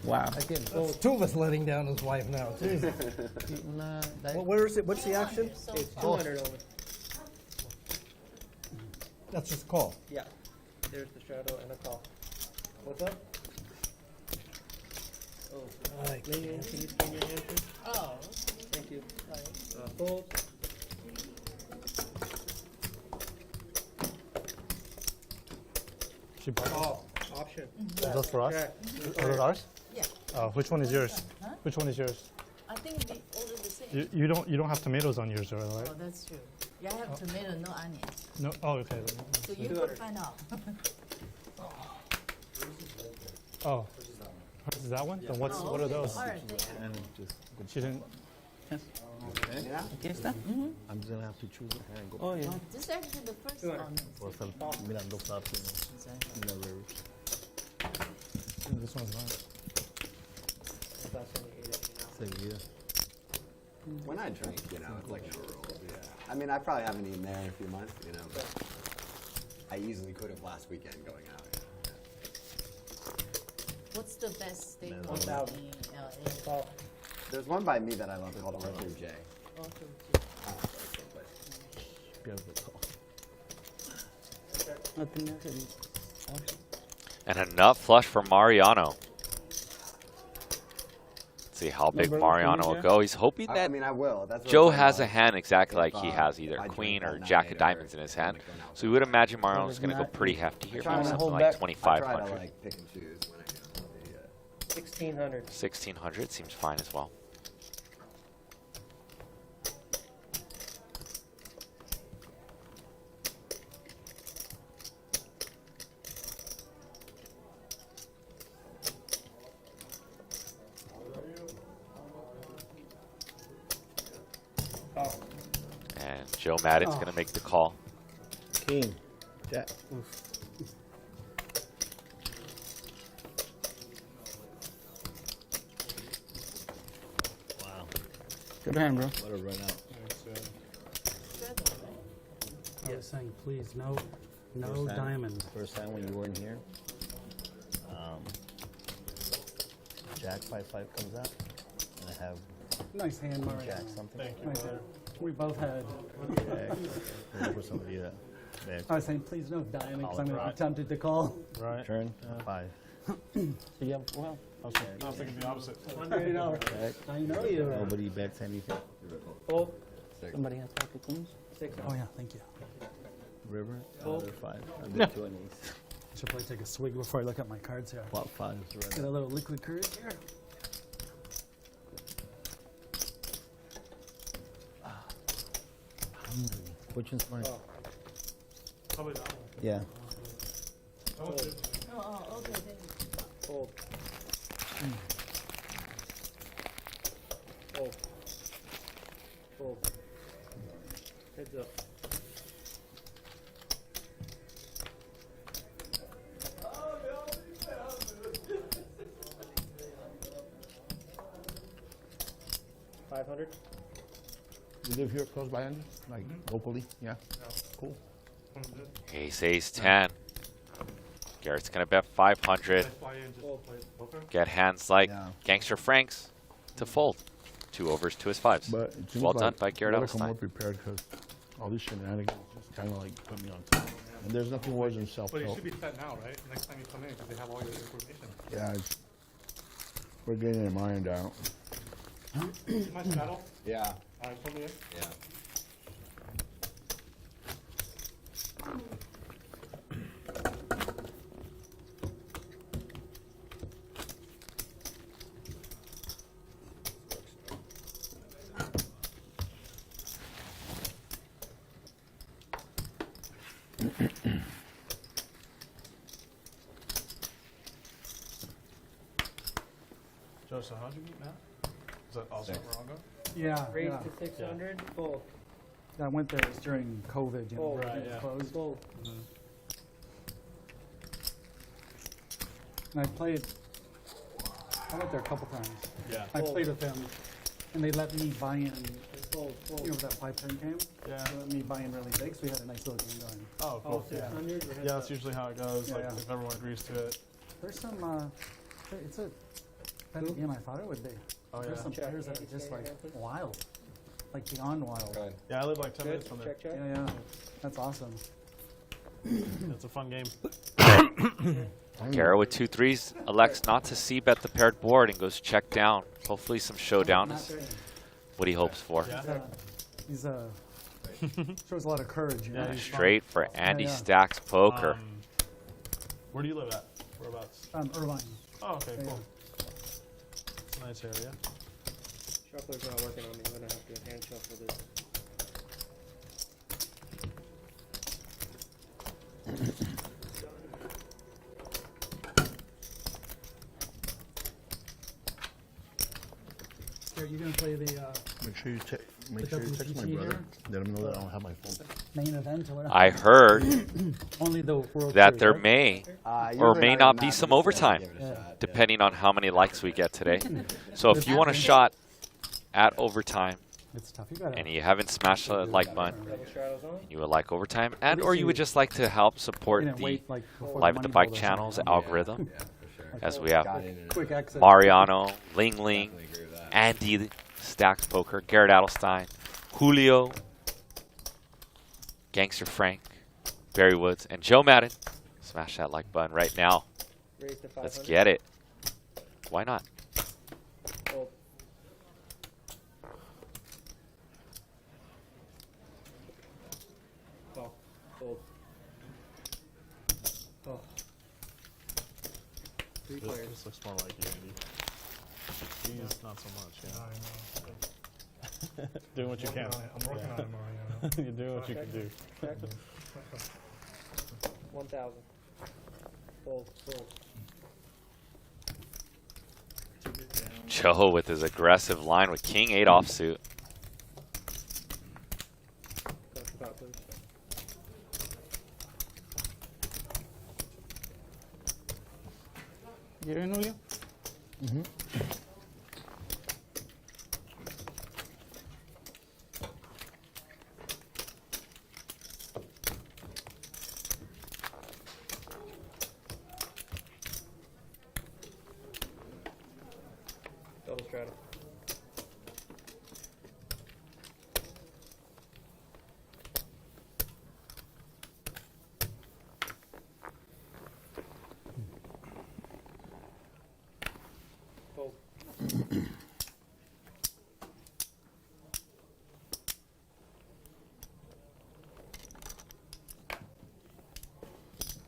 Wow. Again, that's two of us letting down his wife now. Jeez. Where is it? What's the action? It's 200 over. That's just a call. Yeah. There's the shadow and a call. What's up? Oh. Like, Ling Ling, can you spin your hand, please? Oh. Thank you. Fold. She bought Call. Option. Are those for us? Check. Are those ours? Yeah. Oh, which one is yours? Huh? Which one is yours? I think we ordered the same. You don't have tomatoes on yours, right? Oh, that's true. Yeah, I have tomato, no onion. No. Oh, okay. So you could find out. Oh, hers is that one? Then what's what are those? All right, thank you. She didn't. Yeah? ¿Aquí está? I'm just gonna have to choose a hand. Oh, yeah. This is actually the first Good. one. Voy a estar mirando platos. Mira, baby. This one's mine. About 78 now. Seguida. When I drink, you know, it's like a rule. Yeah. I mean, I probably haven't eaten there in a few months, you know, but I easily could have last weekend going out. What's the best steak in 1,000. LA? Call. There's one by me that I love called Arthur J. Nothing else. And a nut flush for Mariano. Let's see how big Number Mariano will one, go. He's hoping I that mean, I will. That's what Joe I'm has a saying, hand exactly like if, he has, either I queen drink or that jack night of or diamonds in his hand. going out So we would imagine Mariano's Well, going to go not- pretty hefty here, I try probably to something hold like back. I 2,500. try to like pick and choose when I go. 1,600. 1,600 seems fine as well. And Joe Madden's going to make the call. King. Jack. Wow. Good hand, bro. Let her run out. I was saying, please, no First time- diamonds. First time when you weren't here, Jack 5-5 comes out, and I have Nice hand, Mario. Jack something. Right there. We both had. Jack. Looking for somebody that. I was saying, please, no diamond, because I'm Right. tempted to call. Right. Turn 5. So you have, well, I was thinking the opposite. I know. Jack. I know you. Nobody bets anything. Fold. somebody has pocket queens. 600. Oh, yeah, thank you. River. Fold. Another 5. I bet you an ace. I should probably take a swig before I look at my cards here. Flop 5 is Get right. a little liquid courage here. Which one's mine? Probably that one. Yeah. Fold. Oh, okay, thank you. Fold. Fold. Fold. Heads up. $500. You live here close by, Andy? Like locally? Yeah. Cool. Ace, ace, 10. Garrett's going to bet 500. Fly in, just play poker. Get hands like Yeah. Gangster Frank's to fold. 2 overs to his 5s. But it seems Well like done by Garrett I gotta come Ellenstein. more prepared because all these shenanigans just kind of like put me on top. And there's nothing worse than But you self-help. should be set now, right? Next time you come in, because they have all your information. Yeah, we're getting them ironed out. My saddle. Yeah. All right, put me in. Yeah. So how'd you meet Matt? Is that also Morongo? Yeah. Raise yeah. to 600. Fold. I went there, it was during COVID, you know, Fold. everything was closed. Fold. And I went there a couple times. Yeah. I played with them, and they let me buy in, Fold. Fold. you know, that 5-10 game? Yeah. They let me buy in really big, so we had a nice little game going. Oh, cool. Oh, 600. Yeah, that's usually how it goes. Yeah, like yeah. if everyone agrees to it. There's some, it's a better game I thought it would be. Oh, There's yeah. some players that are just like wild, like beyond wild. Yeah, I live like 10 minutes from there. Check, check. Yeah, yeah, that's awesome. It's a fun game. Garrett with 2 threes elects not to c-bet the paired board and goes check down. Hopefully some showdown is what he hopes for. He's shows a lot of courage. You know? And straight for Andy Yeah, yeah. Stacks Poker. Where do you live at? Whereabouts? Irvine. Oh, okay, Yeah, cool. It's a nice area. Shuffler's not working on me. I'm gonna have to hand shuffle this. Are you gonna play the Make sure you text my WGT brother. here? Let him know that I don't have my phone. main event or whatever? I heard Only the World that Series, there right? may or usually may not not even be that, some but overtime, give it a shot. depending on how many likes we get today. So if you want a shot at overtime, It's tough. You gotta and you haven't smashed the like button, Double straddles on. you would like overtime, and or you would just like to help support You didn't the wait, like, before Live the at the money Bike pulled or channel's something. algorithm, Yeah, for sure. as we have Got in and Quick exit. Mariano, Ling Ling, Definitely agree with that. Andy Stacks Poker, Garrett Adelstein, Julio, Gangster Frank, Barry Woods, and Joe Madden. Smash that like button right now. Raise to 500. Let's get it. Why not? Fold. Call. Fold. Oh. Three players. This looks more like you, Andy. He's not so much, yeah. Doing what you can. I'm working on it, Mariano. You're doing what you can do. Check. 1,000. Fold. Fold. Joe with his aggressive line with King 8 offsuit. Go to pot, please. You in, Julio? Double straddle. Fold.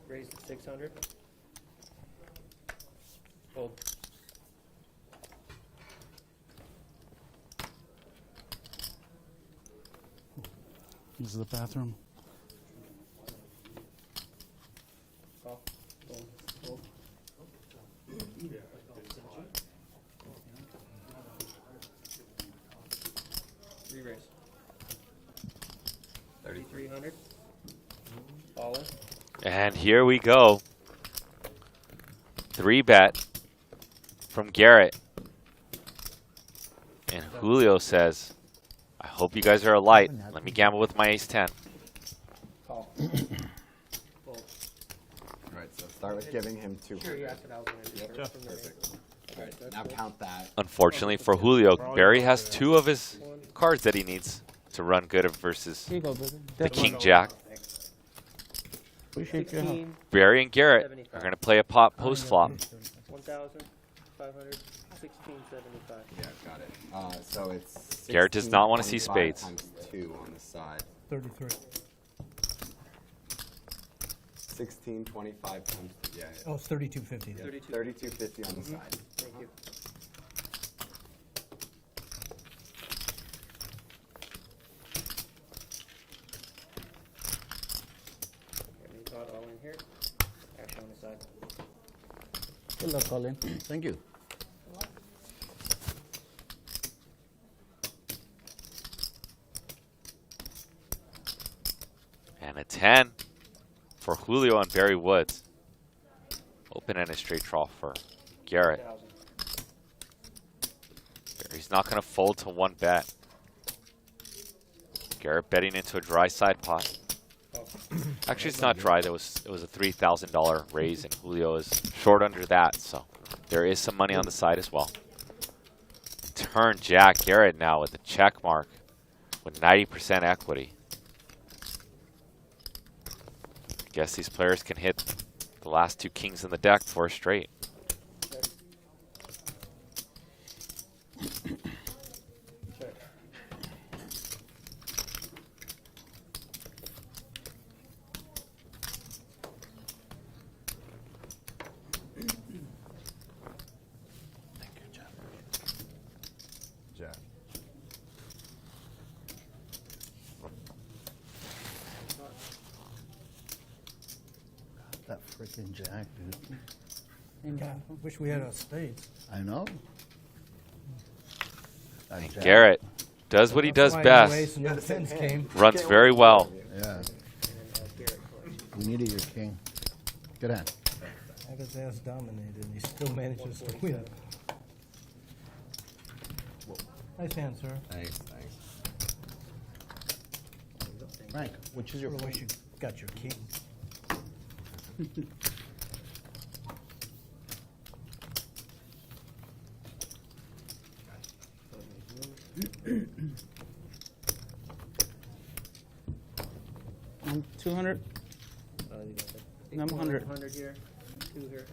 Raise to 600. Fold. Use the bathroom. Call. Fold. Fold. Re-raise. 3,300. All in. And here we go. 3-bet from Garrett. And Julio says, I hope you guys are a light. Let me gamble with my ace-10. Call. Fold. All right, so start with giving him 200. Sure, yeah, that's what I was going to do. Yep. First from the Perfect. raise. All right, now count that. Unfortunately for Julio, Barry has 2 of his cards that he needs to run good versus Here you go, brother. the King-Jack. Appreciate your help. 16, Barry and Garrett are going to play a pot post-flop. 1,500, 1675. Yeah, got it. So it's Garrett does not want to see 16.25 spades. times 2 on the side. 33. 1625 times 2. Yeah. Oh, it's 3250. Yeah, 3250 on the side. Thank you. Get me caught all in here. Action on the side. Good luck, Colin. Thank you. And 10 for Julio and Barry Woods. Open-ended straight draw for Garrett. Barry's not going to fold to 1 bet. Garrett betting into a dry side pot. Actually, it's not dry. It was a $3,000 raise, and Julio is short under that, so there is some money on the side as well. Turn Jack. Garrett now with a check mark with 90% equity. I guess these players can hit the last 2 kings in the deck for a straight. That freaking jack, dude. God, wish we had a spades. I know. And Garrett does what he does best. Runs very well. Yeah. You needed your king. Good hand. Had his ass dominated, and he still manages to win. Nice hand, sir. Thanks, thanks. Frank, which is your I wish you got your king. I'm 200. And I'm 100. 100 here, 2 here.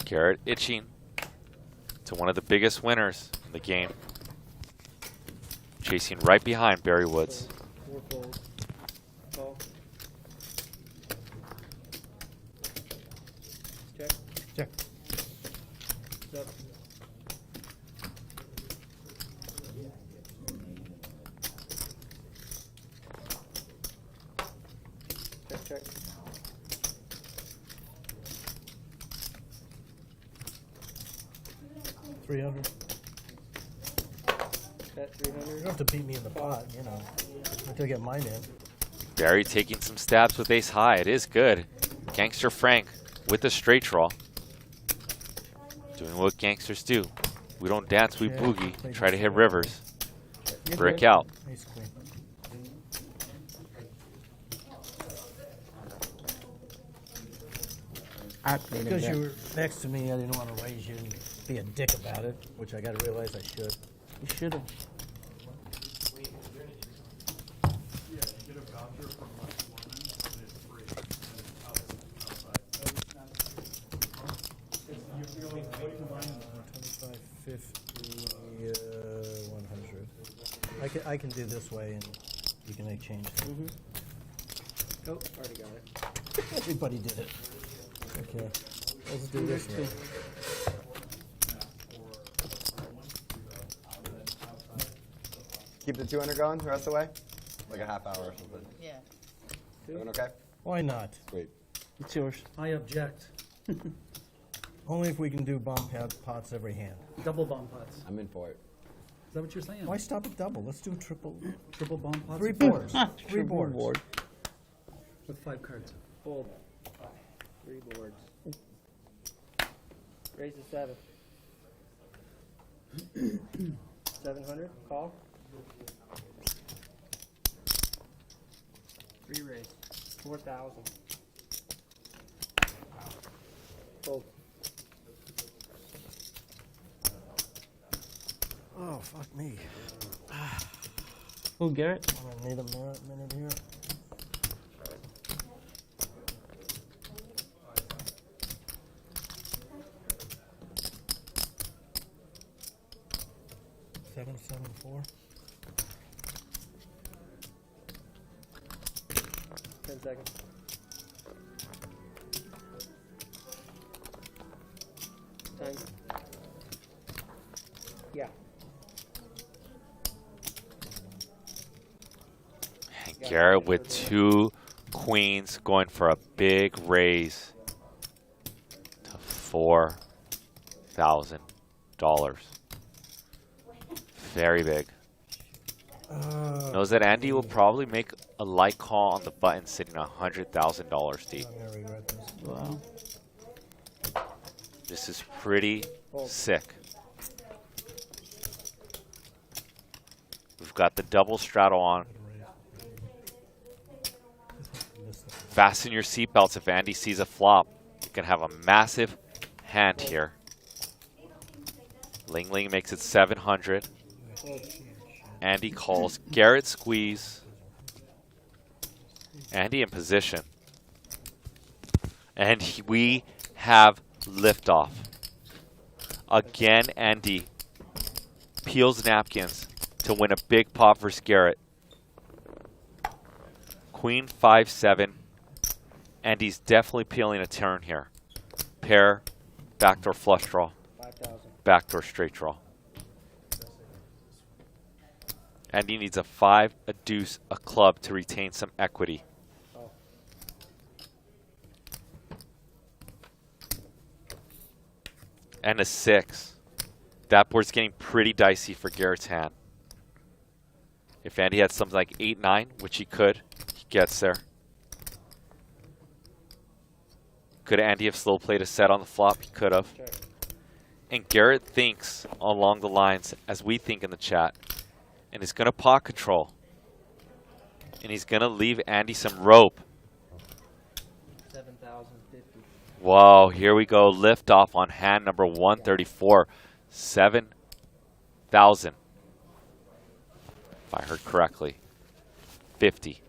Garrett itching to one of the biggest winners in the game. Chasing right behind Barry Woods. 4 folds. Call. Check. Check. Up. Check, check. $300. Bet 300. You don't have to beat me in the pot, you know, until I get mine in. Barry taking some stabs with ace high. It is good. Gangster Frank with a straight draw. Doing what gangsters do. We don't dance, we boogie. Try to hit rivers. Brick out. Ace queen. Because you were next to me, I didn't want to raise you and be a dick about it, which I got to realize I should. You should have. I can do this way and you can make changes. Oh, already got it. Everybody did it. Okay, let's do this way. Keep the 200 going the rest of the way? Like a half hour or something. Yeah. Doing okay? Why not? Sweet. It's yours. I object. Only if we can do bomb pots every hand. Double bomb pots. I'm in for it. Is that what you're saying? Why stop at double? Let's do triple. Triple bomb pots? 3 boards. 3 Triple boards. board. With 5 cards. Fold. 3 boards. Raise to 7. 700. Call. 3 raise. 4,000. Fold. Oh, fuck me. Who, Garrett? I'm gonna need a minute here. Seven, 4. 10 seconds. time. Yeah. And Garrett with 2 queens going for a big raise to $4,000. Very big. Knows that Andy will probably make a light call on the button sitting $100,000 deep. I'm gonna regret this. Wow. This is pretty sick. We've got the double straddle on. Fasten your seatbelts if Andy sees a flop. You can have a massive hand here. Ling Ling makes it 700. Andy calls. Garrett squeeze. Andy in position. And we have liftoff. Again, Andy peels napkins to win a big pot versus Garrett. Queen 5-7. Andy's definitely peeling a turn here. Pair, backdoor flush draw, 5,000. backdoor straight draw. Andy needs a 5, a deuce, a club to retain some equity. Oh. And a 6. That board's getting pretty dicey for Garrett's hand. If Andy had something like 8-9, which he could, he gets there. Could Andy have slow played a set on the flop? He could have. Check. And Garrett thinks along the lines as we think in the chat. And he's going to pot control. And he's going to leave Andy some rope. 7,050. Whoa, here we go. Lift off on hand number 134. 7,000. If I heard correctly. 50.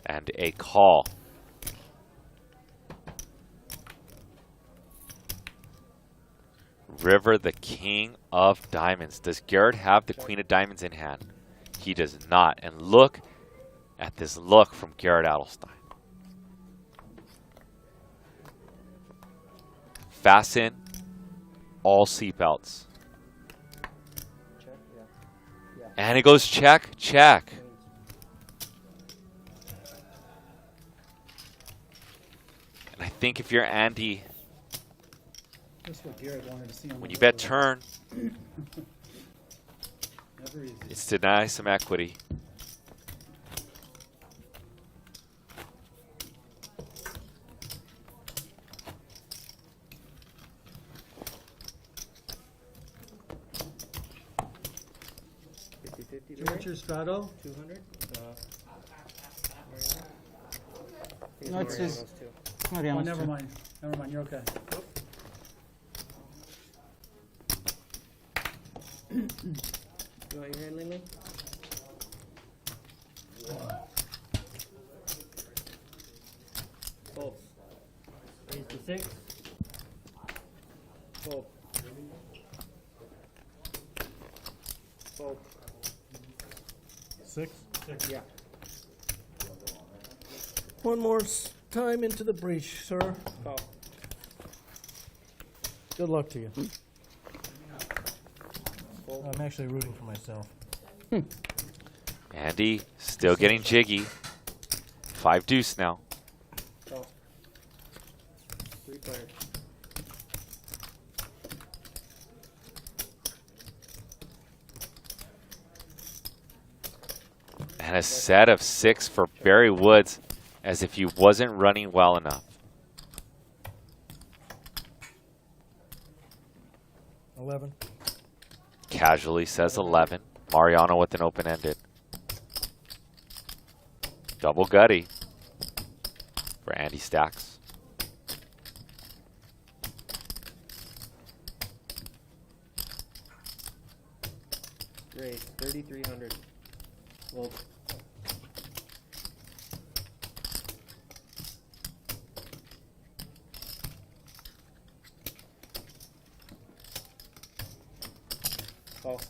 And a call. River, the king of diamonds. Does Garrett have the queen of diamonds in hand? He does not. And look at this look from Garrett Adelstein. Fasten all seatbelts. Check, yeah. Yeah. And it goes check, check. And I think if you're Andy, That's what Garrett wanted to see on when the you bet board. turn, Never easy. it's to deny some equity. Richard Strato? 200. No, it's just Oh, Mariano's never turn. mind. Never mind. You're okay. You want your hand, Ling Ling? Fold. Raise to 6. Fold. Fold. 6? Yeah. One more time into the breach, sir. Call. Good luck to you. I'm actually rooting for myself. Andy still getting jiggy. 5 deuce now. Call. 3 players. And a set of 6 for Barry Woods, as if he wasn't running well enough. 11. Casually says 11. Mariano with an open-ended. Double gutty for Andy Stacks. Raise 3,300. Well, Call.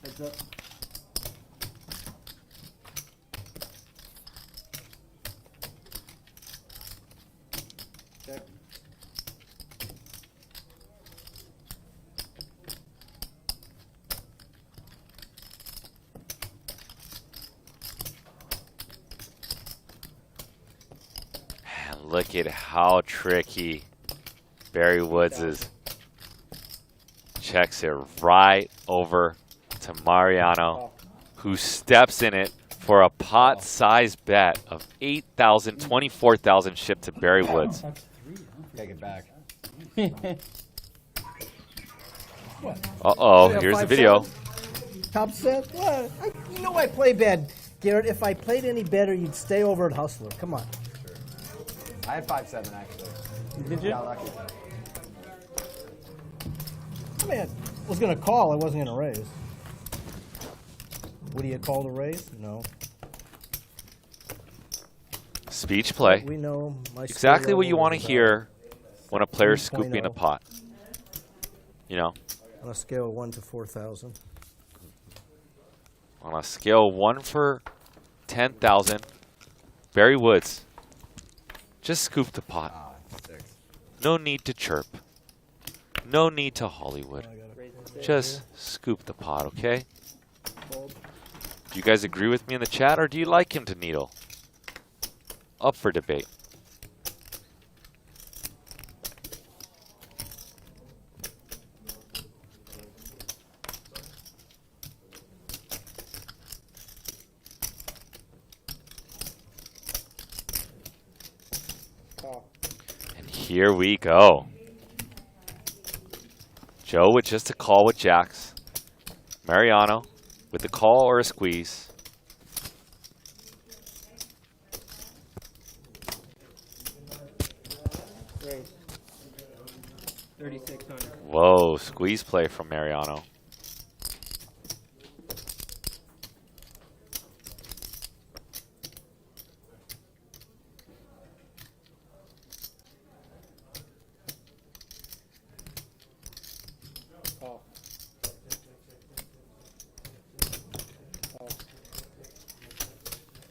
Heads up. Check. And look at how tricky Barry Woods is. Checks it right over to Mariano, who steps in it for a pot-sized bet of 8,000, 24,000 shipped to Barry Woods. Take it back. Uh-oh, here's the video. Top set? What? You know I play bad, Garrett. If I played any better, you'd stay over at Hustler. Come on. I had 5-7 actually. Did you? Got lucky. I mean, I was going to call. I wasn't going to raise. What do you call to raise? No. Speech play. We know my exactly what you want to is, hear when a player's 3.0. scooping a pot. You know, on a scale of 1 to 4,000. on a scale of 1 for 10,000, Barry Woods just scooped the pot. No need to chirp. No need to Hollywood. Just scoop the pot, okay? Do you guys agree with me in the chat, or do you like him to needle? Up for debate. And here we go. Joe with just a call with jacks. Mariano with the call or a squeeze. Raise. 3,600. Whoa, squeeze play from Mariano. Call.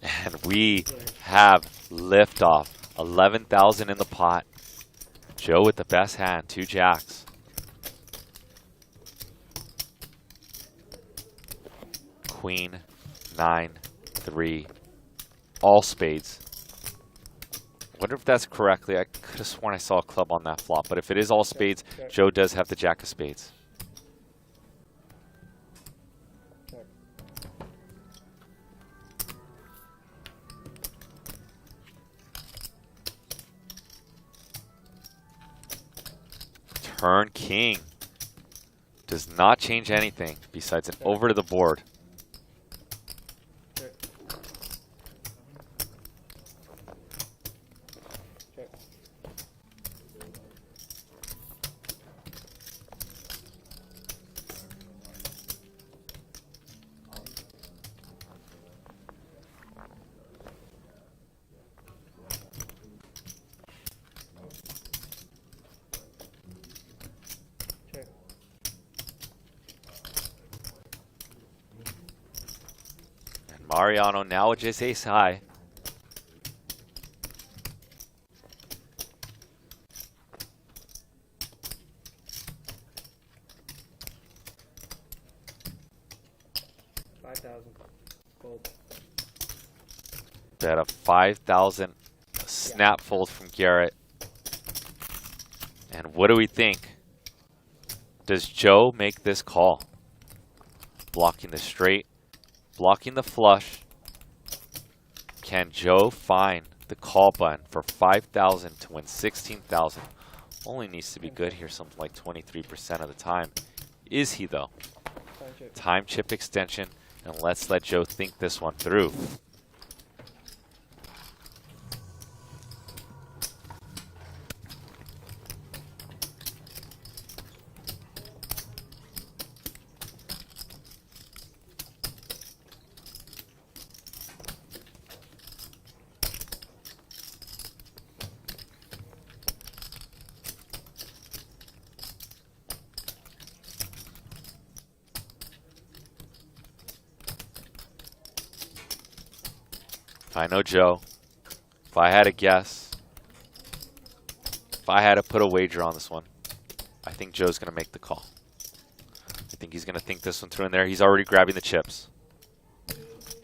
And we have liftoff. 11,000 in the pot. Joe with the best hand, 2 jacks. Queen, 9, 3, all spades. Wonder if that's correctly. I could have sworn I saw a club on that flop, but if it is all spades, Joe does have the jack of spades. Turn king. Does not change anything besides an over to the board. Mariano now just ace high. Bet a 5,000 snap fold from Garrett. And what do we think? Does Joe make this call? Blocking the straight, blocking the flush. Can Joe find the call button for 5,000 to win 16,000? Only needs to be good here, something like 23% of the time. Is he though? Time chip extension, and let's let Joe think this one through. I know Joe. If I had to guess, if I had to put a wager on this one, I think Joe's going to make the call. I think he's going to think this one through in there. He's already grabbing the chips.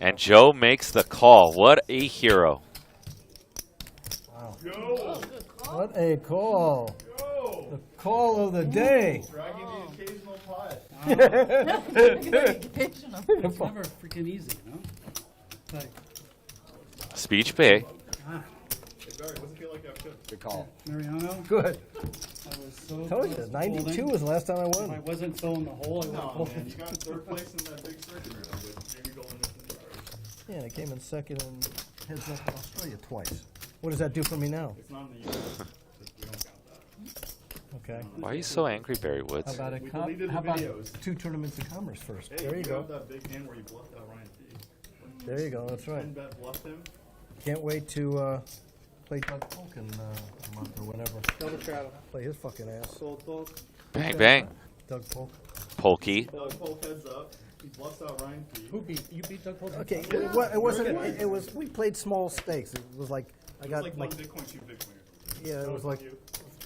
And Joe makes the call. What a hero. Wow. What a call. The call of the day. Dragging the occasional pot. It's never freaking easy, you know? Like, Speech pay. Hey, Barry, what's it feel like after? Good call. Mariano? Good. I was so Told you, close to 92 folding. was the last time I If won. I wasn't so in the hole, I would have No, folded. man, you got third place in that big circuit round with Jamie Golden and Barry. Yeah, and I came in second in heads up in Australia twice. What does that do for me now? It's not in the US. We don't count that. Okay. Why are you so angry, Barry Woods? How about We deleted the how about videos. 2 tournaments of commerce first? Hey, There you go. have that big hand where you bluffed out Ryan T. There you go. That's right. 10 bet bluffed him. Can't wait to play Doug Polk in a month or whenever. Double travel. Play his fucking ass. Gold Polk. Bang, bang. Doug Polk. Polky. Doug Polk heads up. He bluffs out Ryan T. Who beat? You beat Doug Polk? Okay, it wasn't. It was. We played small stakes. It was like I It's got like like. one Bitcoin, 2 Bitcoin. Yeah, it was like.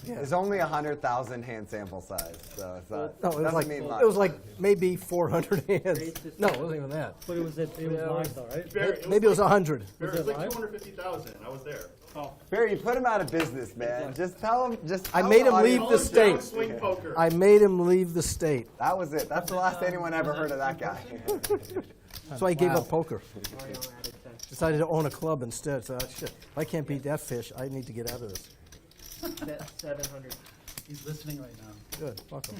Yeah. It's only 100,000 hand sample size, so it's not. No, it was doesn't like mean much. it was like maybe 400 hands. No, it wasn't even that. But it was live though, right? Barry, Maybe it was 100. Barry, it was it like live? 250,000. I was there. Oh. Barry, you put him out of business, man. Just tell him. Just. I tell made the him leave audience- the state. Swing poker. I made him leave the state. That was it. That's the last anyone ever heard of that guy. So I gave up poker. Decided to own a club instead. So shit, if I can't beat that fish, I need to get out of this. 700. He's listening right now. Good. Fuck him.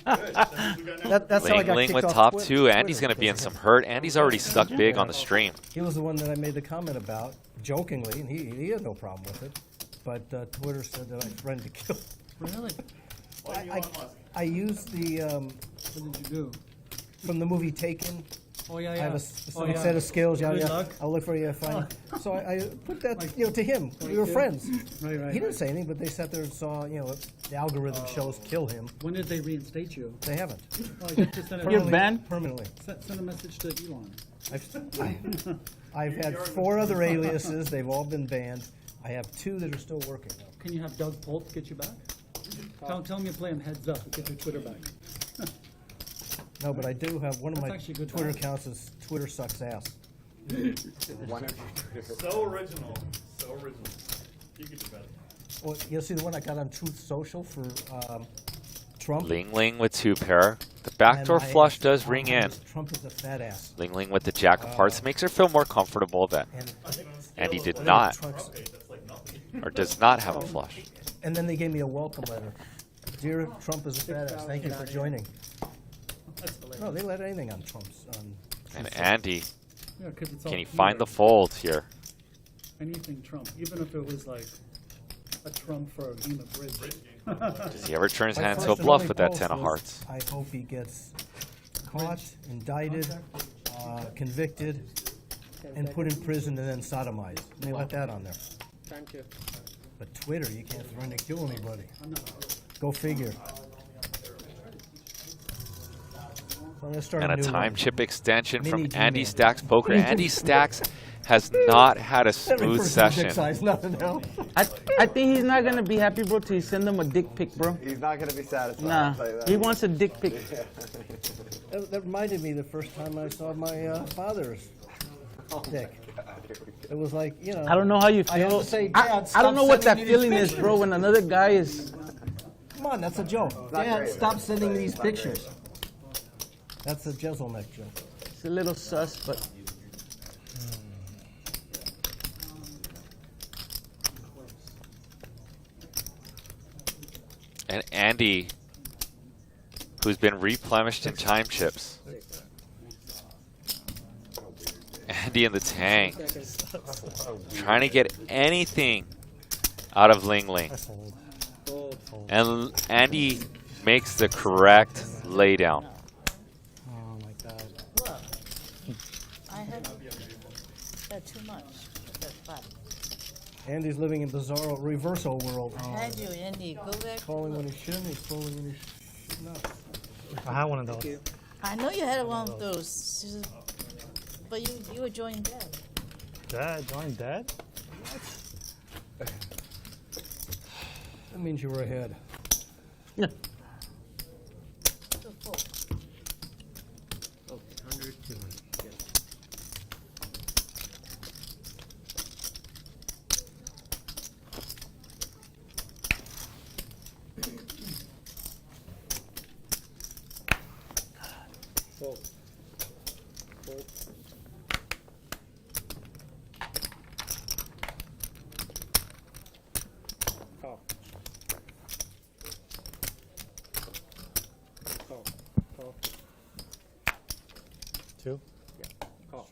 That, That's how I Ling got Ling kicked with off top Twitter. 2. Andy's going to be in some hurt. Andy's already stuck big on the stream. He was the one that I made the comment about, jokingly, and he had no problem with it. But Twitter said that I threatened to kill. Really? I used the What did you do? from the movie Taken. Oh yeah, I yeah. have a specific set of skills. Yeah, Good yeah. luck. I'll look for you if I. So I put that, to him. We were 22? friends. Right. He didn't say anything, but they sat there and saw, the algorithm shows kill him. When did they reinstate you? They haven't. Oh, you just send You're banned? Permanently. Send a message to Elon. I've had 4 other aliases. They've all been banned. I have 2 that are still working. Can you have Doug Polk get you back? Tell him you play him heads up. Get your Twitter back. No, but I do have one of That's my actually good Twitter advice. accounts is Twitter sucks ass. One of your Twitter. So original. So original. You could do better. Well, you see the one I got on Truth Social for Trump. Ling Ling with 2 pair. The backdoor And flush does ring in. Trump is a fat ass. Ling Ling with the jack of hearts makes her feel more comfortable that Andy did not, or does not have a flush. And then they gave me a welcome letter. Dear Trump is a fat ass. Thank you for joining. No, they let anything on Trump's. And Andy, Yeah, 'cause it's can all he find the here. fold here? Anything Trump, even if it was like a Trump for a game of bridge. Does he ever turn his My hand first to a and bluff only with that post 10 of was, hearts? I hope he gets caught, indicted, convicted, and put in prison and then sodomized. And they let that on there. Time to. But Twitter, you can't threaten to kill anybody. Go figure. So I'm gonna start And a new time one. chip extension from Mini Andy G-Man. Stacks Poker. Andy Stacks has not had a smooth session. Nothing else. I think he's not gonna be happy, bro, till you send him a dick pic, bro. He's not going to be satisfied. Nah, I'll tell you that. he wants a dick pic. That reminded me the first time I saw my father's dick. It was like, I don't know how you I had feel. to say, I Dad, don't know what that sending me these feeling is, bro, pictures. when another guy is. Come on, that's a joke. not Dad, great, stop man. sending me these It's not great. pictures. That's a Jezelneck joke. It's a little sus, but. And Andy, who's been replenished in time chips. Andy in the tank. Trying to get anything out of Ling Ling. And Andy makes the correct laydown. Oh my God. Look, I had too much. But Andy's living in bizarro reversal world. I had you, Andy. Go back. Calling when he shouldn't, he's calling when he should not. I had one of those. I know you had one of those, but you were joining Dad. Dad, Johnny, Dad? That means you were ahead. Yeah. Okay, 100, 200. Yeah. Fold. Fold. Call. Call. Call. 2? Yeah. Call.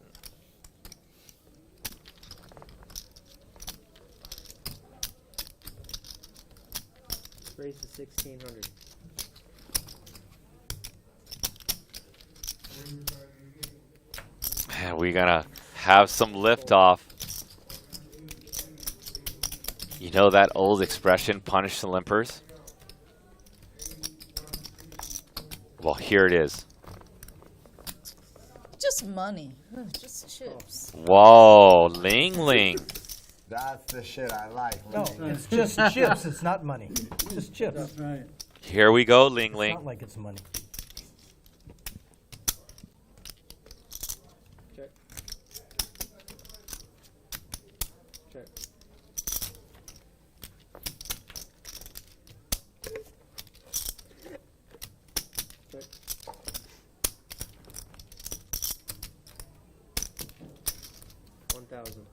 Raise to 1600. And we're gonna have some liftoff. You know that old expression, punish the limpers? Well, here it is. Just money. Ugh, just chips. Whoa, Ling Ling. That's the shit I like. No, it's just chips. It's not money. Just chips. That's right. Here we go, Ling It's Ling. not like it's money. Check. Check. Check. $1,000.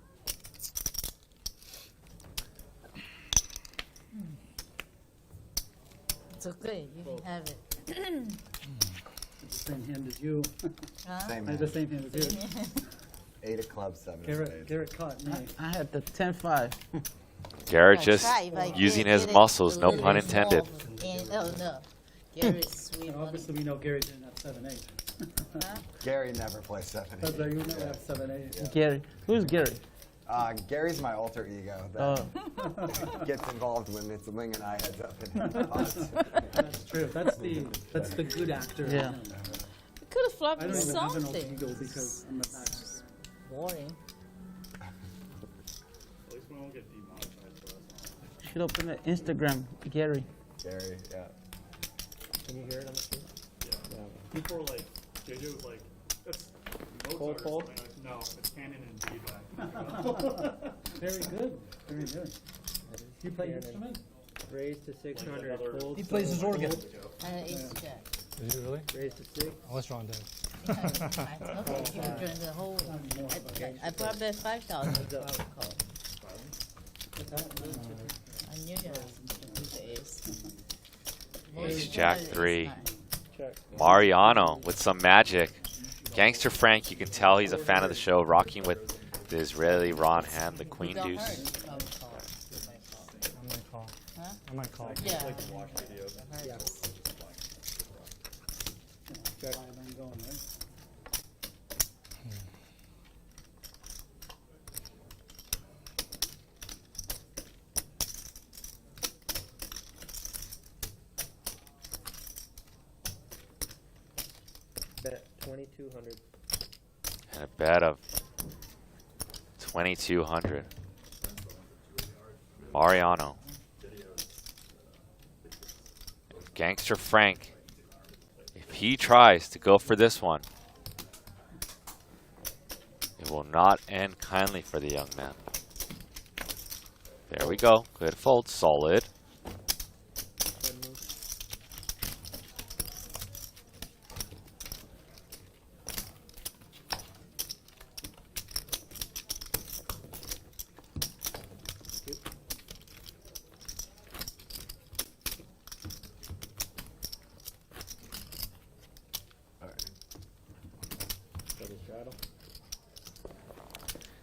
It's okay. You can have it. Same hand as you. Huh? Same I had the same hand as you. 8 of clubs, 7 of Garrett, spades. Garrett caught me. I had the 10-5. Garrett Yeah, just try if I using get his it muscles, a no little pun bit intended. small. And, oh no, Garrett's sweet And money. obviously, we know Gary didn't have 7-8. Huh? Gary never plays 7. That's right, you would never have 7-8. Gary. Who's Gary? Gary's my alter ego that gets involved when it's Ling and I heads up in pots. That's true. That's the good actor. Yeah. You could have flopped I me don't even have an alter something. ego because I'm a bad. Boring. At least we won't get demonetized for us. Should open an Instagram, Gary. Gary, yeah. Can you hear it on the screen? Yeah. People were like, JJ was like, that's Cold, Mozart or cold? something. Like, no, it's canon in D, but Very good. Very good. You play instrument? Raise to 600. Fold. He plays his organ. It's check. Did you really? Raise to 6. Oh, let's draw on dead. Okay, you can join the whole. I probably had 5,000. I knew that was the ace. Ace Jack 3. Check. Mariano with some magic. Gangster Frank, you can tell he's a fan of the show, rocking with the Israeli Ron hand, the Queen Don't Deuce. hurt. I might call. Huh? I might call. Yeah. watch videos. Yeah. Check. I'm going, right? Bet 2,200. And a bet of 2,200. Mariano. Gangster Frank. If he tries to go for this one, it will not end kindly for the young man. There we go. Good fold. Solid.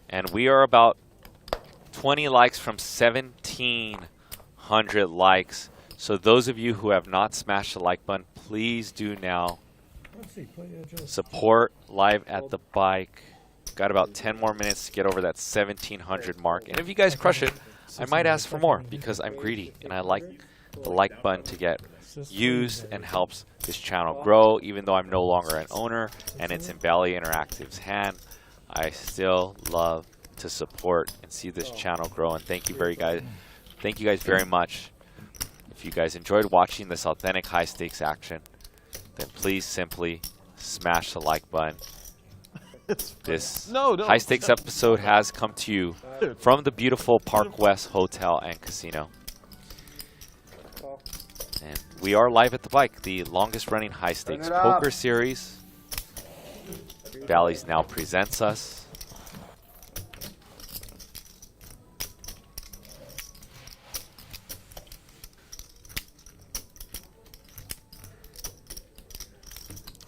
And we are about 20 likes from 1,700 likes. So those of you who have not smashed the like button, please do now. Let's see. Play, Support live at the bike. Got about 10 more minutes to get over that 1,700 mark. And if you guys crush it, I might ask for more because I'm greedy and I like the like button to get used and helps this channel grow. Even though I'm no longer an owner and it's in Bally Interactive's hand, I still love to support and see this channel grow. And thank you guys very much. If you guys enjoyed watching this authentic high stakes action, then please simply smash the like button. This high stakes episode has come to you from the beautiful Park West Hotel and Casino. And we are live at the bike, the longest running high stakes poker series. Bally's now presents us.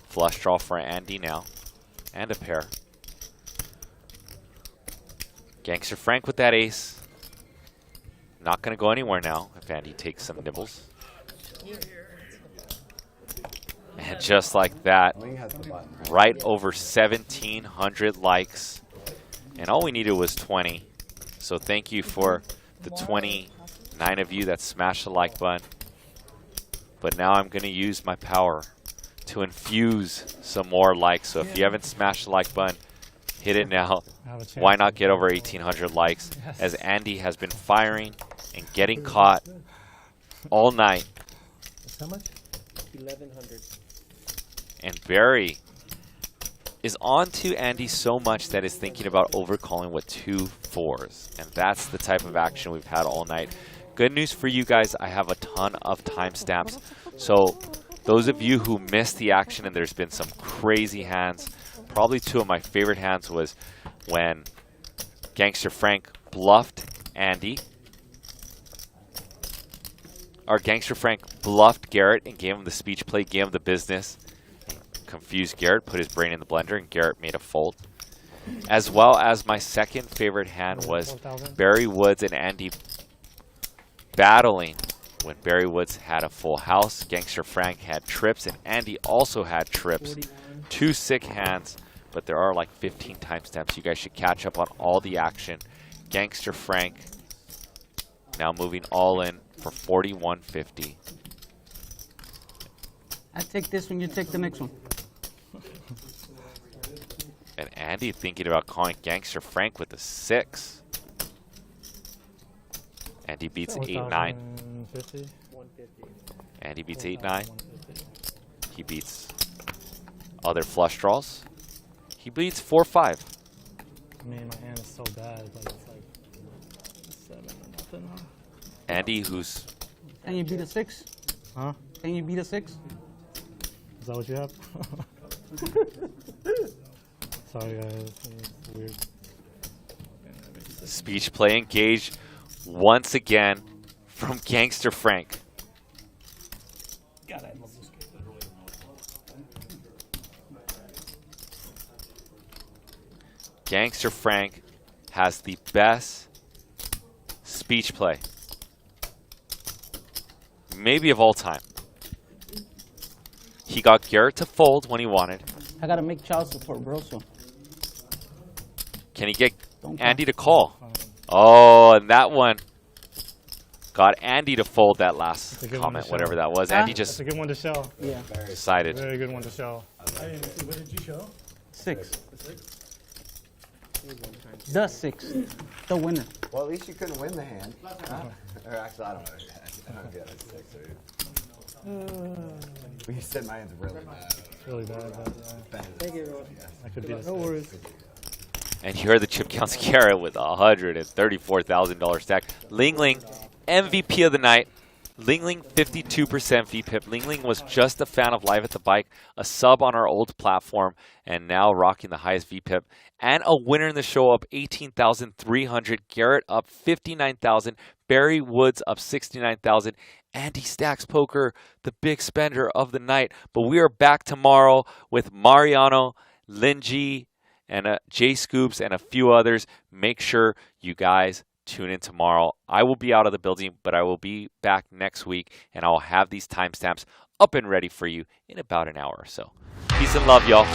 Flush draw for Andy now, and a pair. Gangster Frank with that ace. Not going to go anywhere now if Andy takes some nibbles. And just like that, right over 1,700 likes. And all we needed was 20. So thank you for the 29 of you that smashed the like button. But now I'm going to use my power to infuse some more likes. So if you haven't smashed the like button, hit it now. Why not get over 1,800 likes? As Andy has been firing and getting caught all night. How much? 1,100. And Barry is on to Andy so much that is thinking about overcalling with 2 4s. And that's the type of action we've had all night. Good news for you guys, I have a ton of timestamps. So those of you who missed the action, and there's been some crazy hands, probably 2 of my favorite hands was when Gangster Frank bluffed Andy. Our Gangster Frank bluffed Garrett and gave him the speech play, gave him the business. Confused Garrett, put his brain in the blender, and Garrett made a fold. As well as my second favorite hand was Barry Woods and Andy battling when Barry Woods had a full house. Gangster Frank had trips, and Andy also had trips. 2 sick hands, but there are like 15 timestamps. You guys should catch up on all the action. Gangster Frank now moving all in for 4,150. I take this one, you take the next one. And Andy thinking about calling Gangster Frank with a 6. Andy beats 8-9. Andy beats 8-9. He beats other flush draws. He beats 4-5. I mean, my hand is so bad, but it's like 7 or nothing. Andy, who's... Can you beat a 6? Huh? Can you beat a 6? Is that what you have? Sorry, guys. It's weird. Speech play engaged once again from Gangster Frank. God, I love this game. Gangster Frank has the best speech play, maybe of all time. He got Garrett to fold when he wanted. I gotta make child support, bro. So can he get Andy to call? Oh, and that one got Andy to fold that last comment, whatever that was. Andy just... It's a good one to show. Yeah. Decided. Very good one to show. I didn't see. What did you show? 6. The 6. The winner. Well, at least you couldn't win the hand. Huh? Or actually, I don't know. I don't get a 6 or... You said my hand's really bad. It's really bad. Thank you, everyone. I could be the 6. No worries. And here are the chip counts. Garrett with a $134,000 stack. Ling Ling, MVP of the night. Ling Ling, 52% VPIP. Ling Ling was just a fan of Live at the Bike, a sub on our old platform, and now rocking the highest VPIP. And a winner in the show up 18,300. Garrett up 59,000. Barry Woods up 69,000. Andy Stacks Poker, the big spender of the night. But we are back tomorrow with Mariano, Linji, and Jay Scoops, and a few others. Make sure you guys tune in tomorrow. I will be out of the building, but I will be back next week, and I'll have these timestamps up and ready for you in about an hour or so. Peace and love, y'all.